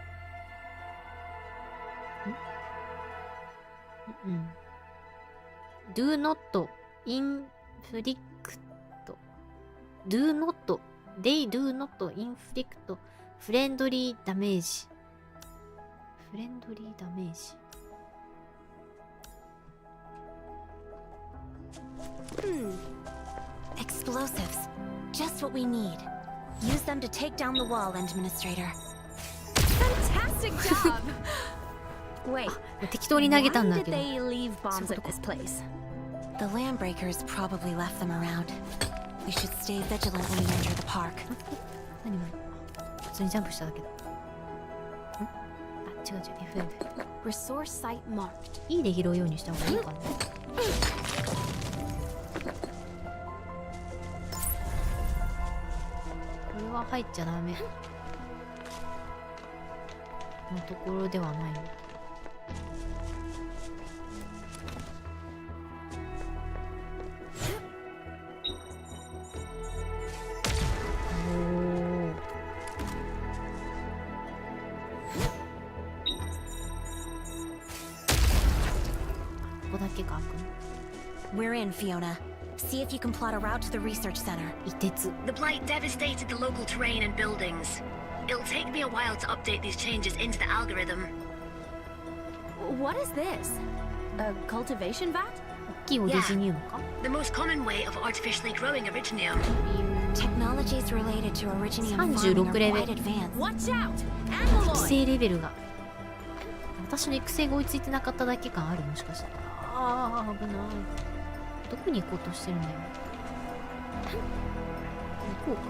うん。Do not inflict. Do not. They do not inflict friendly damage. Friendly damage. Explosives. Just what we need. Use them to take down the wall, Administrator. Fantastic job! Wait, 適当に投げたんだ why け did ど。 they leave bombs at this place? The Landbreakers probably left them around. We should stay vigilant when we enter the park. 何何？普通にジャンプしただけだ。あ、違う違う。FF。 Resource site marked. いいで拾うようにした方がいいかな。これは入っちゃダメ。のところではないの。ここだけか開くの。 We're in, Fiona. See if you can plot a route to the research center. 凍結。 The blight devastated the local terrain and buildings. It'll take me a while to update these changes into the algorithm. What is this? A cultivation vat? 大きいオリジニウムか？ The most common way of artificially growing Originium. Technologies related to Originium farming 36 are レベ quite ル。 advanced. Watch out! 育成レベルが。私の育成が追いついてなかっただけ感ある、もしかしたら。ああ、危ない。どこに行こうとしてるんだよ。こうか。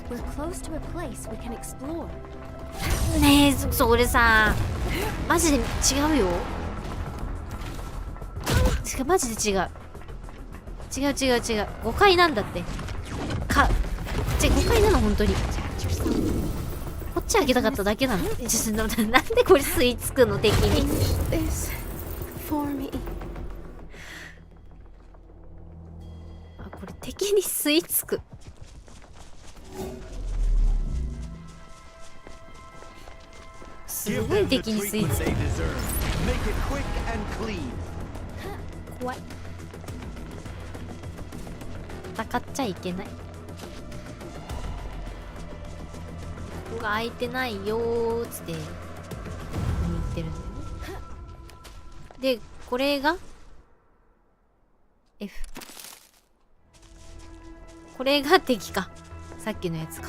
We're close to a place we can explore. ねえ、それさ、マジで違うよ。マジで違う。違う。誤解なんだって。誤解なの本当に。こっち開けたかっただけなの。なんでこれ吸い付くの敵に。あ、これ敵に吸い付く。すごい敵に吸い付く。怖い。戦っちゃいけない。ここが開いてないよーっつってここに言ってるんだよね。で、これが F。これが敵か。さっきのやつか。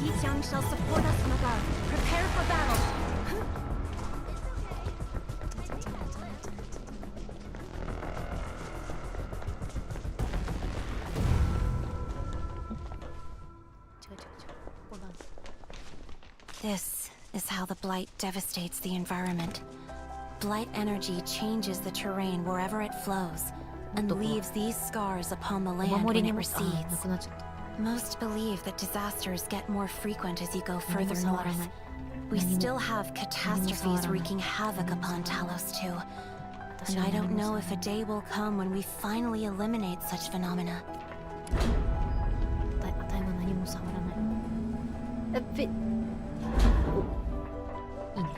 Yichang shall support us from above. Prepare for battle. This is how the blight devastates the environment. Blight energy changes the terrain wherever it flows and leaves these scars upon the land when it recedes. Most believe that disasters get more frequent as you go further north. We still have catastrophes wreaking havoc upon Talos too. And I don't know if a day will come when we finally eliminate such phenomena. いいね。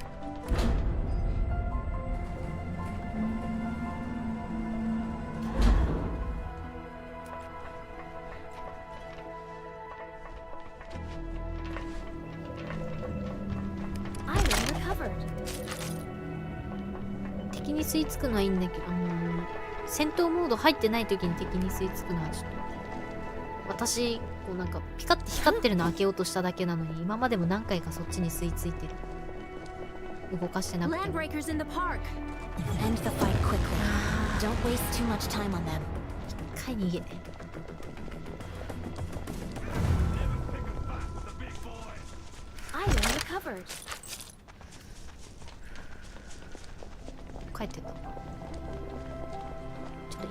敵に吸い付くのはいいんだけど、戦闘モード入ってない時に敵に吸い付くのはちょっと私こうなんかピカッて光ってるの開けようとしただけなのに今までも何回かそっちに吸い付いてる。動かしてなくても。Land breakers in the park. End the fight quickly. Don't waste too much time on them. 一回逃げ。Item recovered. 帰ってた。ちょっと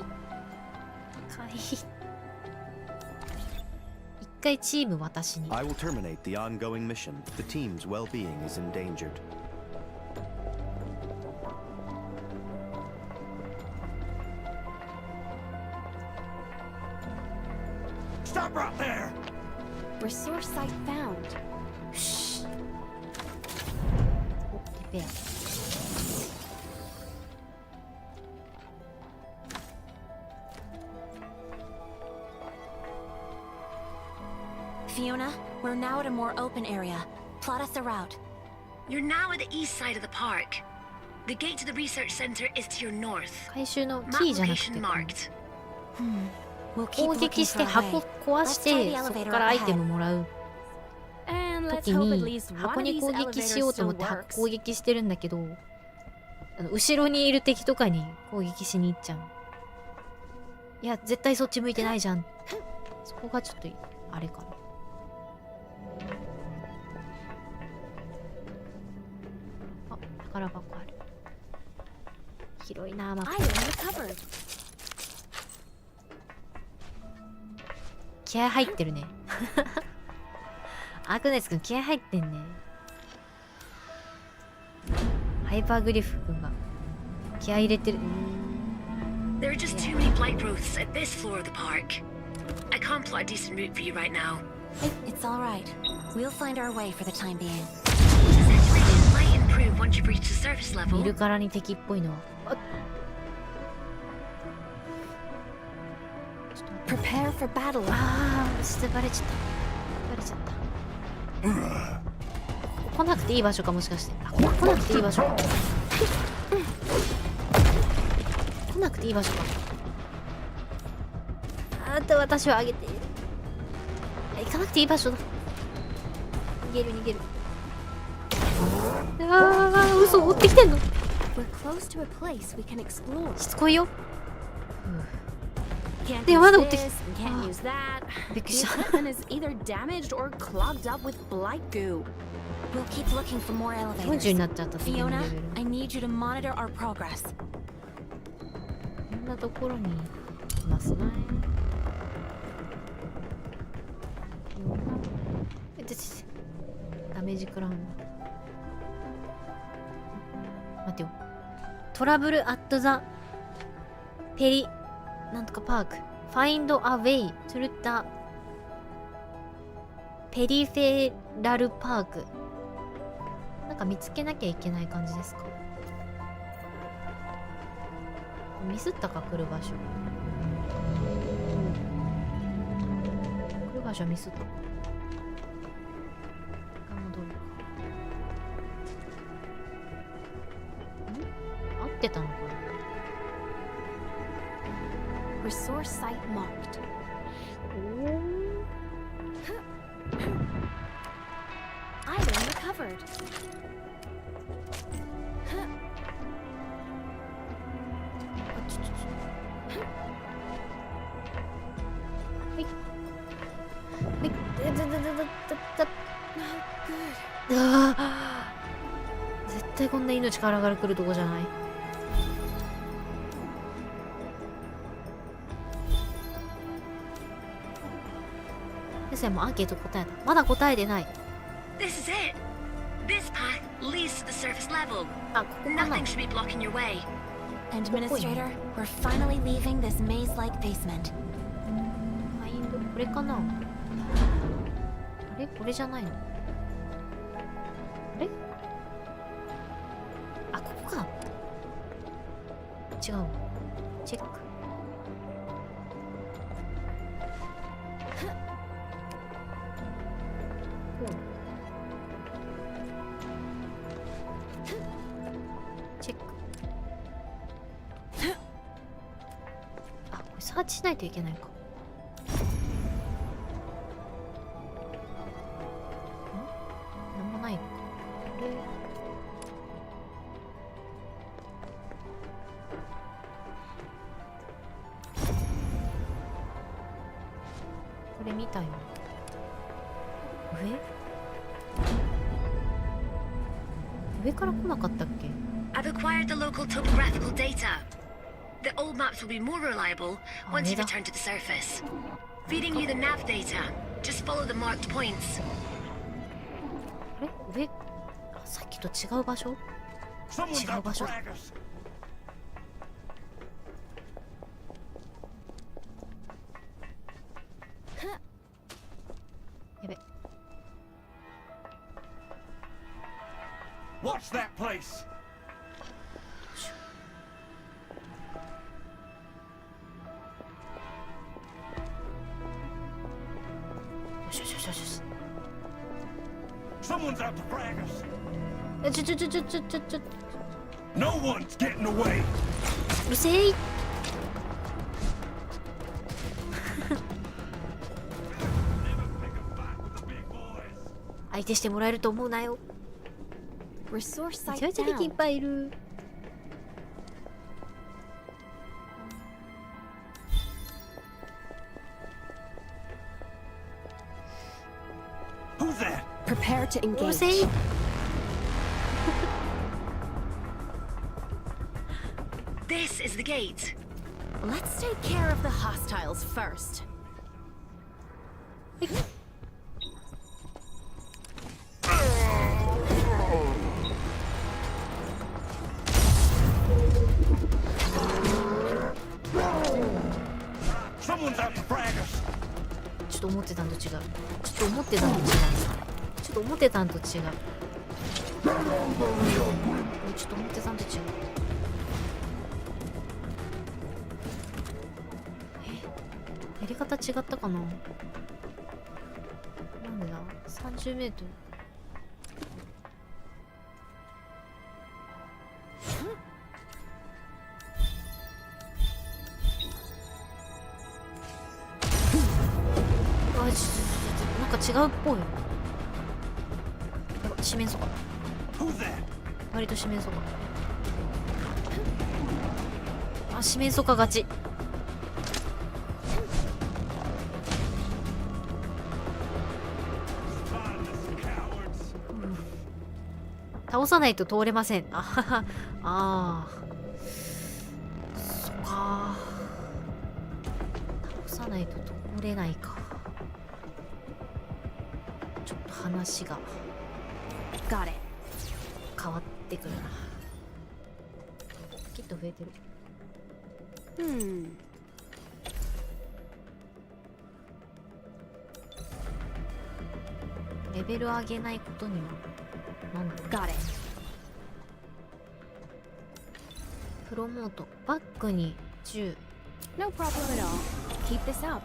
一回チーム私に。I will terminate the ongoing mission. The team's well-being is endangered. Stop right there! Resource site found. Shh. Repair. Fiona, we're now at a more open area. Plot us a route. You're now at the east side of the park. The gate to the research center is to your north. 回収のキーじゃなくて。 marked. 攻撃して箱壊してそこからアイテムもらう時に箱に攻撃しようと思って箱攻撃してるんだけど後ろにいる敵とかに攻撃しに行っちゃう。いや絶対そっち向いてないじゃん。そこがちょっとあれかな。あ、宝箱ある。広いなマップ。気合入ってるね。アークナイツくん気合入ってんね。ハイパーグリフくんが気合入れてる。There are just too many blight growths at this floor of the park. I can't plot a decent route for you right now. It's all right. We'll find our way for the time being. It might improve once you've reached the surface level. 見るからに敵っぽいのは。Prepare for battle. ああ、ちょっとバレちゃった。バレちゃった。来なくていい場所かもしかして。あ、来なくていい場所か。来なくていい場所か。あと私はあげて。行かなくていい場所だ。逃げる逃げる。ああ、嘘追ってきてんの。close to a place we can explore. しつこいよ。 Can't でまだ use 追ってき this, can't use that. びっくり The した。 equipment is either damaged or clogged up with blight goo. We'll keep looking for more elevators. 40になっちゃった。次のレ Fiona, ベル。 I need you to monitor our progress. こんなところにいますね。ダメージ食らうんだ。待ってよ。トラブルアットザペリなんとかパーク。Find a way to the ペリフェラルパーク。なんか見つけなきゃいけない感じですか。ミスったか、来る場所。来る場所ミスったか。戻るか。合ってたのかな。Resource site marked. Item recovered. 絶対こんな命からがら来るとこじゃない。先生もアンケート答えた。まだ答えてない。 This is it. This path leads to the surface level. あ、ここかな。 Nothing should be blocking your way. Administrator, we're finally leaving this maze-like basement. これかな。あれ、これじゃないの。あれ、あ、ここか。違う。チェック。チェック。あ、これサーチしないといけないか。なんもないのか。これ見たよ。上から来なかったっけ。 I've acquired the local topographical data. The old maps will be more reliable once you return to the surface. Feeding you the nav data. Just follow the marked points. あれ、上、あ、さっきと違う場所。違う場所。やべ。 Watch that place. よしよしよしよし。 Someone's out to frag us. ちょ。 No one's getting away. うるせえ。相手してもらえると思うなよ。めちゃめちゃ敵いっぱいいる。Who's that? Prepare to うるせえ。 engage. This is the gate. Let's take care of the hostiles first. Someone's out to frag us. ちょっと思ってたんと違う。ちょっと思ってたんと違う。ちょっと思ってたんと違う。ちょっと思ってたんと違う。やり方違ったかな。なんでだ。30メートル。あ、なんか違うっぽい。やば、四面楚歌。割と四面楚歌。あ、四面楚歌勝ち。倒さないと通れません。あはは。ああ。そっか。倒さないと通れないか。ちょっと話が変わってくるな。きっと増えてる。レベル上げないことにはなんだ。プロモートバックに10。 No problem at all. Keep this up.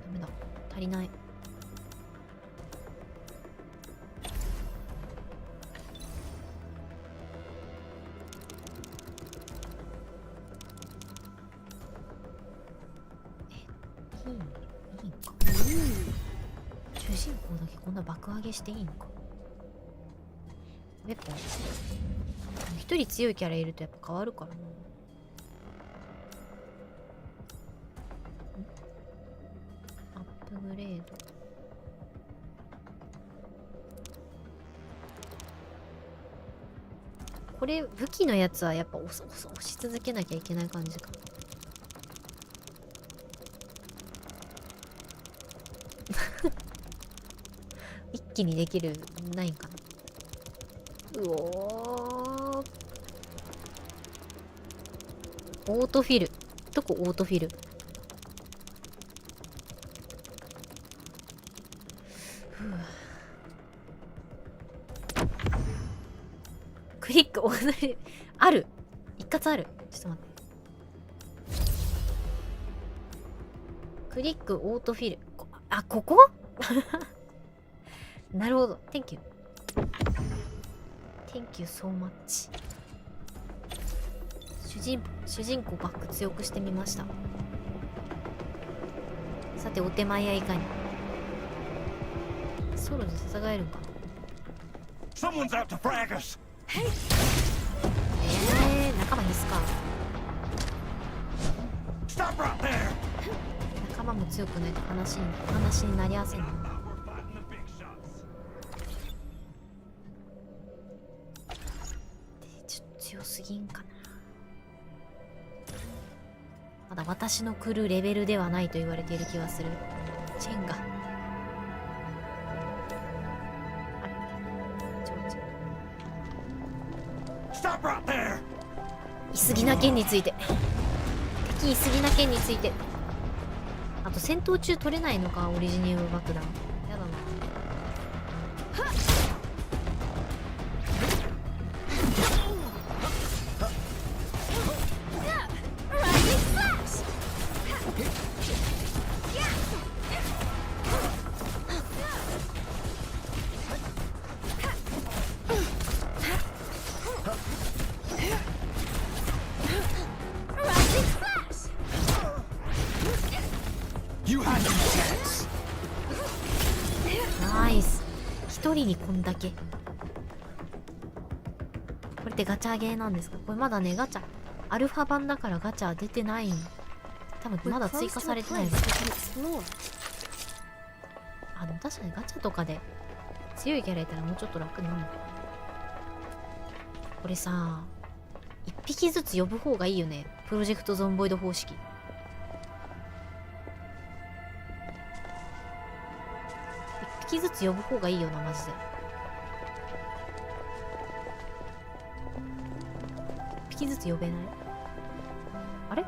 ダメだ、足りない。いいんか。主人公だけこんな爆上げしていいのか。ウェポン一人強いキャラいるとやっぱ変わるからな。アップグレード。これ武器のやつはやっぱ押し続けなきゃいけない感じか。一気にできるないんかな。うおー、オートフィル。どこオートフィル。クリックある。一括ある。ちょっと待って。クリックオートフィル。あ、ここなるほど。Thank you. Thank you so much. 主人公バック強くしてみました。さてお手前やいかに。ソロで戦えるんかな。仲間必須か。仲間も強くないと話になりやすいな。ちょっと強すぎんかな。まだ私の来るレベルではないと言われている気がする。チェンがいすぎな剣について。敵いすぎな剣について。あと戦闘中取れないのか、オリジニウム爆弾。やだな。ナイス。一人にこんだけ。これってガチャゲーなんですか？これまだね、ガチャアルファ版だからガチャ出てないん。多分まだ追加されてないです。あ、でも確かにガチャとかで強いキャラいたらもうちょっと楽になるのか。これさ、一匹ずつ呼ぶ方がいいよね。プロジェクトゾンボイド方式。一匹ずつ呼ぶ方がいいよな、マジで。一匹ずつ呼べない？あれ？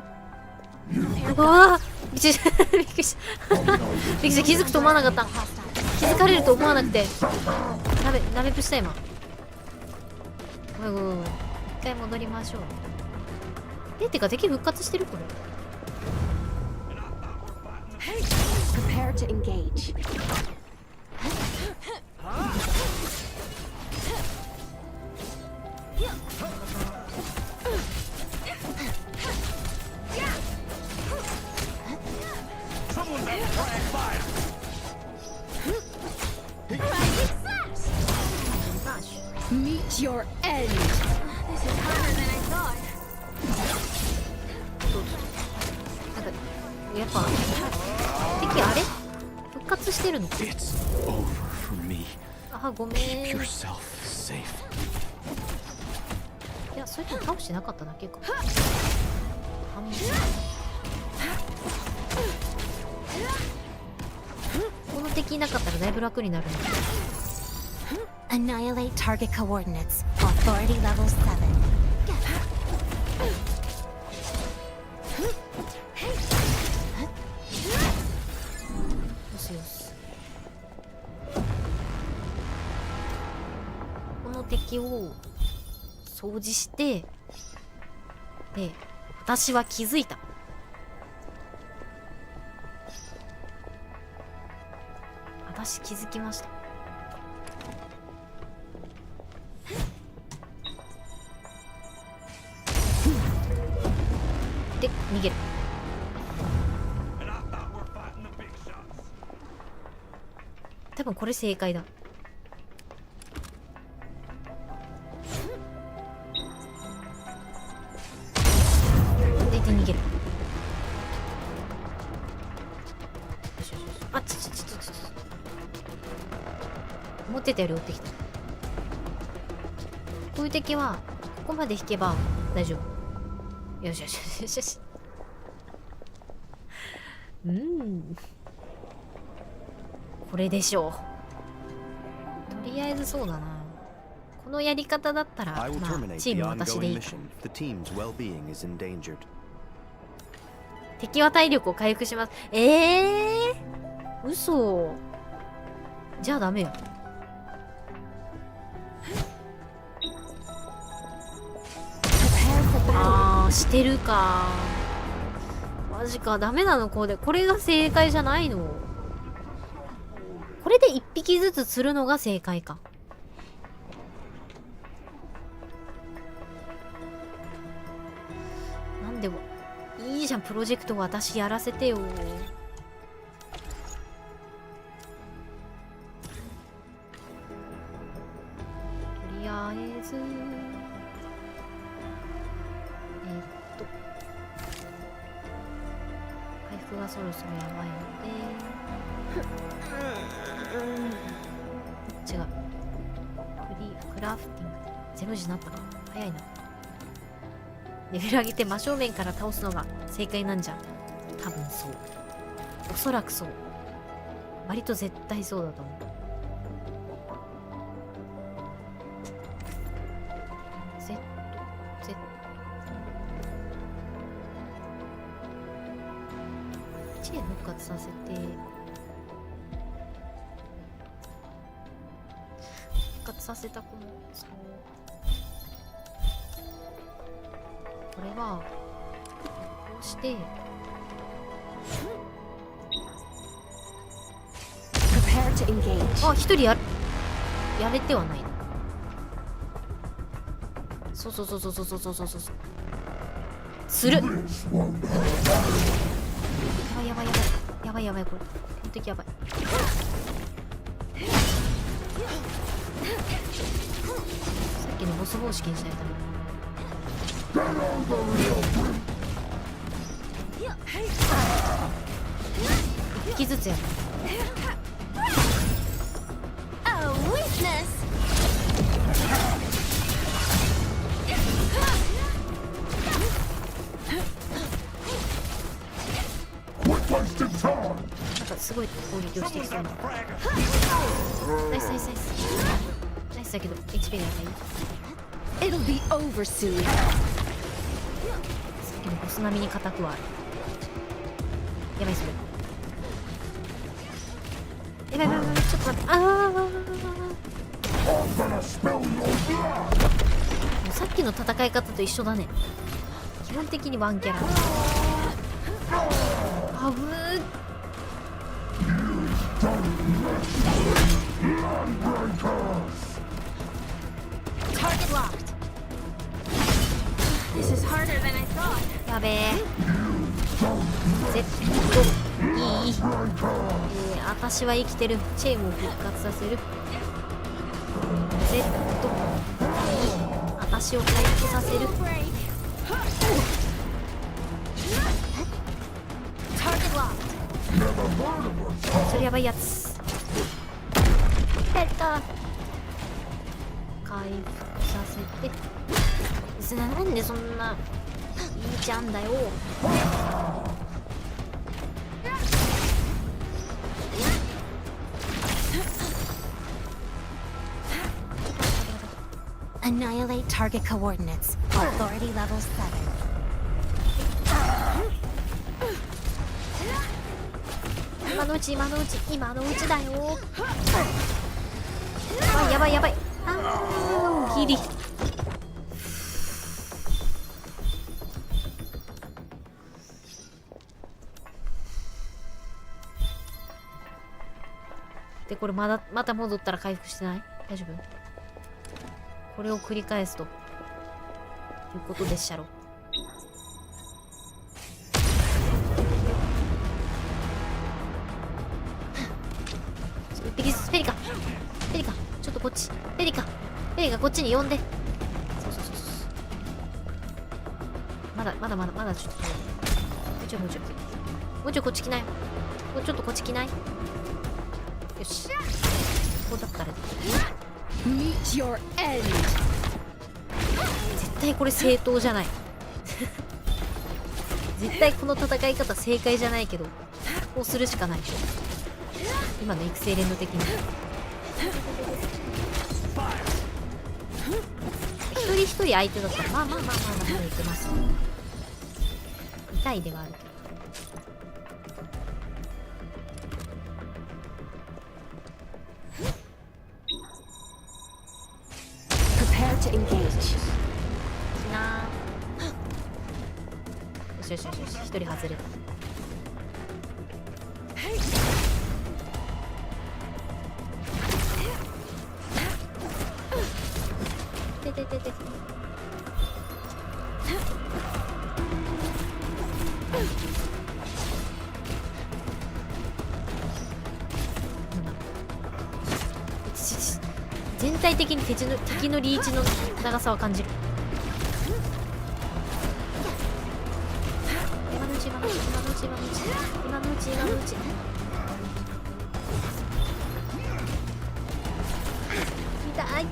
うわぁびっくりした。びっくりした。びっくりした。気づくと思わなかった。気づかれると思わなくて。ダメプした今。ごめんごめんごめん。一回戻りましょう。てか敵復活してるこれ。Prepare to engage. Meet It's your end. This is harder than I thought. なんかやっぱ敵あれ復活してるの？ It's over for me. あ、ごめん。 Keep yourself safe. いや、それとも倒してなかっただけか。半分。この敵いなかったらだいぶ楽になるんだ。Annihilate target coordinates. Authority level 7. よしよし。この敵を掃除して、で、私は気づいた。私気づきました。で、逃げる。多分これ正解だ。で、逃げる。あ、思ってたより追ってきた。こういう敵はここまで引けば大丈夫。よしよしよしよし。これでしょう。とりあえずそうだな。このやり方だったら、まあ、チーム私でいいか。敵は体力を回復します。嘘。じゃあダメよ。してるか。マジか。ダメなの？これが正解じゃないの？これで1匹ずつ釣るのが正解か。なんでもいいじゃん。プロジェクト私やらせてよ。とりあえず回復がそろそろやばいので違う。クラフティング0時になったか。早いな。レベル上げて真正面から倒すのが正解なんじゃん。多分そう。おそらくそう。割と絶対そうだと思う。復活させて、復活させたこのこれはこうしてあ、一人やれてはないな。そうする。やばいこれ。本当にやばい。さっきのボス方式にしないと。1匹ずつやる。なんかすごい攻撃をしてきそうな。ナイスだけど HP がやばい。It'll be over soon. さっきのボス並みに硬くはある。やばいそれ。やばいちょっと待って。もうさっきの戦い方と一緒だね。基本的にワンキャラ。あぶー。Target locked. This is harder than I thought. やべえ。Z いい。私は生きてる。チェーンを復活させる。Z 足を回復させる。それやばいやつ。やった。回復させて。なんでそんないいじゃんだよ。Annihilate target coordinates. Authority level 7. 今のうち今のうち今のうちだよ。やばいやばい。あーギリ。でこれまた戻ったら回復してない？大丈夫？これを繰り返すということでっしゃろ。ペリカちょっとこっち。ペリカこっちに呼んで。そうまだちょっともうちょいこっち来ない。もうちょっとこっち来ない。よし、ここだったらMeet your end. 絶対これ正当じゃない絶対この戦い方正解じゃないけど、こうするしかないでしょ今の育成連動的に。一人一人相手だったらまあいけます。痛いではあるけど。Prepare to engage. よし、一人外れた。全体的に敵のリーチの長さは感じる。今のうち痛い。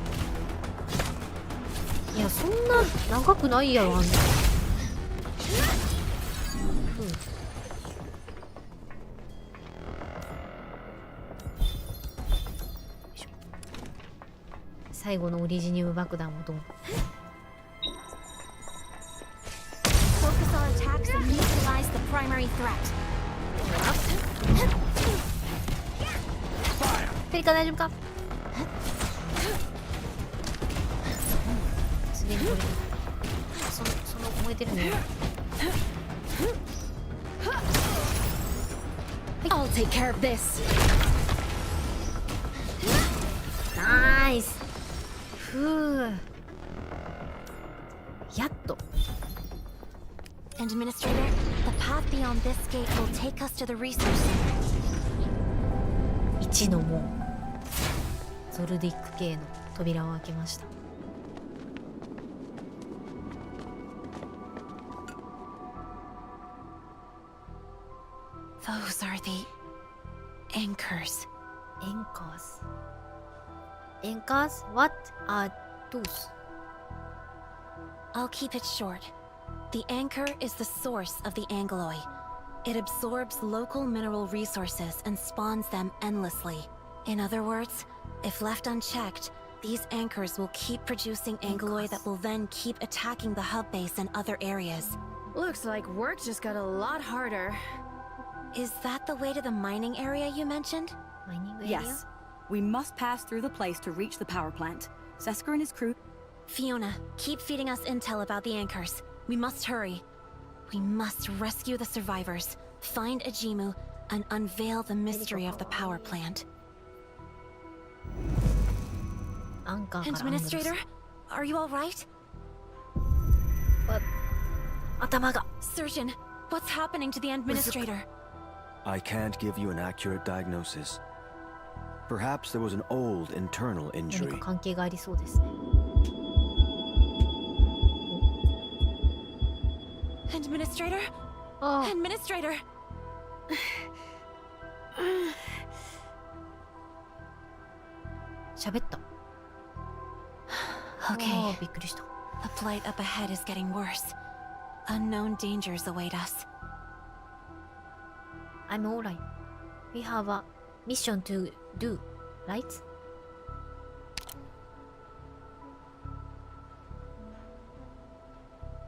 いやそんな長くないやろあんな。最後のオリジニウム爆弾をどう。Focus on attacks and neutralize the primary threat. ペリカ大丈夫か？すげえこれその燃えてるね。I'll take care of this. ナイス。やっと。 Administrator, the path beyond this gate will take us to the research center. 1の門、ゾルディック系の扉を開けました。Those are the anchors. Anchors? What are those? I'll keep it short. The anchor is the source of the Angloy. It absorbs local mineral resources and spawns them endlessly. In other words, if left unchecked, these anchors will keep producing Angloy that will then keep attacking the hub base and other areas. Looks like work just got a lot harder. Is that the way to the mining area you mentioned? Mining area? Yes. We must pass through the place to reach the power plant. Sesker and his crew... Fiona, keep feeding us intel about the anchors. We must hurry. We must rescue the survivors, find Ajimu, and unveil the mystery of the power plant. Administrator, are you all right? What? Surgeon, what's happening to the administrator? I can't give you an accurate diagnosis. Perhaps there was an old internal injury. Administrator? Administrator! 喋った。Okay. びっくりした。The plight up ahead is getting worse. Unknown dangers await us. I'm alright. We have a mission to do, right?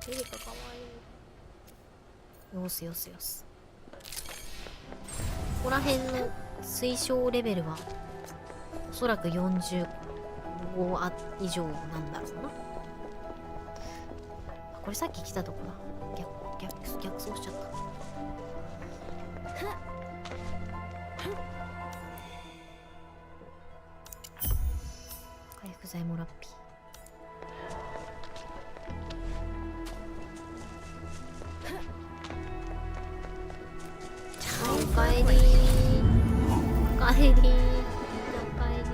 エリカかわいい。よしよしよし。ここら辺の推奨レベルはおそらく45以上なんだろうな。これさっき来たとこだ。逆走しちゃった。回復剤もらっぴ。おかえりー。おかえりー。おかえり。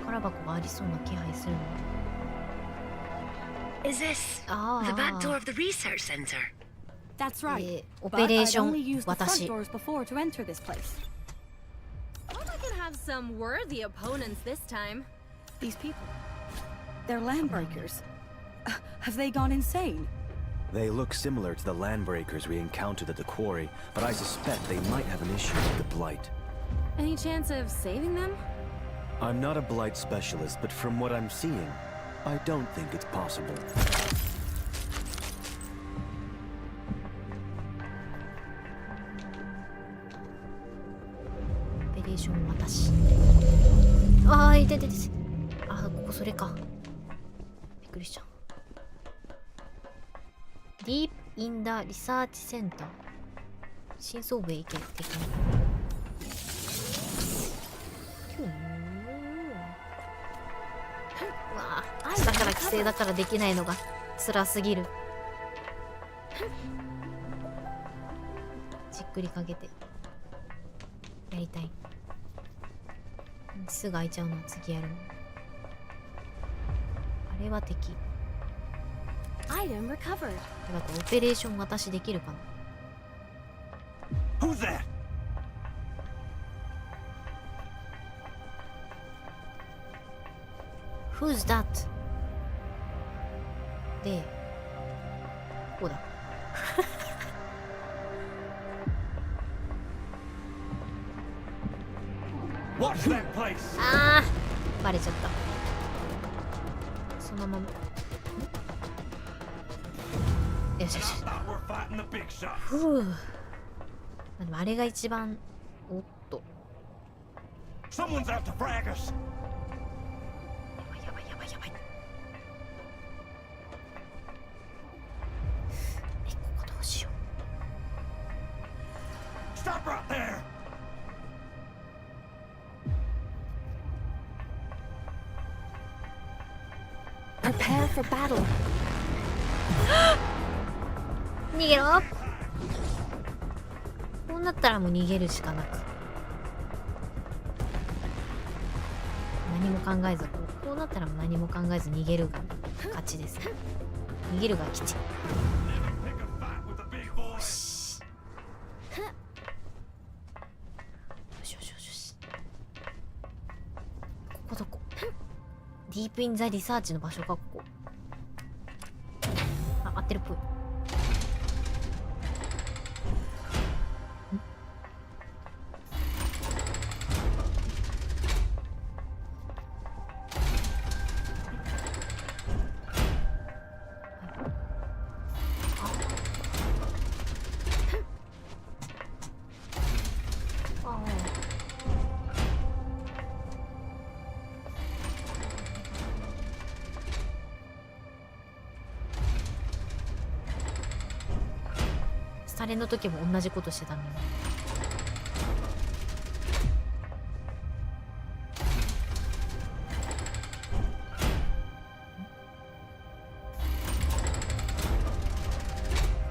宝箱がありそうな気配するの。Is this the back door of the research center? That's right. オペレーション only used the front 私。 doors before to enter this place. Hope I can have some worthy opponents this time. These people, they're landbreakers. Have they gone insane? They look similar to the landbreakers we encountered at the quarry, but I suspect they might have an issue with the blight. Any chance of saving them? I'm not a blight specialist, but from what I'm seeing, I don't think it's possible. オペレーション私。ああ、いててて。ああ、ここそれか。びっくりした。Deep in the Research Center。深層部へ行け的な。うわあ、だから規制だからできないのが辛すぎる。じっくりかけてやりたい。すぐ開いちゃうの次やるの。あれは敵。Item recovered. だからオペレーション私できるかな。Who's that? Who's that? で、ここだ。あー、バレちゃった。そのまま。よしよし。ふう。でもあれが一番。おっと。Someone's out to frag us. やばいやばいやばい。ここどうしよう。 Stop right there. Prepare for battle. 逃げろ。こうなったらもう逃げるしかなく。何も考えず、こうなったらもう何も考えず逃げるが勝ちです。逃げるが吉。よし。よしよしよし。ここどこ？ディープインザリサーチの場所かここ。あ、合ってるっぽい。スタレの時も同じことしてたのに。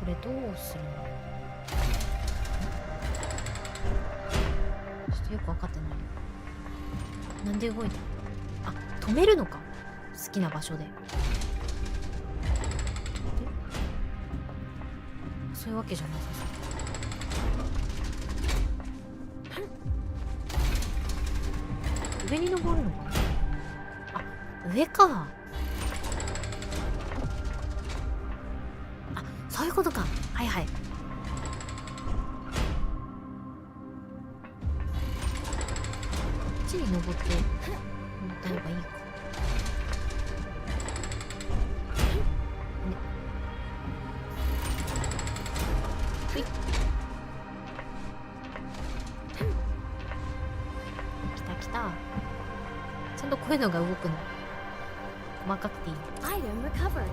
これどうするの？よく分かってない。なんで動いた？あ、止めるのか、好きな場所で。そういうわけじゃなさそう。上に登るのかな。あ、上か。あ、そういうことか。はいはい。こっちに登って歌えばいいか。ほい。来た来た。ちゃんとこういうのが動くの。細かくていい。Item recovered.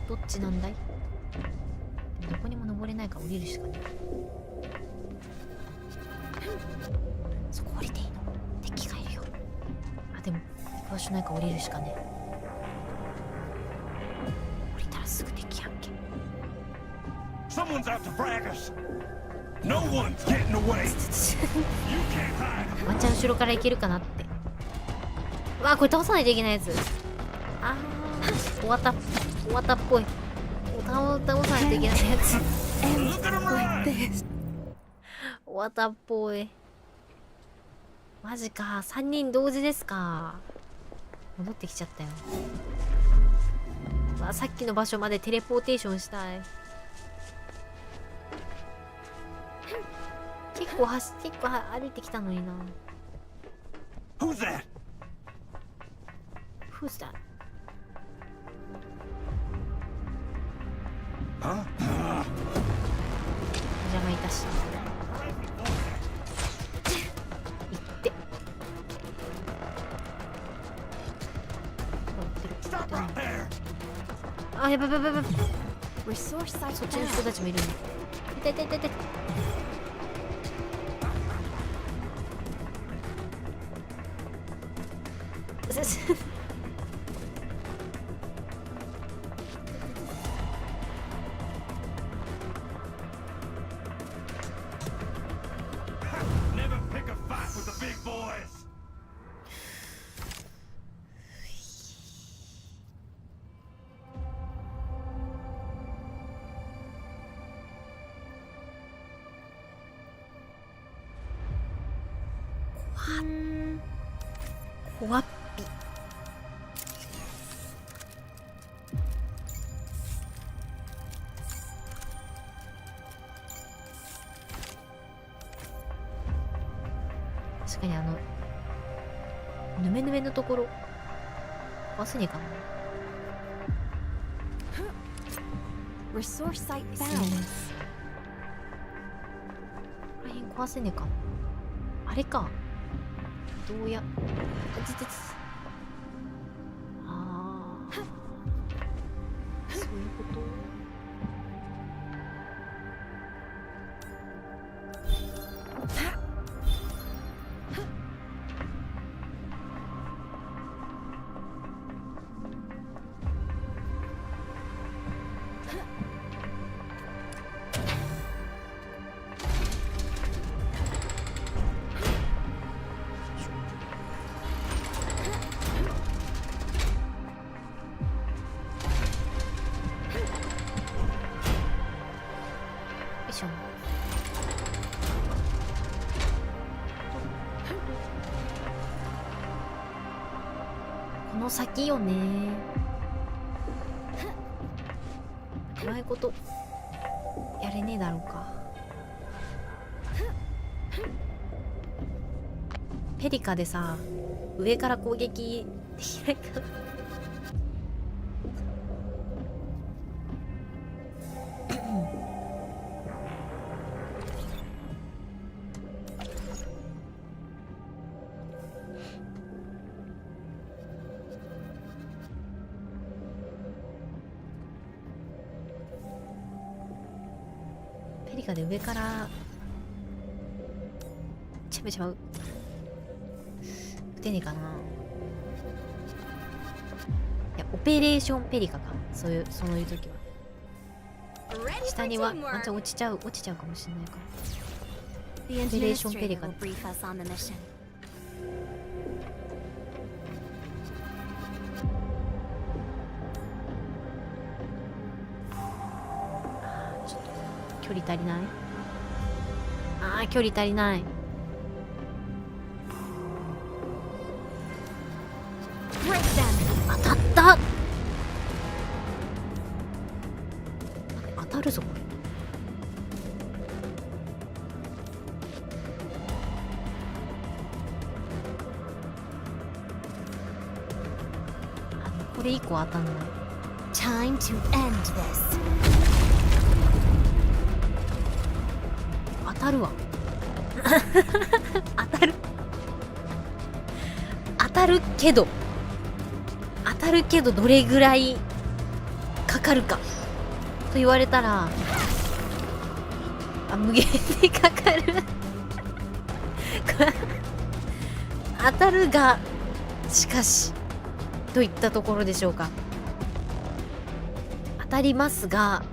どっちなんだい？どこにも登れないから降りるしかない。そこ降りていいの？敵がいるよ。あ、でも行く場所ないから降りるしかねえ。降りたらすぐ敵やんけ。Someone's out to frag us. No one's getting away. You can't hide. ワンチャン後ろから行けるかなって。うわ、これ倒さないといけないやつ。あー、終わった。終わったっぽい。倒さないといけないやつ。終わったっぽい。マジか。3人同時ですか。戻ってきちゃったよ。うわ、さっきの場所までテレポーテーションしたい。結構歩いてきたのにな。Who's that? Who's that? 邪魔いたし。行って。あ、やばいやばいやばい。そっちの人たちもいるんだ。痛い痛い痛い痛い。Never pick a fight with the big boys. 怖っぴ。確かにぬめぬめのところ壊せねえかな。Resource site こ found. の辺壊せねえかな。あれか。どうや。ああ。そういうこと。この先よね。うまいことやれねえだろうか。ペリカでさ、上から攻撃できないかな。ペリカで上からちゃめちゃう。ってねえかな。いや、オペレーションペリカか。そういう時は。下にはワンチャン落ちちゃうかもしれないから。オペレーションペリカ。ちょっと距離足りない。距離足りない。当たった。当たるぞこれ。これ以降当たんない。Time to end this. 当たるわ。当たるけどどれぐらいかかるかと言われたら、無限にかかる。当たるがしかしといったところでしょうか。当たりますが、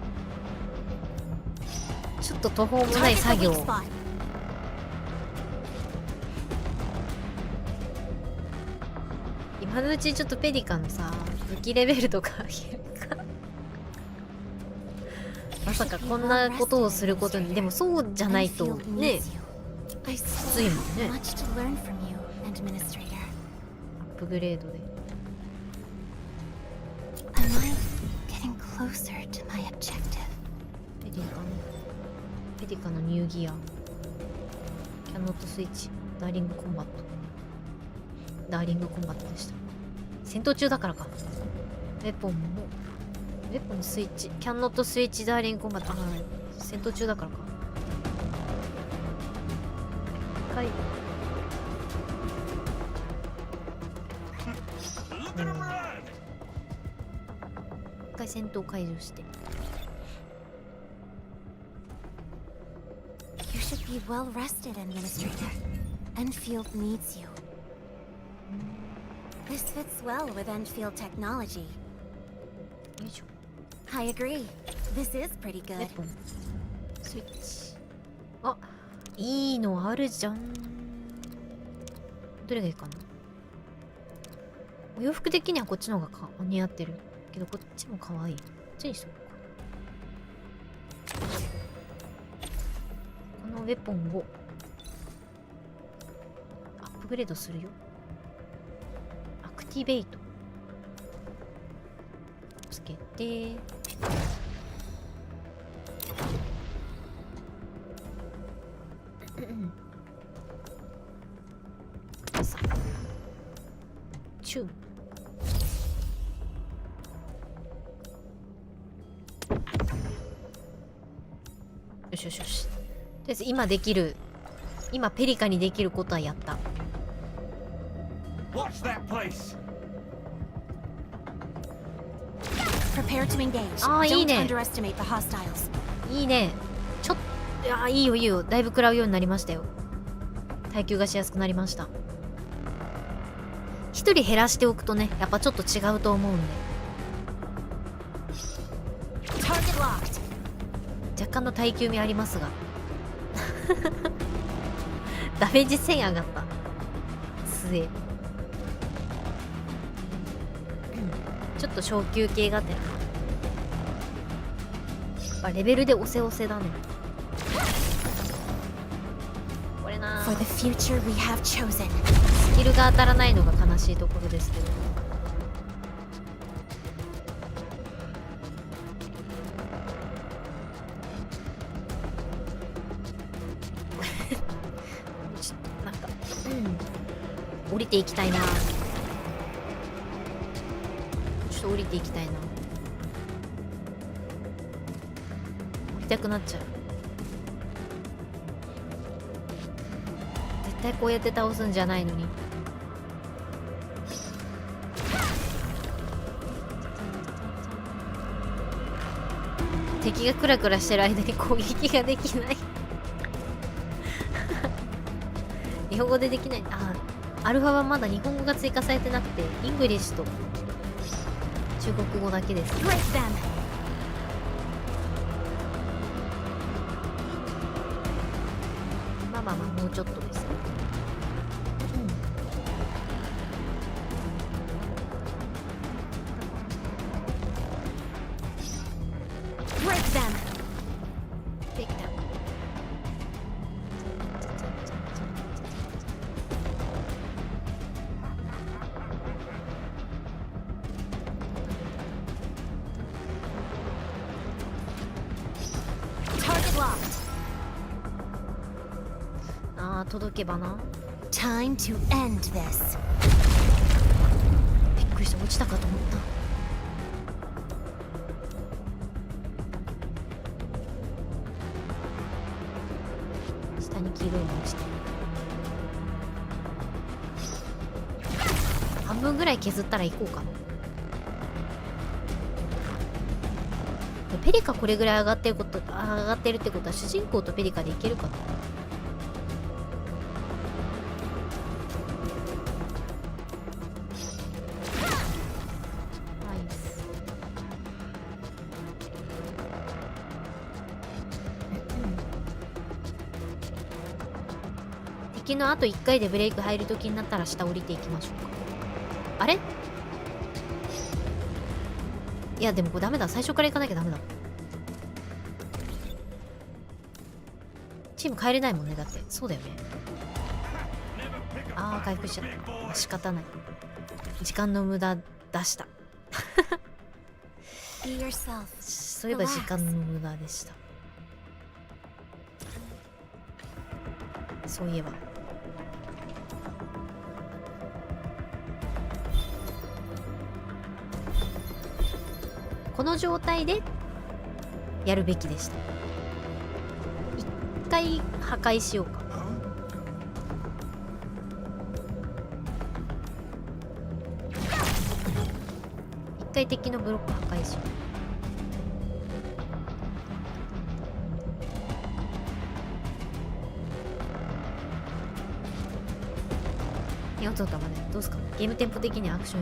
ちょっと途方もない作業。今のうちちょっとペリカのさ、武器レベルとかまさかこんなことをすることに。でもそうじゃないとね、きついもんね。アップグレードで。ペリカのニューギア。キャノットスイッチ。ダーリングコンバット。ダーリングコンバットでした。戦闘中だからか。ウェポンスイッチ。キャンノットスイッチダーリングコンバット。戦闘中だからか。はい。一回戦闘解除して。You should be well rested, Administrator. Enfield needs you. This fits well with Enfield technology. I agree. This is pretty good. スイッチ。あ、いいのあるじゃん。どれがいいかな。お洋服的にはこっちの方が似合ってるけど、こっちも可愛い。こっちにしようか。このウェポンをアップグレードするよ。アクティベイトつけて、さあチュー。よしよしよし。とりあえず今ペリカにできることはやった。ああ、いいね。いいね。いいよいいよ。だいぶ食らうようになりましたよ。耐久がしやすくなりました。一人減らしておくとね、やっぱちょっと違うと思うんで。若干の耐久味ありますが。ダメージ1000上がった。末。ちょっと昇級系がてら。やっぱレベルで押せ押せだね。これなぁ。スキルが当たらないのが悲しいところですけど。ちょっとなんか、降りていきたいな。降りていきたいな。降りたくなっちゃう。絶対こうやって倒すんじゃないのに。敵がクラクラしてる間に攻撃ができない。日本語でできない。アルファはまだ日本語が追加されてなくて、イングリッシュと中国語だけです。まあまあまあ、もうちょっとですね。届けばな。 Time to end this. びっくりした、落ちたかと思った。下に黄色いの落ちてる。半分ぐらい削ったら行こうかな。ペリカこれぐらい上がってるってことは主人公とペリカでいけるかな。敵のあと1回でブレイク入るときになったら下降りていきましょうか。あれ、いやでもこれダメだ、最初から行かなきゃダメだ。チーム変えれないもんね、だってそうだよね。ああ回復しちゃった。仕方ない、時間の無駄出したそういえば時間の無駄でした。そういえばこの状態でやるべきでした。一回破壊しようか。一回敵のブロック破壊しよう。4つの玉ね、どうすか。ゲームテンポ的にアクシ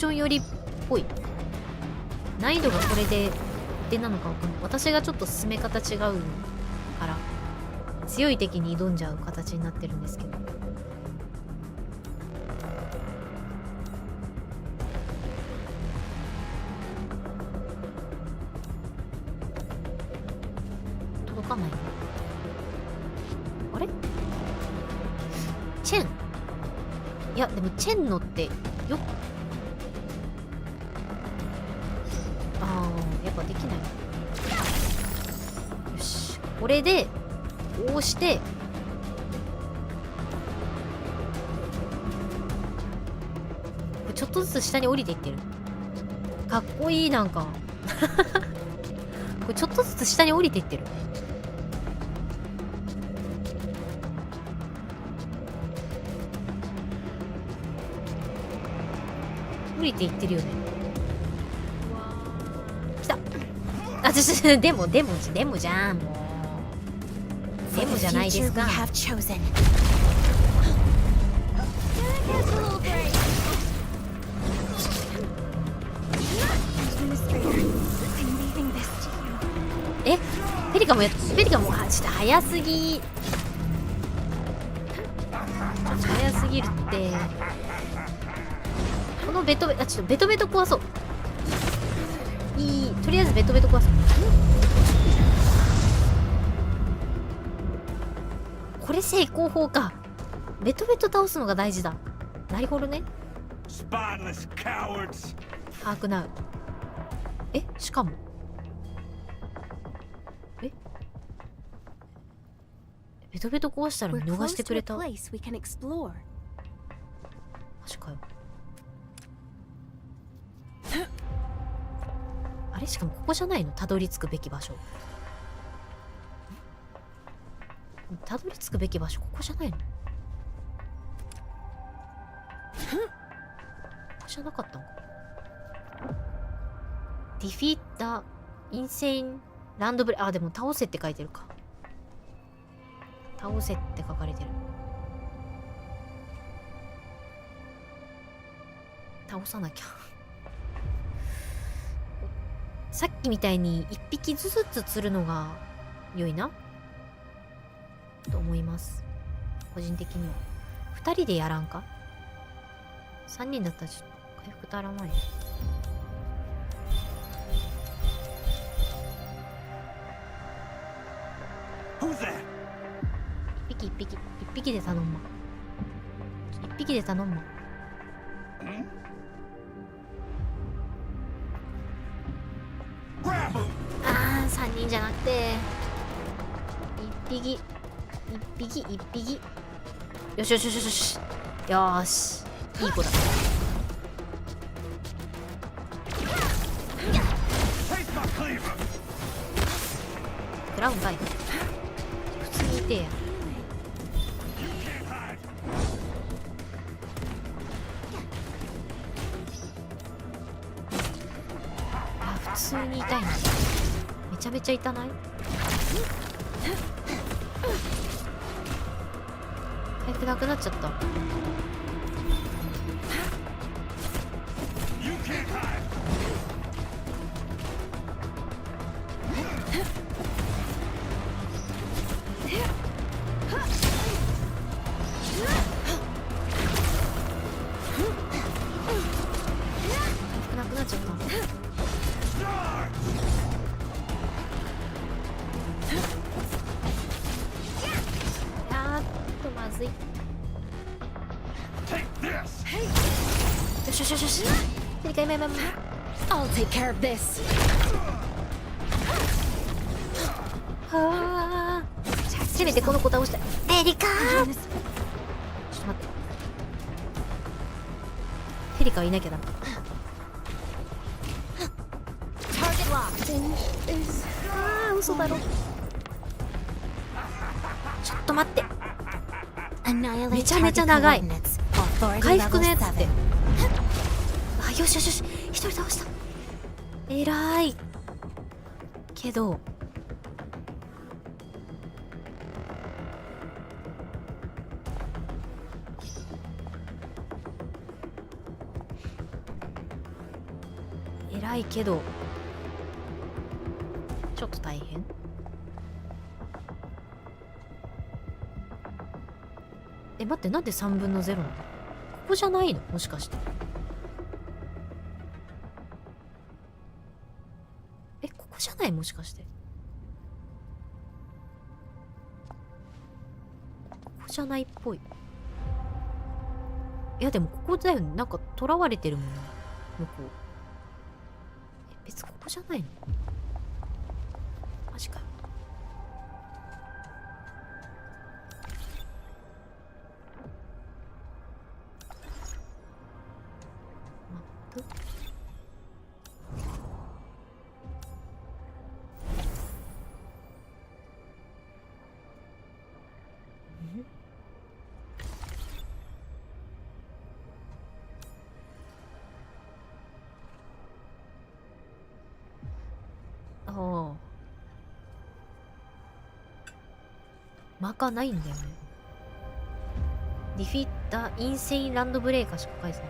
ョンよりっぽい。難易度がこれで一定なのかわかんない。私がちょっと進め方違うから強い敵に挑んじゃう形になってるんですけど、届かないね。あれチェン、いやでもチェンのってよっ、やっぱできない。よし、これでこうしてちょっとずつ下に降りていってる。かっこいい。なんかこれちょっとずつ下に降りていってる。降りていってるよね。来た。あ、でもじゃん。もうでもじゃないですか。え、ペリカもちょっと早すぎ。早すぎるって。このちょっとベトベト壊そう。とりあえずベトベト壊そう。これ成功法か。ベトベト倒すのが大事だ。なるほどね。アークナウ。しかもベトベト壊したら見逃してくれた。マジかよ。あれ、しかもここじゃないの、たどり着くべき場所。たどり着くべき場所ここじゃないの。ここじゃなかったのか。ディフィーターインセインランドブレ、でも倒せって書いてるか。倒せって書かれてる。倒さなきゃ。さっきみたいに1匹ずつ釣るのが良いなと思います。個人的には2人でやらんか。3人だったらちょっと回復足らない。1匹で頼んま。1匹で頼んま。あー、3人じゃなくて1匹。よしよしよしよしよーし、いい子だ。クラウンかい。普通にいてや。普通に痛いな。めちゃめちゃ痛ない？回復なくなっちゃった。I'll take care of this. はあ、せめてこの子倒した。エリカー。ちょっと待って。ヘリカはいなきゃダメ。ああ、嘘だろ。ちょっと待って。めちゃめちゃ長い。回復のやつって。あ、よしよしよし。一人倒した。えらいけどちょっと大変。待って、なんで3分の0なの？ここじゃないの？もしかして。ここじゃない？もしかして。ここじゃないっぽい。いやでもここだよね。なんか囚われてるもんな、向こう。別にここじゃないの？マジかよ。マップ？マーカーないんだよね。ディフィッターインセインランドブレーカーしか書いてない。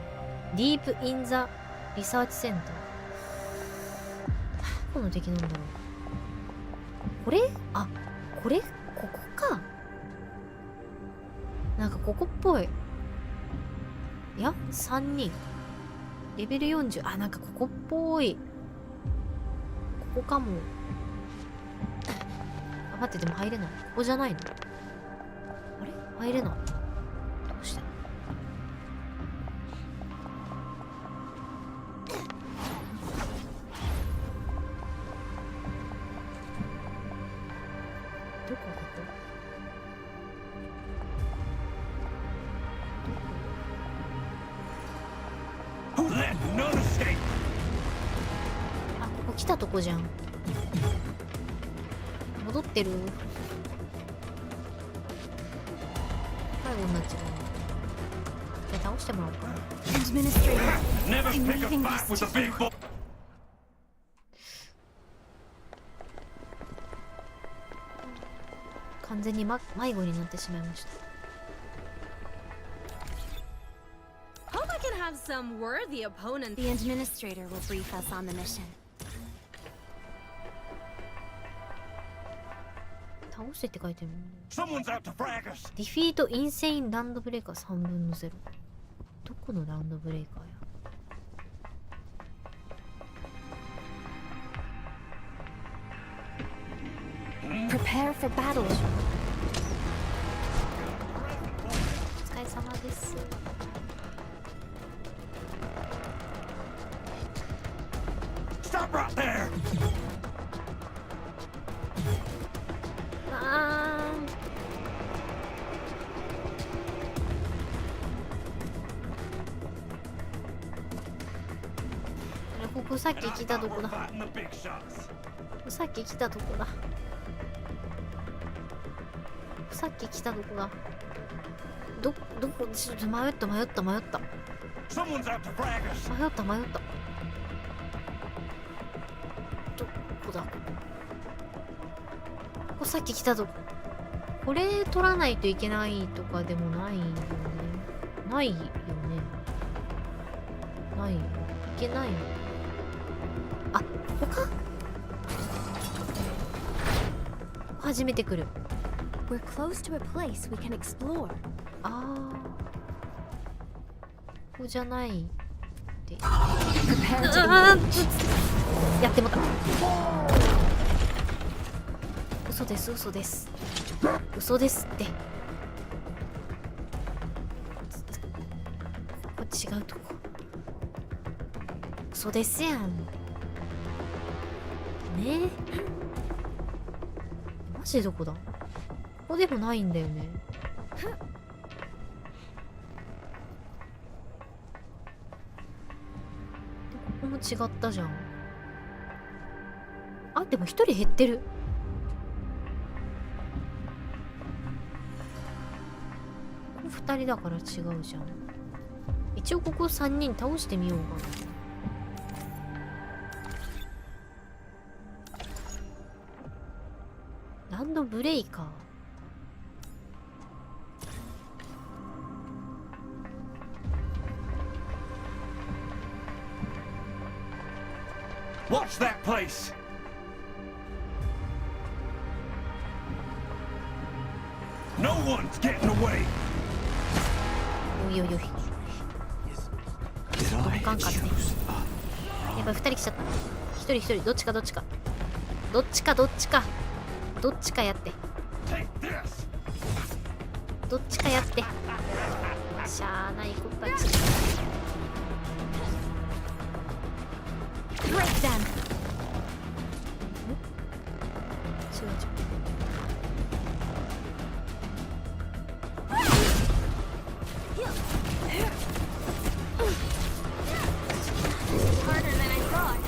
ディープインザリサーチセンター。どこの敵なんだろう。これ？あ、これ？ここか。なんかここっぽい。いや、3人。レベル40。あ、なんかここっぽい。ここかも。あ、待って、でも入れない。ここじゃないの？あれ？入れない。どうして？どこ？あ、ここ来たとこじゃん。戻ってる。迷子になっちゃう。倒してもらおうかな。完全に迷子になってしまいました。some worthy opponent. The administrator will brief us on the mission. 倒してって書いてるもんね。 Someone's out to frag us. ディフィートインセインランドブレーカー3分の0。どこのランドブレーカーや。 Prepare for battle. お疲れ様です。 Stop right there. ここさっき来たとこだ。さっき来たとこだ。さっき来たとこだ。どこ、ちょっと迷った。迷った。どこだ。ここさっき来たとこ。これ取らないといけないとかでもないよね。ないよね。ないよ。いけないよ。あ、ここか。初めて来る。 We're close to a place we can explore. ああ。ここじゃないって。やってもた。嘘です、嘘です。嘘ですって。ここ違うとこ。嘘ですやん。ねえ。マジでどこだ？ここでもないんだよね。ここも違ったじゃん。あ、でも一人減ってる。ここ二人だから違うじゃん。一応ここ3人倒してみようかな。ランドブレイカー。Watch that place. No one's getting away. おいおいおい。どかんかって。やっぱり2人来ちゃった。1人どっちか。どっちかやって。どっちかやって。しゃーない子たち。Break them. 違う。 Harder than I thought.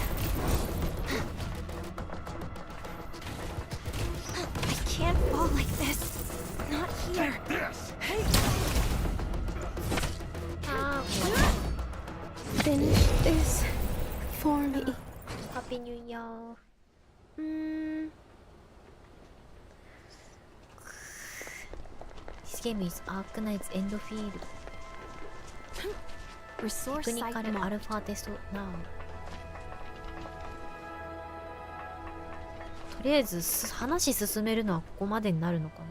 I can't fall like this. Not here. Finish this for me. Happy New Year. This game is Arknights End of Field. Technical Alpha Test Now. とりあえず話進めるのはここまでになるのかな。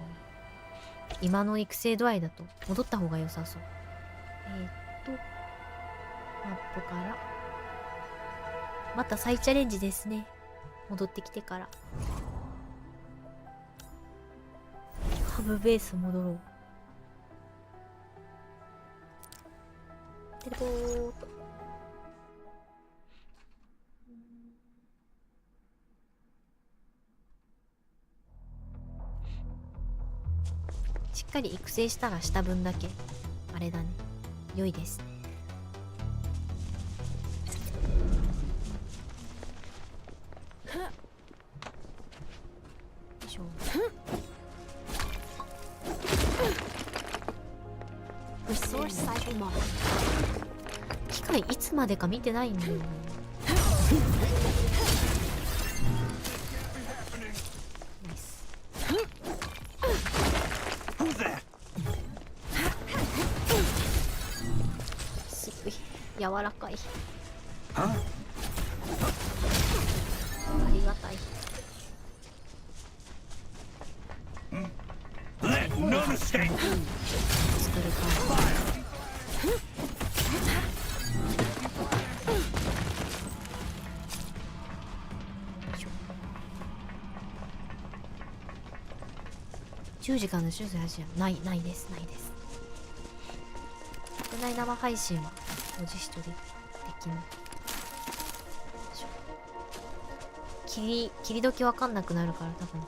今の育成度合いだと戻った方が良さそう。マップからまた再チャレンジですね。戻ってきてからハブベース戻ろう。テレポート。しっかり育成したらした分だけあれだね、良いですね。よいしょ。機械いつまでか見てないんだよね。すごい柔らかい。ありがたい。作るか。10時間の修正配信はないです。国内生配信は文字一人できない。切り時わかんなくなるから多分。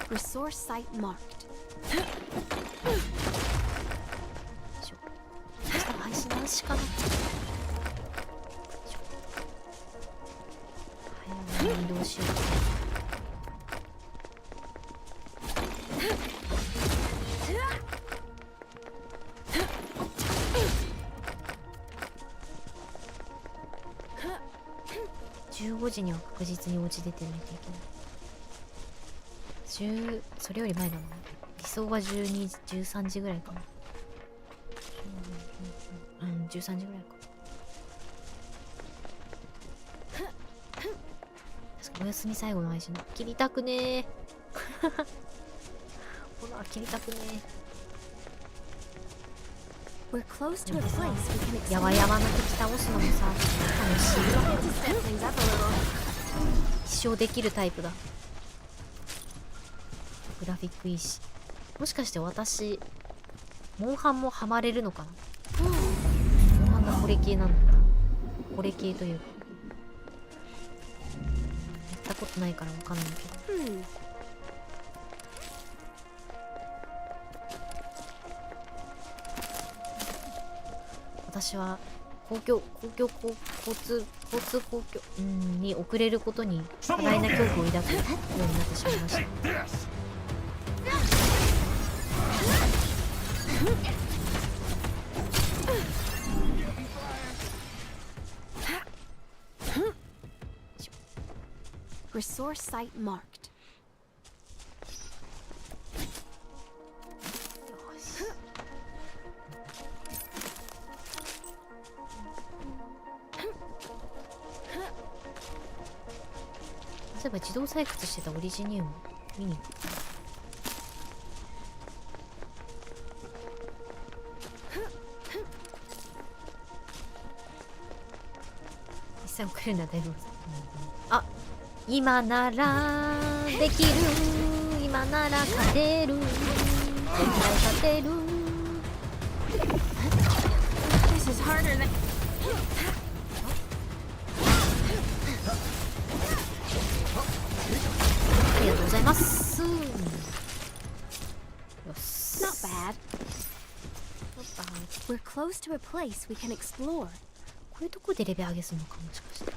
Resource site marked. 明日配信なしかな。早めに移動しよう。15時には確実にお家出てないといけない。それより前だな。理想は12、13時ぐらいかな。13時ぐらいか。確かお休み最後の配信だ。切りたくねー。ほら、切りたくねー。やわやわな敵倒すのもさ、楽しいわ。一生できるタイプだ。グラフィックいいし。もしかして私モンハンもハマれるのかな。モンハンがこれ系なんだ。これ系というかやったことないからわかんないけど、私は公共交通に遅れることに多大な恐怖を抱くようになってしまいました。Resource site marked. そういえば自動採掘してたオリジニウム見に行く。実際送るんだ大丈夫です。あ、今ならできる、今なら勝てる、絶対勝てる。This is harder than... ありがとうございます。よし。Not bad. We're close to a place we can explore. こういうとこでレベル上げするのか、もしかして。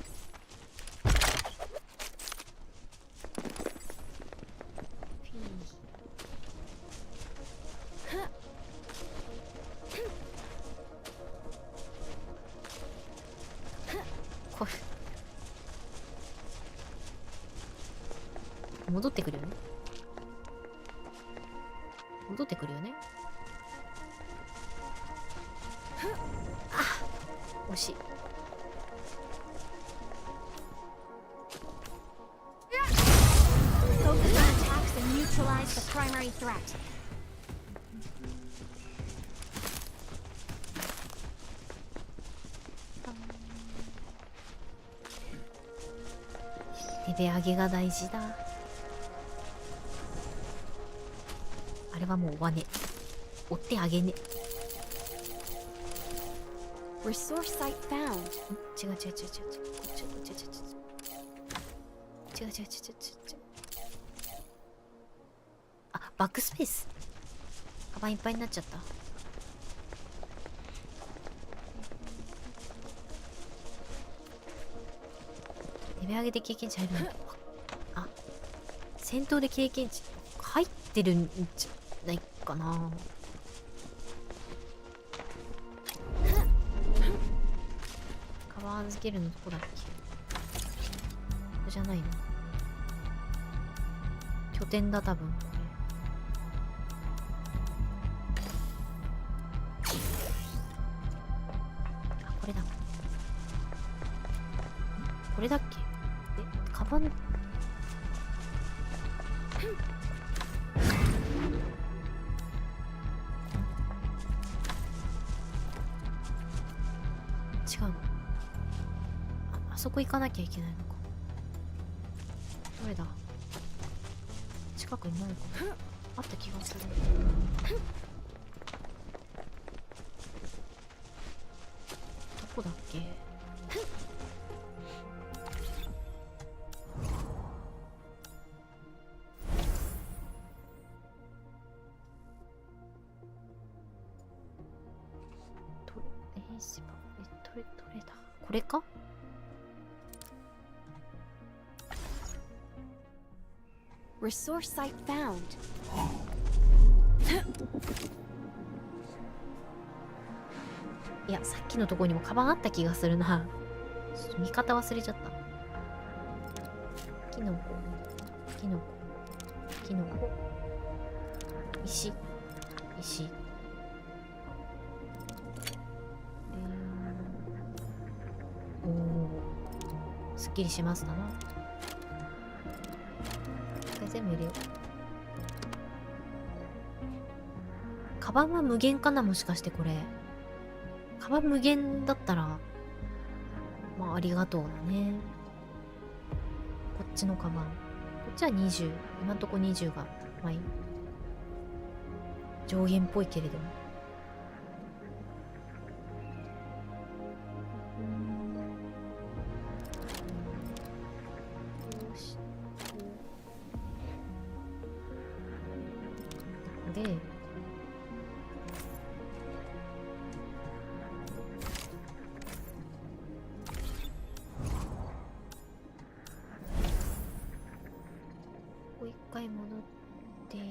これ戻ってくるよね。戻ってくるよね。あ、惜しい。レベル上げが大事だ。あれはもう終わね。追ってあげね。Resource site found. 違う。あ、バックスペース。カバンいっぱいになっちゃった。レベル上げで経験値入るの。あ、戦闘で経験値入ってるんじゃないかな。カバン預けるのどこだっけ。ここじゃないの。拠点だ多分。ここれだ。これだっけ？カバン。違うの。あそこ行かなきゃいけないのか。どれだ？近くにないのかな。あった気がする。どこだっけ？どれだ？これか？Resource site found. いや、さっきのところにもカバンあった気がするな。ちょっと見方忘れちゃった。キノコ、キノコ、キノコ、石、石。おお、すっきりしますだな。これ全部入れよう。カバンは無限かな、もしかしてこれ。カバン無限だったら、まあありがとうだね。こっちのカバン。こっちは20。今んとこ20が、まあいい。上限っぽいけれども。で、もう一回戻って、こ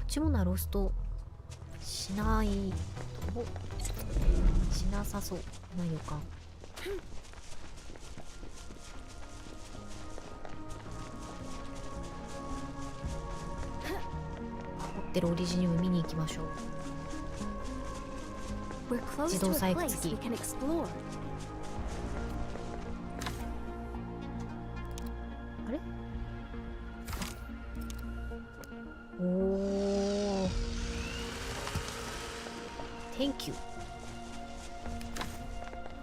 っちもなロストしないとしなさそうな予感。持ってるオリジニウム見に行きましょう。自動採掘機。あれ？おお。Thank you。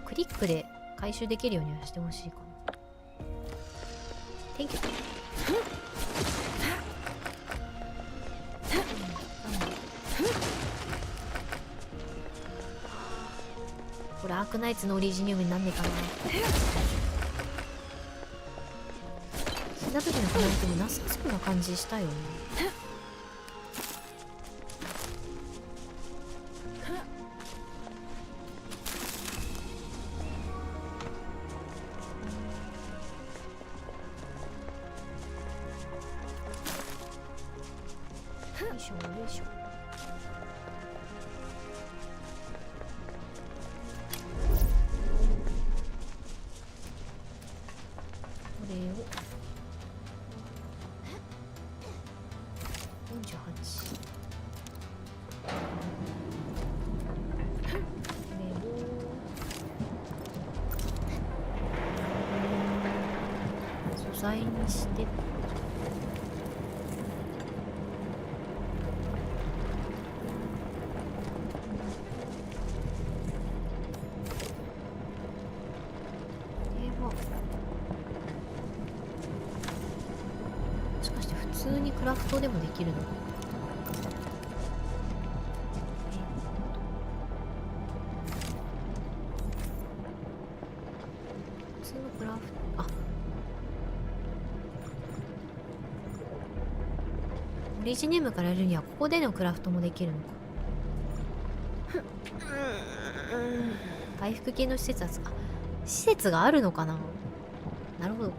クリックで回収できるようにはしてほしいかな。Thank you。これアークナイツのオリジニウムになんねえかな。死んだ時のコメントもなさそうな感じしたよね。よいしょよいしょ。素材にしてもしかして普通にクラフトでもできるの？普通のクラフト、あ、オリジニウムからやるにはここでのクラフトもできるのか。回復系の施設は、あ、施設があるのかな。なるほど。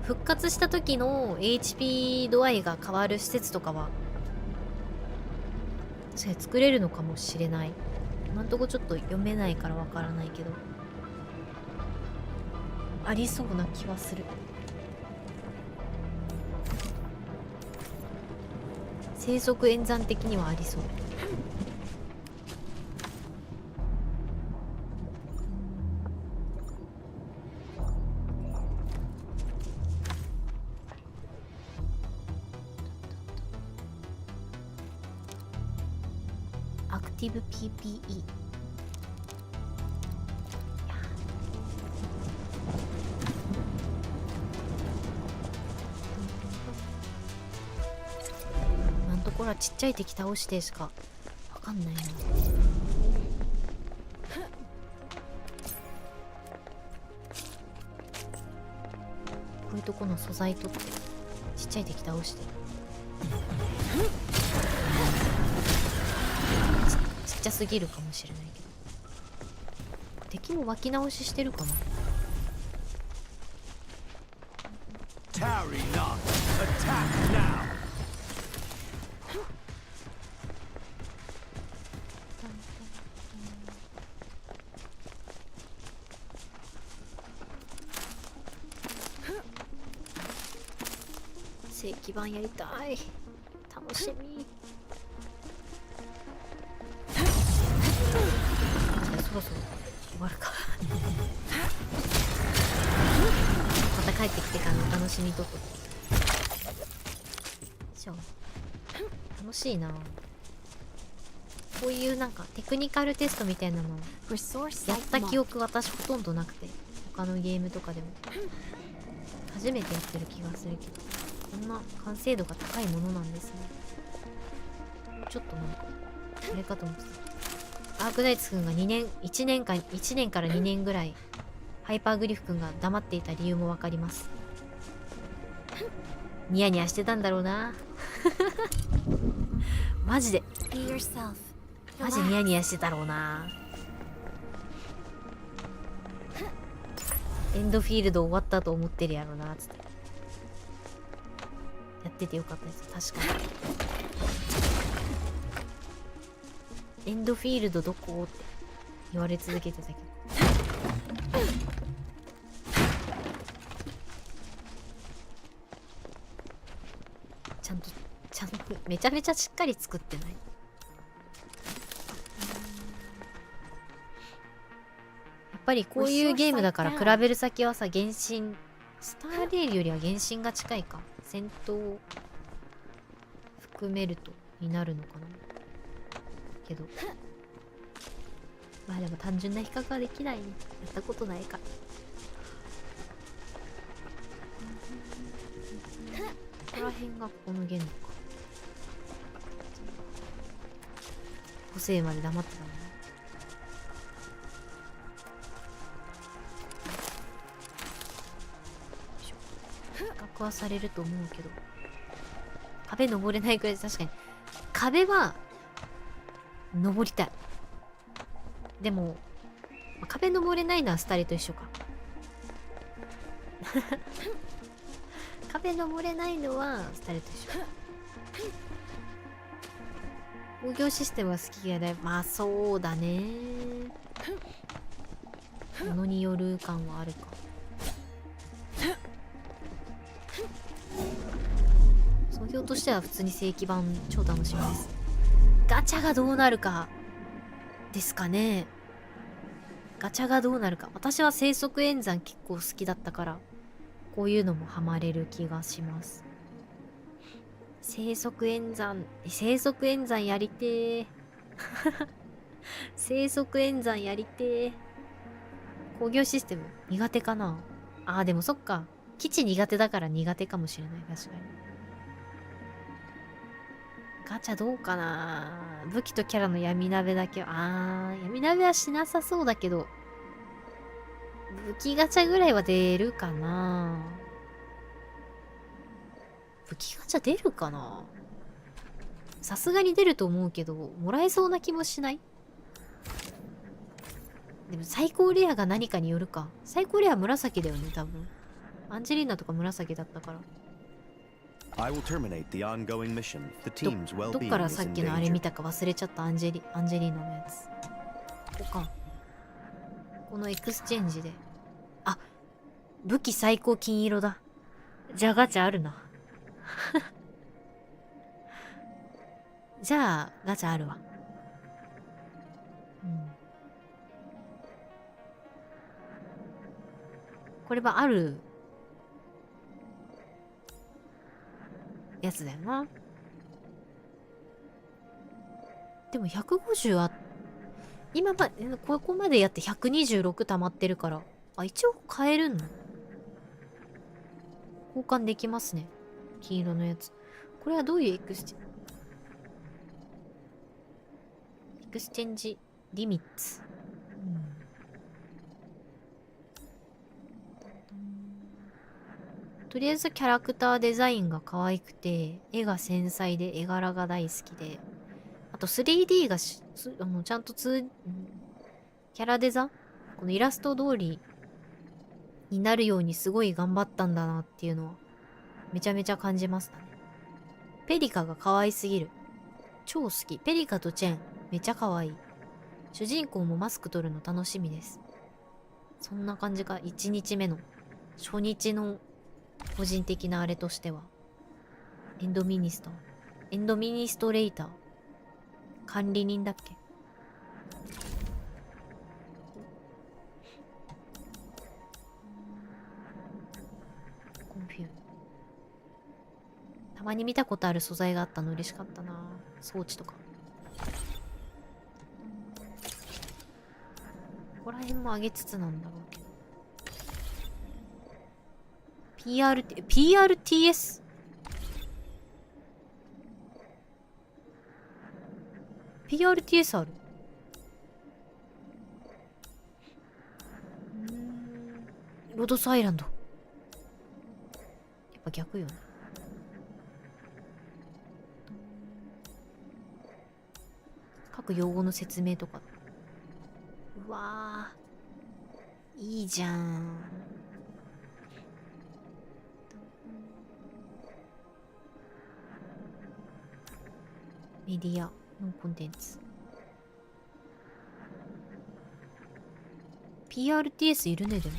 復活した時の HP 度合いが変わる施設とかはそれ作れるのかもしれない。今んとこちょっと読めないからわからないけど、ありそうな気はする。生息演算的にはありそう。ティブ PPE。今のところはちっちゃい敵倒してしかわかんないな。こういうとこの素材取ってちっちゃい敵倒して、ちっちゃすぎるかもしれないけど、敵も湧き直ししてるかな。正規版やりたい。楽しみ。そろそろ終わるか。また帰ってきてからの楽しみとこ。楽しいな。こういうなんかテクニカルテストみたいなのやった記憶私ほとんどなくて、他のゲームとかでも初めてやってる気がするけど、こんな完成度が高いものなんですね。ちょっとなんかあれかと思ってた。アークナイツくんが1年から2年ぐらいハイパーグリフくんが黙っていた理由もわかります。ニヤニヤしてたんだろうな。マジでマジニヤニヤしてたろうな。エンドフィールド終わったと思ってるやろなつって。やっててよかったです。確かにエンドフィールドどこって言われ続けてたけど、ちゃんとめちゃめちゃしっかり作ってない？やっぱりこういうゲームだから比べる先はさ、原神スターレールよりは原神が近いか。戦闘を含めるとになるのかなけど、まあでも単純な比較はできないね。やったことないから。ここら辺がこの言語か。個性まで黙ってたのね。比較はされると思うけど、壁登れないくらい。確かに壁は登りたい。でも壁登れないのはスタリと一緒か。壁登れないのはスタリと一緒。工業システムが好き嫌いだよ。まあそうだね。ものによる感はあるか。創業としては普通に正規版超楽しみです。ガチャがどうなるかですかね。ガチャがどうなるか。私は生息演算結構好きだったから、こういうのもハマれる気がします。生息演算やりてー。生息演算やりてー。工業システム苦手かな。あーでもそっか。基地苦手だから苦手かもしれない。確かに。ガチャどうかな。武器とキャラの闇鍋だけは、闇鍋はしなさそうだけど、武器ガチャぐらいは出るかな。武器ガチャ出るかな。さすがに出ると思うけど、もらえそうな気もしない？でも最高レアが何かによるか。最高レア紫だよね、多分。アンジェリーナとか紫だったから。どっからさっきのあれ見たか忘れちゃった。アンジェリーナのやつ。ここか。このエクスチェンジで。あ、武器最高金色だ。じゃあガチャあるな。じゃあガチャあるわ。うん。これはあるやつだよな。でも150あ、今ここまでやって126溜まってるから、あ、一応買えるの？交換できますね。黄色のやつ。これはどういうエクスチェンジリミッツ。とりあえずキャラクターデザインが可愛くて、絵が繊細で絵柄が大好きで、あと 3D がちゃんとキャラデザこのイラスト通りになるようにすごい頑張ったんだなっていうのはめちゃめちゃ感じましたね。ペリカが可愛すぎる。超好き。ペリカとチェンめっちゃ可愛い。主人公もマスク取るの楽しみです。そんな感じか。1日目の初日の個人的なあれとしては、エンドミニストレーター管理人だっけ。コンフュー。たまに見たことある素材があったの嬉しかったな。装置とか。ここら辺も上げつつなんだろうけど。PRTS? PRTS ある。ロドスアイランド。やっぱ逆よね。各用語の説明とか。うわー、いいじゃん。メディアのコンテンツ。PRTS いるね。でも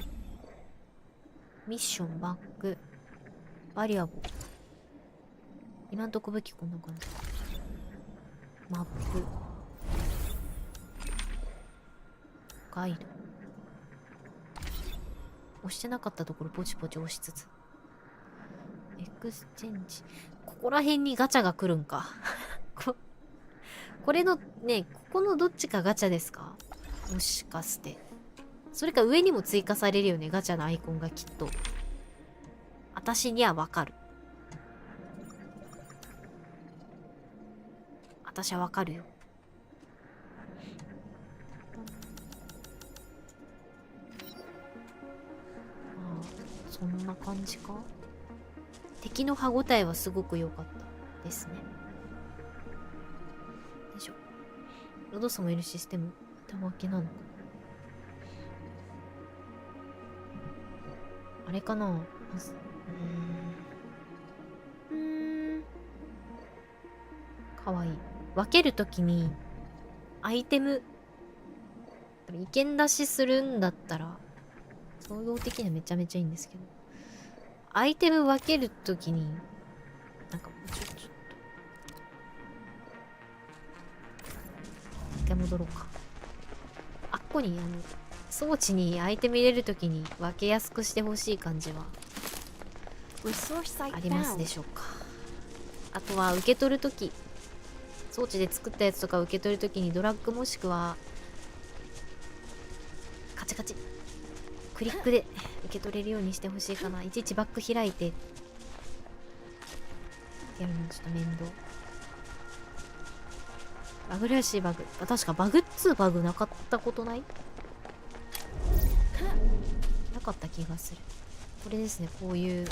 ミッション、バック、バリアボ。今んとこ武器こんな感じ。マップ、ガイド。押してなかったところポチポチ押しつつ。エクスチェンジ。ここら辺にガチャが来るんか。これのね、ここのどっちかガチャですか？もしかして。それか上にも追加されるよね、ガチャのアイコンがきっと。私にはわかる。私はわかるよ。そんな感じか。敵の歯ごたえはすごく良かったですね。よいしょ。ロドスもいるシステム手分けなのか。あれかな。かわいい。分けるときにアイテム意見出しするんだったら総合的にはめちゃめちゃいいんですけど、アイテム分けるときになんかもうちょっと一回戻ろうか。あっこに装置にアイテム入れるときに分けやすくしてほしい感じはありますでしょうか。あとは受け取るとき、装置で作ったやつとか受け取るときにドラッグもしくはカチカチクリックで受け取れるようにしてほしいかな。いちいちバック開いてやるのちょっと面倒。バグらしいバグ。確かバグっつうバグなかったことない？なかった気がする。これですね。こういう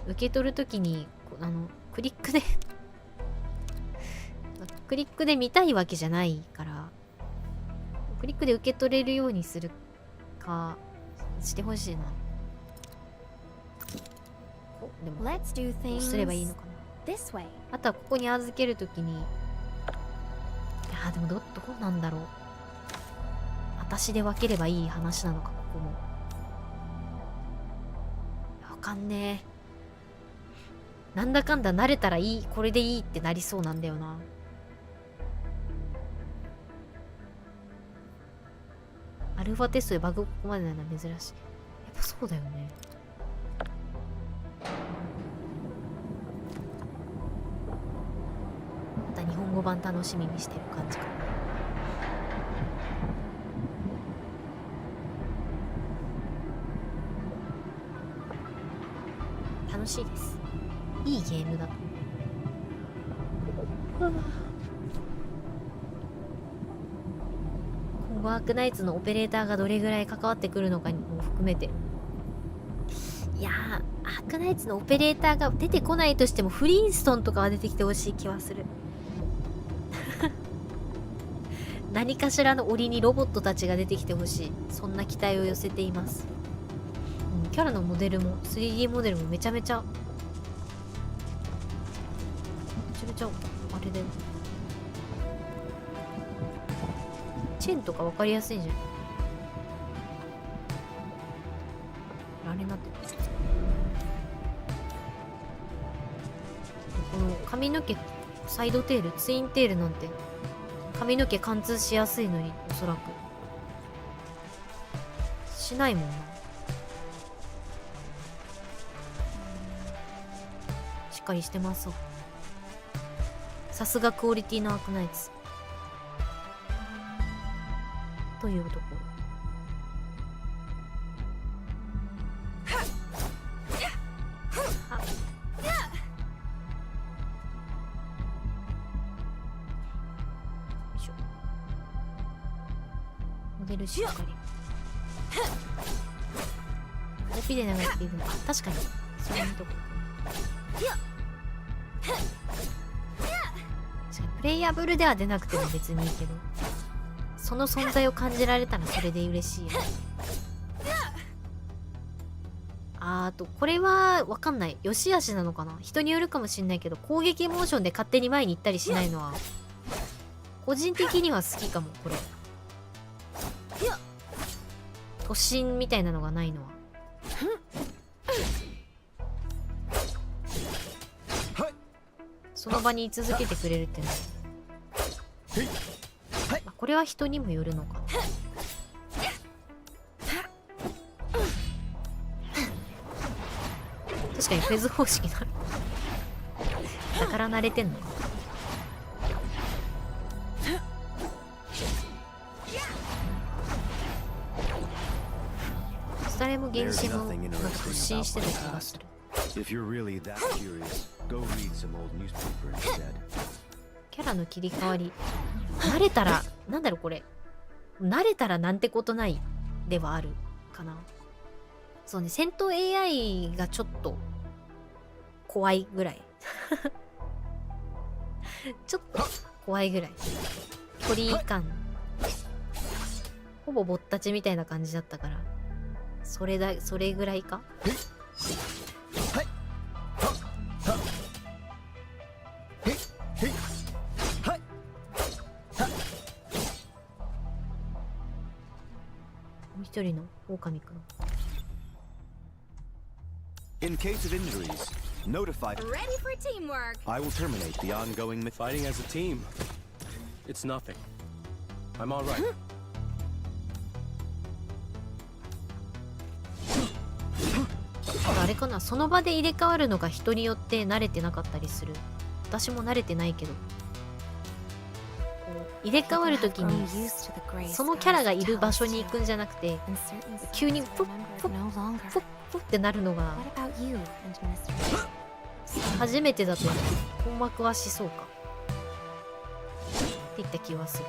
受け取るときにクリックでクリックで見たいわけじゃないから、クリックで受け取れるようにするかしてほしいな。でもどうすればいいのかな。あとはここに預けるときに、いやでもどうなんだろう。私で分ければいい話なのか、ここも。わかんねえ。なんだかんだ慣れたらいい、これでいいってなりそうなんだよな。アルファテストでバグここまでなのは珍しい。やっぱそうだよね。また日本語版楽しみにしてる感じかな。楽しいです。いいゲームだと。今後アークナイツのオペレーターがどれぐらい関わってくるのかも含めて、いやー、アークナイツのオペレーターが出てこないとしてもフリーストンとかは出てきてほしい気はする。何かしらの檻にロボットたちが出てきてほしい。そんな期待を寄せています。キャラのモデルも 3D モデルもめちゃめちゃあれだよ。チェーンとか分かりやすいじゃん。あれなってこの髪の毛サイドテールツインテールなんて髪の毛貫通しやすいのに、おそらくしないもんな。しっかりしてます。さすがクオリティのアークナイツというところ。モデルしっかり OP で流れているの。確かにそういうとこプレイヤブルでは出なくても別にいいけど、その存在を感じられたらそれで嬉しいよね。あとこれはわかんない、良し悪しなのかな、人によるかもしんないけど、攻撃モーションで勝手に前に行ったりしないのは個人的には好きかも。これ突進みたいなのがないのは。その場に居続けてくれるっていうのは、これは人にもよるのか。確かにフェズ方式なる。だから慣れてんのか。誰も原始のなんか突進してた気がする。キャラの切り替わり慣れたら、なんだろうこれ、慣れたらなんてことないではあるかな。そうね、戦闘 AI がちょっと怖いぐらいちょっと怖いぐらい。距離感ほぼぼったちみたいな感じだったから、それぐらいか。もう一人の狼くん。In case of injuries, notify. Ready for teamwork. I will terminate the ongoing fighting as a team. It's nothing. I'm all right. あれかな、その場で入れ替わるのが人によって慣れてなかったりする。私も慣れてないけど、入れ替わるときにそのキャラがいる場所に行くんじゃなくて、急にプップップップッってなるのが初めてだと困惑はしそうかっていった気はする。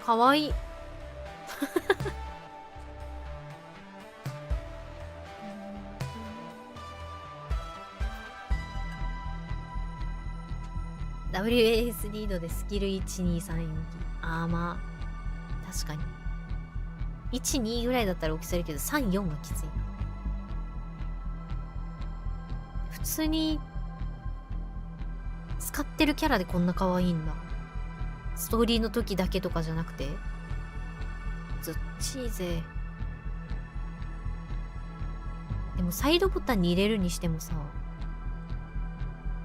かわいいWAS リードでスキル1234。まあ確かに12ぐらいだったら大きさいるけど、34がきついな。普通に使ってるキャラでこんな可愛いんだ。ストーリーの時だけとかじゃなくて。ずっちいぜ。でもサイドボタンに入れるにしてもさ、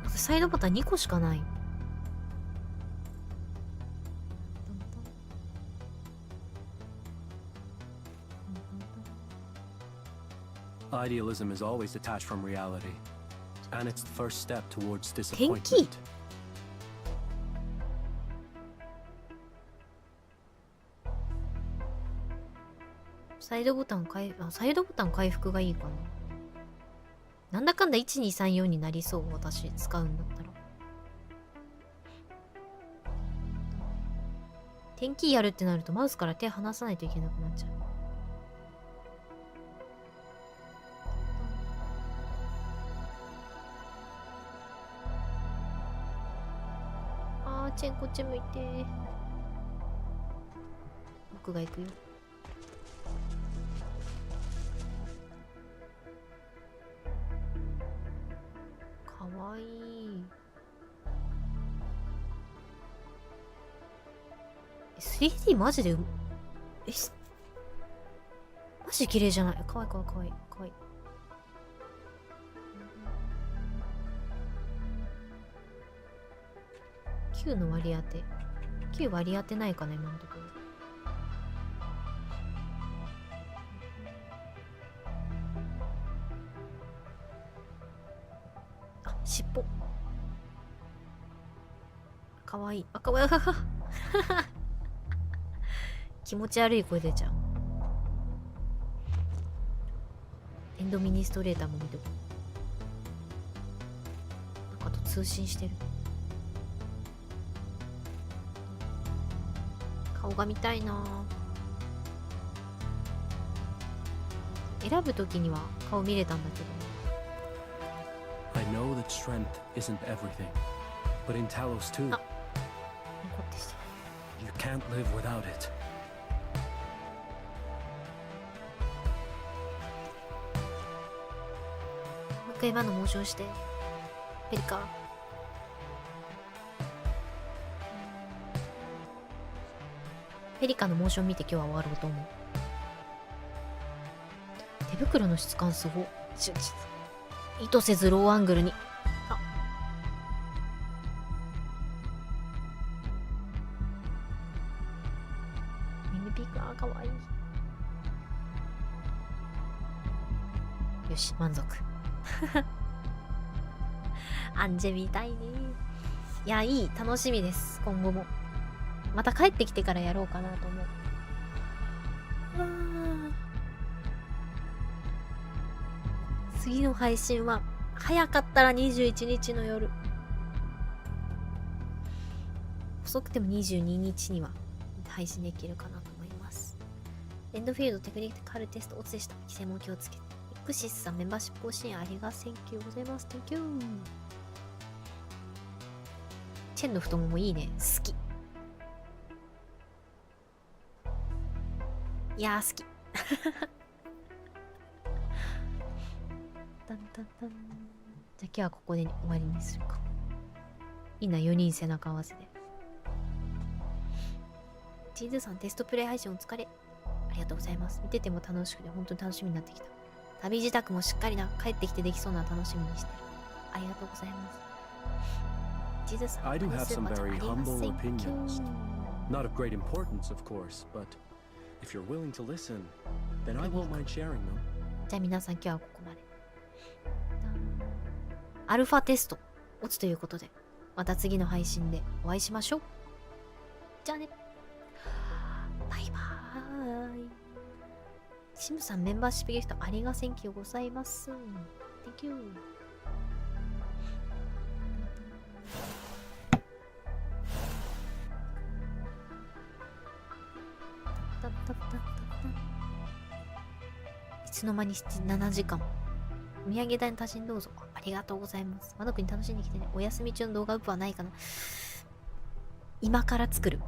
サイドボタン2個しかない。Idealism is always detached from reality, and it's the first step towards disappointment. サイドボタン回復がいいかな。なんだかんだ1234になりそう、私使うんだったら。天気やるってなるとマウスから手離さないといけなくなっちゃう。チェンこっち向いて。僕が行くよ。かわいい。3D マジでマジ綺麗じゃない。かわいいかわいいかわいいかわいい。9の割り当て。9割り当てないかな、今のところ。あ、尻尾。かわいい。あ、かわいい。気持ち悪い声出ちゃう。エンドミニストレーターも見てこう。あと通信してる。顔が見たいな。選ぶときには顔見れたんだけど。I know that strength isn't everything, but in Talos too, you can't live without it. もう一回今のモーションして。ペリカ。ペリカのモーション見て今日は終わろうと思う。手袋の質感すごっ。意図せずローアングルに。あ、ミニピーク、あ、かわいい。よし、満足。アンジェ見たいね。いや、いい。楽しみです。今後も。また帰ってきてからやろうかなと思う。次の配信は早かったら21日の夜。遅くても22日には配信できるかなと思います。エンドフィールドテクニカルテストオツでした。規制も気をつけて。エクシスさんメンバーシップご支援ありがセンキューございます。Thank you。チェンの太ももいいね。好き。いやー好き。タンタンタン。じゃあ今日はここで終わりにするか。いいな、4人背中合わせで。チーズさんテストプレイ配信お疲れ。ありがとうございます。見てても楽しくて本当に楽しみになってきた。旅支度もしっかりな、帰ってきてできそうな楽しみにしてる。ありがとうございます。チーズさん、I do have some very humble opinions. Not of great importance, of course, but if you're willing to listen, then I won't mind sharing them. じゃあ皆さん今日はここまで。アルファテスト落ちということで、また次の配信でお会いしましょう。じゃあね。バイバーイ。シムさんメンバーシップギフトありがセンキューございます。Thank you。いつの間に7時間。お土産代の足しにどうぞ。ありがとうございます。まどくに楽しんできてね。お休み中の動画アップはないかな。今から作る。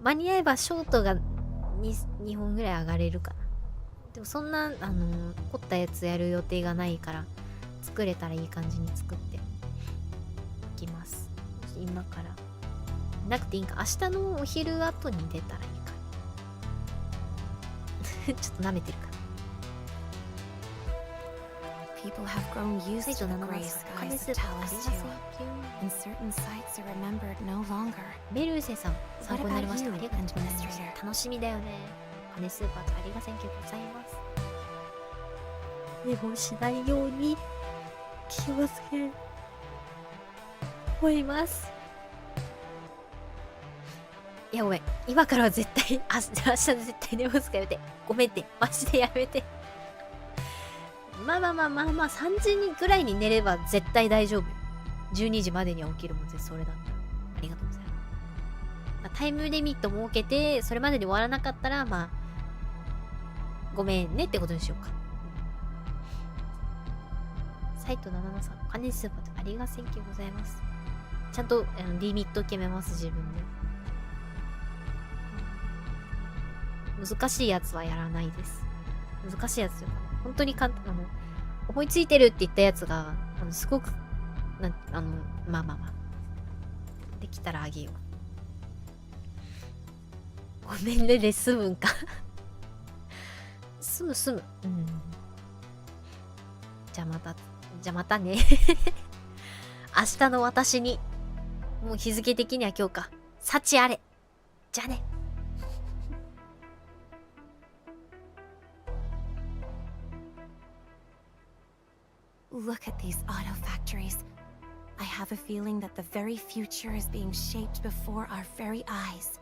間に合えばショートが 2本ぐらい上がれるかな。でもそんな凝ったやつやる予定がないから作れたらいい感じに作っていきます。今からなくていいんか。明日のお昼後に出たらいいか。ちょっと舐めてるか。People have grown used to the gray skies of Talos too, and certain sights are remembered no longer. メルーセさん、参考になりました。ありがとうございます。楽しみだよね。羽スーパーとありがセンキューございます。寝坊しないように気をつける思います。いやごめん、今からは絶対明日絶対寝坊すかやめて、ごめんってマジでやめて。まあ3時ぐらいに寝れば絶対大丈夫。12時までには起きるもんぜ、それだったら。ありがとうございます。まあ、タイムリミット設けてそれまでに終わらなかったらまあごめんねってことにしようか。サイト77さん、お金スーパーありがせんきございます。ちゃんとリミット決めます、自分で。難しいやつはやらないです。難しいやつよ。本当に簡単、思いついてるって言ったやつが、すごく、まあ。できたらあげよう。ごめんねで済むんか。済む。うん。じゃあまたね。明日の私に、もう日付的には今日か。幸あれ。じゃあね。Look at these auto factories. I have a feeling that the very future is being shaped before our very eyes.